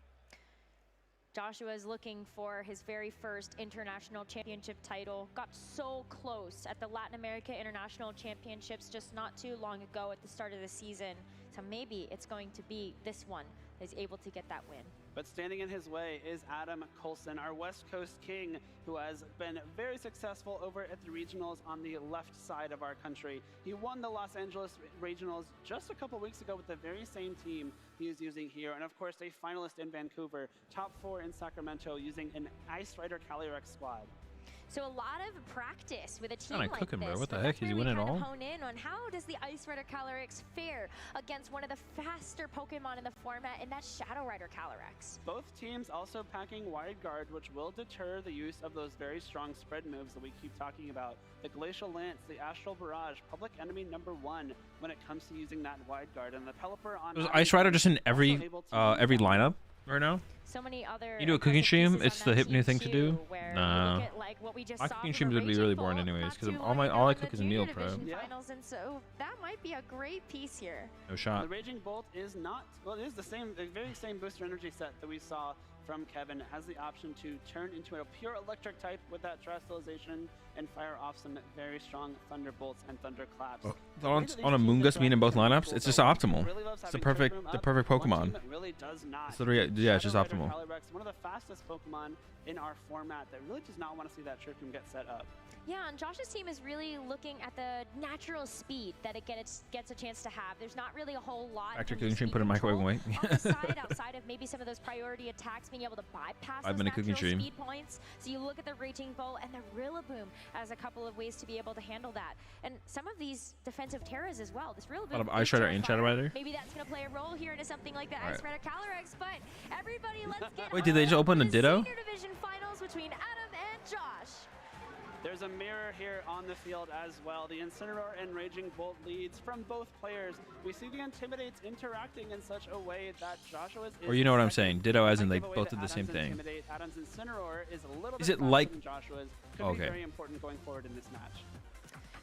Joshua is looking for his very first international championship title. Got so close at the Latin America International Championships just not too long ago at the start of the season. So maybe it's going to be this one that is able to get that win. But standing in his way is Adam Coulson, our West Coast king, who has been very successful over at the regionals on the left side of our country. He won the Los Angeles regionals just a couple weeks ago with the very same team he is using here. And of course, a finalist in Vancouver, top 4 in Sacramento, using an Ice Rider Calyrex squad. So a lot of practice with a team Kinda like cooking, this. bro. What the but heck? that's Is he where we winning kind of all? hone in on how does the Ice Rider Calyrex fare against one of the faster Pokemon in the format, and that's Shadow Rider Calyrex. Both teams also packing Wide Guard, which will deter the use of those very strong spread moves that we keep talking about. The Glacial Lance, the Astral Barrage, public enemy #1 when it comes to using that Wide Guard. And the Pelipper on Is Ice Rider just in every lineup right now? So many other You do a cooking stream, pieces it's on the that hip new team thing to do. too, where we Nah. look at, like, what we just My saw cooking from streams a would be really Raging boring Bolt, anyways, not because too all long I ago cook in is the a meal junior prep. division Yeah. finals, and so that might be a great piece here. No shot. The Raging Bolt is not, well, it is the very same booster energy set that we saw from Kevin. It has the option to turn into a pure electric type with that Terrestrialization and fire off some very strong Thunderbolts and Thunderclaps. On a Moongus mean in both lineups, it's just optimal. It's the perfect Pokemon. It really does not. It's literally, yeah, it's just Shadow Rider optimal. Calyrex, one of the fastest Pokemon in our format that really does not want to see that Trick Room get set up. Yeah, and Josh's team is really looking at the natural speed that it gets a chance to have. There's not really a whole lot. Factory in cooking stream, speed put in microwave and control wait. on the side, outside of maybe some of those priority attacks, being able to bypass those 5-minute cooking natural stream. speed points. So you look at the Raging Bolt and the Rillaboom as a couple of ways to be able to handle that. And some of these defensive terras as well. This Rillaboom. A lot of is Ice Rider and Terrafire. Shadow Rider. Maybe that's going to play a role here into something like the All Ice right. Rider Calyrex. But everybody, let's get Wait, did they just open to a Ditto? Senior Division finals between Adam and Josh. There's a mirror here on the field as well. The Incineroar and Raging Bolt leads from both players. We see the Intimidates interacting in such a way that Joshua's Or you know what I'm saying? Ditto as in they both did the same thing. Intimidate. Adam's Incineroar is a little Is bit it faster like- than Joshua's. Could Okay. be very important going forward in this match.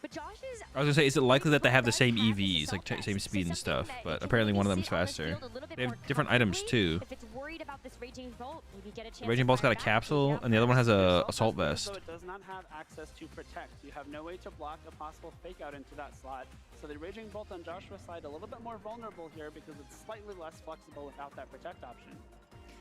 But Josh's I was gonna say, is it likely that they have the same EVs, like same speed and stuff? But apparently one of them's faster. They have different items too. If it's worried about this Raging Bolt, maybe get a chance. Raging Bolt's got a capsule, and the other one has a assault vest. So it does not have access to protect. You have no way to block a possible fake out into that slot. So the Raging Bolt on Joshua's side a little bit more vulnerable here because it's slightly less flexible without that protect option.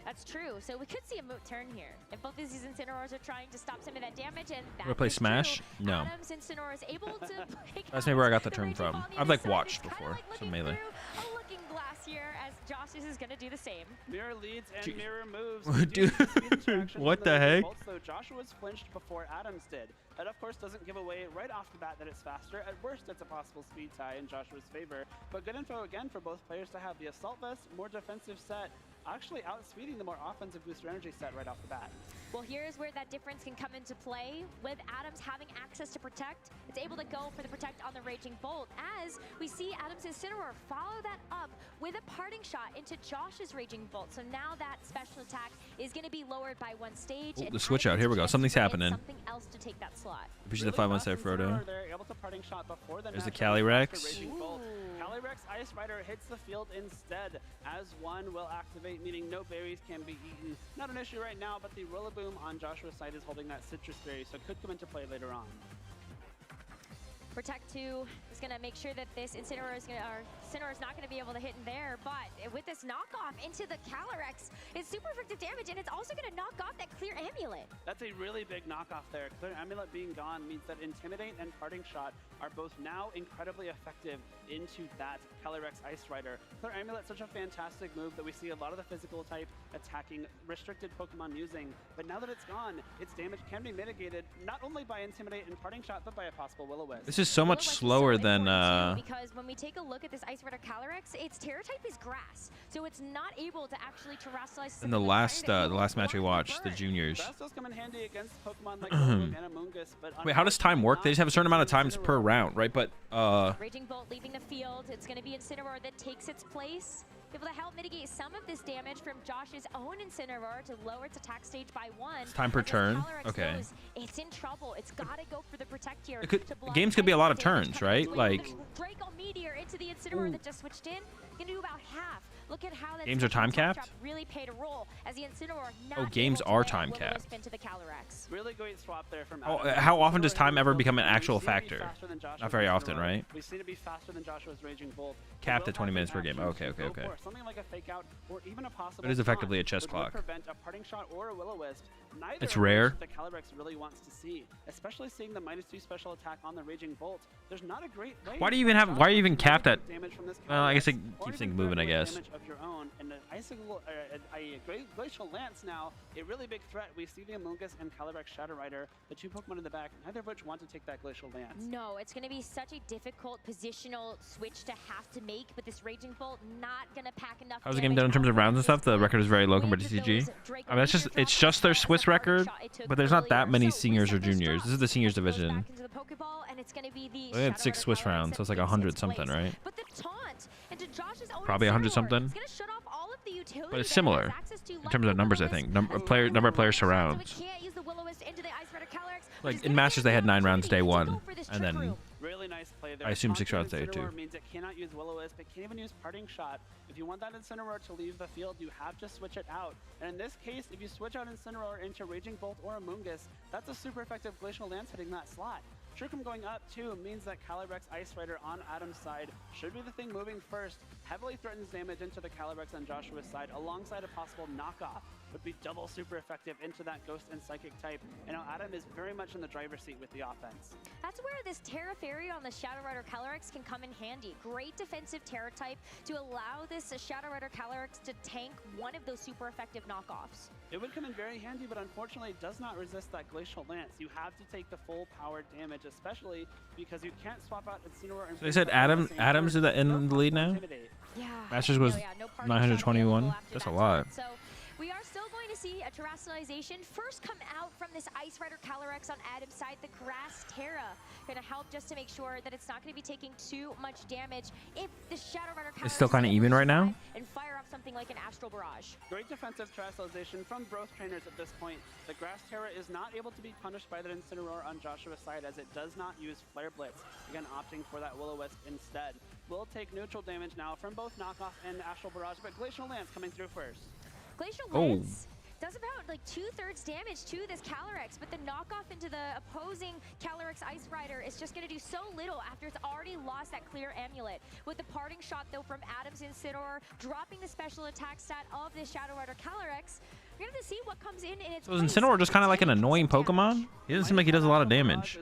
That's true. So we could see a moot turn here. If both of these Incineroars are trying to stop some of that damage, and that Wanna play is Smash? true. No. Adam's Incineroar is able to break That's maybe where I got the out term Raging from. Bolt on the I've other like side. watched It's kinda before like some looking melee. through a looking glass here, as Josh is going to do the same. Mirror leads and Jeez. mirror moves. Dude, We do see speed interaction what from the Raging heck? Bolts, though Joshua's flinched before Adams did. That of course doesn't give away right off the bat that it's faster. At worst, it's a possible speed tie in Joshua's favor. But good info again for both players to have the Assault Vest, more defensive set, actually outspeeding the more offensive booster energy set right off the bat. Well, here's where that difference can come into play. With Adams having access to Protect, it's able to go for the Protect on the Raging Bolt, as we see Adams' Incineroar follow that up with a parting shot into Josh's Raging Bolt. So now that special attack is going to be lowered by one stage. Oh, and the switch out. Adams Here we go. gets Something's to bring in happening. Something else to take that slot. Appreciate the 5-1 set, fast Frodo. Incineroar there, able to parting shot before the There's the match Calyrex. for Raging Bolt. Calyrex Ice Rider hits the field instead, as one will activate, meaning no berries can be eaten. Not an issue right now, but the Rillaboom on Joshua's side is holding that citrus berry, so it could come into play later on. Protect 2 is going to make sure that this Incineroar is not going to be able to hit in there. But with this knockoff into the Calyrex, it's super effective damage, and it's also going to knock off that Clear Amulet. That's a really big knockoff there. Clear Amulet being gone means that Intimidate and Parting Shot are both now incredibly effective into that Calyrex Ice Rider. Clear Amulet's such a fantastic move that we see a lot of the physical type attacking restricted Pokemon using, but now that it's gone, its damage can be mitigated not only by Intimidate and Parting Shot, but by a possible Will-O-Wisp. This is so much slower than because when we take a look at this Ice Rider Calyrex, its Terra type is Grass, so it's not able to actually terrestrialize. in the last match we watched, the juniors. Grass does come in handy against Pokemon like Golem and Amoonguss, but Wait, how does time work? They just have a certain amount of times per round, right? But Raging Bolt leaving the field. It's going to be Incineroar that takes its place, able to help mitigate some of this damage from Josh's own Incineroar to lower its attack stage by 1. it's time per turn. Okay. It's in trouble. It's got to go for the Protect here. Games could be a lot of turns, right? Like Draco Meteor into the Incineroar that just switched in. Can do about half. Look at how that games are time capped. Really played a role as the Incineroar. Oh, games are time capped. Really great swap there from how often does time ever become an actual factor? Not very often, right? We've seen it be faster than Joshua's Raging Bolt. Capped at 20 minutes per game. Okay. Something like a Fake Out or even a possible It is effectively a chess clock. Prevent a Parting Shot or a Will-O-Wisp. Neither it's of rare. which the Calyrex really wants to see, especially seeing the -2 special attack on the Raging Bolt. There's not a great way. Why are you even capped at? Well, I guess it keeps things moving. I guess. Of your own, and a Glacial Lance now, a really big threat. We see the Amoonguss and Calyrex Shadow Rider, the 2 Pokemon in the back, neither of which want to take that Glacial Lance. No, it's going to be such a difficult positional switch to have to make, but this Raging Bolt not going to pack enough. How's the game done in terms of rounds and stuff? The record is very low compared to TCG. I mean, it's just their Swiss record, but there's not that many seniors or juniors. This is the seniors division. They had 6 Swiss rounds, so it's like 100 something, right? Probably 100 something. But it's similar in terms of numbers, I think. Number of players to rounds. Like in Masters, they had 9 rounds day 1, and then Really nice play there. I assume 6 rounds day 2. Means it cannot use Will-O-Wisp. It can't even use Parting Shot. If you want that Incineroar to leave the field, you have to switch it out. And in this case, if you switch out Incineroar into Raging Bolt or Amoonguss, that's a super effective Glacial Lance hitting that slot. Trick Room going up too means that Calyrex Ice Rider on Adam's side should be the thing moving first. Heavily threatens damage into the Calyrex on Joshua's side alongside a possible knockoff. Would be double super effective into that Ghost and Psychic type. And now Adam is very much in the driver's seat with the offense. That's where this Terra Fairy on the Shadow Rider Calyrex can come in handy. Great defensive Terra type to allow this Shadow Rider Calyrex to tank one of those super effective knockoffs. It would come in very handy, but unfortunately it does not resist that Glacial Lance. You have to take the full power damage, especially because you can't swap out Incineroar. And so they said Adam's in the lead now? Yeah. Masters was 921. That's a lot. So we are still going to see a terrestrialization first come out from this Ice Rider Calyrex on Adam's side. The Grass Terra going to help just to make sure that it's not going to be taking too much damage if the Shadow Rider Calyrex it's still kind of even right now. And fire up something like an Astral Barrage. Great defensive terrestrialization from both trainers at this point. The Grass Terra is not able to be punished by the Incineroar on Joshua's side as it does not use Flare Blitz. Again, opting for that Will-O-Wisp instead. Will take neutral damage now from both Knockoff and Astral Barrage, but Glacial Lance coming through first. Glacial Lance does about like 2/3 damage to this Calyrex, but the knockoff into the opposing Calyrex Ice Rider is just going to do so little after it's already lost that Clear Amulet. With the Parting Shot, though, from Adam's Incineroar, dropping the special attack stat of this Shadow Rider Calyrex, we're going to see what comes in its So is Incineroar just kind of like an annoying Pokemon? He doesn't seem like he does a lot of damage.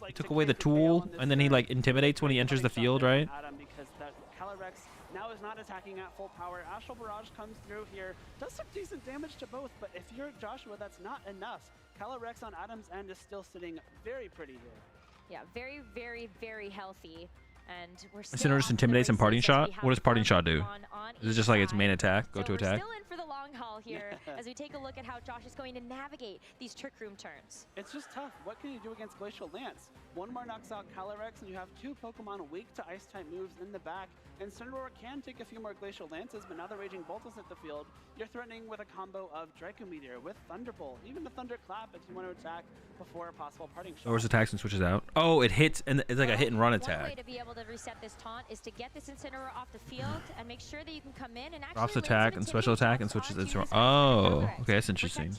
He took away the tool, and then he like intimidates when he enters the field, right? Because that Calyrex now is not attacking at full power. Astral Barrage comes through here, does some decent damage to both, but if you're Joshua, that's not enough. Calyrex on Adam's end is still sitting very pretty here. Yeah, very, very, very healthy. And we're still Incineroar just intimidates and Parting Shot? What does Parting Shot do? Is it just like its main attack? Go to attack? We're still in for the long haul here as we take a look at how Josh is going to navigate these Trick Room turns. It's just tough. What can you do against Glacial Lance? One more knocks out Calyrex, and you have 2 Pokemon weak to Ice-type moves in the back. And Incineroar can take a few more Glacial Lances, but now the Raging Bolt is at the field. You're threatening with a combo of Draco Meteor with Thunderbolt, even the Thunderclap if you want to attack before a possible Parting Shot. Lowers attacks and switches out. Oh, it hits, and it's like a hit and run attack. One way to be able to reset this taunt is to get this Incineroar off the field and make sure that you can come in and actually drops attack and special attack and switches Incineroar. Oh, okay, that's interesting.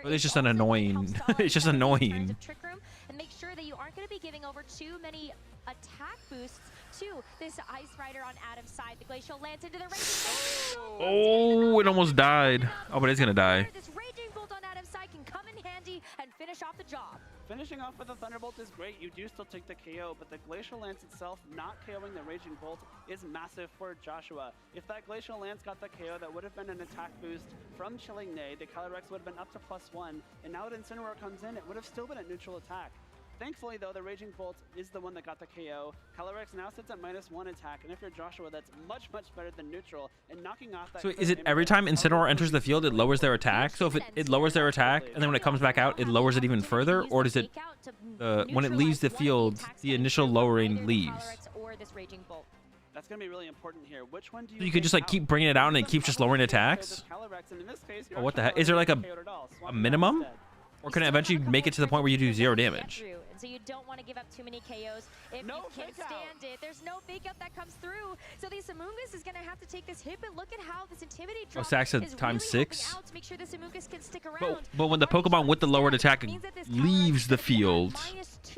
But it's just an annoying. It's just annoying. and make sure that you aren't going to be giving over too many attack boosts to this Ice Rider on Adam's side. The Glacial lands into the Raging Bolt. Oh, it almost died. Oh, but it's gonna die. This Raging Bolt on Adam's side can come in handy and finish off the job. Finishing off with a Thunderbolt is great. You do still take the KO, but the Glacial Lance itself not KOing the Raging Bolt is massive for Joshua. If that Glacial Lance got the KO, that would have been an attack boost from Chilling Neigh. The Calyrex would have been up to +1, and now that Incineroar comes in, it would have still been at neutral attack. Thankfully, though, the Raging Bolt is the one that got the KO. Calyrex now sits at -1 attack, and if you're Joshua, that's much, much better than neutral. And knocking off that... So is it every time Incineroar enters the field, it lowers their attack? So if it lowers their attack, and then when it comes back out, it lowers it even further? Or does it, when it leaves the field, the initial lowering leaves? That's going to be really important here. Which one do you... So you could just like keep bringing it out, and it keeps just lowering attacks? Oh, what the heck? Is there like a minimum? Or can it eventually make it to the point where you do 0 damage? And so you don't want to give up too many KOs if you can stand it. There's no fake out that comes through. So the Amoonguss is going to have to take this hit, but look at how this Intimidate drop Sax at is times really 6. out to make sure this Amoonguss can stick around. But when the Pokemon with the lowered attack leaves the field,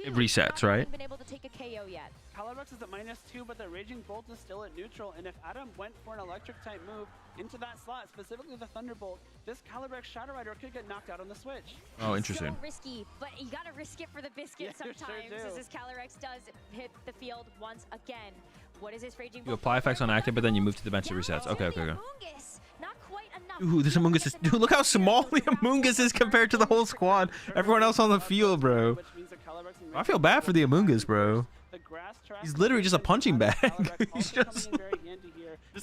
it resets, right? Been able to take a KO yet. Calyrex is at -2, but the Raging Bolt is still at neutral, and if Adam went for an electric type move into that slot, specifically the Thunderbolt, this Calyrex Shadow Rider could get knocked out on the switch. Oh, interesting. So risky, but you gotta risk it for the biscuit sometimes, as this Calyrex does hit the field once again. What is this Raging Bolt? You apply effects on active, but then you move to the bench to resets. Okay. Amoonguss, not quite enough. Ooh, this Amoonguss is... Dude, look how small the Amoonguss is compared to the whole squad. Everyone else on the field, bro. I feel bad for the Amoonguss, bro. He's literally just a punching bag. He's just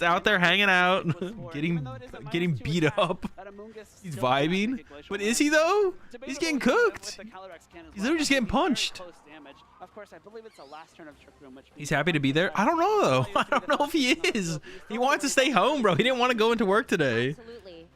out there hanging out, getting beat up. He's vibing. But is he though? He's getting cooked. He's literally just getting punched. He's happy to be there. I don't know though. I don't know if he is. He wants to stay home, bro. He didn't want to go into work today. Absolutely.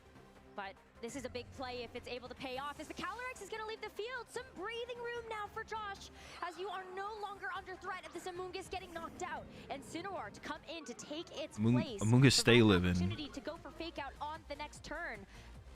But this is a big play if it's able to pay off, as the Calyrex is going to leave the field. Some breathing room now for Josh, as you are no longer under threat of this Amoonguss getting knocked out. And Incineroar to come in to take its place. Amoonguss stay living. Opportunity to go for fake out on the next turn.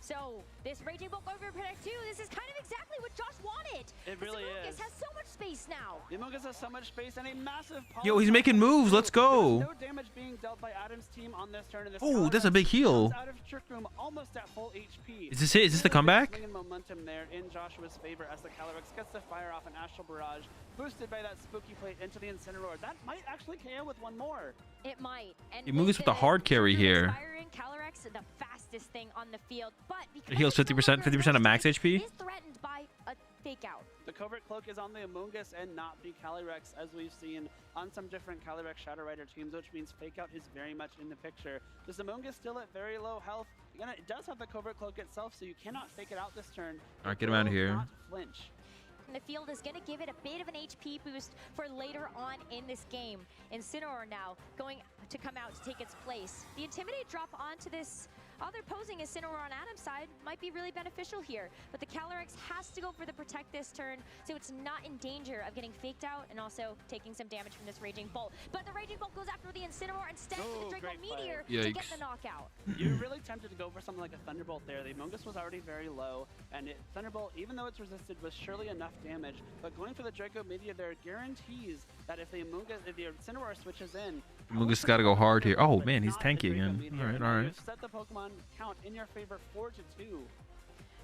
So this Raging Bolt over Protect 2, this is kind of exactly what Josh wanted. It really is. Has so much space now. The Amoonguss has so much space and a massive... Yo, he's making moves. Let's go. No damage being dealt by Adam's team on this turn. Oh, that's a big heal. Out of Trick Room, almost at full HP. Is this it? Is this the comeback? Momentum there in Joshua's favor as the Calyrex gets to fire off an Astral Barrage, boosted by that Spooky Plate into the Incineroar. That might actually KO with one more. It might. And he moves with the hard carry here. Calyrex, the fastest thing on the field, but it heals 50% of max HP. Is threatened by a fake out. The Covert Cloak is on the Amoonguss and not the Calyrex, as we've seen on some different Calyrex Shadow Rider teams, which means fake out is very much in the picture. This Amoonguss still at very low health. Again, it does have the Covert Cloak itself, so you cannot fake it out this turn. All right, get him out of here. Not flinch. The field is going to give it a bit of an HP boost for later on in this game. Incineroar now going to come out to take its place. The Intimidate drop onto this other posing Incineroar on Adam's side might be really beneficial here, but the Calyrex has to go for the Protect this turn, so it's not in danger of getting faked out and also taking some damage from this Raging Bolt. But the Raging Bolt goes after the Incineroar instead of the Draco Meteor to get the knockout. You're really tempted to go for something like a Thunderbolt there. The Amoonguss was already very low, and Thunderbolt, even though it's resisted, was surely enough damage. But going for the Draco Meteor there guarantees that if the Incineroar switches in, Amoonguss got to go hard here. Oh man, he's tanky again. All right. You've set the Pokemon count in your favor 4-2.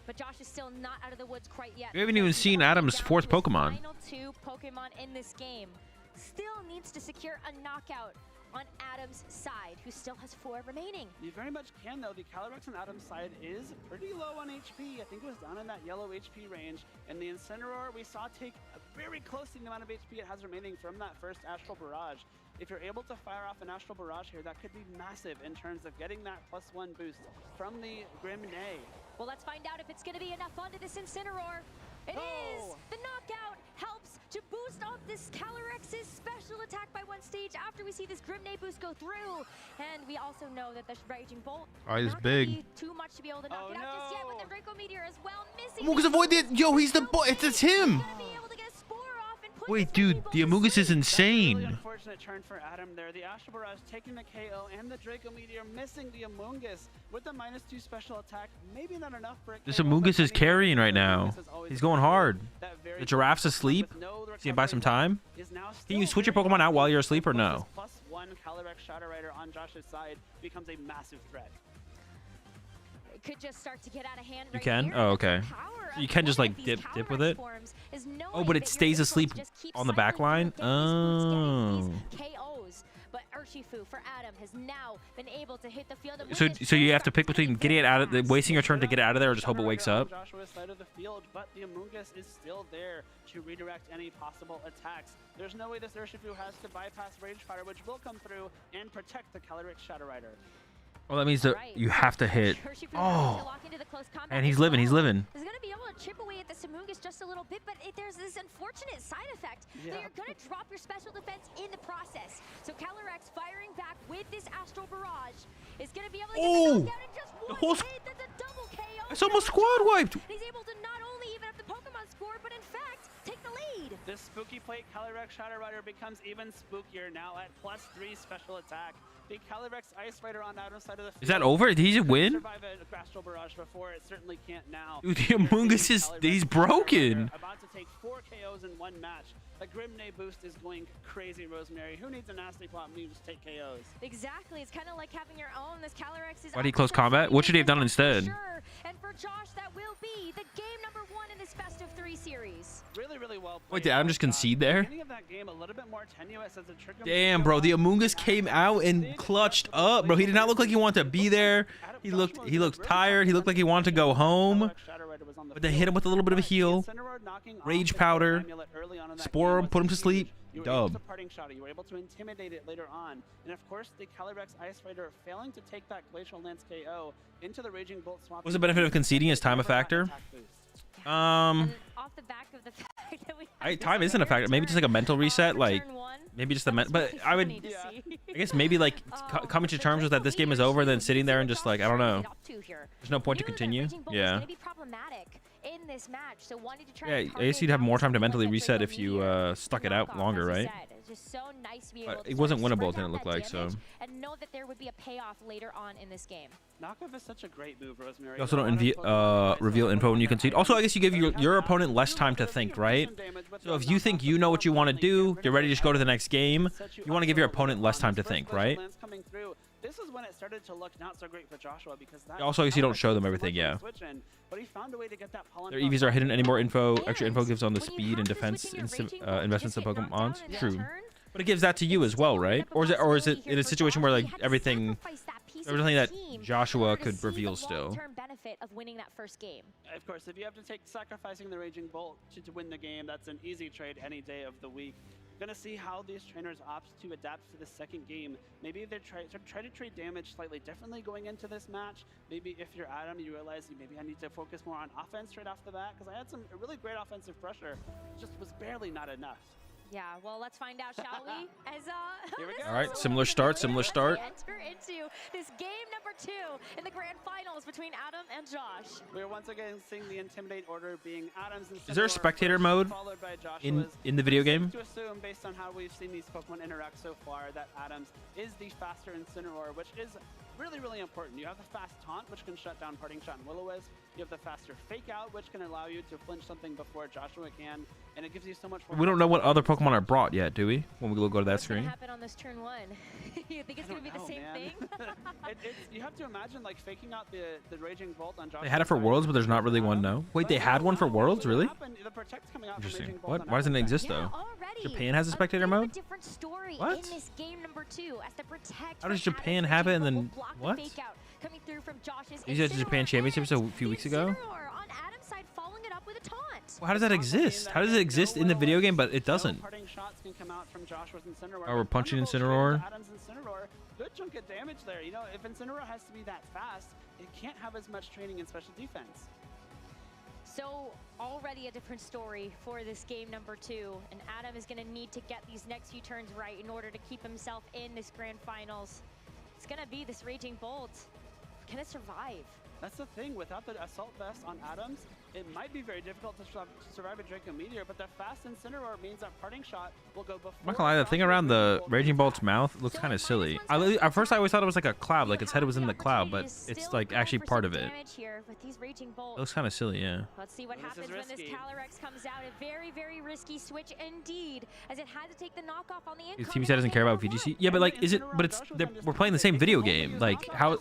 But Josh is still not out of the woods quite yet. We haven't even seen Adam's 4th Pokemon. Final 2 Pokemon in this game. Still needs to secure a knockout on Adam's side, who still has 4 remaining. You very much can, though. The Calyrex on Adam's side is pretty low on HP. I think it was down in that yellow HP range. And the Incineroar we saw take a very close to the amount of HP it has remaining from that first Astral Barrage. If you're able to fire off an Astral Barrage here, that could be massive in terms of getting that +1 boost from the Grim Neigh. Well, let's find out if it's going to be enough onto this Incineroar. It is! The knockout helps to boost up this Calyrex's special attack by 1 stage after we see this Grim Neigh boost go through. And we also know that the Raging Bolt is big. Too much to be able to knock it out just yet, with the Draco Meteor as well missing. Amoonguss avoid it! Yo, he's the boy. It's him! Wait, dude, the Amoonguss is insane. Really unfortunate turn for Adam there. The Astral Barrage taking the KO and the Draco Meteor missing the Amoonguss with the -2 special attack. Maybe not enough for it. This Amoonguss is carrying right now. He's going hard. That very very The giraffe's asleep. with no So you can buy some time. is now Can you still switch your very Pokemon out while you're active. asleep or no? +1 Calyrex Shadow Rider on Josh's side becomes a massive threat. It could just start to get out of hand. You right can? here. Oh, That's the okay. power You of can just one like of these dip with Calyrex it. forms is knowing Oh, but it that your stays influence asleep just keeps on the back cycling line. through getting these Oh. boots, getting these KOs. But Urshifu for Adam has now been able to hit the field. And So with this so you full have to pick start, between getting it out of the fast. wasting your turn to get it out of there, or just hope it Shadow wakes Rider up. on Joshua's side of the field, but the Amoonguss is still there to redirect any possible attacks. There's no way this Urshifu has to bypass Rage Fire, which will come through and protect the Calyrex Shadow Rider. Well, that means that Right. you have to hit. Urshifu has to Oh, lock into the close combat and he's as living. He's well. living. Is going to be able to chip away at the Samungus just a little bit, but there's this unfortunate side effect that Yeah. you're going to drop your special defense in the process. So Calyrex firing back with this Astral Barrage is going to be able to get Oh! the knockout in just The one whole hit. That's a double KO. It's almost for squad Josh. wiped. And he's able to not only even up the Pokemon score, but in fact, take the lead. This Spooky Plate Calyrex Shadow Rider becomes even spookier now at +3 special attack. The Calyrex Ice Rider on Adam's side of the field. Is that over? Did he just win? Survive a Astral Barrage before, it certainly can't now. Dude, the Amoonguss is he's broken. About to take 4 KOs in one match. The Grimnay boost is going crazy, Rosemary. Who needs a nasty plot move to take KOs? Exactly. It's kind of like having your own. This Calyrex is Why'd he close combat? What should he have done instead? Sure. And for Josh, that will be the game number 1 in this best of 3 series. Really, really well played. Wait, did Adam just concede there? Beginning of that game, a little bit more tenuous as the trigger. Damn, bro, the Amoonguss came out and clutched up, bro. He did not look like he wanted to be there. He looked tired. He looked like he wanted to go home. But they hit him with a little bit of a heal. Rage Powder. Spore him, put him to sleep. You were able to Dub. parting shot it. You were able to intimidate it later on. And of course, the Calyrex Ice Rider failing to take that Glacial Lance KO into the Raging Bolt swap. Was the benefit of conceding his time a factor? And off the back of the fact that we have Time this isn't a factor. Maybe just like a mental reset, for like turn 1. maybe just the That's but really I would, funny to see. I guess maybe like coming to terms with that this game is over, then sitting there and just like I don't know. There's no point to continue. Yeah. Be problematic in this match, so wanting to try Yeah, and I guess you'd have more time to mentally reset if you stuck it out knock off, longer, as you right? said. It's just so nice to be But able to it sort wasn't of winnable, spread it didn't out look that like, so. damage and know that there would be a payoff later on in this game. Knockoff is such a great move, Rosemary. You also don't reveal info when you concede. Also, I guess you give your opponent less time to think, right? So if you think you know what you want to do, you're ready to just go to the next game, you want to give your opponent less time to think, right? This is when it started to look not so great for Joshua because that Also, I guess you don't show them everything, yeah. But he found a way to get that pollen Their EVs are hidden. Any more info, extra info gives on the When you speed and have this defense within your raging bolt, investments in just get knocked Pokemons. down in True. turn. But it gives that to you as well, right? Or is it in a situation where like everything that Joshua could reveal still? Long-term benefit of winning that first game. Of course, if you have to take sacrificing the Raging Bolt to win the game, that's an easy trade any day of the week. Gonna see how these trainers opt to adapt to the second game. Maybe they try to trade damage slightly differently going into this match. Maybe if you're Adam, you realize maybe I need to focus more on offense right off the bat because I had some really great offensive pressure. It just was barely not enough. Yeah, well, let's find out, shall we? As Here we this go. All right, is similar start, similar start. Enter into this game number 2 in the grand finals between Adam and Josh. We're once again seeing the Intimidate order being Adams and Is there a spectator mode followed by in Joshua's. the video game? To assume, based on how we've seen these Pokemon interact so far, that Adams is the faster Incineroar, which is really, really important. You have the fast Taunt, which can shut down Parting Shot and Will-O-Wisp. You have the faster Fake Out, which can allow you to flinch something before Joshua can, and it gives you so much more. We don't know what other Pokemon are brought yet, do we? When we go to that What's screen. gonna happen on this turn 1? You think it's gonna be the same thing? You have to imagine like faking out the Raging Bolt on Joshua. They had it for Worlds, but there's not really one, no? Wait, they had one for Worlds, really? The Protect's coming out from Interesting. Raging Bolt What? on Why doesn't it Adam's exist, side. though? Already, Japan has a spectator bit of mode? A different story What? in this game number 2 as the Protect. How does from Japan Adam's have it Raging and Bolt then- will block the what? fake out coming through from Josh's These are the Japan Incineroar Championships a and few weeks the ago? Incineroar on Adam's side, following it up with a taunt. Well, how does that exist? How does it exist in the video game, but it doesn't? Parting shots can come out from Joshua's Incineroar. Oh, we're punching Thunderbolt Incineroar? straight into Adam's Incineroar. Good chunk of damage there. You know, if Incineroar has to be that fast, it can't have as much training in special defense. So already a different story for this game number 2, and Adam is going to need to get these next few turns right in order to keep himself in this grand finals. It's going to be this Raging Bolt. Can it survive? That's the thing. Without the Assault Vest on Adams, it might be very difficult to survive a Draco Meteor, but the fast Incineroar means that Parting Shot will go before. I'm not gonna lie, the thing around the Raging Bolt's mouth looks kind of silly. At first, I always thought it was like a cloud, like its head was in the cloud, but it's like actually part of it. It looks kind of silly, yeah. Let's see what happens when this Calyrex comes out. A very, very risky switch indeed, as it had to take the knockoff on the incoming. Team said doesn't care about VGC. Yeah, but like, is it? But it's we're playing the same video game. Like how?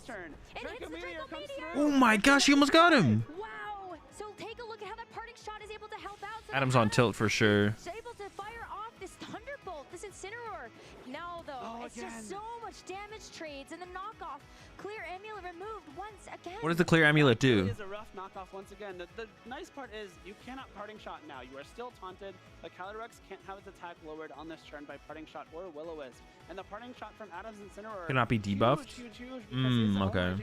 Oh my gosh, he almost got him. Wow. So take a look at how that Parting Shot is able to help out. So Adam's on tilt for sure. Able to fire off this Thunderbolt, this Incineroar. Now though, it's just so much damage trades and the knockoff. Clear Amulet removed once again. What does the Clear Amulet do? It is a rough knockoff once again. The nice part is you cannot Parting Shot now. You are still taunted. The Calyrex can't have its attack lowered on this turn by Parting Shot or Will-O-Wisp. And the Parting Shot from Adam's Incineroar cannot be debuffed. Huge, okay.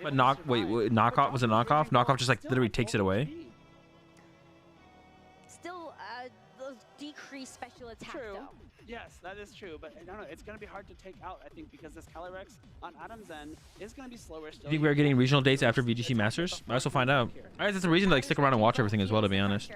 But knockoff was a knockoff. Knockoff just like literally takes it away. Still, decreased special attack though. Yes, that is true, but I don't know. It's going to be hard to take out, I think, because this Calyrex on Adam's end is going to be slower still. You think we're getting regional dates after VGC Masters? I also find out. That's a reason to like stick around and watch everything as well, to be honest.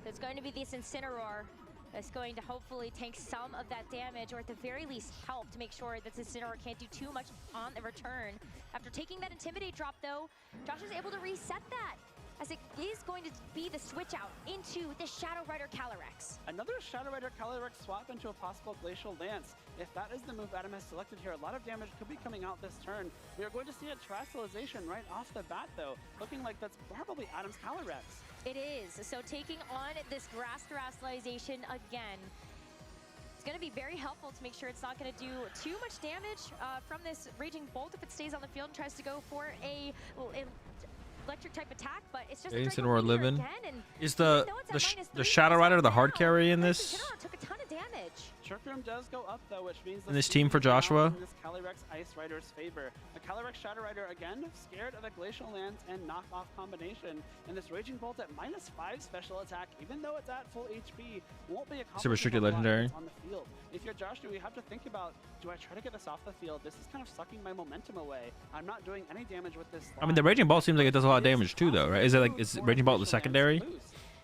It's going to be this Incineroar that's going to hopefully take some of that damage, or at the very least help to make sure that this Incineroar can't do too much on the return. After taking that Intimidate drop, though, Josh is able to reset that, as it is going to be the switch out into the Shadow Rider Calyrex. Another Shadow Rider Calyrex swap into a possible Glacial Lance. If that is the move Adam has selected here, a lot of damage could be coming out this turn. We are going to see a Terrestrialization right off the bat, though, looking like that's probably Adam's Calyrex. It is. So taking on this Grass Terrestrialization again, it's going to be very helpful to make sure it's not going to do too much damage from this Raging Bolt if it stays on the field and tries to go for a electric type attack, but it's just Incineroar living. Is the Shadow Rider the hard carry in this? Took a ton of damage. Trick Room does go up though, which means in this team for Joshua. In this Calyrex Ice Rider's favor. A Calyrex Shadow Rider again, scared of a Glacial Lance and knockoff combination, and this Raging Bolt at -5 special attack, even though it's at full HP, won't be It's a restricted legendary. On the field. If you're Joshua, you have to think about: do I try to get this off the field? This is kind of sucking my momentum away. I'm not doing any damage with this slot. I mean, the Raging Bolt seems like it does a lot of damage too, though, right? Is it like is Raging Bolt the secondary?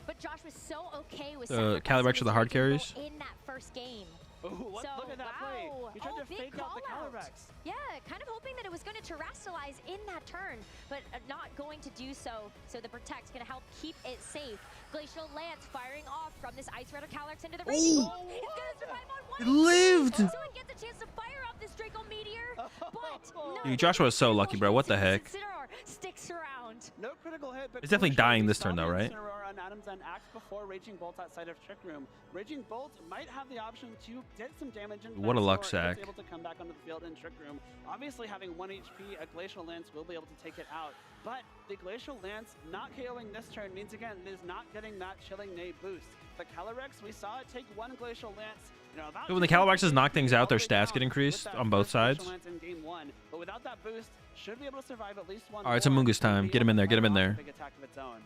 But Josh was so okay with Calyrex are the hard carries. In that first game. Ooh, look at that play. He tried to fake out the Calyrex. Yeah, kind of hoping that it was going to terrestrialize in that turn, but not going to do so. So the Protect's going to help keep it safe. Glacial Lance firing off from this Ice Rider Calyrex into the Raging Bolt. It's going to survive on one. It lived! So it gets a chance to fire off this Draco Meteor, but no. Dude, Joshua is so lucky, bro. What the heck? Sticks around. No critical hit, but it's definitely dying this turn, though, right? On Adam's end acts before Raging Bolt outside of Trick Room. Raging Bolt might have the option to get some damage. What a luck sack. Able to come back onto the field in Trick Room. Obviously, having 1 HP, a Glacial Lance will be able to take it out. But the Glacial Lance not KOing this turn means, again, it is not getting that Chilling Neigh boost. The Calyrex, we saw it take 1 Glacial Lance. You know, when the Calyrex knock things out, their stats get increased on both sides. In game 1, but without that boost, should be able to survive at least one. All right, it's Amoongu's time. Get him in there. Get him in there. Big attack of its own.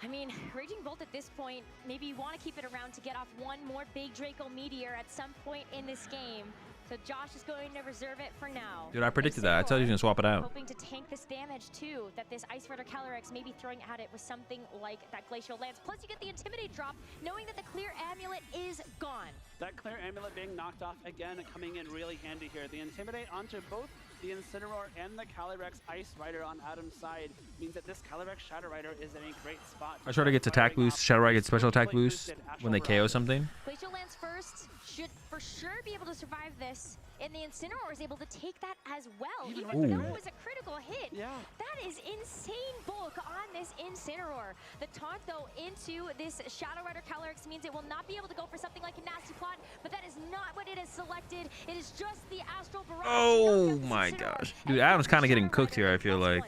I mean, Raging Bolt at this point, maybe you want to keep it around to get off one more big Draco Meteor at some point in this game. So Josh is going to reserve it for now. Dude, I predicted that. I told you he was going to swap it out. Hoping to tank this damage too, that this Ice Rider Calyrex may be throwing at it with something like that Glacial Lance. Plus you get the Intimidate drop, knowing that the Clear Amulet is gone. That Clear Amulet being knocked off again, coming in really handy here. The Intimidate onto both the Incineroar and the Calyrex Ice Rider on Adam's side means that this Calyrex Shadow Rider is in a great spot. I try to get attack boost. Shadow Rider gets special attack boost when they KO something. Glacial Lance first should for sure be able to survive this, and the Incineroar is able to take that as well. Even though it was a critical hit, that is insane bulk on this Incineroar. The taunt, though, into this Shadow Rider Calyrex means it will not be able to go for something like a Nasty Plot, but that is not what it has selected. It is just the Astral Barrage. Oh my gosh, dude, Adam's kind of getting cooked here. I feel like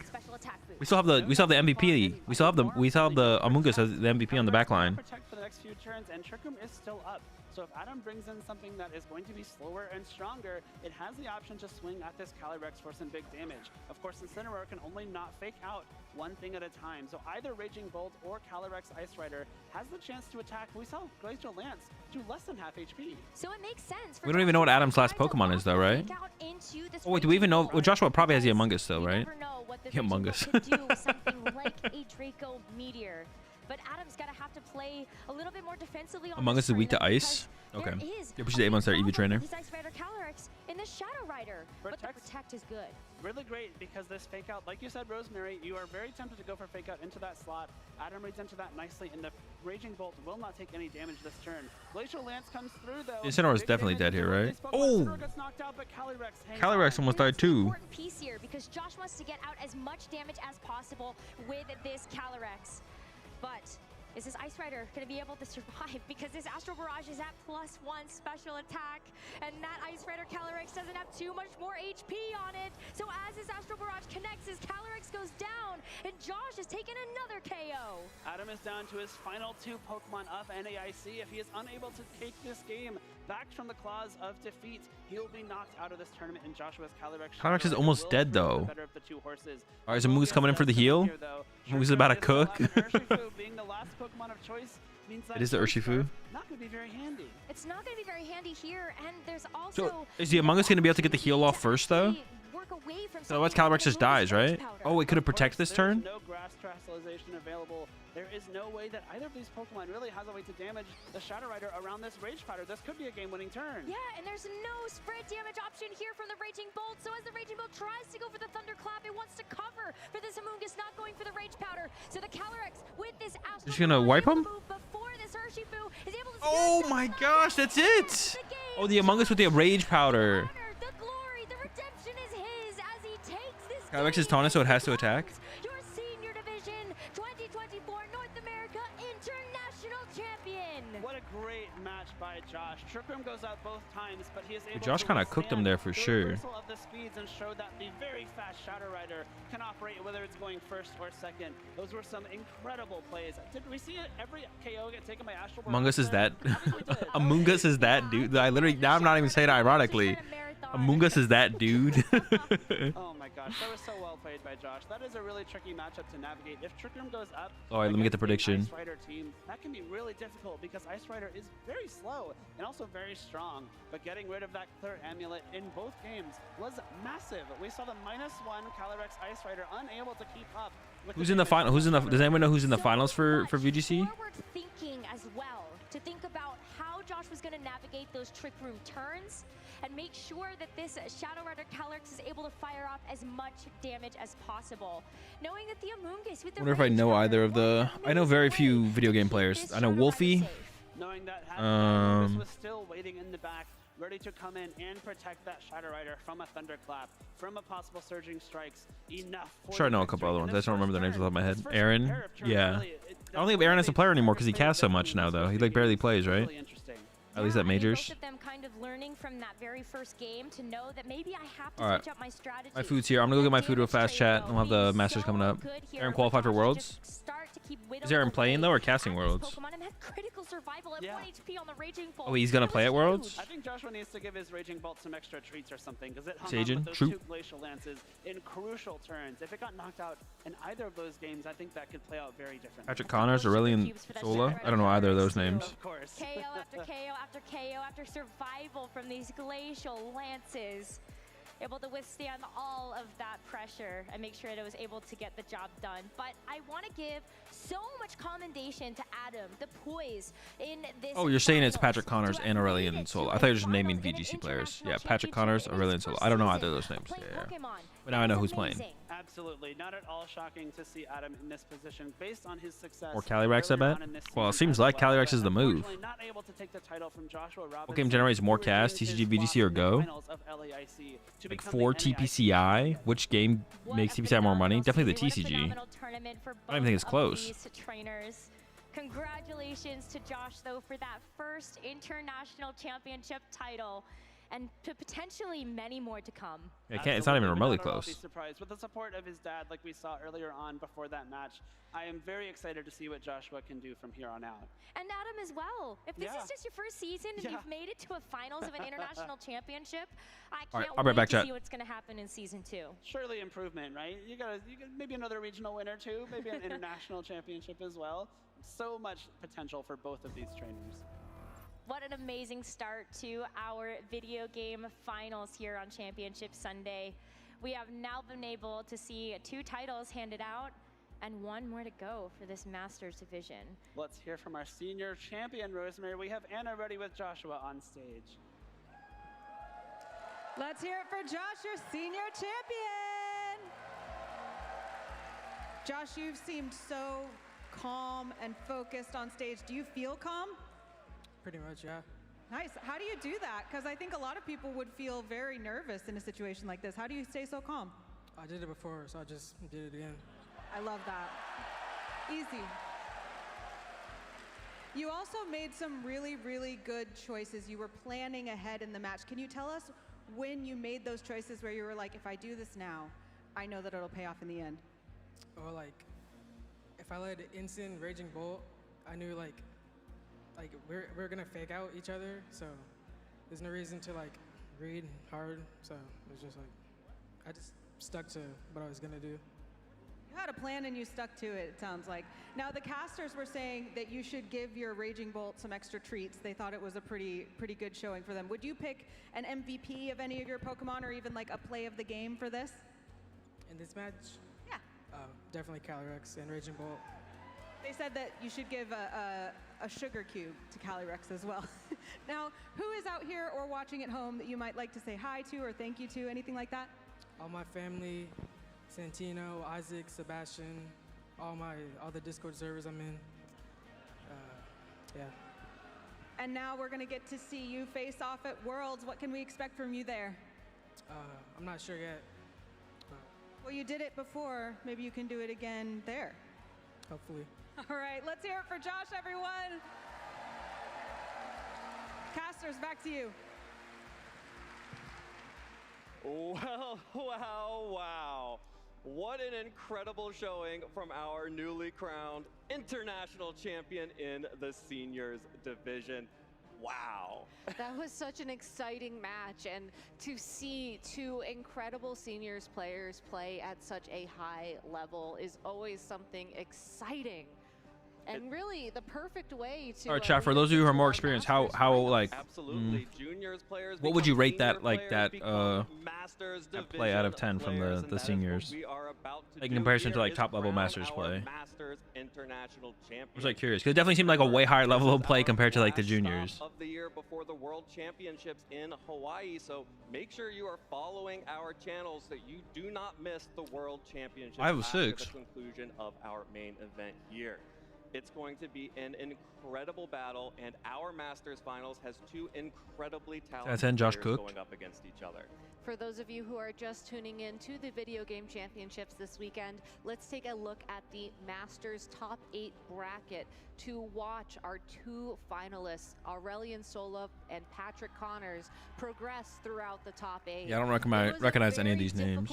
we still have the MVP. We still have the Amoongus as the MVP on the back line. next few turns, and Trick Room is still up. So if Adam brings in something that is going to be slower and stronger, it has the option to swing at this Calyrex for some big damage. Of course, Incineroar can only not fake out one thing at a time. So either Raging Bolt or Calyrex Ice Rider has the chance to attack. We saw Glacial Lance do less than half HP. So it makes sense. We don't even know what Adam's last Pokemon is, though, right? Oh, wait, do we even know? Well, Joshua probably has the Among Us still, right? The Among Us. Something like a Draco Meteor. But Adam's gonna have to play a little bit more defensively on Among Us is weak to ice. Okay. Yeah, she's the 8-month-star EV trainer. Ice Rider Calyrex in the Shadow Rider. But the Protect is good. Really great because this fake out, like you said, Rosemary, you are very tempted to go for fake out into that slot. Adam reads into that nicely, and the Raging Bolt will not take any damage this turn. Glacial Lance comes through though. Incineroar is definitely dead here, right? Oh! Calyrex almost died too. Important piece here because Josh wants to get out as much damage as possible with this Calyrex. But is this Ice Rider going to be able to survive? Because this Astral Barrage is at +1 special attack, and that Ice Rider Calyrex doesn't have too much more HP on it. So as this Astral Barrage connects, his Calyrex goes down, and Josh has taken another KO. Adam is down to his final 2 Pokemon of NAIC. If he is unable to take this game back from the claws of defeat, he will be knocked out of this tournament, and Joshua's Calyrex. Calyrex is almost dead, though. All right, is Moose coming in for the heal? Moose is about to cook. Being the last Pokemon of choice means that it is the Urshifu. Not going to be very handy. It's not going to be very handy here, and there's also. So is the Among Us going to be able to get the heal off first, though? So otherwise Calyrex just dies, right? Oh, it could have protected this turn? No grass terastallization available. There is no way that either of these Pokemon really has a way to damage the Shadow Rider around this Rage Powder. This could be a game-winning turn. Yeah, and there's no spread damage option here from the Raging Bolt. So as the Raging Bolt tries to go for the Thunderclap, it wants to cover for this Amoonguss not going for the Rage Powder. So the Calyrex with this Astral Just gonna wipe him? Before this Urshifu is able to oh my gosh, that's it! Oh, the Among Us with the Rage Powder. The glory, the redemption is his as he takes this. Calyrex is taunted, so it has to attack. Your senior division 2024 North America International Champion. What a great match by Josh. Trick Room goes out both times, but he is able Josh kind of cooked him there for sure. Of the speeds and showed that the very fast Shadow Rider can operate whether it's going first or second. Those were some incredible plays. Did we see every KO get taken by Astral? Among Us is that. Among Us is that dude. I literally now I'm not even saying it ironically. Among Us is that dude. Oh my gosh, that was so well played by Josh. That is a really tricky matchup to navigate. If Trick Room goes up, all right, let me get the prediction. Ice Rider team, that can be really difficult because Ice Rider is very slow and also very strong. But getting rid of that Clear Amulet in both games was massive. We saw the -1 Calyrex Ice Rider unable to keep up. Who's in the final? Who's in the? Does anyone know who's in the finals for VGC? Forward thinking as well to think about how Josh was going to navigate those Trick Room turns and make sure that this Shadow Rider Calyrex is able to fire off as much damage as possible. Knowing that the Amoonguss with the I wonder if I know either of the. I know very few video game players. I know Wolfie. Knowing that Amoonguss was still waiting in the back, ready to come in and protect that Shadow Rider from a Thunderclap, from a possible Surging Strikes. Enough. Sure, I know a couple other ones. I just don't remember their names off the top of my head. Aaron, yeah. I don't think Aaron is a player anymore because he casts so much now, though. He like barely plays, right? At least at majors. Both of them kind of learning from that very first game to know that maybe I have to switch up my strategy. My food's here. I'm gonna go get my food real fast, chat. We'll have the Masters coming up. Aaron qualified for Worlds. Is Aaron playing though or casting Worlds? Oh, he's gonna play at Worlds? I think Joshua needs to give his Raging Bolt some extra treats or something because it hung Sajin, on with those true. 2 Glacial Lances in crucial turns. If it got knocked out in either of those games, I think that could play out very differently. Patrick Connors, Aurelian Sola. I don't know either of those names. Of course. KO after KO after KO after survival from these Glacial Lances. Able to withstand all of that pressure and make sure that it was able to get the job done. But I want to give so much commendation to Adam, the poise in this. Oh, you're saying it's Patrick Connors and Aurelian Sola. I thought you were just naming VGC players. Yeah, Patrick Connors, Aurelian Sola. I don't know either of those names. Yeah. But now I know who's playing. Absolutely. Not at all shocking to see Adam in this position based on his success. Or Calyrex, I bet. Well, it seems like Calyrex is the move. Not able to take the title from Joshua Robinson. What game generates more casts? TCG, VGC, or Go? Like 4 TPCI? Which game makes TPCI more money? Definitely the TCG. I don't even think it's close. Congratulations to Josh, though, for that first international championship title. and potentially many more to come. Yeah, it's not even remotely I'll be close. surprised. With the support of his dad, like we saw earlier on before that match, I am very excited to see what Joshua can do from here on out. And Adam as well. If this is just your first season and you've made it to a finals of an international championship, I can't I'll be right back, wait to chat. see what's going to happen in season 2. Surely improvement, right? You got maybe another regional winner too, maybe an international championship as well. So much potential for both of these trainers. What an amazing start to our video game finals here on Championship Sunday. We have now been able to see 2 titles handed out and 1 more to go for this Masters division. Let's hear from our senior champion, Rosemary. We have Anna ready with Joshua on stage. Let's hear it for Josh, your senior champion. Josh, you've seemed so calm and focused on stage. Do you feel calm? Pretty much, yeah. Nice. How do you do that? Because I think a lot of people would feel very nervous in a situation like this. How do you stay so calm? I did it before, so I just did it again. I love that. Easy. You also made some really, really good choices. You were planning ahead in the match. Can you tell us when you made those choices where you were like, if I do this now, I know that it'll pay off in the end? Or like, if I led Instant Raging Bolt, I knew like we're gonna fake out each other, so there's no reason to like read hard. So it was just like, I just stuck to what I was gonna do. You had a plan and you stuck to it, it sounds like. Now the casters were saying that you should give your Raging Bolt some extra treats. They thought it was a pretty good showing for them. Would you pick an MVP of any of your Pokemon or even like a play of the game for this? In this match? Yeah. Definitely Calyrex and Raging Bolt. They said that you should give a sugar cube to Calyrex as well. Now, who is out here or watching at home that you might like to say hi to or thank you to, anything like that? All my family, Santino, Isaac, Sebastian, all the Discord servers I'm in. Yeah. And now we're gonna get to see you face off at Worlds. What can we expect from you there? I'm not sure yet. Well, you did it before. Maybe you can do it again there. Hopefully. All right, let's hear it for Josh, everyone. Casters, back to you. Well, wow. What an incredible showing from our newly crowned international champion in the seniors division. Wow. That was such an exciting match, and to see 2 incredible seniors players play at such a high level is always something exciting. And really the perfect way to All right, chat, for those of you who are more experienced, how like Absolutely. Juniors players what would you rate become that like senior that players, Masters that play out of 10 from players, the and that is seniors? what we are about to Like do in comparison here to like is top level crown Masters our play. Masters international champion. I was like curious because it definitely seemed like a way higher level of play compared to like the Last juniors. stop of the year before the World Championships in Hawaii, so make sure you are following our channels so you do not miss the World Championships I was after 6. the conclusion of our main event here. It's going to be an incredible battle, and our Masters Finals has 2 incredibly talented That's Josh players Cook. going up against each other. For those of you who are just tuning in to the Video Game Championships this weekend, let's take a look at the Masters Top 8 bracket to watch our 2 finalists, Aurelian Solov and Patrick Connors, progress throughout the top 8. Yeah, I don't recognize any of these names.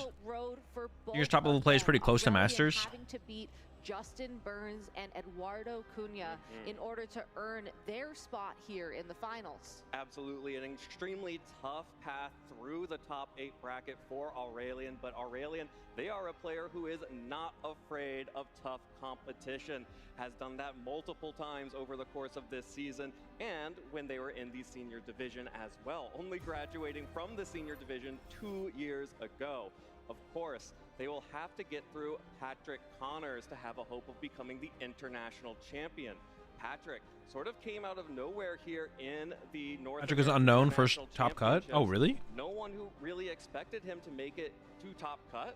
Juniors top level play is pretty close to Masters. Having to beat Justin Burns and Eduardo Cunha in order to earn their spot here in the finals. Absolutely, an extremely tough path through the top 8 bracket for Aurelian, but Aurelian, they are a player who is not afraid of tough competition, has done that multiple times over the course of this season, and when they were in the senior division as well, only graduating from the senior division 2 years ago. Of course, they will have to get through Patrick Connors to have a hope of becoming the international champion. Patrick sort of came out of nowhere here in the North Patrick is American unknown first International top cut. Oh, Championships. really? No one who really expected him to make it to top cut,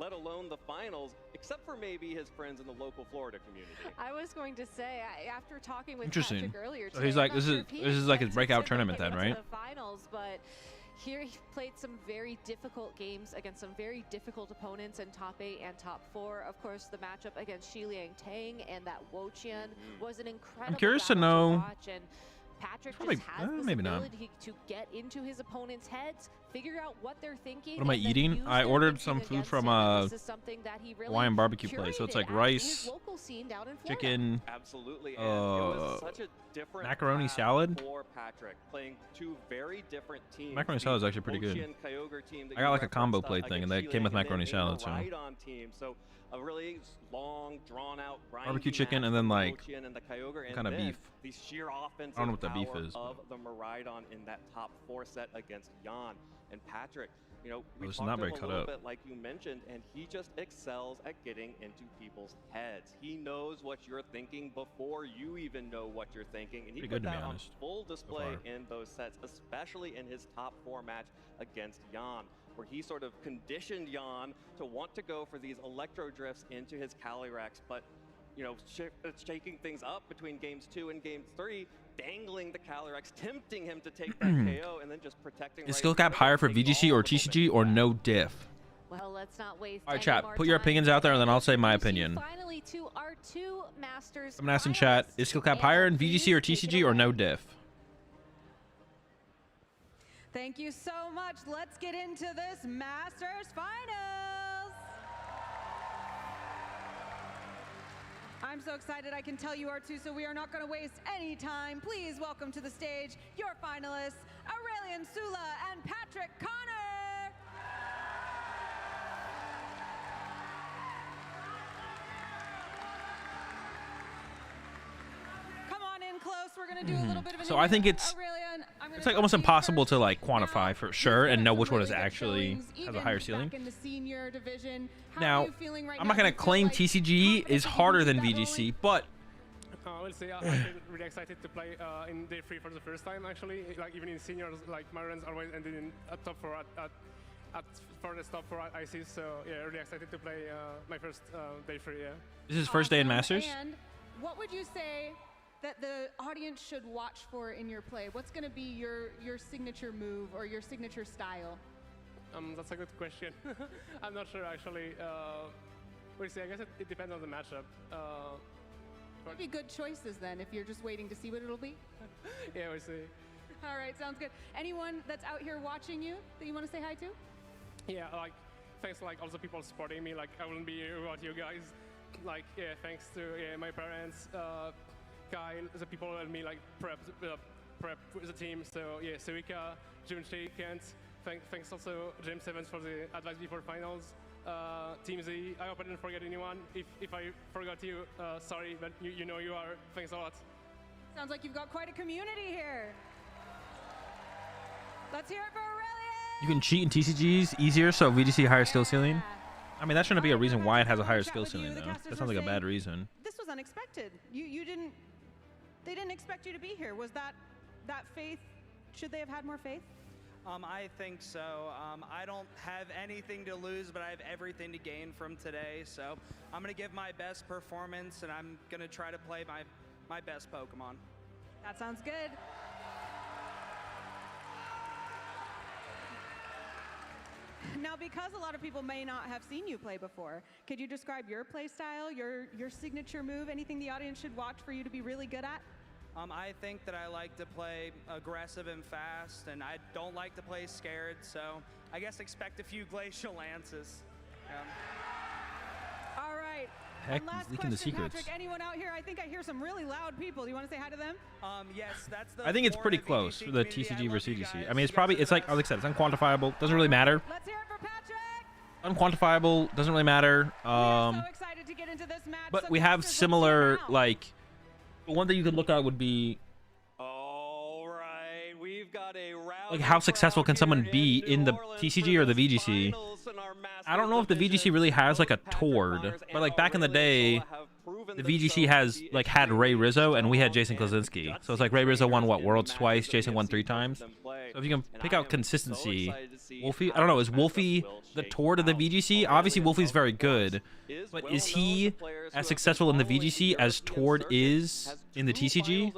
let alone the finals, except for maybe his friends in the local Florida community. I was going to say, after talking with Interesting. Patrick earlier So today, he's like, I'm this not is sure if he this is like his expected breakout to tournament make it then, to right? the finals, but here he played some very difficult games against some very difficult opponents in top 8 and top 4. Of course, the matchup against Xiliang Tang and that Woqian was an incredible I'm curious to battle know watch, and Patrick Probably- just has this maybe not. ability to get into his opponent's heads, figure out what they're thinking. What am I and then eating? use I their ordered thinking some food against from him, and this is something that he really Hawaiian barbecue place. So it's like curated at rice, his local scene down in Florida. chicken, Absolutely, and it was such a different macaroni path salad. for Patrick, playing two very different teams. Macaroni The salad is actually pretty good. Ocean Kyogre team that I you got like a combo referenced, plate thing, and against that came with Chile, and macaroni then salad. So Ride-on team. So a really long, drawn-out barbecue grindy chicken, match and then for like Ocean and the Kyogre, and kind of then beef. the sheer offensive I don't know what the beef power is, of the Miraidon in that top 4 set against Jan and Patrick. You know, we it's talked not to very him a cut little up. bit, like you mentioned, and he just excels at getting into people's heads. He knows what you're thinking before you even know what you're thinking, and he Pretty put good, to be that on honest, full display far. in those sets, especially in his top 4 match against Jan, where he sort of conditioned Jan to want to go for these electro drifts into his Calyrex, but you know, shaking things up between games 2 and game 3, dangling the Calyrex, tempting him to take that KO, and then just protecting. Is skill cap higher for VGC or TCG or no diff? Well, let's not waste All right, any chat. more Put your time. opinions out there, and then I'll say my opinion. Finally, to our 2 Masters. I'm gonna ask in chat: is skill cap higher in VGC or TCG or no diff? Thank you so much. Let's get into this Masters Finals. I'm so excited I can tell you are too, so we are not going to waste any time. Please welcome to the stage your finalists, Aurelian Sula and Patrick Connor. Come on in close. We're going to do a little bit of an So I think it's Aurelian, I'm gonna it's like talk almost to you impossible first. to like quantify for sure and know which one is Really good actually showings, has a even higher ceiling. back in the senior division. How Now, are you feeling right I'm now? not gonna Do you feel claim like TCG is harder than VGC, but We'll see. I feel really excited to play in day 3 for the first time. Actually, like even in seniors, like my runs always ended in top 4 at furthest top 4 at IC. So yeah, really excited to play my first day 3. Yeah. this is first day in Masters. And what would you say that the audience should watch for in your play? What's going to be your signature move or your signature style? That's a good question. I'm not sure actually. We'll see. I guess it depends on the matchup. Maybe good choices then, if you're just waiting to see what it'll be. Yeah, we'll see. All right, sounds good. Anyone that's out here watching you that you want to say hi to? Yeah, like thanks to like all the people supporting me. Like I wouldn't be here without you guys. Like yeah, thanks to my parents, Kyle, the people who helped me like prep with the team. So yeah, Suika, Junshi, Kent. Thanks also James Evans for the advice before finals. Team Z, I hope I didn't forget anyone. If I forgot you, sorry, but you know you are. Thanks a lot. Sounds like you've got quite a community here. Let's hear it for Aurelian. You can cheat in TCGs easier, so VGC higher skill ceiling. I mean, that shouldn't be a reason why it has a higher skill ceiling, though. That sounds like a bad reason. This was unexpected. You didn't. They didn't expect you to be here. Was that faith? Should they have had more faith? I think so. I don't have anything to lose, but I have everything to gain from today. So I'm going to give my best performance, and I'm going to try to play my best Pokemon. That sounds good. Now, because a lot of people may not have seen you play before, could you describe your play style, your signature move, anything the audience should watch for you to be really good at? I think that I like to play aggressive and fast, and I don't like to play scared, so I guess expect a few Glacial Lances. All right. Heck, And last he's leaking the question, secrets. Patrick, anyone out here? I think I hear some really loud people. Do you want to say hi to them? Yes, that's the I think it's core pretty of the close VGC for the community. I TCG love versus you VGC. guys. I mean, it's You probably, guys are it's the like best. Alex said, it's unquantifiable. Doesn't really matter. Let's hear it for Patrick. Unquantifiable, doesn't really matter. We are so excited to get into this match. But So we have Masters, let's hear similar, it now. like, one thing you could look at would be All right, we've got a round. like how successful can someone be in the TCG or the VGC. I don't know if the VGC really has like a Tord, but like back in the day, the VGC has like had Ray Rizzo and we had Jason Klaczynski. So it's like Ray Rizzo won what, Worlds twice, Jason won 3 times. So if you can pick out consistency, Wolfie, I don't know, is Wolfie the Tord of the VGC? Obviously Wolfie's very good, but is he as successful in the VGC as Tord is in the TCG?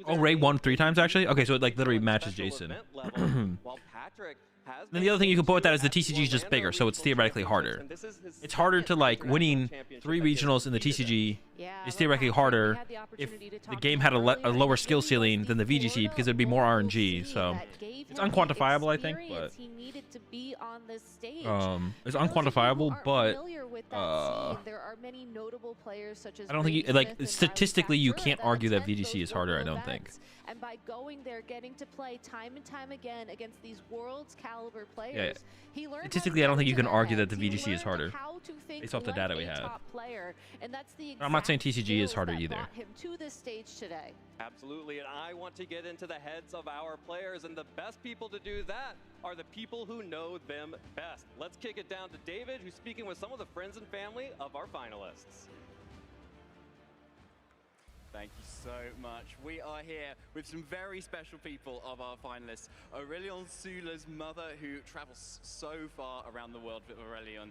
Oh, Ray won 3 times actually? Okay, so it like literally matches Jason. Then the other thing you can put with that is the TCG is just bigger, so it's theoretically harder. It's harder to like winning 3 regionals in the TCG Yeah, It's theoretically harder if the game had a lower skill ceiling than the VGC because it'd be more RNG. So it's unquantifiable, I think, but he needed to be on this stage. it's unquantifiable, but There are many notable players such as I don't think you, like statistically you can't argue that VGC is harder. I don't think. And by going there, getting to play time and time again against these world's caliber players, he learned statistically, I don't think you can argue that the VGC is harder based off the data we have. And that's the I'm not saying TCG is harder either. Him to this stage today. Absolutely, and I want to get into the heads of our players, and the best people to do that are the people who know them best. Let's kick it down to David, who's speaking with some of the friends and family of our finalists. Thank you so much. We are here with some very special people of our finalists. Aurelion Sula's mother, who travels so far around the world with Aurelion,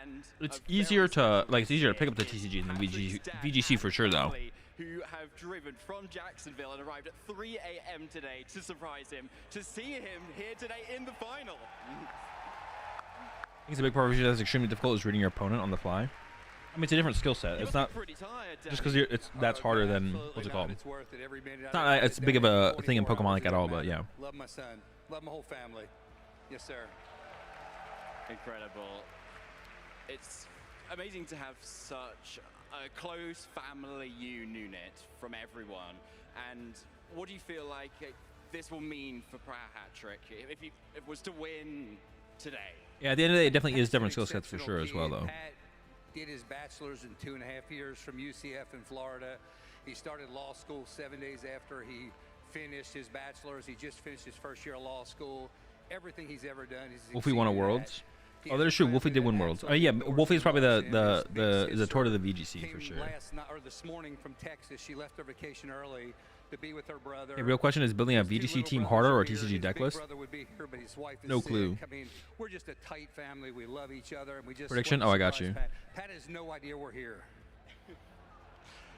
and it's easier to pick up the TCG than VGC for sure, though. Who have driven from Jacksonville and arrived at 3 a.m. today to surprise him, to see him here today in the final. I think it's a big part of it that's extremely difficult is reading your opponent on the fly. I mean, it's a different skill set. It's not just because that's harder than what's it called. It's not as big of a thing in Pokemon like at all, but yeah. Love my son. Love my whole family. Yes, sir. Incredible. It's amazing to have such a close family unit from everyone. And what do you feel like this will mean for Patrick if it was to win today? Yeah, at the end of the day, it definitely is different skill sets for sure as well, though. Pat did his bachelor's in 2.5 years from UCF in Florida. He started law school 7 days after he finished his bachelor's. He just finished his first year of law school. Everything he's ever done. Wolfie won a Worlds. Oh, that's true. Wolfie did win Worlds. Oh yeah, Wolfie is probably the tour to the VGC for sure. Last night or this morning from Texas, she left her vacation early to be with her brother. Hey, real question is building a VGC team harder or a TCG deck list? No clue. I mean, we're just a tight family. We love each other, and we just prediction. Oh, I got you. Pat has no idea we're here.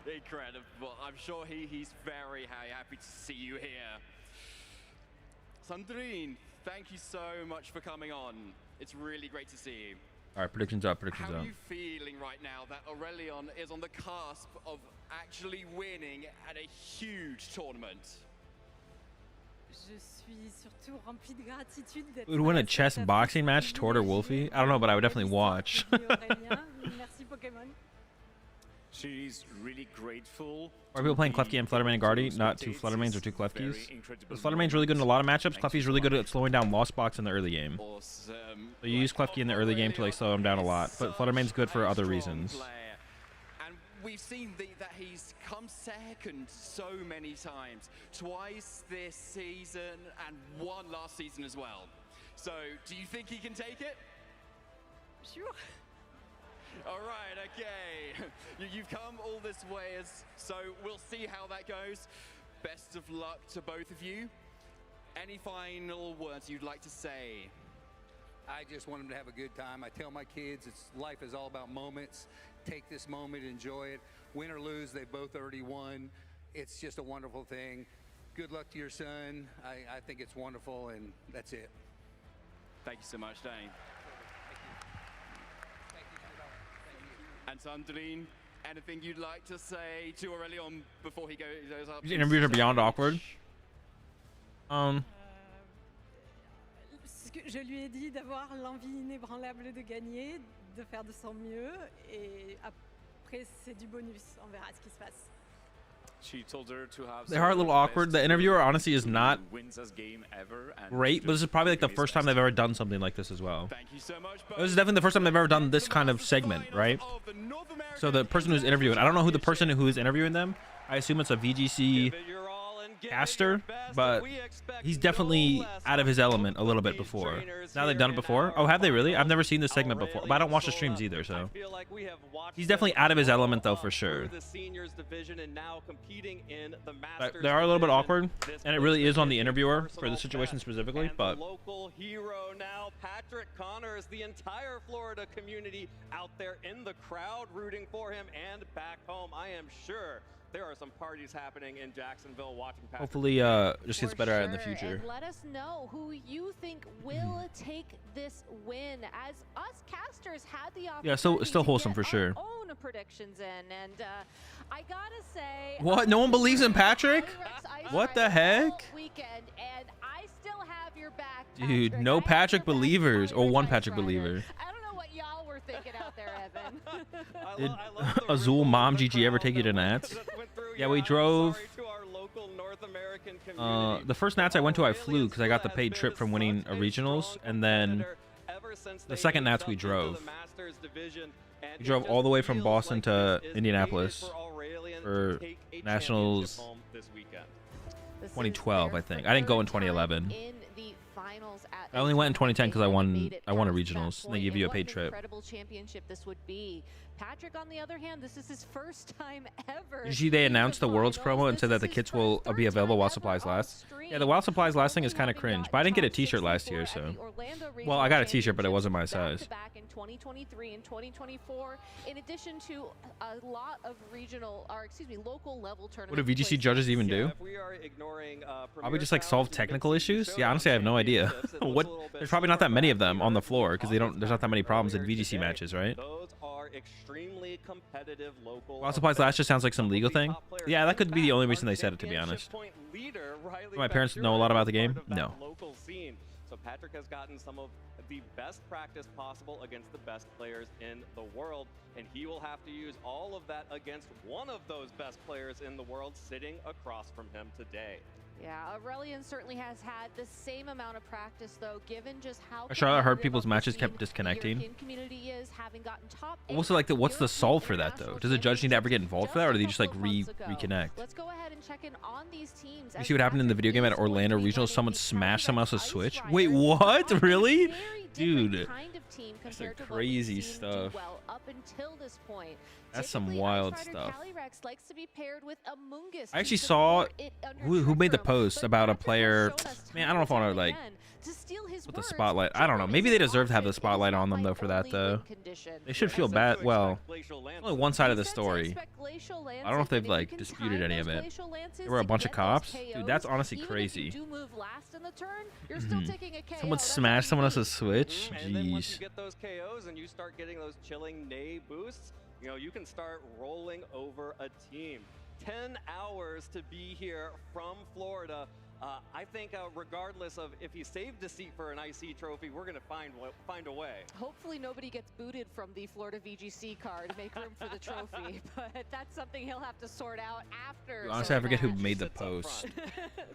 Incredible. I'm sure he's very happy to see you here. Sandrine, thank you so much for coming on. It's really great to see you. All right, predictions up. Predictions up. How are you feeling right now that Aurelion is on the cusp of actually winning at a huge tournament? We would win a chess boxing match, Tord or Wolfie? I don't know, but I would definitely watch. She's really grateful. Are people playing Klefki and Fluttermane and Guardy? Not two Fluttermanes or two Klefkis. Fluttermane's really good in a lot of matchups. Klefki's really good at slowing down Lost Box in the early game. So you use Klefki in the early game to like slow him down a lot, but Fluttermane's good for other reasons. And we've seen that he's come second so many times. Twice this season and one last season as well. So do you think he can take it? Sure. All right, okay. You've come all this way, so we'll see how that goes. Best of luck to both of you. Any final words you'd like to say? I just want them to have a good time. I tell my kids, life is all about moments. Take this moment, enjoy it. Win or lose, they both already won. It's just a wonderful thing. Good luck to your son. I think it's wonderful, and that's it. Thank you so much, Dane. And Sandrine, anything you'd like to say to Aurelion before he goes up? These interviews are beyond awkward. Je lui ai dit d'avoir l'envie inébranlable de gagner, de faire de son mieux, et après c'est du bonus. On verra ce qui se passe. She told her to have. They are a little awkward. The interviewer honestly is not wins as game ever great, but this is probably like the first time they've ever done something like this as well. Thank you so much. This is definitely the first time they've ever done this kind of segment, right? So the person who's interviewing, I don't know who the person who is interviewing them. I assume it's a VGC caster, but he's definitely out of his element a little bit before. Now they've done it before. Oh, have they really? I've never seen this segment before, but I don't watch the streams either, so he's definitely out of his element though for sure. They are a little bit awkward, and it really is on the interviewer for the situation specifically. But local hero now, Patrick Connors, the entire Florida community out there in the crowd rooting for him, and back home, I am sure there are some parties happening in Jacksonville watching Patrick. Hopefully, just gets better at it in the future. And let us know who you think will take this win, as us casters had the opportunity. Yeah, still wholesome for sure. Own predictions in, and I gotta say, What? No one believes in Patrick? What the heck? Weekend, and I still have your back, Dude, no Patrick believers, or one Patrick believer. I don't know what y'all were thinking out there, Evan. Did Azul Mom GG ever take you to Nats? Yeah, we drove. The first Nats I went to, I flew because I got the paid trip from winning a regionals, and then the second Nats we drove. We drove all the way from Boston to Indianapolis for Nationals 2012, I think. I didn't go in 2011. I only went in 2010 because I won a regionals, and they give you a paid trip. Incredible championship this would be. Patrick, on the other hand, this is his first time ever. Usually they announced the Worlds promo and said that the kits will be available while supplies last. Yeah, the while supplies last thing is kind of cringe, but I didn't get a t-shirt last year, so. Well, I got a t-shirt, but it wasn't my size. Back in 2023 and 2024, in addition to a lot of local level tournaments. What do VGC judges even do? Probably just like solve technical issues? Yeah, honestly, I have no idea. There's probably not that many of them on the floor because there's not that many problems in VGC matches, right? Extremely competitive local. While supplies last just sounds like some legal thing. Yeah, that could be the only reason they said it, to be honest. Do my parents know a lot about the game? No. Local scene. So Patrick has gotten some of the best practice possible against the best players in the world, and he will have to use all of that against one of those best players in the world sitting across from him today. Yeah, Aurelian certainly has had the same amount of practice, though, given just how Charlotte heard people's matches kept disconnecting. Also, like, what's the solve for that, though? Does the judge need to ever get involved for that, or do they just, like, reconnect? Let's go ahead and check in on these teams. You see what happened in the video game at Orlando Regional? Someone smashed someone else's Switch? Wait, what? Really? Dude, that's some crazy stuff. Up until this point. That's some wild stuff. Likes to be paired with I actually saw who made the post about a player. Man, I don't know if I want to like put the spotlight. I don't know. Maybe they deserve to have the spotlight on them though for that though. They should feel bad. Well, only one side of the story. I don't know if they've like disputed any of it. There were a bunch of cops. Dude, that's honestly crazy. Someone smashed someone else's Switch. And then once Jeez. you get those KOs and you start getting those chilling nay boosts, you know, you can start rolling over a team. 10 hours to be here from Florida. I think regardless of if he saved a seat for an IC trophy, we're going to find a way. Hopefully nobody gets booted from the Florida VGC car to make room for the trophy, but that's something he'll have to sort out after. Honestly, I forget who made the post.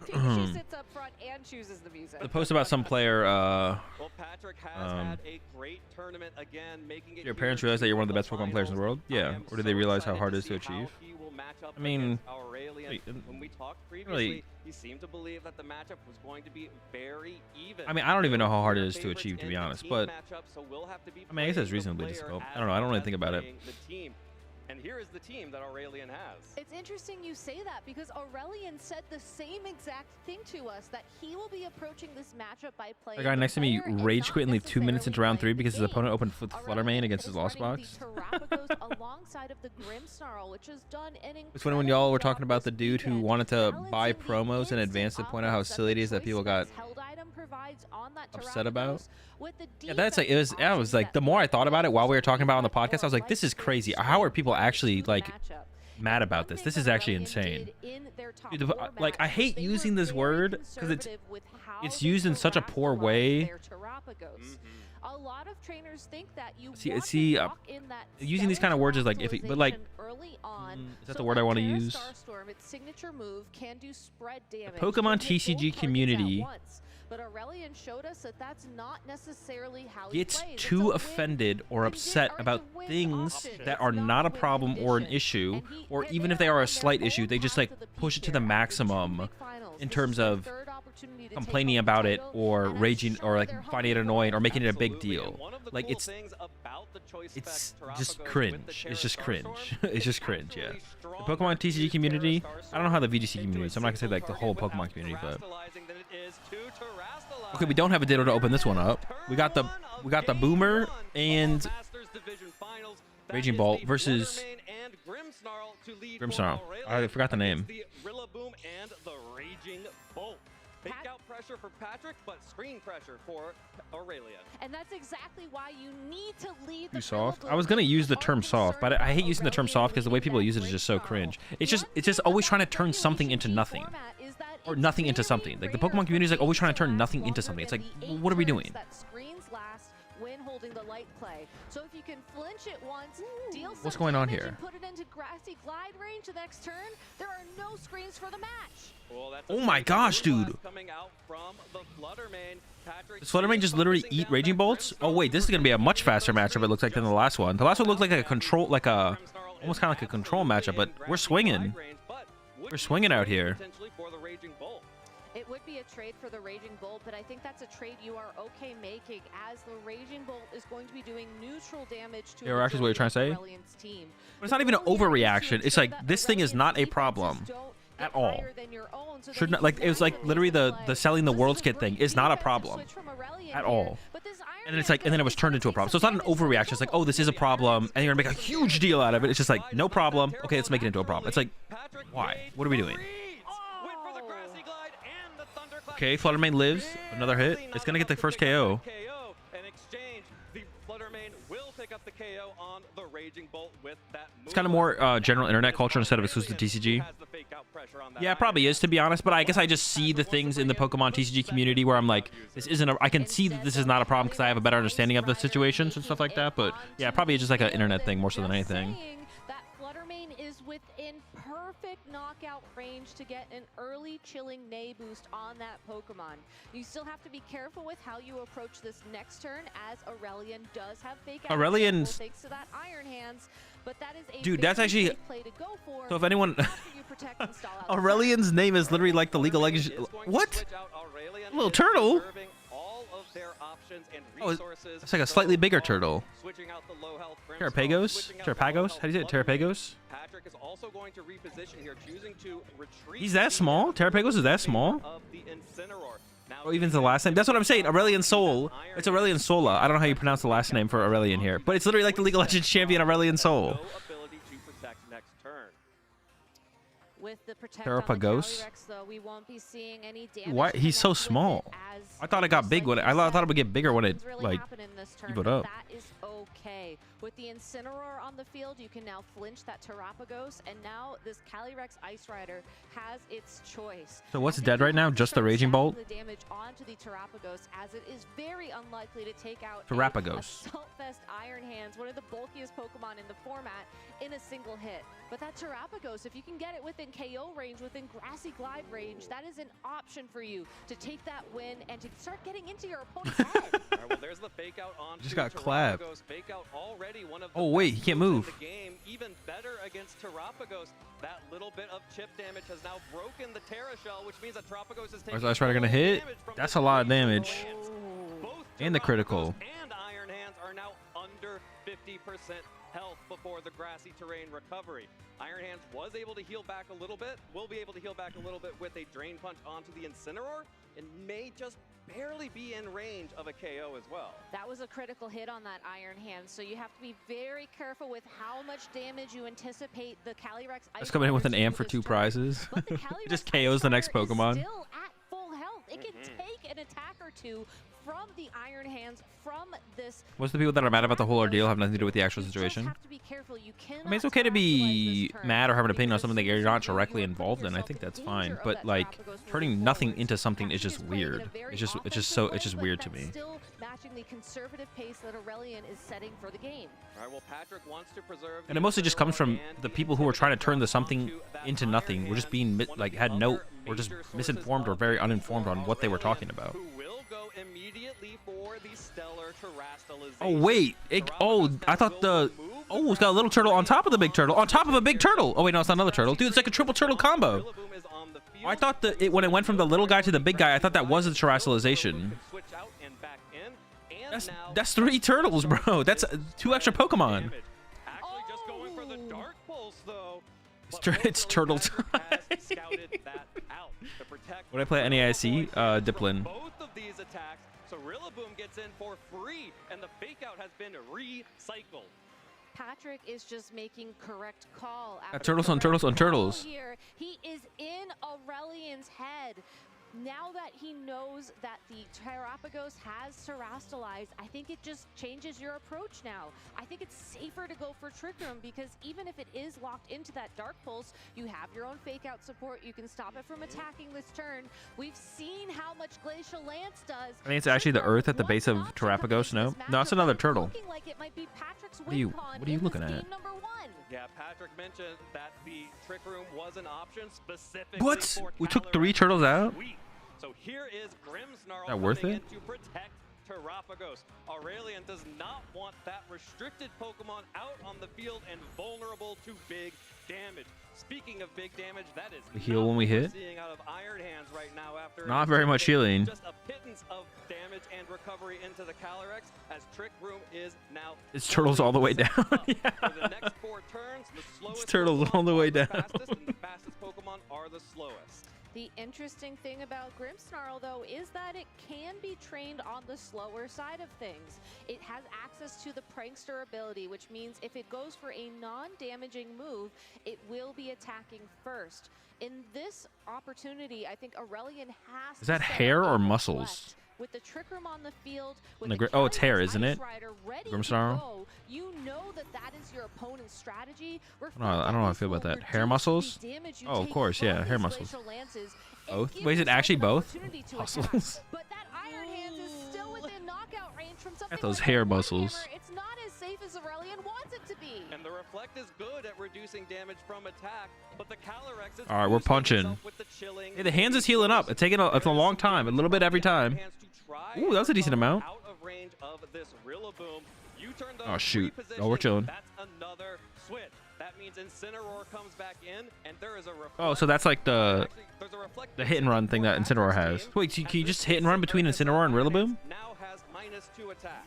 She sits up front and chooses the music. The post about some player. Well, Patrick has had a great tournament again, making it. Your parents realize that you're one of the best Pokemon players in the world? Yeah. Or do they realize how hard it is to achieve? I mean, when we talked previously, he seemed to believe that the matchup was going to be very even. I mean, I don't even know how hard it is to achieve, to be honest. But I mean, I guess it's reasonably difficult. I don't know. I don't really think about it. And here is the team that Aurelian has. It's interesting you say that because Aurelian said the same exact thing to us, that he will be approaching this matchup by playing. The guy next to me rage quit and leave 2 minutes into round 3 because his opponent opened with Flutter Mane against his Lost Box. Alongside of the Grimmsnarl, which has done an It's funny when y'all were talking about the dude who wanted to buy promos in advance to point out how silly it is that people got upset about. Yeah, that's like I was like, the more I thought about it while we were talking about it on the podcast, I was like, this is crazy. How are people actually like mad about this? This is actually insane. Dude, like, I hate using this word because it's used in such a poor way. A lot of trainers think that you using these kind of words is like iffy, but like, early on, is that the word I want to use? Starstorm, its signature move, can do spread damage. The PokemonTCG community but Aurelian showed us that that's not necessarily how gets too offended or upset about things that are not a problem or an issue, or even if they are a slight issue, they just like push it to the maximum in terms of complaining about it or raging or like finding it annoying or making it a big deal. Like it's just cringe. It's just cringe. It's just cringe. Yeah. The Pokemon TCG community. I don't know how the VGC community. So I'm not gonna say like the whole Pokemon community, but okay, we don't have a Ditto to open this one up. We got the Boomer and Raging Bolt versus to lead Grimmsnarl. for Aurelion I forgot the name. against the Rillaboom and the Raging Bolt. Fake out pressure for Patrick, but screen pressure for Aurelion. And that's exactly why you need to lead Too soft. I was gonna use the term soft, but I hate using the term soft because the way people use it is just so cringe. It's just always trying to turn something into nothing, or nothing into something. Like the Pokemon community is like always trying to turn nothing into something. It's like, what are we doing? That screens last when holding the light play. So if you can flinch it once, deal some What's going on damage here? and put it into grassy glide range the next turn, there are no screens for the match. Well, that's Oh my gosh, dude! coming out from the Fluttermane. Does Fluttermane just literally eat Raging Bolts? Oh wait, this is gonna be a much faster matchup. It looks like than the last one. The last one looked like a control, like a almost kind of like a control matchup, but we're swinging. We're swinging out here. Potentially for the Raging Bolt. It would be a trade for the Raging Bolt, but I think that's a trade you are okay making, as the Raging Bolt is going to be doing neutral damage to Overreaction is what you're trying to say? Aurelion's team. But it's not even an overreaction. It's like this thing is not a problem at all. Should not, like, it was like literally the selling the worlds kit thing is not a problem at all. And then it's like, and then it was turned into a problem. So it's not an overreaction. It's like, oh, this is a problem, and you're gonna make a huge deal out of it. It's just like, no problem. Okay, let's make it into a problem. It's like, why? What are we doing? Okay, Fluttermane lives. Another hit. It's gonna get the first KO. In exchange, the Fluttermane will pick up the KO on the Raging Bolt with that move. It's kind of more general internet culture instead of exclusive to TCG. Yeah, it probably is, to be honest, but I guess I just see the things in the Pokemon TCG community where I'm like, this isn't a, I can see that this is not a problem because I have a better understanding of the situations and stuff like that, but yeah, probably just like an internet thing more so than anything. That Fluttermane is within perfect knockout range to get an early chilling Nay boost on that Pokemon. You still have to be careful with how you approach this next turn, as Aurelion does have fake out. Aurelion's... Thanks to that Iron Hands, but that is a Dude, that's actually... play to go for. So if anyone... Aurelion's name is literally like the League of Legends... What? Little turtle? Oh, it's like a slightly bigger turtle. Terrapagos? Terrapagos? How do you say it? Terrapagos? Patrick is also going to reposition here, choosing to retreat. He's that small? Terrapagos is that small? Of the Incineroar. Now, Oh, even the last name? That's what I'm saying. Aurelion Sol. It's Aurelion Sola. I don't know how you pronounce the last name for Aurelion here, but it's literally like the League of Legends champion Aurelion Sol. no ability to protect next turn. With the protect Terrapagos? on the Calyrex, though, we won't be seeing any damage. Why? He's so small. I thought it got big when it, I thought it would get bigger when it like evoed up. That is okay. With the Incineroar on the field, you can now flinch that Terrapagos, and now this Calyrex Ice Rider has its choice. So what's dead right now? Just the Raging Bolt? The damage onto the Terrapagos, as it is very unlikely to take out Terrapagos. Assaultfest Iron Hands, one of the bulkiest Pokemon in the format, in a single hit. But that Terrapagos, if you can get it within KO range, within Grassy Glide range, that is an option for you to take that win and to start getting into your opponent's head. All right, well, there's the fake out on Just got clapped. Fake out already one of the Oh wait, he can't move. the game, even better against Terrapagos. That little bit of chip damage has now broken the Terra Shell, which means that Terrapagos is taking Is Ice Rider gonna hit? That's a lot of damage. And the critical. And Iron Hands are now under 50% health before the grassy terrain recovery. Iron Hands was able to heal back a little bit, will be able to heal back a little bit with a Drain Punch onto the Incineroar, and may just barely be in range of a KO as well. That was a critical hit on that Iron Hand, so you have to be very careful with how much damage you anticipate the Calyrex. Let's come in with an amp for 2 prizes. Just KOs the next Pokemon. Still at full health. It can take an attack or two from the Iron Hands, from this. Most of the people that are mad about the whole ordeal have nothing to do with the actual situation. Have to be careful. You I mean, it's okay to be mad or have an opinion on something that you're not directly involved in. I think that's fine. But like, turning nothing into something is just weird. It's just weird to me. Still matching the conservative pace that Aurelion is setting for the game. All right, well, Patrick wants to preserve. And it mostly just comes from the people who are trying to turn the something into nothing. We're just being we're just misinformed or very uninformed on what they were talking about. Immediately for the stellar terastallization. Oh wait! I thought it's got a little turtle on top of the big turtle on top of a big turtle. Oh wait, no, it's not another turtle. Dude, it's like a triple turtle combo. I thought when it went from the little guy to the big guy, I thought that was the terastallization. That's 3 turtles, bro. That's 2 extra Pokemon. Actually, just going for the Dark Pulse though. It's turtle time. When I play NAIC, Diplin. Both of these attacks, so Rillaboom gets in for free, and the fake out has been recycled. Patrick is just making correct call. Turtles on turtles on turtles. Here. He is in Aurelian's head. Now that he knows that the Terrapagos has terastallized, I think it just changes your approach now. I think it's safer to go for Trick Room because even if it is locked into that Dark Pulse, you have your own Fake Out support. You can stop it from attacking this turn. We've seen how much Glacial Lance does. I think it's actually the Earth at the base of Terrapagos. No, it's another turtle. Like it might be Patrick's what are you looking at? Yeah, Patrick mentioned that the Trick Room was an option specifically What? for We took 3 turtles out? So here is Grimmsnarl that worth coming it? in to protect Terrapagos. Aurelian does not want that restricted Pokemon out on the field and vulnerable to big damage. Speaking of big damage, that is We heal when we hit? seeing out of Iron Hands right now after Not very much healing. Just a pittance of damage and recovery into the Calyrex as Trick Room is now. It's turtles all the way down. Yeah. For the next 4 turns, the slowest It's turtles all the way down. fastest and the fastest Pokemon are the slowest. The interesting thing about Grimmsnarl, though, is that it can be trained on the slower side of things. It has access to the Prankster ability, which means if it goes for a non-damaging move, it will be attacking first. In this opportunity, I think Aurelian has Is that to set hair up or a muscles? flex. With the Trick Room on the field, with Oh, it's hair, isn't it? ready Grimmsnarl? to go, you know that is your opponent's strategy. I don't know how I feel about that. Hair muscles? Oh, of course, yeah, hair muscles. Both? Wait, is it actually both? Muscles? But that Iron Hands is still within knockout range from something Got those like hair a muscles. Warhammer. It's not as safe as Aurelian wants it to be. And the Reflect is good at reducing damage from attack, but the Calyrex is All right, we're punching. Hey, the hands is healing up. It's taking it's a long time, a little bit every time. Ooh, that was a decent amount. Out of range of this Rillaboom. You turn those Oh shoot! reposition, Oh, we're chilling. That's another switch. That means Incineroar comes back in, and there is a Reflect. Oh, so that's like the hit and run thing that Incineroar has. Wait, so can you just hit and run between Incineroar and Rillaboom? Now has -2 attack.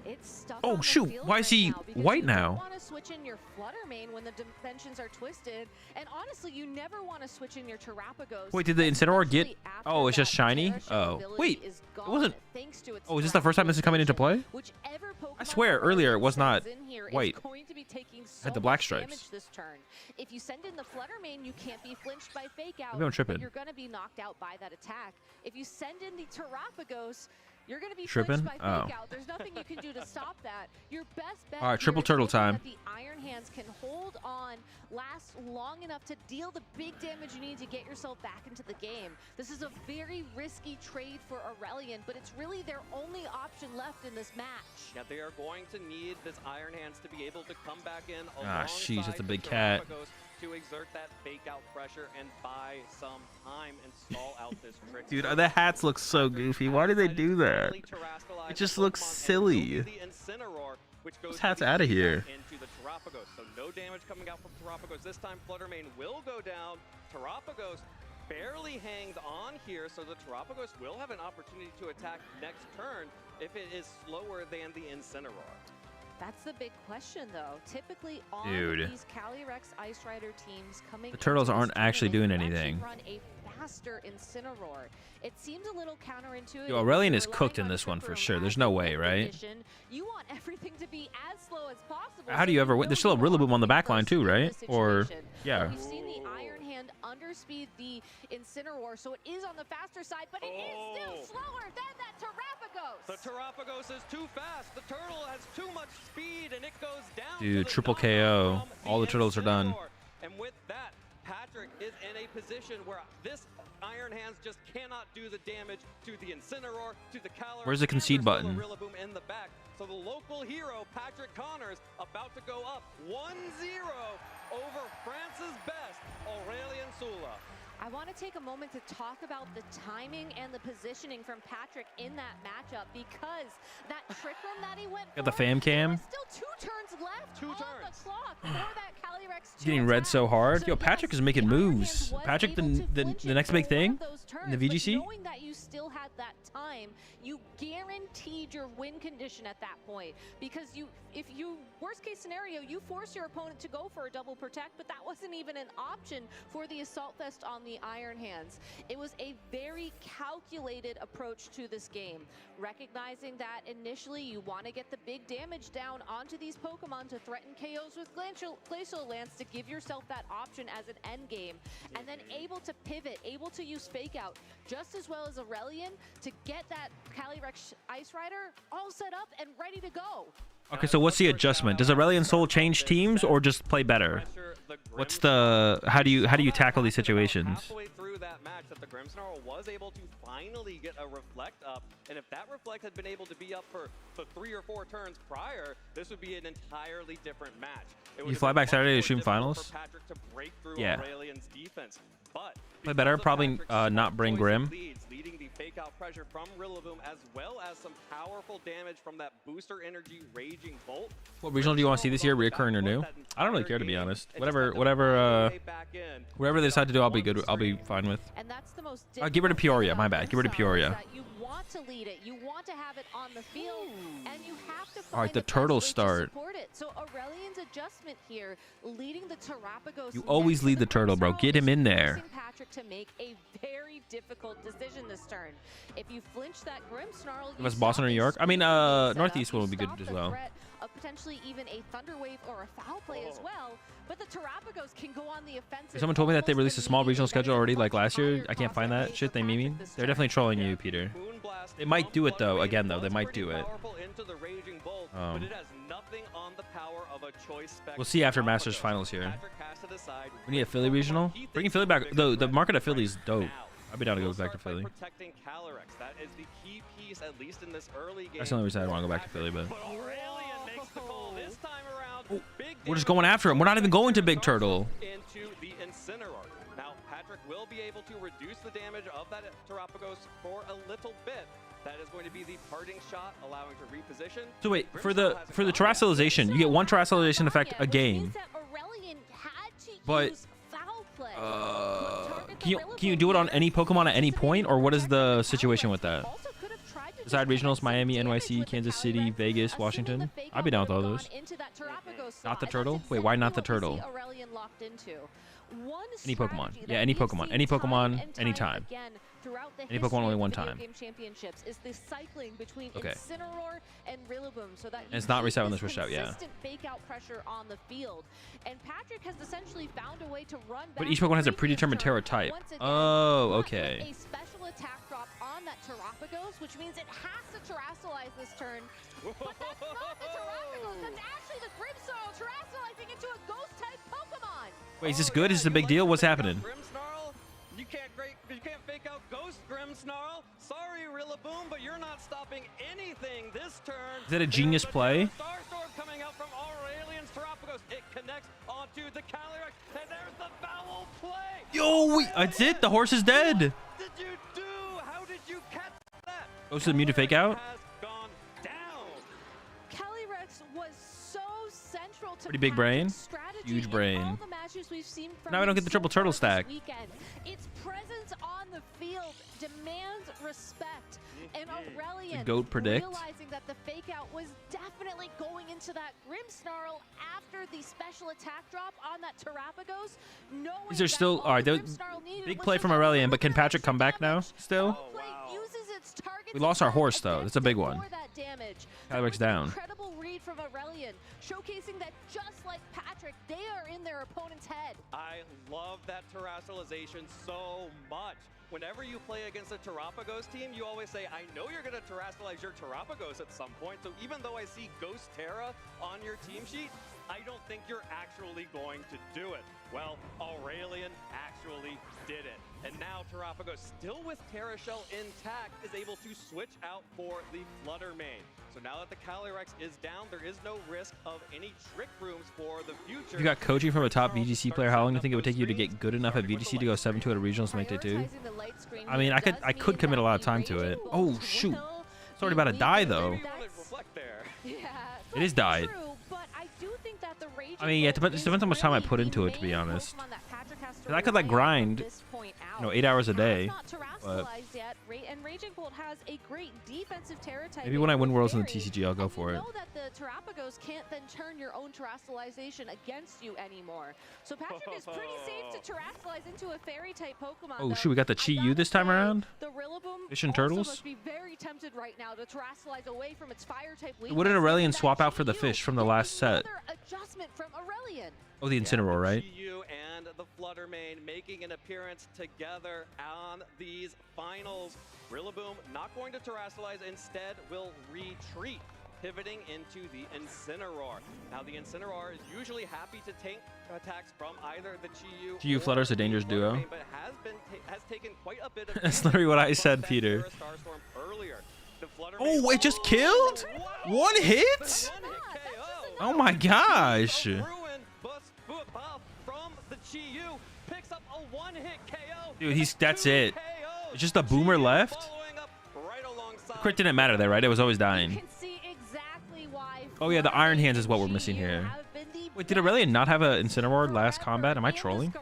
It's stuck Oh on the shoot! field Why is he right because white you now? don't want to switch in your Flutter Mane when the dimensions are twisted, and honestly, you never want to switch in your Terrapagos. Wait, did the Incineroar get? especially after Oh, it's just that shiny. Perishing Oh, ability wait, is it gone wasn't. thanks to its Oh, is this the first time this is coming into play? Whichever I Pokemon swear earlier it was not sends in here is white. going to be taking so Had the black much stripes. damage this turn. If you send in the Flutter Mane, you can't be flinched by Fake Out. Maybe I'm tripping. But you're going to be knocked out by that attack. If you send in the Terrapagos, you're going to be Tripping? flinched by Fake Oh. Out. There's nothing you can do to stop that. Your best bet All right, here triple is turtle hoping time. that the Iron Hands can hold on, last long enough to deal the big damage you need to get yourself back into the game. This is a very risky trade for Aurelian, but it's really their only option left in this match. Yeah, they are going to need this Iron Hands to be able to come back in Ah, jeez, that's a alongside big the cat. Terrapagos to exert that Fake Out pressure and buy some time and stall out this trick. Dude, the hats look so goofy. Why do they do that? It just looks silly. This hat's out of here. Into the Terrapagos. So no damage coming out from Terrapagos. This time Flutter Mane will go down. Terrapagos barely hangs on here, so the Terrapagos will have an opportunity to attack next turn if it is slower than the Incineroar. That's the big question, though. Typically, on Dude. these Calyrex Ice Rider teams coming The turtles into this aren't actually tournament, doing you anything. run a faster Incineroar. It seems a little counterintuitive. Yo, Aurelian You're is relying cooked in on this one Trick for Room sure. as There's the no win way, right? condition. You want everything to be as slow as possible. How do you so ever win? There's still a Rillaboom on the back line too, right? Or yeah. We've seen the Iron Hand underspeed the Incineroar, so it is on the faster side, but it is still slower than that Terrapagos. The Terrapagos is too fast. The turtle has too much speed, and it goes down. Dude, triple KO. All the turtles are done. And with that, Patrick is in a position where this Iron Hands just cannot do the damage to the Incineroar, to the Calyrex. Where's the concede and there's still button? a Rillaboom in the back. So the local hero, Patrick Connors, about to go up 1-0 over France's best, Aurelian Sula. I want to take a moment to talk about the timing and the positioning from Patrick in that matchup, because that Trick Room that he went Got the for, fam cam. there were still 2 turns left on the clock for that Calyrex. He's getting red so hard. Yo, Patrick is making moves. Patrick, the next big thing in the VGC. Knowing that you still had that time, you guaranteed your win condition at that point, because if you worst case scenario, you force your opponent to go for a double protect, but that wasn't even an option for the Assault Vest on the Iron Hands. It was a very calculated approach to this game, recognizing that initially you want to get the big damage down onto these these Pokemon to threaten KOs with Glacial Lance to give yourself that option as an end game, and then able to pivot, able to use Fake Out just as well as Aurelion to get that Calyrex Ice Rider all set up and ready to go. Okay, so what's the adjustment? Does Aurelion Soul change teams or just play better? What's the how do you tackle these situations? Halfway through that match, that the Grimmsnarl was able to finally get a Reflect up, and if that Reflect had been able to be up for 3 or 4 turns prior, this would be an entirely different match. You fly back Saturday to stream finals? Patrick to break through Yeah. Aurelion's defense, but Play better, probably not bring Grim. leading the Fake Out pressure from Rillaboom, as well as some powerful damage from that booster energy Raging Bolt. What regional do you want to see this year, reoccurring or new? I don't really care, to be honest. Whatever they decide to do, I'll be good. I'll be fine with. And that's the most Get rid of Peoria. My bad. Get rid of Peoria. you want to lead it, you want to have it on the field, and you have to All right, the turtles start. support it. So Aurelion's adjustment here, leading the Terrapagos. You always lead the turtle, bro. Get him in there. Patrick to make a very difficult decision this turn. If you flinch that Grimmsnarl, Give us Boston or New York. I mean, Northeast one would be good as well. Of potentially even a Thunder Wave or a foul play as well, but the Terrapagos can go on the offensive. Someone told me that they released a small regional schedule already, like last year. I can't find that shit. They meme me. They're definitely trolling you, Peter. They might do it though. Again, though, they might do it. We'll see after Masters finals here. We need a Philly regional. Bringing Philly back. The market of Philly is dope. I'd be down to go back to Philly. Protecting Calyrex. That is the key piece, at least in this early game. That's the only reason I want to go back to Philly, but Aurelion makes the call this time around. we're just going after him. We're not even going to Big Turtle. Into the Incineroar. Now, Patrick will be able to reduce the damage of that Terrapagos for a little bit. That is going to be the parting shot, allowing to reposition. So wait, for the terrestrialization, you get one terrestrialization effect a game. But can you do it on any Pokemon at any point, or what is the situation with that? Beside regionals, Miami, NYC, Kansas City, Vegas, Washington. I'd be down with all those. Not the turtle? Wait, why not the turtle? Any Pokemon. Yeah, any Pokemon. Any Pokemon, anytime. Any Pokemon only one time. Okay. And it's not reset when they're switched out, yeah. But each Pokemon has a predetermined Terra type. Oh, okay. A special attack drop on that Terrapagos, which means it has to Terrasilize this turn. But that's not the Terrapagos. That's actually the Grimmsnarl Terrasalizing into a Ghost-type Pokemon. Wait, is this good? Is this a big deal? What's happening? Grimmsnarl, you can't fake out Ghost Grimmsnarl. Sorry, Rillaboom, but you're not stopping anything this turn. Is that a genius play? Starstorm coming out from Aurelion's Terrapagos. It connects onto the Calyrex, and there's the foul play. Yo, that's it. The horse is dead. What did you do? How did you catch that? Goes to the muted fake out. Calyrex was so central to Pretty big brain. Huge brain. Now we don't get the triple turtle stack. Its presence on the field demands respect. And Aurelion, goat predict. realizing that the fake out was definitely going into that Grimmsnarl after the special attack drop on that Terrapagos. These are still all right. Big play from Aurelion, but can Patrick come back now? Still. We lost our horse though. That's a big one. Calyrex down. Incredible read from Aurelion, showcasing that just like Patrick, they are in their opponent's head. I love that terrestrialization so much. Whenever you play against a Terrapagos team, you always say, I know you're going to terrestrialize your Terrapagos at some point, so even though I see Ghost Terra on your team sheet, I don't think you're actually going to do it. Well, Aurelion actually did it. And now Terrapagos, still with Terra Shell intact, is able to switch out for the Flutter Mane. So now that the Calyrex is down, there is no risk of any Trick Rooms for the future. If you got coaching from a top VGC player, how long do you think it would take you to get good enough at VGC to go 7-2 at a regionals and make day 2? I mean, I could commit a lot of time to it. Oh, shoot. It's already about to die, though. It is died. I mean, yeah, it depends how much time I put into it, to be honest. to I could like rely on grind, from this point out. 8 hours a Has day. not But terrestrialized yet, and Raging Bolt has a great defensive Terra type. maybe when I win Worlds in the TCG, I'll go for it. Know that the Terrapagos can't then turn your own terrestrialization against you anymore. So Patrick is pretty safe to terrestrialize into a fairy type Pokemon. Oh shoot, we got the Chi-Yu this time around. The Rillaboom Fish and also turtles. must be very tempted right now to terrestrialize away from its fire type weakness. What did Aurelian swap out for the fish from the last set? Another adjustment from Aurelian. Oh, the Incineroar, right? Chi-Yu and the Fluttermane making an appearance together on these finals. Rillaboom not going to terrestrialize, instead will retreat, pivoting into the Incineroar. Now the Incineroar is usually happy to tank attacks from either the Chi-Yu Chi-Yu Flutter's a dangerous duo. but has taken quite a bit of That's literally what I said, Peter. Starstorm earlier. The Oh, it just killed? One hit? Oh my gosh. From the Chi-Yu picks up a one-hit KO. Dude, that's it. It's just a boomer left. The crit didn't matter there, right? It was always dying. Oh yeah, the Iron Hands is what we're missing here. Wait, did Aurelian not have an Incineroar last combat? Am I trolling?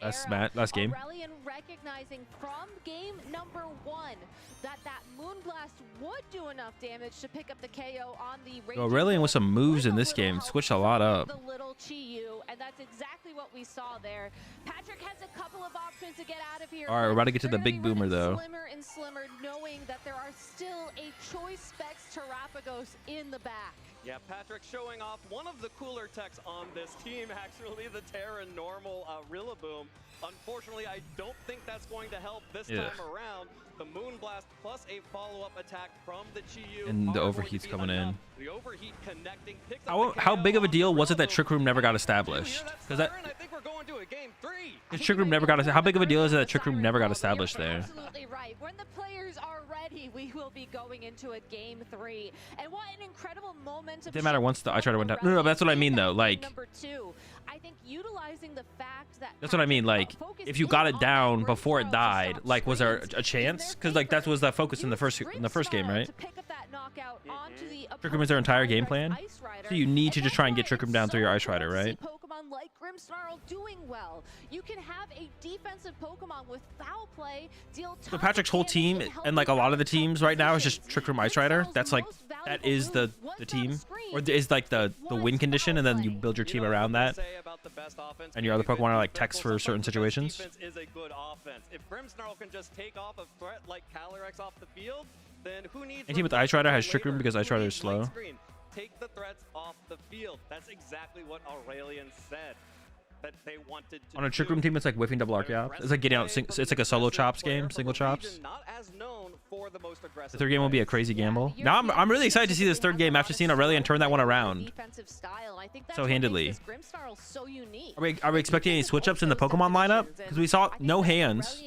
Last game. Aurelian recognizing from game number 1 that Moonblast would do enough damage to pick up the KO on the Raging Aurelian with some moves in this game. Switched a lot up. the little Chi-Yu, and that's exactly what we saw there. Patrick has a couple of options to get out of here. All right, we're about to get to the big boomer though. Slimmer and slimmer, knowing that there are still a choice specs Terrapagos in the back. Yeah, Patrick showing off one of the cooler techs on this team, actually, the Terra Normal Rillaboom. Unfortunately, I don't think that's going to help this time around. The Moonblast plus a follow-up attack from the Chi-Yu. And the overheat's coming in. The overheat connecting, picks up How big of a deal was it that Trick Room never got established? Because that I think we're going to a game 3. Trick Room never got. How big of a deal is it that Trick Room never got established there? Absolutely right. When the players are ready, we will be going into a game 3. And what an incredible moment. It didn't matter once the Ice Rider went down. No, but that's what I mean though. Like, Number 2, I think utilizing the fact that that's what I mean. Like, if you got it down before it died, like, was there a chance? Because like that was the focus in the first game, right? Trick Room is their entire game plan. So you need to just try and get Trick Room down through your Ice Rider, right? Pokemon like Grimmsnarl doing well. You can have a defensive Pokemon with foul play deal. So Patrick's whole team and like a lot of the teams right now is just Trick Room Ice Rider. That's like that is the team, or is like the win condition, and then you build your team around that. And your other Pokemon are like techs for certain situations. Defense is a good offense. If Grimmsnarl can just take off a threat like Calyrex off the field, then who needs? Any team with Ice Rider has Trick Room because Ice Rider is slow. Take the threats off the field. That's exactly what Aurelian said that they wanted to On a Trick Room team, it's like whiffing double Archeops. It's like getting out. It's like a solo chops game, single chops. Not as known for the most aggressive. The third game will be a crazy gamble. Now I'm really excited to see this third game after seeing Aurelian turn that one around so handedly. Are we expecting any switch ups in the Pokemon lineup? Because we saw no hands.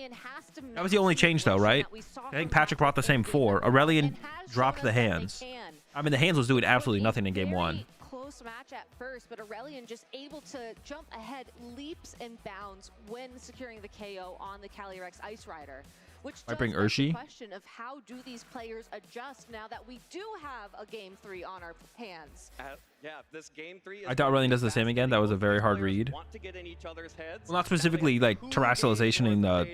That was the only change though, right? I think Patrick brought the same 4. Aurelian dropped the hands. I mean, the hands was doing absolutely nothing in game 1. Close match at first, but Aurelian just able to jump ahead leaps and bounds when securing the KO on the Calyrex Ice Rider. Which I bring does Urshi. the question of how do these players adjust now that we do have a game 3 on our hands? Yeah, this game 3 is I doubt Aurelian does the same again. That was a very hard read. want to get in each other's heads. Well, not specifically like terrestrialization in the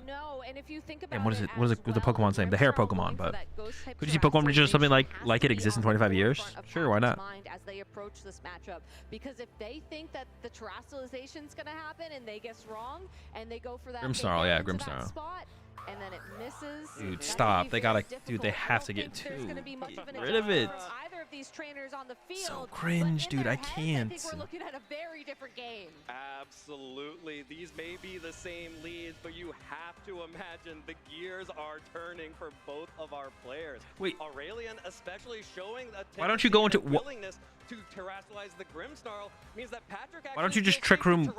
No, and if you think about damn, what is the Pokemon's name? The hair Pokemon, but could you see Pokemon Region something like it exists in 25 years? Sure, why not? As they approach this matchup, because if they think that the terrestrialization is going to happen and they guess wrong and they go for that Grimmsnarl, yeah, Grimmsnarl. spot and then it misses. Dude, stop! They gotta, dude, they have to get rid of it. Either of these trainers on the field. So cringe, dude. I can't. I think we're looking at a very different game. Absolutely. These may be the same leads, but you have to imagine the gears are turning for both of our players. Wait. Aurelian especially showing a Why don't you go into willingness to terrestrialize the Grimmsnarl means that Patrick Why don't you just Trick Room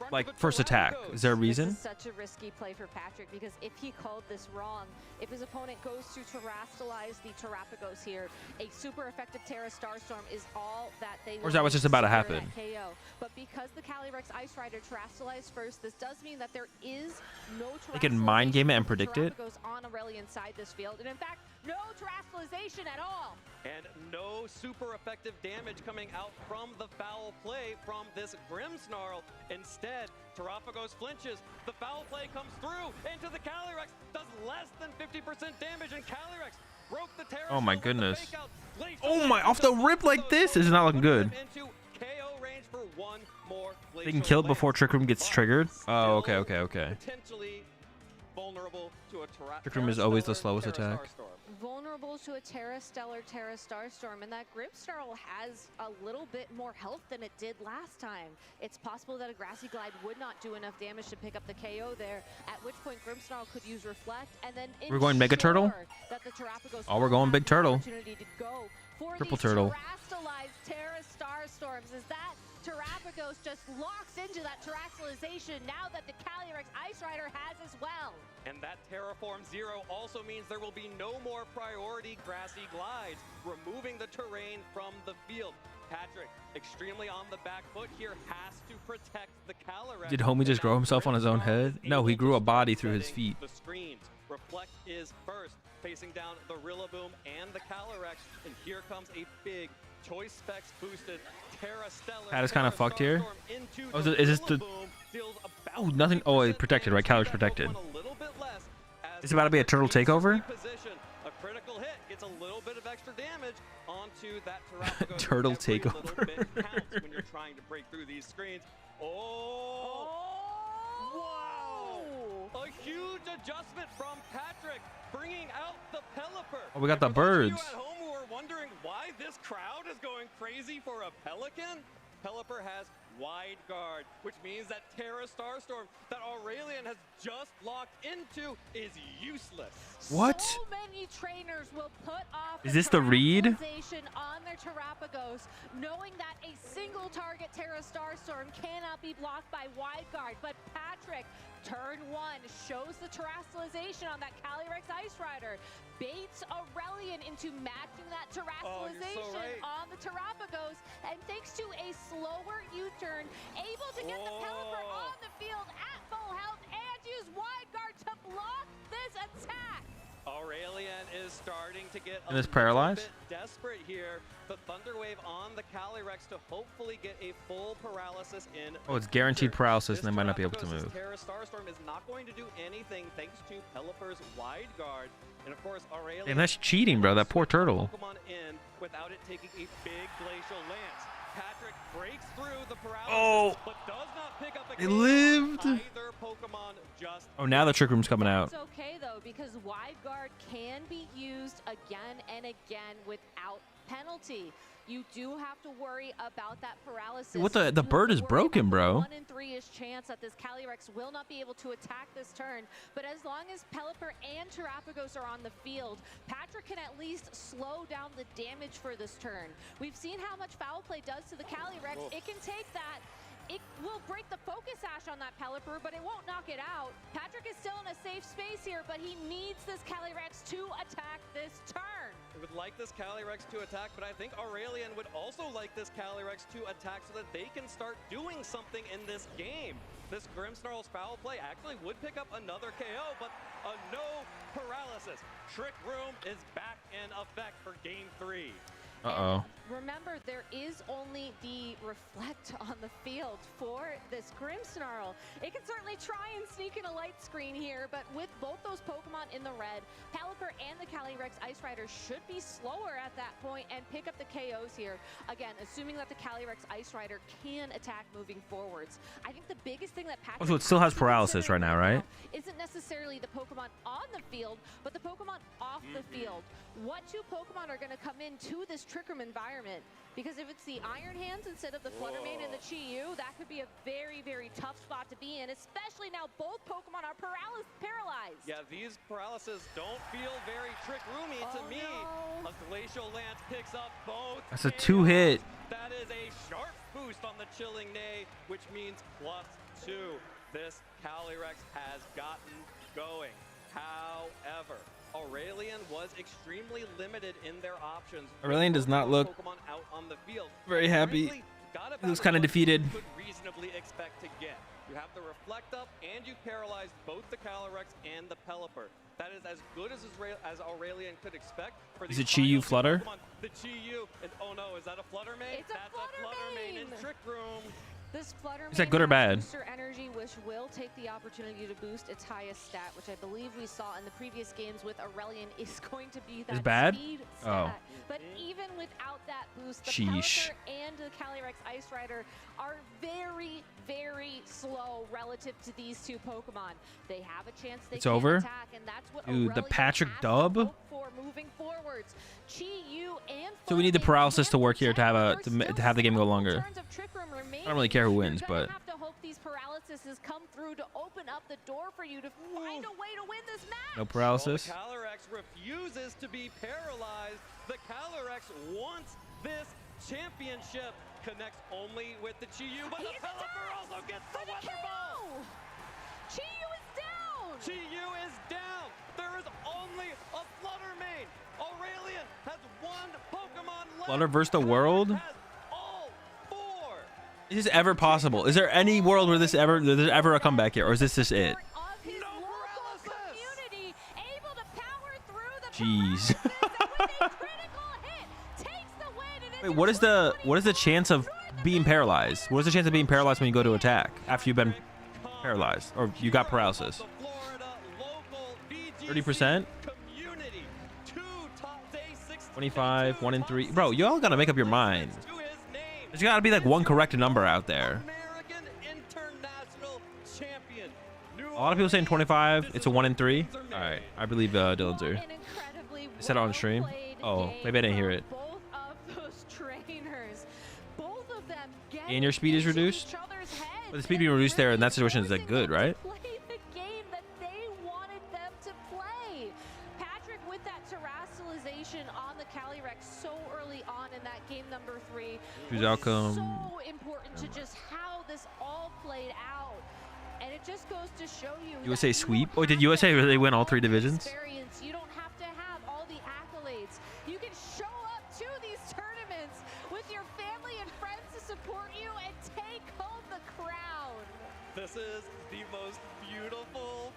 like first attack? Is there a reason? This is such a risky play for Patrick because if he called this wrong, if his opponent goes to terrestrialize the Terrapagos here, a super effective Terra Starstorm is all that they Or is that what's just about to happen? KO. But because the Calyrex Ice Rider terrestrialized first, this does mean that there is no They can mind game it and predict it. Terrapagos on Aurelian's side this field. And in fact, No terastallization at all. And no super effective damage coming out from the foul play from this Grimmsnarl. Instead, Terapagos flinches. The foul play comes through into the Calyrex. Does less than 50% damage, and Calyrex broke the Terra. Oh my goodness. Oh my, off the rip like this is not looking good. They can kill it before Trick Room gets triggered. Oh, okay, okay, okay. Trick Room is always the slowest attack. Vulnerable to a Terra-Stellar Terra Starstorm, and that Grimmsnarl has a little bit more health than it did last time. It's possible that a Grassy Glide would not do enough damage to pick up the KO there, at which point Grimmsnarl could use Reflect, and then we're going Mega Turtle? Oh, we're going Big Turtle. Triple Turtle. Terra Starstorms, as that Terapagos just locks into that terastallization now that the Calyrex Ice Rider has as well. And that Terraform 0 also means there will be no more priority Grassy Glides, removing the terrain from the field. Patrick, extremely on the back foot here, has to protect the Calyrex. Did homie just grow himself on his own head? No, he grew a body through his feet. The screens. Reflect is first, facing down the Rillaboom and the Calyrex. And here comes a big choice specs boosted Terra-Stellar. Pat is kind of fucked here. Oh, is this the... Oh, nothing. Oh, it protected, right? Calyrex protected. It's about to be a turtle takeover? A critical hit gets a little bit of extra damage onto that Terapagos. Turtle takeover. When you're trying to break through these screens. Oh! Wow! A huge adjustment from Patrick, bringing out the Pelipper. Oh, we got the birds. You at home who are wondering why this crowd is going crazy for a Pelican? Pelipper has wide guard, which means that Terra Starstorm that Aurelian has just locked into is useless. What? So many trainers will put off is this the read? On their Terapagos, knowing that a single target Terra Starstorm cannot be blocked by wide guard, but Patrick, turn 1, shows the terastallization on that Calyrex Ice Rider, baits Aurelian into matching that terastallization on the Terapagos, and thanks to a slower U-turn, able to get the Pelipper on the field at full health and use wide guard to block this attack. Aurelian is starting to get and it's paralyzed. Desperate here. The Thunder Wave on the Calyrex to hopefully get a full paralysis in. Oh, it's guaranteed paralysis, and they might not be able to move. Terra Starstorm is not going to do anything thanks to Pelipper's wide guard, and of course Aurelian. Damn, that's cheating, bro. That poor turtle. Pokemon in without it taking a big glacial lance. Patrick breaks through the paralysis, but does not pick up a it lived. Either Pokemon just. Oh, now the Trick Room's coming out. It's okay though, because wide guard can be used again and again without penalty. You do have to worry about that paralysis. What the bird is broken, bro. 1 in 3-ish chance that this Calyrex will not be able to attack this turn. But as long as Pelipper and Terapagos are on the field, Patrick can at least slow down the damage for this turn. We've seen how much foul play does to the Calyrex. It can take that. It will break the focus ash on that Pelipper, but it won't knock it out. Patrick is still in a safe space here, but he needs this Calyrex to attack this turn. I would like this Calyrex to attack, but I think Aurelian would also like this Calyrex to attack so that they can start doing something in this game. This Grimmsnarl's foul play actually would pick up another KO, but a no paralysis. Trick Room is back in effect for Game 3. Uh-oh. Remember, there is only the Reflect on the field for this Grimmsnarl. It can certainly try and sneak in a light screen here, but with both those Pokemon in the red, Pelipper and the Calyrex Ice Rider should be slower at that point and pick up the KOs here. Again, assuming that the Calyrex Ice Rider can attack moving forwards. I think the biggest thing that Patrick... Oh, so it still has paralysis right now, right? Isn't necessarily the Pokemon on the field, but the Pokemon off the field. What 2 Pokemon are going to come into this Trick Room environment? Because if it's the Iron Hands instead of the Fluttermane and the Chi-Yu, that could be a very, very tough spot to be in, especially now both Pokemon are paralyzed. Yeah, these paralysis don't feel very Trick Roomy to me. No. A Glacial Lance picks up both. That's a 2-hit. That is a sharp boost on the Chilling Neigh, which means +2. This Calyrex has gotten going. However, Aurelian was extremely limited in their options. Aurelian does not look Pokemon out on the field. very happy. Frankly, got He looks about kind of what you defeated. could reasonably expect to get. You have the Reflect Up, and you paralyzed both the Calyrex and the Pelipper. That is as good as Aurelian could expect. For Is these it Chi-Yu final two Flutter? Pokemon. The Chi-Yu, and oh no, is that a Flutter Mane? It's a That's a Flutter Mane in Trick Room. This Flutter Is that Mane good or has bad? Booster energy, which will take the opportunity to boost its highest stat, which I believe we saw in the previous games with Aurelian is going to be that bad? speed Oh. stat. But even without that boost, the Sheesh. Pelipper and the Calyrex Ice Rider are very, very slow relative to these two Pokemon. They have a chance they It's can over? attack, and that's what Dude, the Aurelian Patrick has to dub? hope for moving forwards. Chi-Yu and So we need the paralysis to work here to have the game go longer. I don't really care who wins, but have to hope these paralyses come through to open up the door for you to find a way to win this match. no paralysis. Well, the Calyrex refuses to be paralyzed. The Calyrex wants this championship. Connects only with the Chi-Yu, but the Pelipper also gets the Weather Ball. Chi-Yu is down. Chi-Yu is down. There is only a Flutter Mane. Aurelian has one Pokemon left. Flutter versus the world? Has all four. Is this ever possible? Is there any world where there's ever a comeback here, or is this just it? Jeez. Wait, what is the chance of being paralyzed? What is the chance of being paralyzed when you go to attack after you've been paralyzed or you got paralysis? 30%? 25, 1 in 3. Bro, y'all gotta make up your mind. There's gotta be like one correct number out there. A lot of people saying 25. It's a 1 in 3. All right, I believe Dylan's here. They said it on stream. Oh, maybe I didn't hear it. And your speed is reduced? But the speed being reduced there in that situation is that good, right? Patrick with that terrestrialization on the Calyrex so early on in that game number 3. Whose outcome? So important to just how this all played out. And it just goes to show you USA sweep? Oh, did USA really win all 3 divisions? you don't have to have all the accolades. You can show up to these tournaments with your family and friends to support you and take home the crown. This is the most beautiful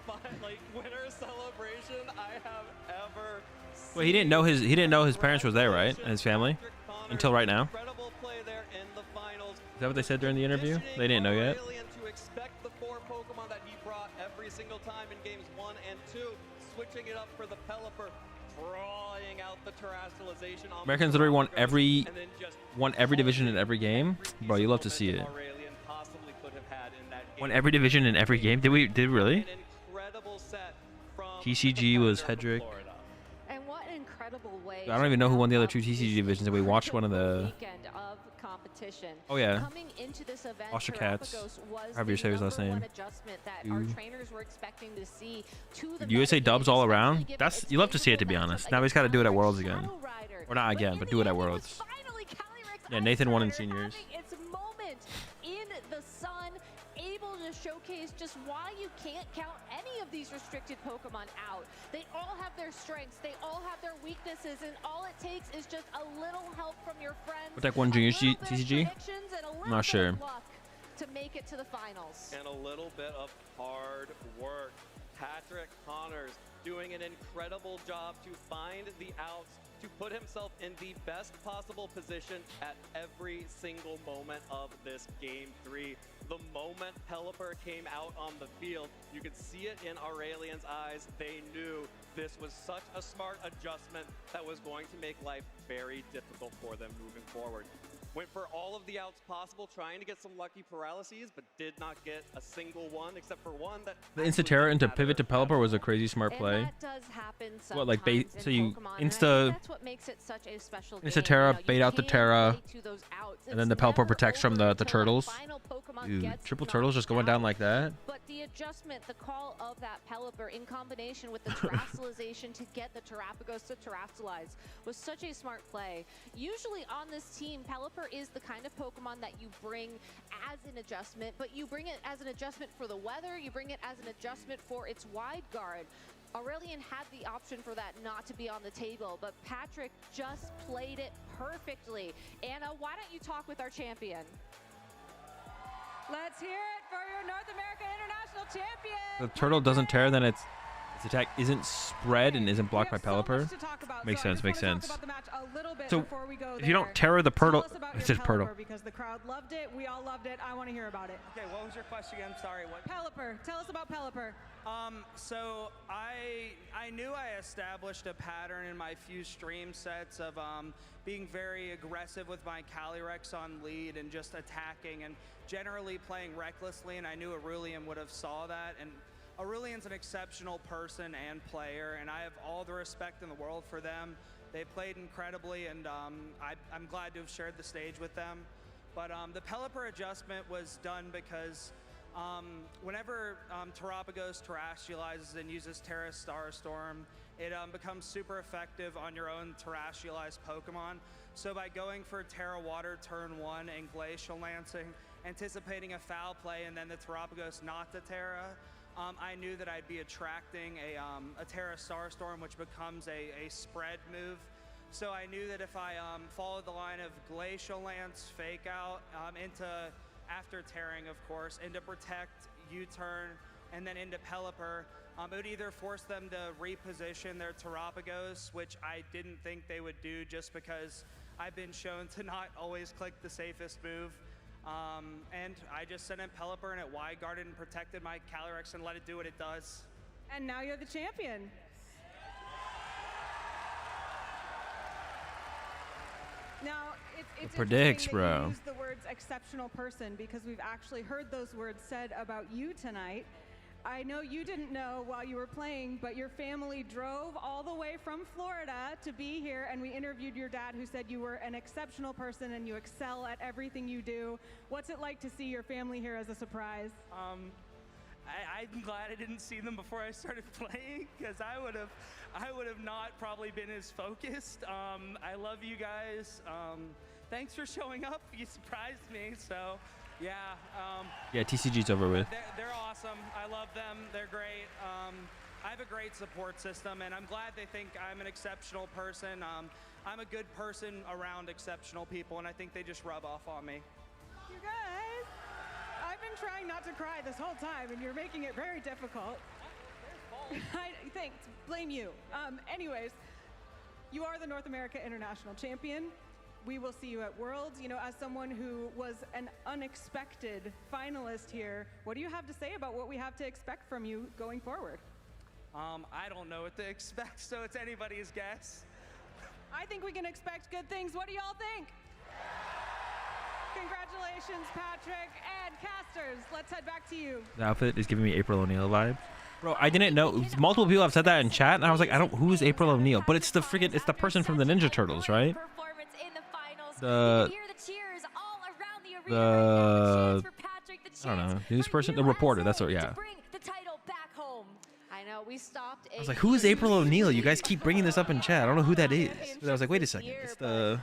winner celebration I have ever seen. Well, he didn't know his parents was there, right? And his family until right now. Incredible play there in the finals. Is that what they said during the interview? They didn't know yet. To expect the 4 Pokemon that he brought every single time in games 1 and 2, switching it up for the Pelipper, drawing out the terrestrialization. Americans literally won every division in every game. Bro, you love to see it. Won every division in every game. Did we really? TCG was Hedrick. And what an incredible way. I don't even know who won the other 2 TCG divisions. We watched one of the. Weekend of competition. Oh yeah. Coming into this event, Foster Cats. Terrapagos was However you say his last name. Adjustment that our trainers were expecting to see to the USA dubs all around. That's you love to see it, to be honest. Now he's got to do it at Worlds again, or not again, but do it at Worlds. Yeah, Nathan won in seniors. Its moment in the sun, able to showcase just why you can't count any of these restricted Pokemon out. They all have their strengths, they all have their weaknesses, and all it takes is just a little help from your friends. Protect 1 Junior TCG? I'm not sure. To make it to the finals. And a little bit of hard work. Patrick Connors doing an incredible job to find the outs, to put himself in the best possible position at every single moment of this game 3. The moment Pelipper came out on the field, you could see it in Aurelian's eyes. They knew this was such a smart adjustment that was going to make life very difficult for them moving forward. Went for all of the outs possible, trying to get some lucky paralyses, but did not get a single one, except for one that... The Insta-Terra into pivot to Pelipper was a crazy smart play. And that does happen what, like bait? So you that's what makes it such a special game. Insta-Terra, bait out the Terra, and then the Pelipper protects from the turtles. Dude, triple turtles just going down like that. But the adjustment, the call of that Pelipper in combination with the terrestrialization to get the Terrapagos to terrestrialize was such a smart play. Usually on this team, Pelipper is the kind of Pokemon that you bring as an adjustment, but you bring it as an adjustment for the weather, you bring it as an adjustment for its wide guard. Aurelian had the option for that not to be on the table, but Patrick just played it perfectly. Anna, why don't you talk with our champion? Let's hear it for your North American International Champion. The turtle doesn't tear, then its attack isn't spread and isn't blocked by Pelipper. Makes sense, makes sense. So if you don't terror the turtle, it's just turtle. Because the crowd loved it, we all loved it. I want to hear about it. Okay, what was your question again? Sorry, what? Pelipper, tell us about Pelipper. So I knew I established a pattern in my few stream sets of being very aggressive with my Calyrex on lead and just attacking and generally playing recklessly, and I knew Aurelian would have saw that. And Aurelian's an exceptional person and player, and I have all the respect in the world for them. They played incredibly, and I'm glad to have shared the stage with them. But the Pelipper adjustment was done because whenever Terrapagos terrestrializes and uses Terra Starstorm, it becomes super effective on your own terrestrialized Pokemon. So by going for Terra Water turn 1 and Glacial Lancing, anticipating a foul play and then the Terrapagos not to Terra, I knew that I'd be attracting a Terra Starstorm, which becomes a spread move. So I knew that if I followed the line of Glacial Lance, Fake Out, into, after tearing of course, into Protect, U-turn, and then into Pelipper, it would either force them to reposition their Terrapagos, which I didn't think they would do just because I've been shown to not always click the safest move. And I just sent in Pelipper and it wide guarded and protected my Calyrex and let it do what it does. And now you're the champion. Now, it's predicts, interesting that bro. you use the words exceptional person because we've actually heard those words said about you tonight. I know you didn't know while you were playing, but your family drove all the way from Florida to be here, and we interviewed your dad who said you were an exceptional person and you excel at everything you do. What's it like to see your family here as a surprise? I'm glad I didn't see them before I started playing because I would have not probably been as focused. I love you guys. Thanks for showing up. You surprised me, so yeah. Yeah, TCG's over with. They're awesome. I love them. They're great. I have a great support system, and I'm glad they think I'm an exceptional person. I'm a good person around exceptional people, and I think they just rub off on me. You guys, I've been trying not to cry this whole time, and you're making it very difficult. Thanks. Blame you. Anyways, you are the North America International Champion. We will see you at Worlds. You know, as someone who was an unexpected finalist here, what do you have to say about what we have to expect from you going forward? I don't know what to expect, so it's anybody's guess. I think we can expect good things. What do y'all think? Congratulations, Patrick and casters. Let's head back to you. The outfit is giving me April O'Neil vibes. Bro, I didn't know. Multiple people have said that in chat, and I was like, who is April O'Neil? But it's the person from the Ninja Turtles, right? I don't know. News person? The reporter. That's what, yeah. I know, we stopped. I was like, who is April O'Neil? You guys keep bringing this up in chat. I don't know who that is. But I was like, wait a second. It's the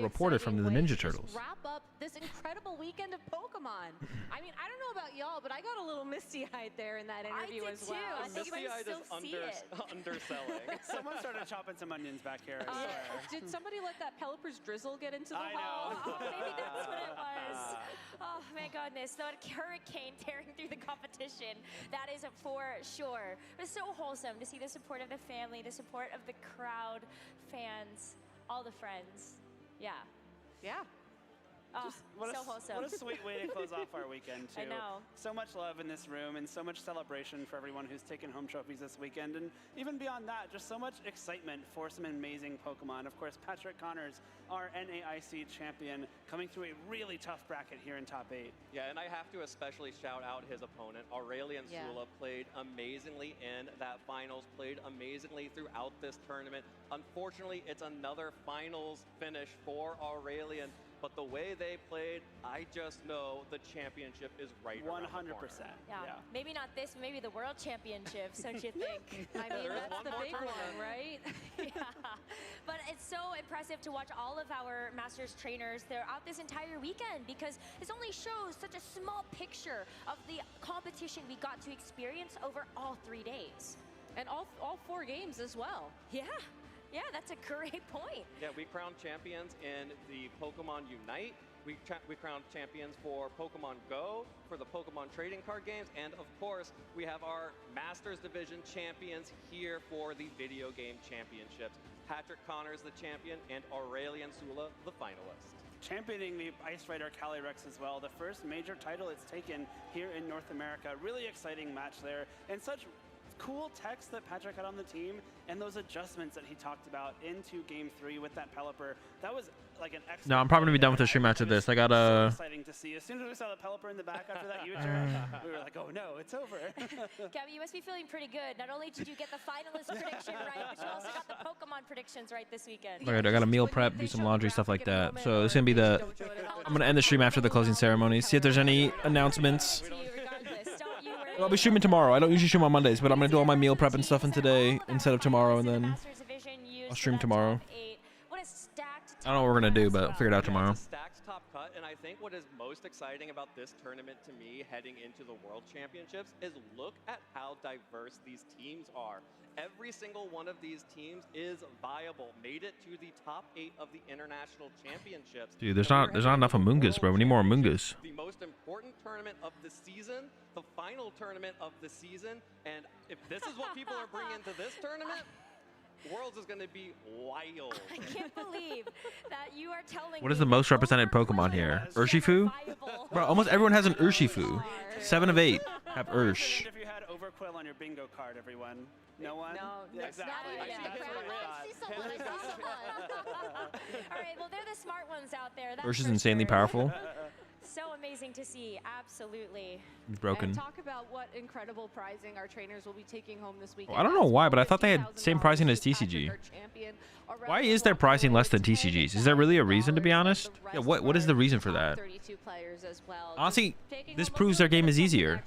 reporter from the Ninja Turtles. Wrap up this incredible weekend of Pokemon. I mean, I don't know about y'all, but I got a little misty-eyed there in that interview as well. I think you might still see it. Underselling. Someone started chopping some onions back here. I swear. Did somebody let that Pelipper's drizzle get into the I hall? know. Oh, maybe that's what it was. Oh my goodness, that hurricane tearing through the competition. That is for sure. It's so wholesome to see the support of the family, the support of the crowd, fans, all the friends. Yeah. Yeah. Oh, What so wholesome. What a sweet way to close off our weekend, too. I know. So much love in this room and so much celebration for everyone who's taken home trophies this weekend. And even beyond that, just so much excitement for some amazing Pokemon. Of course, Patrick Connors, our NAIC champion, coming through a really tough bracket here in top 8. Yeah, and I have to especially shout out his opponent. Aurelian Sula played amazingly in that finals, played amazingly throughout this tournament. Unfortunately, it's another finals finish for Aurelian. But the way they played, I just know the championship is right 100%. around the corner. Yeah. Maybe not this, maybe the World Championships, don't you think? I mean, that's the big one, right? Yeah. But it's so impressive to watch all of our Masters trainers throughout this entire weekend because this only shows such a small picture of the competition we got to experience over all 3 days. And all 4 games as well. Yeah, yeah, that's a great point. Yeah, we crowned champions in the Pokemon Unite. We crowned champions for Pokemon Go, for the Pokemon trading card games, and of course, we have our Masters Division champions here for the video game championships. Patrick Connors, the champion, and Aurelian Sula, the finalist. Championing the Ice Rider Calyrex as well, the first major title it's taken here in North America. Really exciting match there, and such cool text that Patrick had on the team, and those adjustments that he talked about into Game 3 with that Pelipper. That was like an excellent. No, I'm probably gonna be done with the stream after this. I got So exciting to see. As soon as we saw the Pelipper in the back after that U-turn, we were like, oh no, it's over. Gabby, you must be feeling pretty good. Not only did you get the finalist prediction right, but you also got the Pokemon predictions right this weekend. All right, I got a meal prep, do some laundry, stuff like that. So it's gonna be the. I'm gonna end the stream after the closing ceremony. See if there's any announcements. I'll be streaming tomorrow. I don't usually stream on Mondays, but I'm gonna do all my meal prep and stuff in today instead of tomorrow, and then I'll stream tomorrow. I don't know what we're gonna do, but I'll figure it out tomorrow. Stacked top cut, and I think what is most exciting about this tournament to me heading into the World Championships is look at how diverse these teams are. Every single one of these teams is viable, made it to the top 8 of the international championships. Dude, there's not enough Amoongus, bro. We need more Amoongus. The most important tournament of the season, the final tournament of the season, and if this is what people are bringing to this tournament, Worlds is going to be wild. I can't believe that you are telling What is the most represented Pokemon here? Urshifu? Bro, almost everyone has an Urshifu. 7 of 8 have Ursh. If you had Overquill on your bingo card, everyone. No one? No, exactly. I see someone. All right, well, they're the smart ones out there. That's Ursh is for insanely sure. powerful. So amazing to see, absolutely. He's broken. And talk about what incredible prizing our trainers will be taking home this weekend. I don't know why, but I thought they had same pricing as TCG. Why is their pricing less than TCG's? Is there really a reason, to be honest? Yeah, what is the reason for that? Honestly, this proves their game is easier.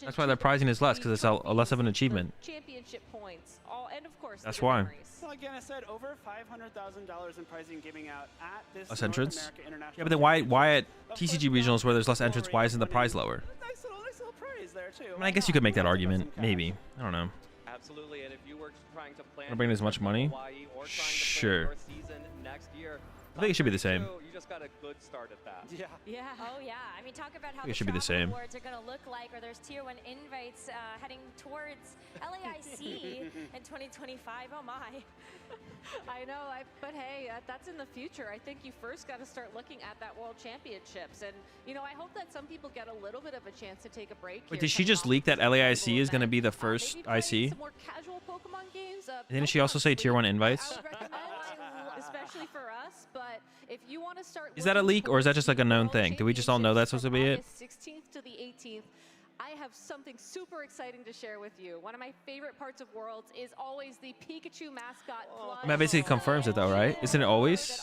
That's why their pricing is less, because it's a less of an achievement. Championship points, and of course, that's why. So again, I said over $500,000 in pricing giving out at this Less North entrance? America International. Yeah, but then why at TCG regionals where there's less entrance, why isn't the prize lower? Nice little prize there too. I mean, I guess you could make that argument. Maybe. I don't know. Absolutely, and if you were trying to plan Want to bring as much money? Sure. season next year, I think it should be the same. you just got a good start at that. Yeah. Yeah. Oh yeah. I mean, talk about how it the should be the travel same. awards are going to look like, or there's tier 1 invites heading towards LAIC in 2025. Oh my. I know, but hey, that's in the future. I think you first got to start looking at that World Championships, and I hope that some people get a little bit of a chance to take a break. Wait, did she just leak that LAIC is going to be the first IC? Some more casual Pokemon games. Didn't she also say tier 1 invites? I would recommend, especially for us. But if you want to start, Is that a leak or is that just like a known thing? Do we just all know that's supposed to be it? August 16th to the 18th. I have something super exciting to share with you. One of my favorite parts of Worlds is always the Pikachu mascot. I mean, that basically confirms it though, right? Isn't it always?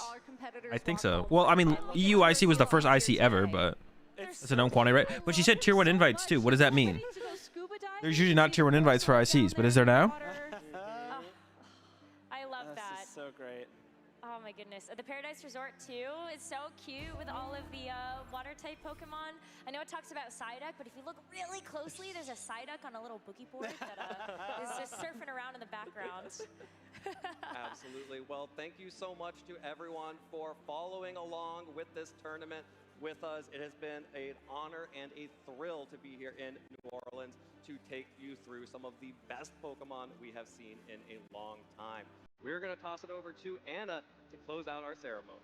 I think so. Well, I mean, EU IC was the first IC ever, but it's a known quantity, right? But she said tier 1 invites too. What does that mean? There's usually not tier 1 invites for ICs, but is there now? I love that. This is so great. Oh my goodness. The Paradise Resort too is so cute with all of the water type Pokemon. I know it talks about Psyduck, but if you look really closely, there's a Psyduck on a little boogie board that is just surfing around in the background. Absolutely. Well, thank you so much to everyone for following along with this tournament with us. It has been an honor and a thrill to be here in New Orleans to take you through some of the best Pokemon we have seen in a long time. We're going to toss it over to Anna to close out our ceremony.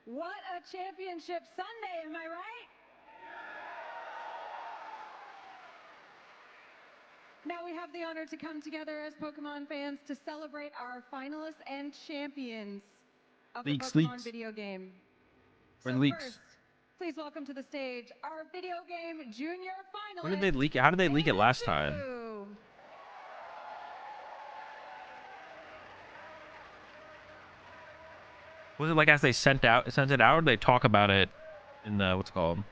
What a championship Sunday, am I right? Now we have the honor to come together as Pokemon fans to celebrate our finalists and champions of the Pokemon video game. First, please welcome to the stage our video game junior finalists. When did they leak it? How did they leak it last time? Was it like as they sent it out, or did they talk about it in the, what's it called? Did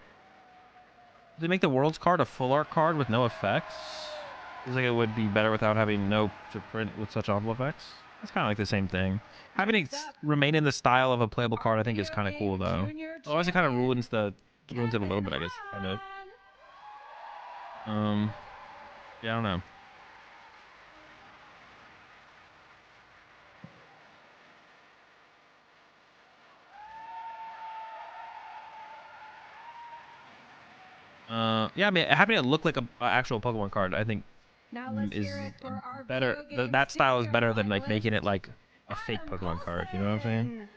they make the Worlds card a full art card with no effects? Feels like it would be better without having no to print with such awful effects. It's kind of like the same thing. Having it remain in the style of a playable card, I think, is kind of cool, though. Otherwise, it kind of ruins it a little bit, I guess. Kind of. Yeah, I don't know. Yeah, I mean, having it look like a actual Pokemon card, I think, is better. That style is better than like making it like a fake Pokemon card. You know what I'm saying?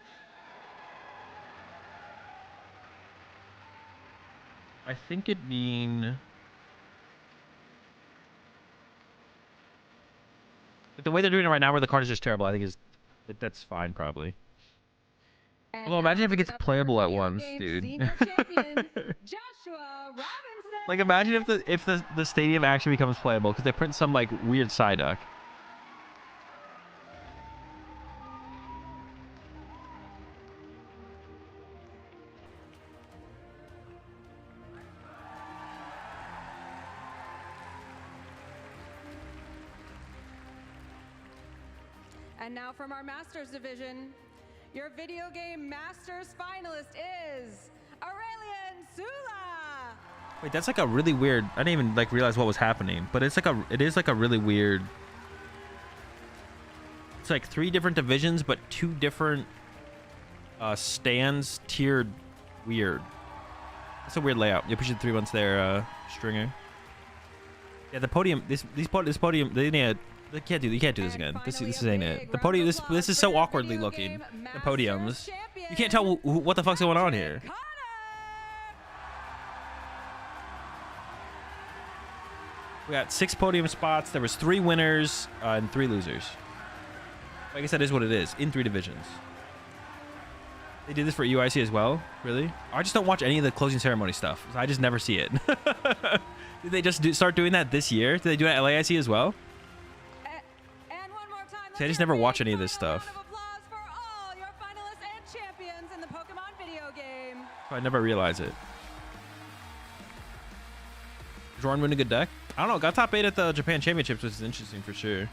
I think it'd mean like, the way they're doing it right now, where the card is just terrible. I think that's fine probably. Although imagine if it gets playable at once, dude. Like imagine if the stadium actually becomes playable because they print some like weird Psyduck. And now from our Masters division, your video game Masters finalist is Aurelian Sula. Wait, that's like a really weird. I didn't even like realize what was happening, but it is like a really weird. It's like 3 different divisions, but 2 different stands tiered. Weird. That's a weird layout. You push it 3 months there, Stringer. Yeah, the podium. This podium. You can't do this again. This ain't it. The podium. This is so awkwardly looking. The podiums. You can't tell what the fuck's going on here. We got 6 podium spots. There was 3 winners and 3 losers. I guess that is what it is in 3 divisions. They did this for UIC as well. Really? I just don't watch any of the closing ceremony stuff. I just never see it. Did they just start doing that this year? Did they do it at LAIC as well? And one more time. See, I just never watch any of this stuff. Applause for all your finalists and champions in the Pokemon video game. So I never realize it. Is Jordan win a good deck? I don't know. Got top 8 at the Japan Championships, which is interesting for sure.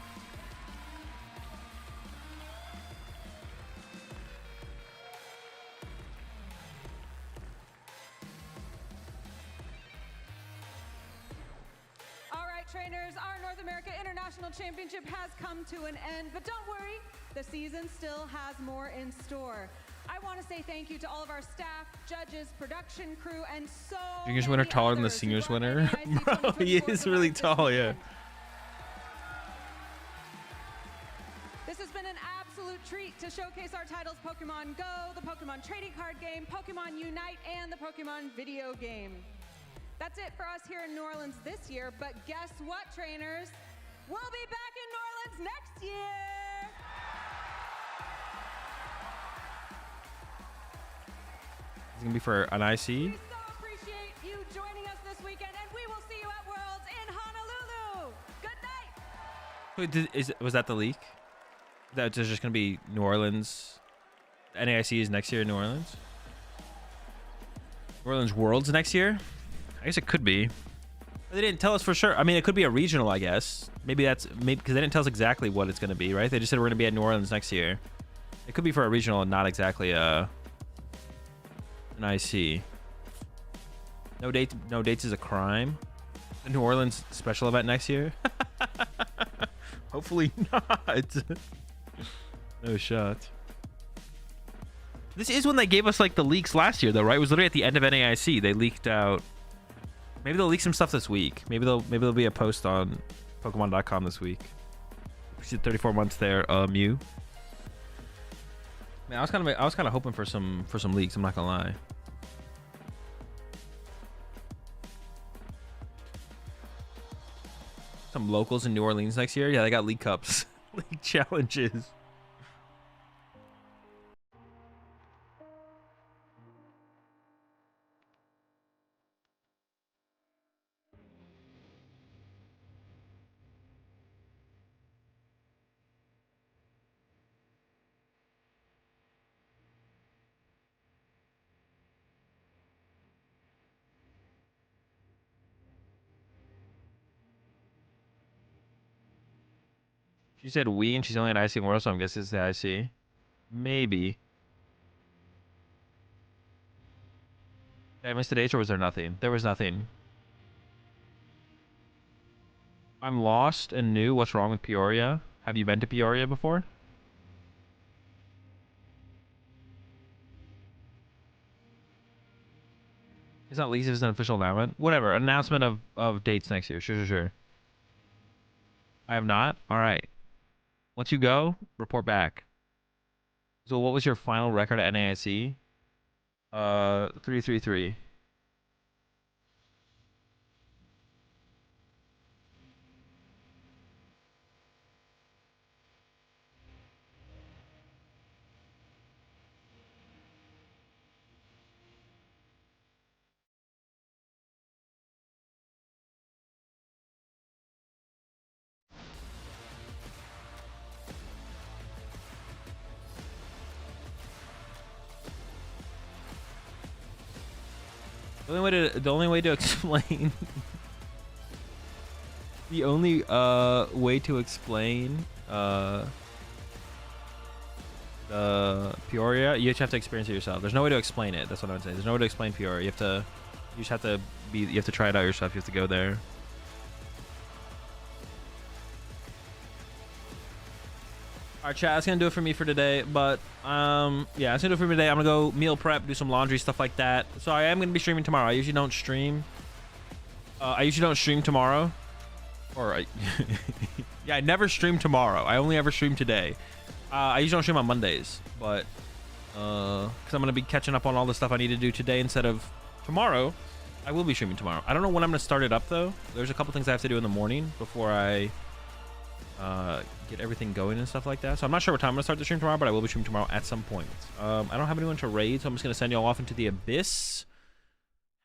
Trainers, our North America International Championship has come to an end, but don't worry, the season still has more in store. I want to say thank you to all of our staff, judges, production crew, and so Juniors winner taller than the seniors winner? Bro, he is really tall, yeah. This has been an absolute treat to showcase our titles Pokemon Go, the Pokemon trading card game, Pokemon Unite, and the Pokemon video game. That's it for us here in New Orleans this year, but guess what, trainers? We'll be back in New Orleans next year! It's going to be for an IC? We so appreciate you joining us this weekend, and we will see you at Worlds in Honolulu! Good night! Wait, was that the leak? That there's just going to be New Orleans? NAIC is next year in New Orleans? New Orleans Worlds next year? I guess it could be. They didn't tell us for sure. I mean, it could be a regional, I guess. Maybe because they didn't tell us exactly what it's going to be, right? They just said we're going to be at New Orleans next year. It could be for a regional and not exactly an IC. No dates is a crime. The New Orleans special event next year? Hopefully not. No shot. This is when they gave us like the leaks last year, though, right? It was literally at the end of NAIC. They leaked out. Maybe they'll leak some stuff this week. Maybe there'll be a post on Pokemon.com this week. We see 34 months there. Mew. Man, I was kind of hoping for some leaks. I'm not gonna lie. Some locals in New Orleans next year. Yeah, they got league cups, league challenges. She said we, and she's only at IC World, so I'm guessing it's the IC. Maybe. Did I miss the dates, or was there nothing? There was nothing. I'm lost and new. What's wrong with Peoria? Have you been to Peoria before? It's not least if it's an official announcement. Whatever. Announcement of dates next year. Sure. I have not? Alright. Once you go, report back. So what was your final record at NAIC? 333. The only way to explain the only way to explain the Peoria, you just have to experience it yourself. There's no way to explain it. That's what I would say. There's no way to explain Peoria. You just have to try it out yourself. You have to go there. Alright, chat, that's gonna do it for me for today. But yeah, that's gonna do it for me today. I'm gonna go meal prep, do some laundry, stuff like that. So I am gonna be streaming tomorrow. I usually don't stream. Tomorrow. Or yeah, I never stream tomorrow. I only ever stream today. I usually don't stream on Mondays, but because I'm gonna be catching up on all the stuff I need to do today instead of tomorrow. I will be streaming tomorrow. I don't know when I'm gonna start it up though. There's a couple things I have to do in the morning before I get everything going and stuff like that. So I'm not sure what time I'm gonna start the stream tomorrow, but I will be streaming tomorrow at some point. I don't have anyone to raid, so I'm just gonna send y'all off into the abyss.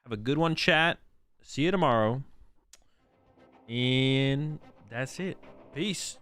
Have a good one, chat. See you tomorrow. And that's it. Peace.